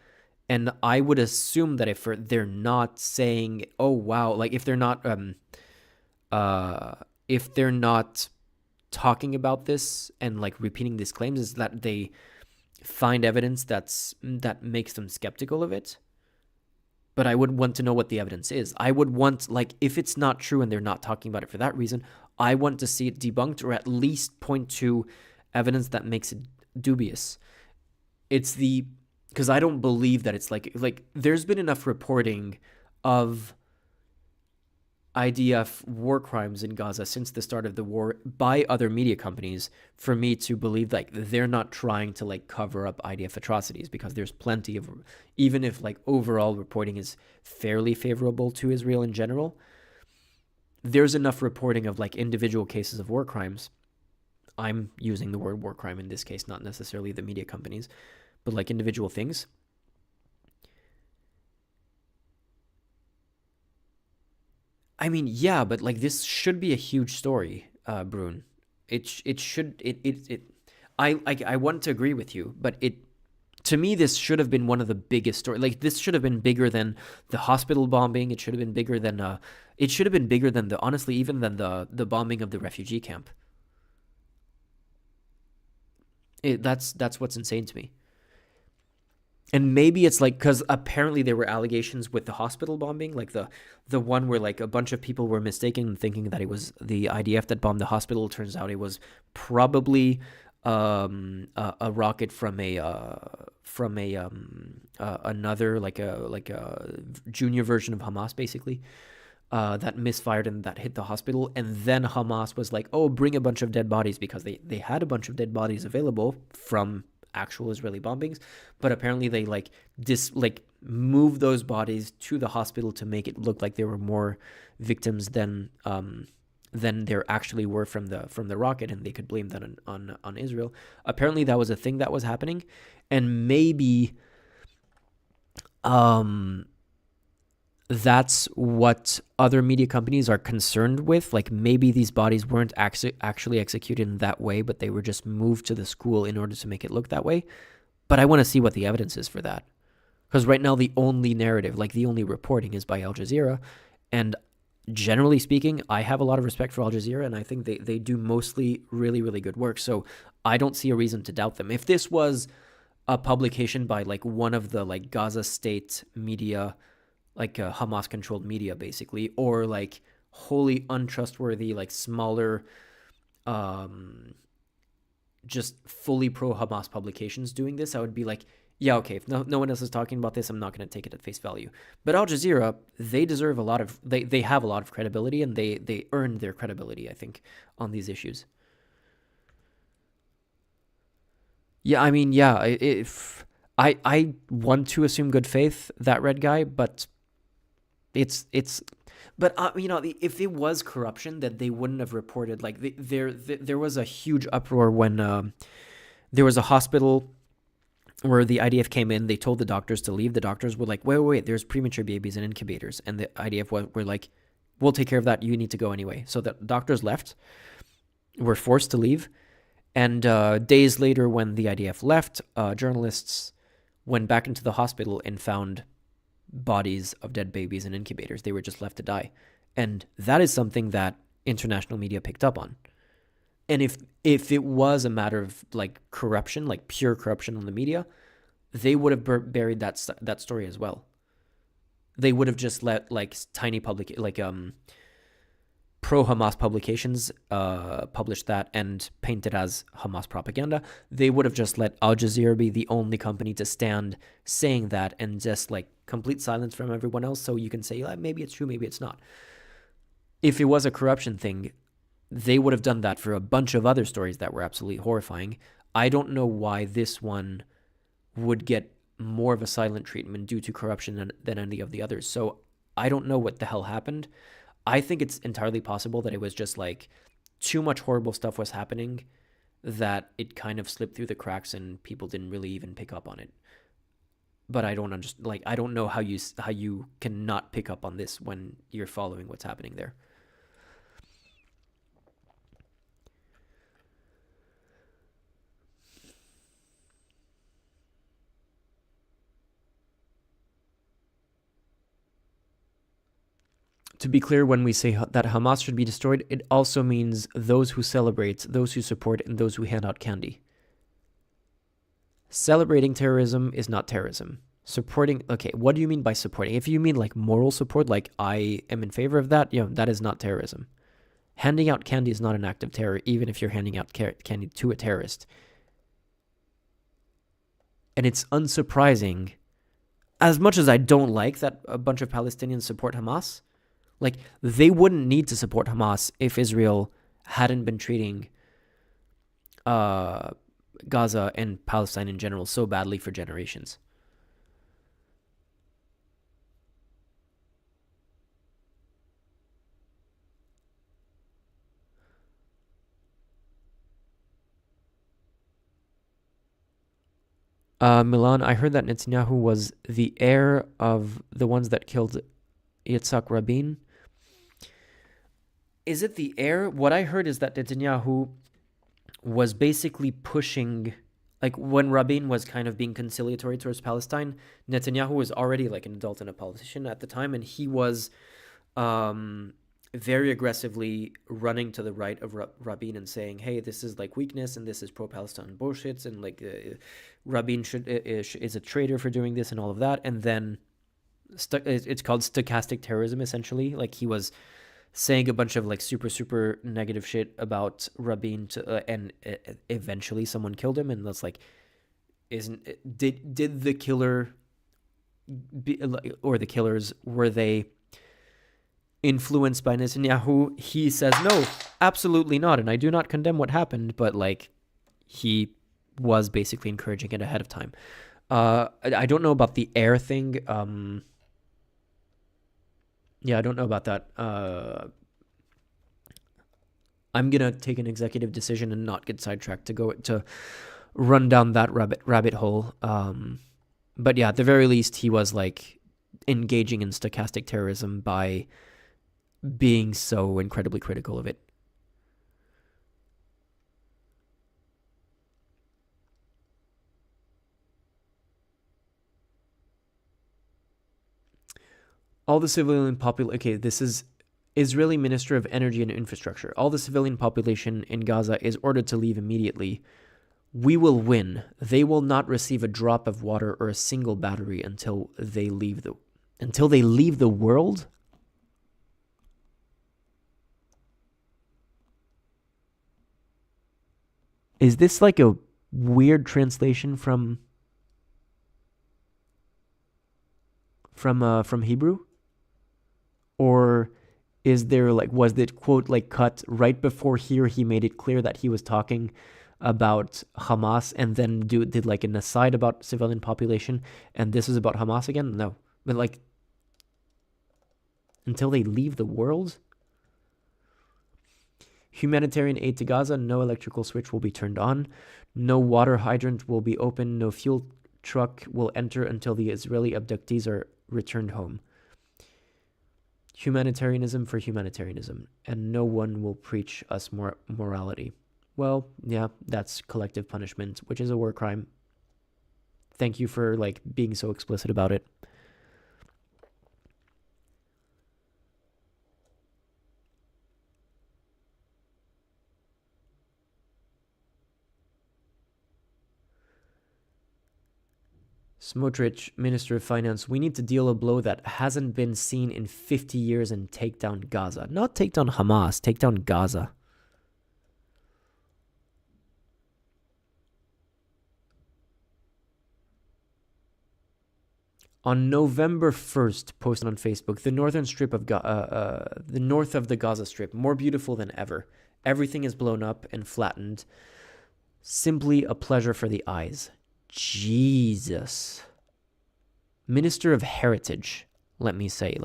And I would assume that if they're not saying, oh wow, like if they're not talking about this and like repeating these claims, is that they find evidence that makes them skeptical of it. But I would want to know what the evidence is. I would want, like, if it's not true and they're not talking about it for that reason, I want to see it debunked, or at least point to evidence that makes it dubious. Because I don't believe that it's like there's been enough reporting of IDF war crimes in Gaza since the start of the war by other media companies for me to believe like they're not trying to like cover up IDF atrocities, because there's plenty of, even if like overall reporting is fairly favorable to Israel in general, there's enough reporting of like individual cases of war crimes. I'm using the word war crime in this case, not necessarily the media companies, but like individual things. I mean, yeah, but like this should be a huge story, Brun. I want to agree with you, but to me, this should have been one of the biggest stories. Like, this should have been bigger than the hospital bombing. It should have been bigger than honestly, even than the bombing of the refugee camp. That's what's insane to me. And maybe it's like, because apparently there were allegations with the hospital bombing, like the one where like a bunch of people were mistaken and thinking that it was the IDF that bombed the hospital. Turns out it was probably a rocket from another like a junior version of Hamas, basically, that misfired and that hit the hospital. And then Hamas was like, oh, bring a bunch of dead bodies, because they had a bunch of dead bodies available from actual Israeli bombings, but apparently they moved those bodies to the hospital to make it look like there were more victims than there actually were from the rocket, and they could blame that on Israel. Apparently that was a thing that was happening, and maybe that's what other media companies are concerned with. Like maybe these bodies weren't actually executed in that way, but they were just moved to the school in order to make it look that way. But I want to see what the evidence is for that. Because right now the only narrative, like the only reporting is by Al Jazeera. And generally speaking, I have a lot of respect for Al Jazeera, and I think they do mostly really, really good work. So I don't see a reason to doubt them. If this was a publication by like one of the like Gaza state media, like Hamas-controlled media, basically, or like wholly untrustworthy, like smaller, just fully pro-Hamas publications doing this, I would be like, yeah, okay, if no one else is talking about this, I'm not going to take it at face value. But Al Jazeera, they deserve a lot of, they have a lot of credibility, and they earned their credibility, I think, on these issues. Yeah, I mean, yeah, if I want to assume good faith, that red guy, but but if it was corruption, then they wouldn't have reported. Like there was a huge uproar when there was a hospital where the IDF came in. They told the doctors to leave. The doctors were like, wait, there's premature babies in incubators, and the IDF were like, we'll take care of that. You need to go anyway. So the doctors left, were forced to leave, and days later, when the IDF left, journalists went back into the hospital and found bodies of dead babies in incubators. They were just left to die. And that is something that international media picked up on. And if it was a matter of like corruption, like pure corruption on the media, they would have buried that story as well. They would have just let like tiny pro-Hamas publications publish that and paint it as Hamas propaganda. They would have just let Al Jazeera be the only company to stand saying that, and just like complete silence from everyone else, so you can say, maybe it's true, maybe it's not. If it was a corruption thing, they would have done that for a bunch of other stories that were absolutely horrifying. I don't know why this one would get more of a silent treatment due to corruption than any of the others. So I don't know what the hell happened. I think it's entirely possible that it was just like too much horrible stuff was happening that it kind of slipped through the cracks and people didn't really even pick up on it. But I don't understand. Like, I don't know how you cannot pick up on this when you're following what's happening there. To be clear, when we say that Hamas should be destroyed, it also means those who celebrate, those who support, and those who hand out candy. Celebrating terrorism is not terrorism. Supporting, okay, what do you mean by supporting? If you mean like moral support, like I am in favor of that, that is not terrorism. Handing out candy is not an act of terror, even if you're handing out candy to a terrorist. And it's unsurprising, as much as I don't like that a bunch of Palestinians support Hamas, like they wouldn't need to support Hamas if Israel hadn't been treating Gaza and Palestine in general so badly for generations. Milan, I heard that Netanyahu was the heir of the ones that killed Yitzhak Rabin. Is it the heir? What I heard is that Netanyahu was basically pushing, like when Rabin was kind of being conciliatory towards Palestine, Netanyahu was already like an adult and a politician at the time, and he was very aggressively running to the right of Rabin and saying, hey, this is like weakness and this is pro-Palestine bullshit, and like Rabin is a traitor for doing this and all of that. And then it's called stochastic terrorism, essentially. Like he was saying a bunch of like super negative shit about Rabin and eventually someone killed him, and that's like, did the killer or the killers, were they influenced by Netanyahu? He says no, absolutely not, and I do not condemn what happened, but like he was basically encouraging it ahead of time. I don't know about the heir thing. Yeah, I don't know about that. I'm gonna take an executive decision and not get sidetracked to run down that rabbit hole. But yeah, at the very least, he was like engaging in stochastic terrorism by being so incredibly critical of it. All the civilian population... Okay, this is Israeli Minister of Energy and Infrastructure. All the civilian population in Gaza is ordered to leave immediately. We will win. They will not receive a drop of water or a single battery until they leave the world? Is this like a weird translation from Hebrew? Or is there was the quote cut right before here? He made it clear that he was talking about Hamas and then did an aside about civilian population, and this is about Hamas again? No. But until they leave the world? Humanitarian aid to Gaza, no electrical switch will be turned on, no water hydrant will be open, no fuel truck will enter until the Israeli abductees are returned home. Humanitarianism for humanitarianism, and no one will preach us morality. Well, yeah, that's collective punishment, which is a war crime. Thank you for being so explicit about it. Smotrich, Minister of Finance, we need to deal a blow that hasn't been seen in 50 years and take down Gaza. Not take down Hamas, take down Gaza. On November 1st, posted on Facebook, the northern strip of the north of the Gaza Strip, more beautiful than ever. Everything is blown up and flattened. Simply a pleasure for the eyes. Jesus. Minister of Heritage, let me say,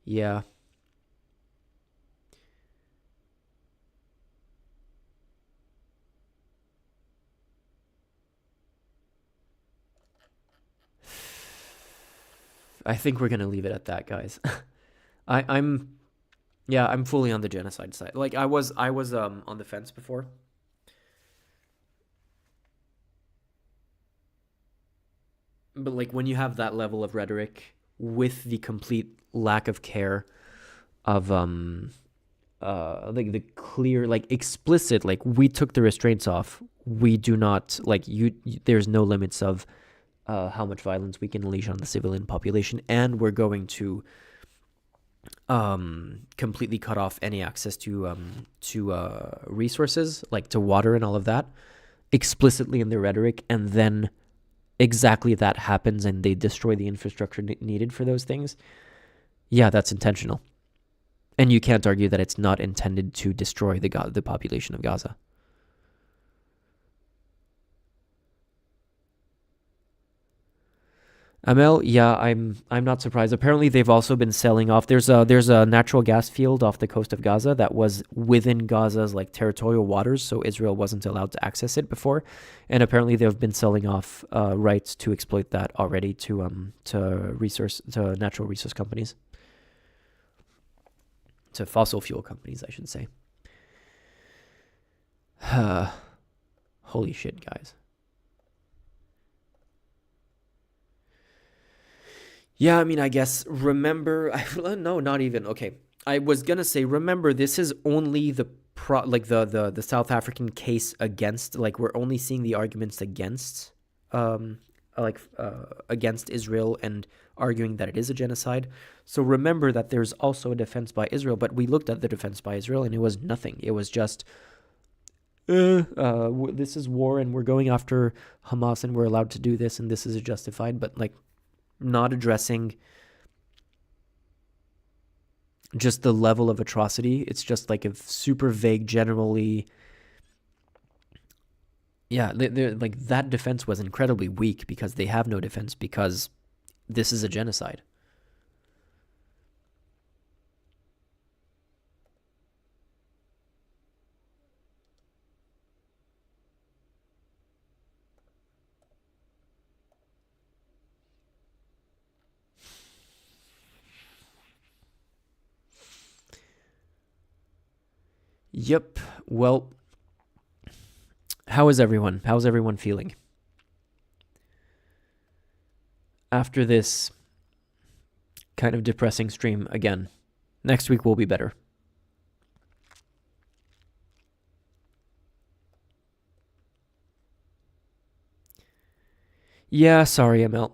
yeah. I think we're gonna leave it at that, guys. I'm fully on the genocide side. I was on the fence before. But when you have that level of rhetoric with the complete lack of care of the clear explicit we took the restraints off, we do not there's no limits of how much violence we can unleash on the civilian population, and we're going to completely cut off any access to resources to water and all of that explicitly in their rhetoric, and then exactly that happens and they destroy the infrastructure needed for those things. Yeah, that's intentional. And you can't argue that it's not intended to destroy the population of Gaza. Amel, yeah, I'm not surprised. Apparently, they've also been selling off. There's a natural gas field off the coast of Gaza that was within Gaza's territorial waters, so Israel wasn't allowed to access it before. And apparently, they've been selling off rights to exploit that already to natural resource companies, to fossil fuel companies, I should say. Holy shit, guys. Yeah, I mean, I guess, remember, no, not even, okay. I was gonna say, remember, this is only the South African case against, we're only seeing the arguments against, against Israel and arguing that it is a genocide. So remember that there's also a defense by Israel, but we looked at the defense by Israel and it was nothing. It was just, this is war and we're going after Hamas and we're allowed to do this and this is justified, but not addressing just the level of atrocity. It's just a super vague, generally Yeah, like that defense was incredibly weak because they have no defense because this is a genocide. Yep. Well, how is everyone? How's everyone feeling? After this kind of depressing stream again. Next week will be better. Yeah, sorry, ML.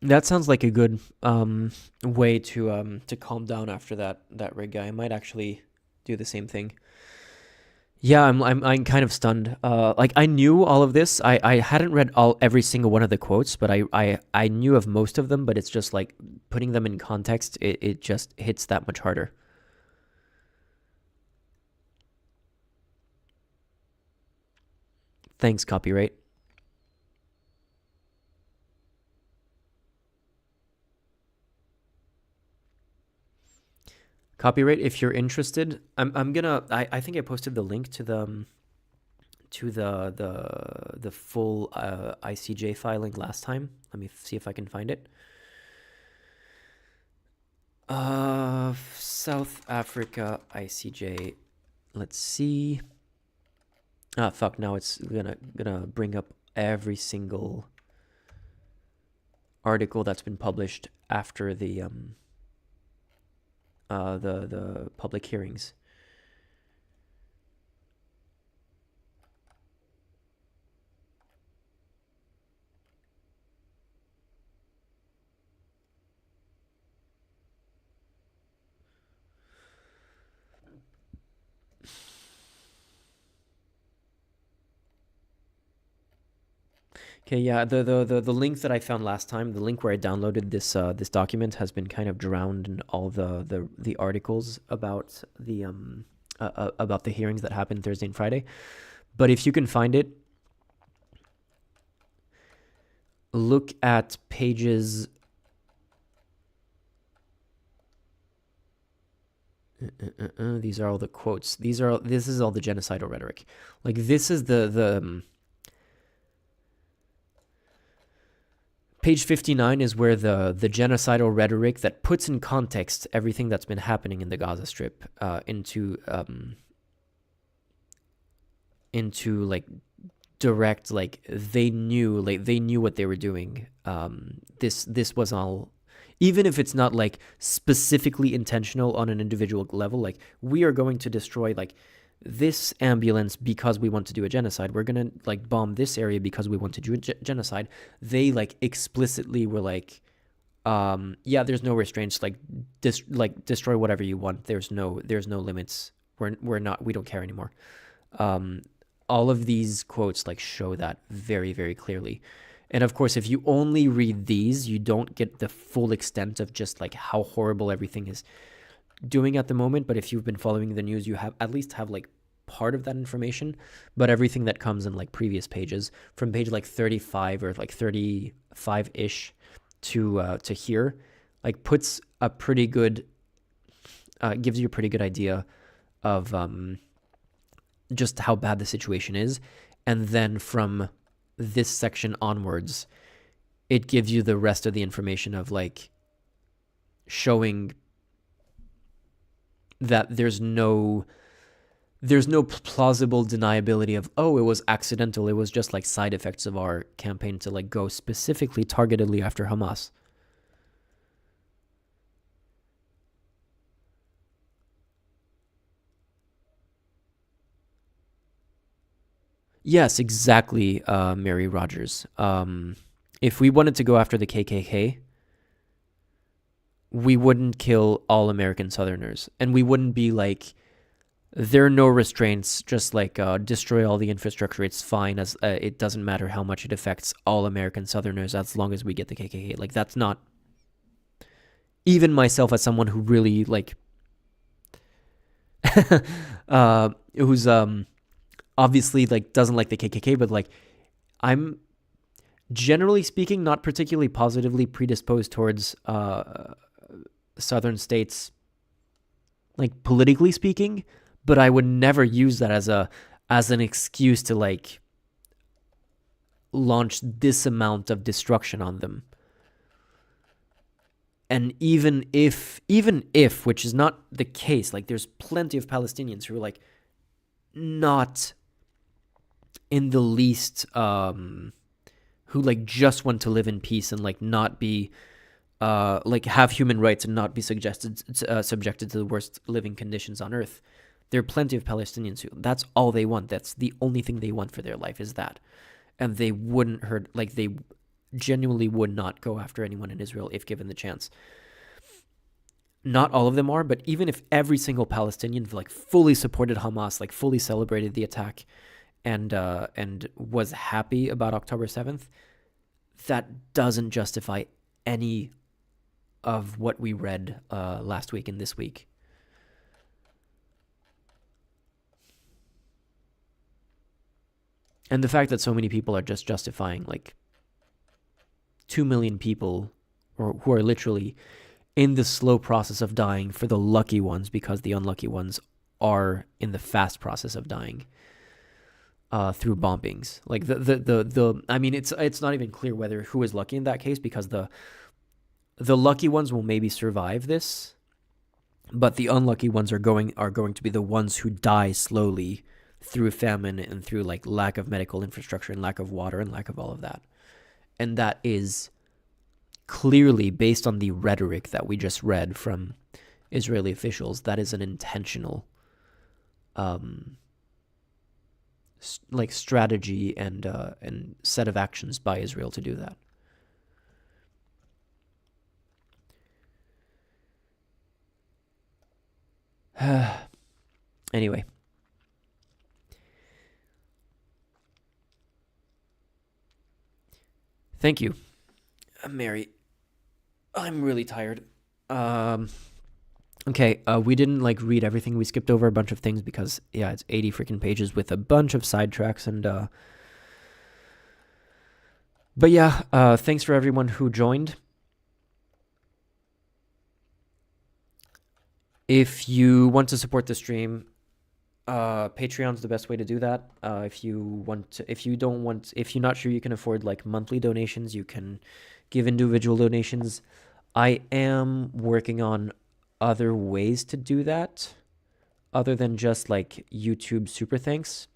That sounds like a good way to calm down after that rig guy. I might actually do the same thing. Yeah, I'm kind of stunned. Like I knew all of this. I hadn't read every single one of the quotes, but I knew of most of them. But it's just like putting them in context. It just hits that much harder. Thanks, copyright. Copyright, if you're interested, I'm gonna I think I posted the link to the full ICJ filing last time. Let me see if I can find it. South Africa ICJ. Let's see. Ah, fuck, now it's gonna bring up every single article that's been published after the public hearings. Okay, yeah, the link that I found last time, the link where I downloaded this document has been kind of drowned in all the articles about the hearings that happened Thursday and Friday. But if you can find it, look at pages these are all the quotes. This is all the genocidal rhetoric. Like this is the page 59 is where the genocidal rhetoric that puts in context everything that's been happening in the Gaza Strip into like direct, like they knew what they were doing. This was all, even if it's not like specifically intentional on an individual level, like we are going to destroy like this ambulance because we want to do a genocide. We're gonna like bomb this area because we want to do a genocide. They like explicitly were like, yeah, there's no restraints. Like destroy whatever you want. There's no limits. We don't care anymore. All of these quotes like show that very, very clearly. And of course, if you only read these, you don't get the full extent of just like how horrible everything is doing at the moment. But if you've been following the news, you have at least have like part of that information. But everything that comes in like previous pages, from page like 35 or like 35-ish to here, like puts a pretty good gives you a pretty good idea of just how bad the situation is. And then from this section onwards, it gives you the rest of the information of like showing that there's no there's no plausible deniability of, oh, it was accidental. It was just like side effects of our campaign to like go specifically targetedly after Hamas. Yes, exactly, Mary Rogers. If we wanted to go after the KKK, we wouldn't kill all American Southerners. And we wouldn't be like, there are no restraints, just like destroy all the infrastructure. It's fine, as it doesn't matter how much it affects all American Southerners as long as we get the KKK. Like, that's not... Even myself, as someone who really, like... who's... obviously like doesn't like the KKK, but like I'm generally speaking not particularly positively predisposed towards southern states, like politically speaking, but I would never use that as an excuse to like launch this amount of destruction on them. And even if, which is not the case, like there's plenty of Palestinians who are like not in the least who like just want to live in peace and like not be like have human rights and not be subjected to the worst living conditions on earth. There are plenty of Palestinians who that's all they want. That's the only thing they want for their life is that. And they wouldn't hurt, like they genuinely would not go after anyone in Israel if given the chance. Not all of them are, but even if every single Palestinian like fully supported Hamas, like fully celebrated the attack and was happy about October 7th, that doesn't justify any of what we read last week and this week. And the fact that so many people are just justifying like 2 million people or who are literally in the slow process of dying for the lucky ones, because the unlucky ones are in the fast process of dying through bombings. Like the I mean, it's not even clear whether who is lucky in that case, because the lucky ones will maybe survive this, but the unlucky ones are going to be the ones who die slowly through famine and through like lack of medical infrastructure and lack of water and lack of all of that. And that is clearly, based on the rhetoric that we just read from Israeli officials, that is an intentional like strategy and set of actions by Israel to do that. Anyway. Thank you, Mary. I'm really tired. Okay, we didn't like read everything. We skipped over a bunch of things because yeah, it's 80 freaking pages with a bunch of sidetracks and but yeah, thanks for everyone who joined. If you want to support the stream, Patreon's the best way to do that. If you're not sure you can afford like monthly donations, you can give individual donations. I am working on other ways to do that other than just like YouTube super thanks.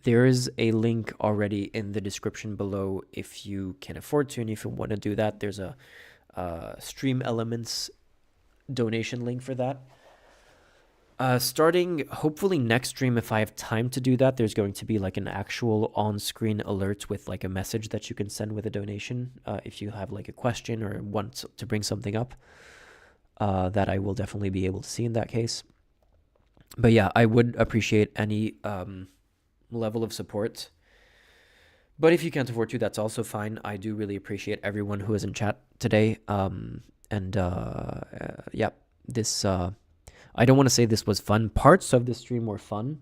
There is a link already in the description below if you can afford to, and if you want to do that, there's a Stream Elements donation link for that. Starting hopefully next stream, if I have time to do that, there's going to be like an actual on-screen alert with like a message that you can send with a donation if you have like a question or want to bring something up that I will definitely be able to see in that case. But yeah, I would appreciate any level of support. But if you can't afford to, that's also fine. I do really appreciate everyone who is in chat today. Yeah, this... I don't want to say this was fun. Parts of the stream were fun.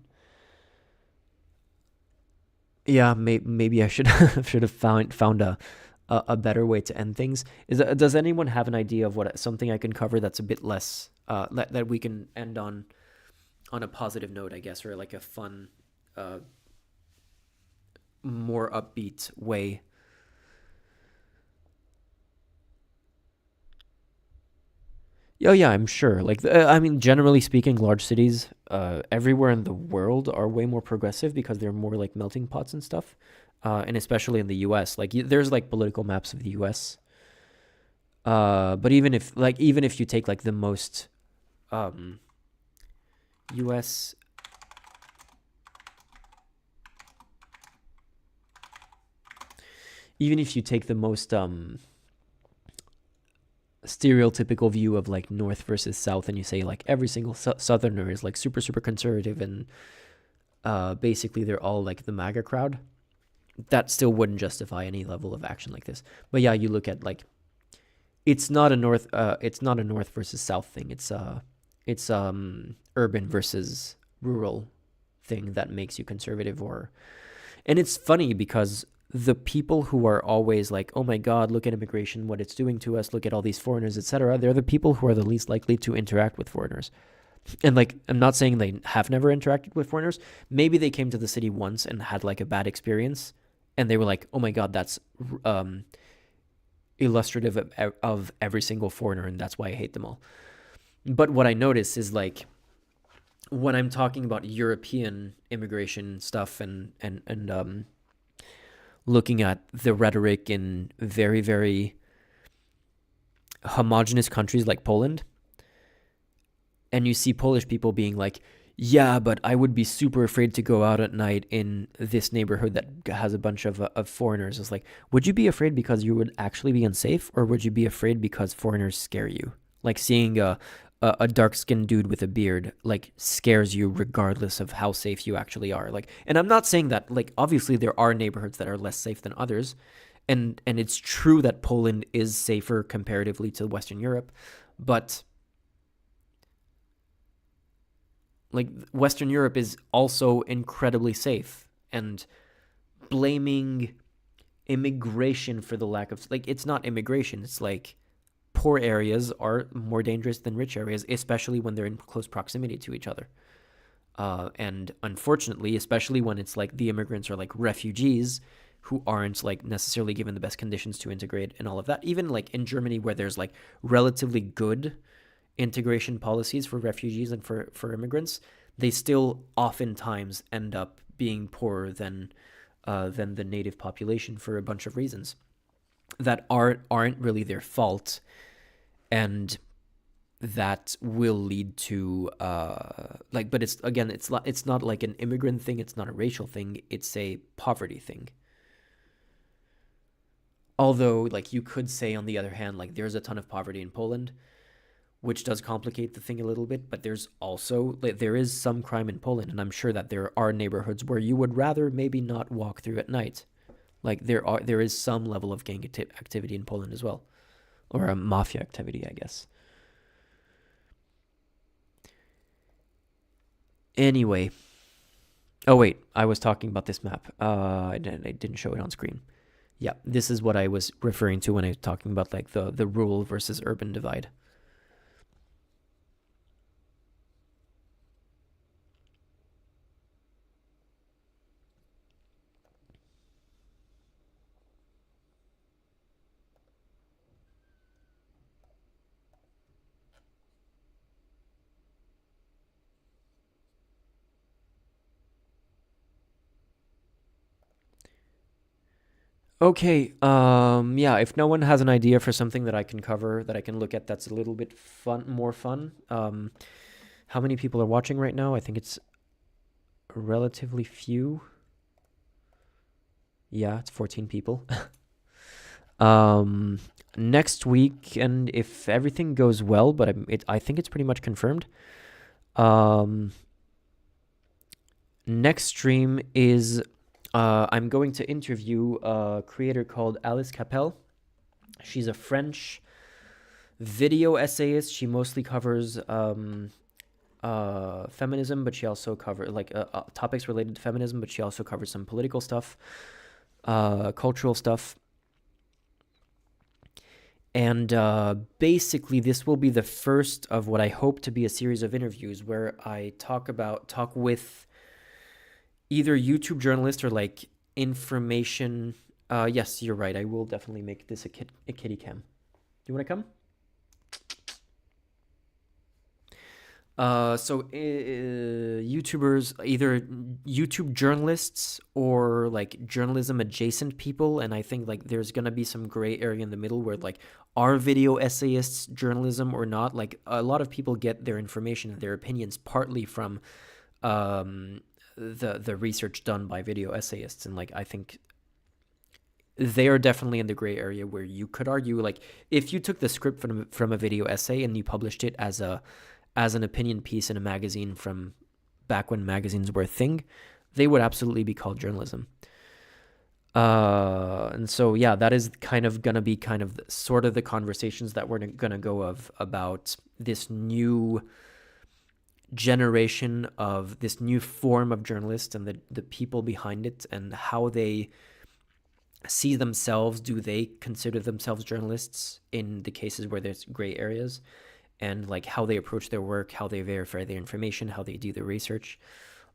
Yeah, maybe I should have found a better way to end things. Does anyone have an idea of what something I can cover that's a bit less that we can end on a positive note, I guess, or like a fun, more upbeat way? Yeah, I'm sure. Like, I mean, generally speaking, large cities everywhere in the world are way more progressive because they're more like melting pots and stuff. And especially in the U.S., like there's like political maps of the U.S. But even if you take like the most U.S. Even if you take the most stereotypical view of like North versus South, and you say like every single Southerner is like super super conservative, and basically they're all like the MAGA crowd, that still wouldn't justify any level of action like this. But yeah, you look at like it's not a North versus South thing. It's urban versus rural thing that makes you conservative. And it's funny because the people who are always like, oh my God, look at immigration, what it's doing to us, look at all these foreigners, etc., they're the people who are the least likely to interact with foreigners. And like, I'm not saying they have never interacted with foreigners. Maybe they came to the city once and had like a bad experience, and they were like, oh my God, that's illustrative of every single foreigner, and that's why I hate them all. But what I notice is like, when I'm talking about European immigration stuff and looking at the rhetoric in very, very homogenous countries like Poland, and you see Polish people being like, yeah, but I would be super afraid to go out at night in this neighborhood that has a bunch of foreigners. It's like, would you be afraid because you would actually be unsafe, or would you be afraid because foreigners scare you? Like seeing a dark-skinned dude with a beard like scares you regardless of how safe you actually are. Like, and I'm not saying that, like, obviously there are neighborhoods that are less safe than others, and it's true that Poland is safer comparatively to Western Europe, but like Western Europe is also incredibly safe, and blaming immigration for the lack of, like, it's not immigration, it's like poor areas are more dangerous than rich areas, especially when they're in close proximity to each other. And unfortunately, especially when it's like the immigrants are like refugees who aren't like necessarily given the best conditions to integrate and all of that. Even like in Germany, where there's like relatively good integration policies for refugees and for immigrants, they still oftentimes end up being poorer than the native population for a bunch of reasons that aren't really their fault, and that will lead to like, but it's not like an immigrant thing, it's not a racial thing, it's a poverty thing. Although, like, you could say on the other hand, like, there's a ton of poverty in Poland, which does complicate the thing a little bit, but there's also, like, there is some crime in Poland, and I'm sure that there are neighborhoods where you would rather maybe not walk through at night. Like, there is some level of gang activity in Poland as well, or a mafia activity, I guess. Anyway, oh wait, I was talking about this map. I didn't show it on screen. Yeah, this is what I was referring to when I was talking about like the rural versus urban divide. Okay, yeah, if no one has an idea for something that I can cover, that I can look at, that's a little bit more fun. How many people are watching right now? I think it's relatively few. Yeah, it's 14 people. Next week, and if everything goes well, but I think it's pretty much confirmed. Next stream is I'm going to interview a creator called Alice Capel. She's a French video essayist. She mostly covers feminism, but she also covers like topics related to feminism, but she also covers some political stuff, cultural stuff. And basically, this will be the first of what I hope to be a series of interviews where I talk with either YouTube journalists or like information. Yes, you're right. I will definitely make this a kitty cam. Do you want to come? YouTubers, either YouTube journalists or like journalism adjacent people, and I think like there's gonna be some gray area in the middle where like are video essayists journalism or not? Like a lot of people get their information and their opinions partly from the research done by video essayists, and like I think they are definitely in the gray area where you could argue like if you took the script from a video essay and you published it as an opinion piece in a magazine from back when magazines were a thing, they would absolutely be called journalism. And so, yeah, that is kind of going to be kind of sort of the conversations that we're going to go of about this new generation of this new form of journalist and the people behind it and how they see themselves. Do they consider themselves journalists in the cases where there's gray areas? And like how they approach their work, how they verify their information, how they do their research.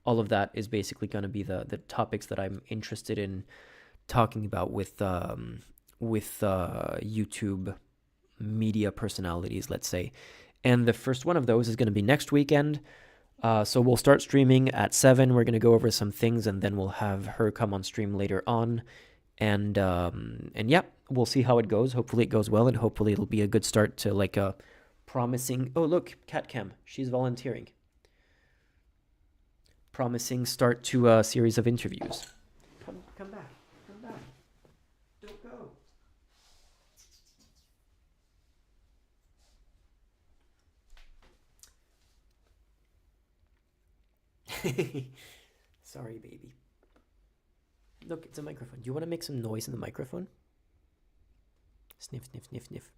All of that is basically going to be the topics that I'm interested in talking about with YouTube media personalities, let's say. And the first one of those is going to be next weekend. So we'll start streaming at 7. We're going to go over some things, and then we'll have her come on stream later on. And yeah, we'll see how it goes. Hopefully it goes well, and hopefully it'll be a good start to like a promising, oh look, Cat Cam, she's volunteering. Promising start to a series of interviews. Come back, don't go. Sorry, baby. Look, it's a microphone. Do you want to make some noise in the microphone? Sniff, sniff, sniff, sniff.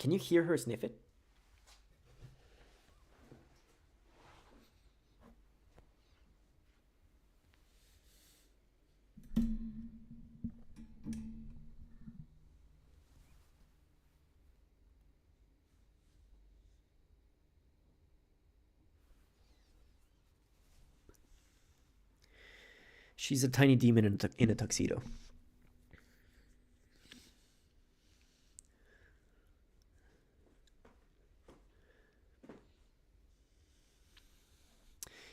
Can you hear her sniff it? She's a tiny demon in a tuxedo.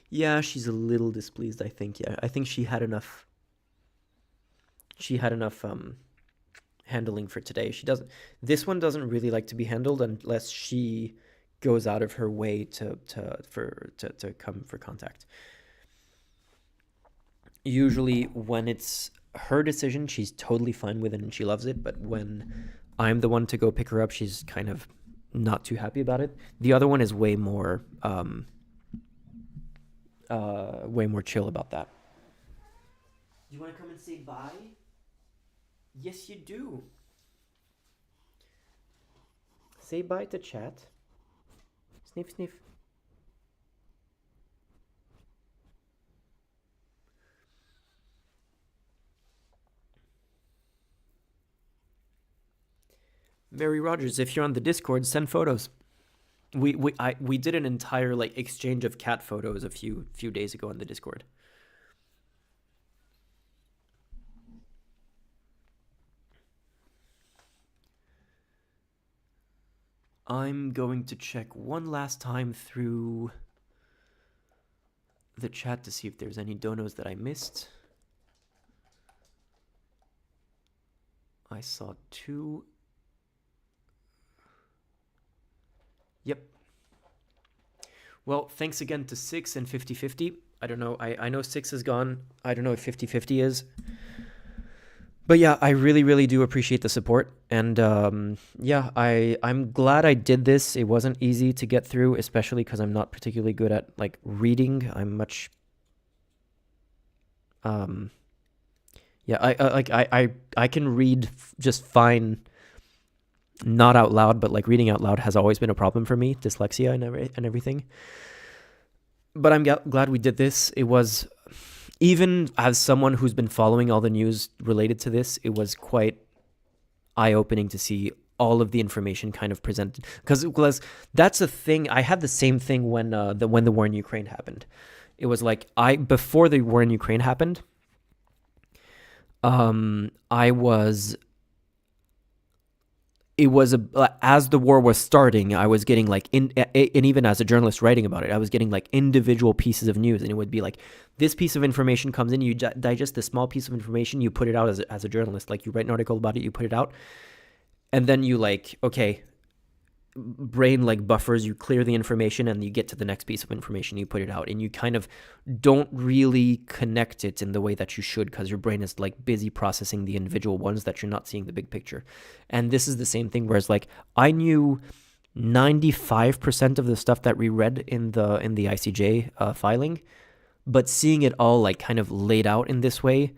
Yeah, she's a little displeased, I think. Yeah, I think she had enough handling for today. This one doesn't really like to be handled unless she goes out of her way to come for contact. Usually when it's her decision, she's totally fine with it and she loves it, but when I'm the one to go pick her up, she's kind of not too happy about it. The other one is way more chill about that. Do you want to come and say bye? Yes, you do. Say bye to chat. Sniff, sniff. Mary Rogers, if you're on the Discord, send photos. We did an entire like exchange of cat photos a few days ago on the Discord. I'm going to check one last time through the chat to see if there's any donos that I missed. I saw 2. Yep. Well, thanks again to 6 and 50/50. I don't know. I know 6 is gone. I don't know if 50/50 is. But yeah, I really, really do appreciate the support. And yeah, I'm glad I did this. It wasn't easy to get through, especially because I'm not particularly good at like reading. I'm much yeah, I can read just fine, not out loud, but like reading out loud has always been a problem for me, dyslexia and everything. But I'm glad we did this. It was, even as someone who's been following all the news related to this, it was quite eye-opening to see all of the information kind of presented. Because that's a thing. I had the same thing when the war in Ukraine happened. It was like before the war in Ukraine happened, I was it was as the war was starting, I was getting like and even as a journalist writing about it, I was getting like individual pieces of news, and it would be like this piece of information comes in, you digest this small piece of information, you put it out as a journalist, like you write an article about it, you put it out, and then you like, okay, brain like buffers, you clear the information, and you get to the next piece of information, you put it out, and you kind of don't really connect it in the way that you should, because your brain is like busy processing the individual ones that you're not seeing the big picture. And this is the same thing, whereas like I knew 95% of the stuff that we read in the ICJ filing, but seeing it all like kind of laid out in this way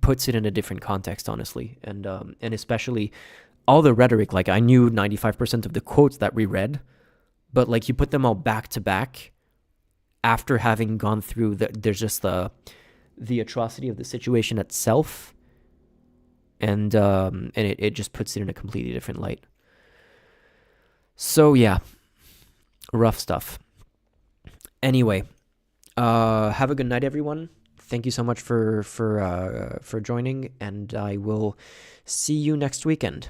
puts it in a different context, honestly. And especially all the rhetoric, like I knew 95% of the quotes that we read, but like you put them all back to back after having gone through there's just the atrocity of the situation itself, and it just puts it in a completely different light. So yeah, rough stuff. Anyway, have a good night, everyone. Thank you so much for joining, and I will see you next weekend.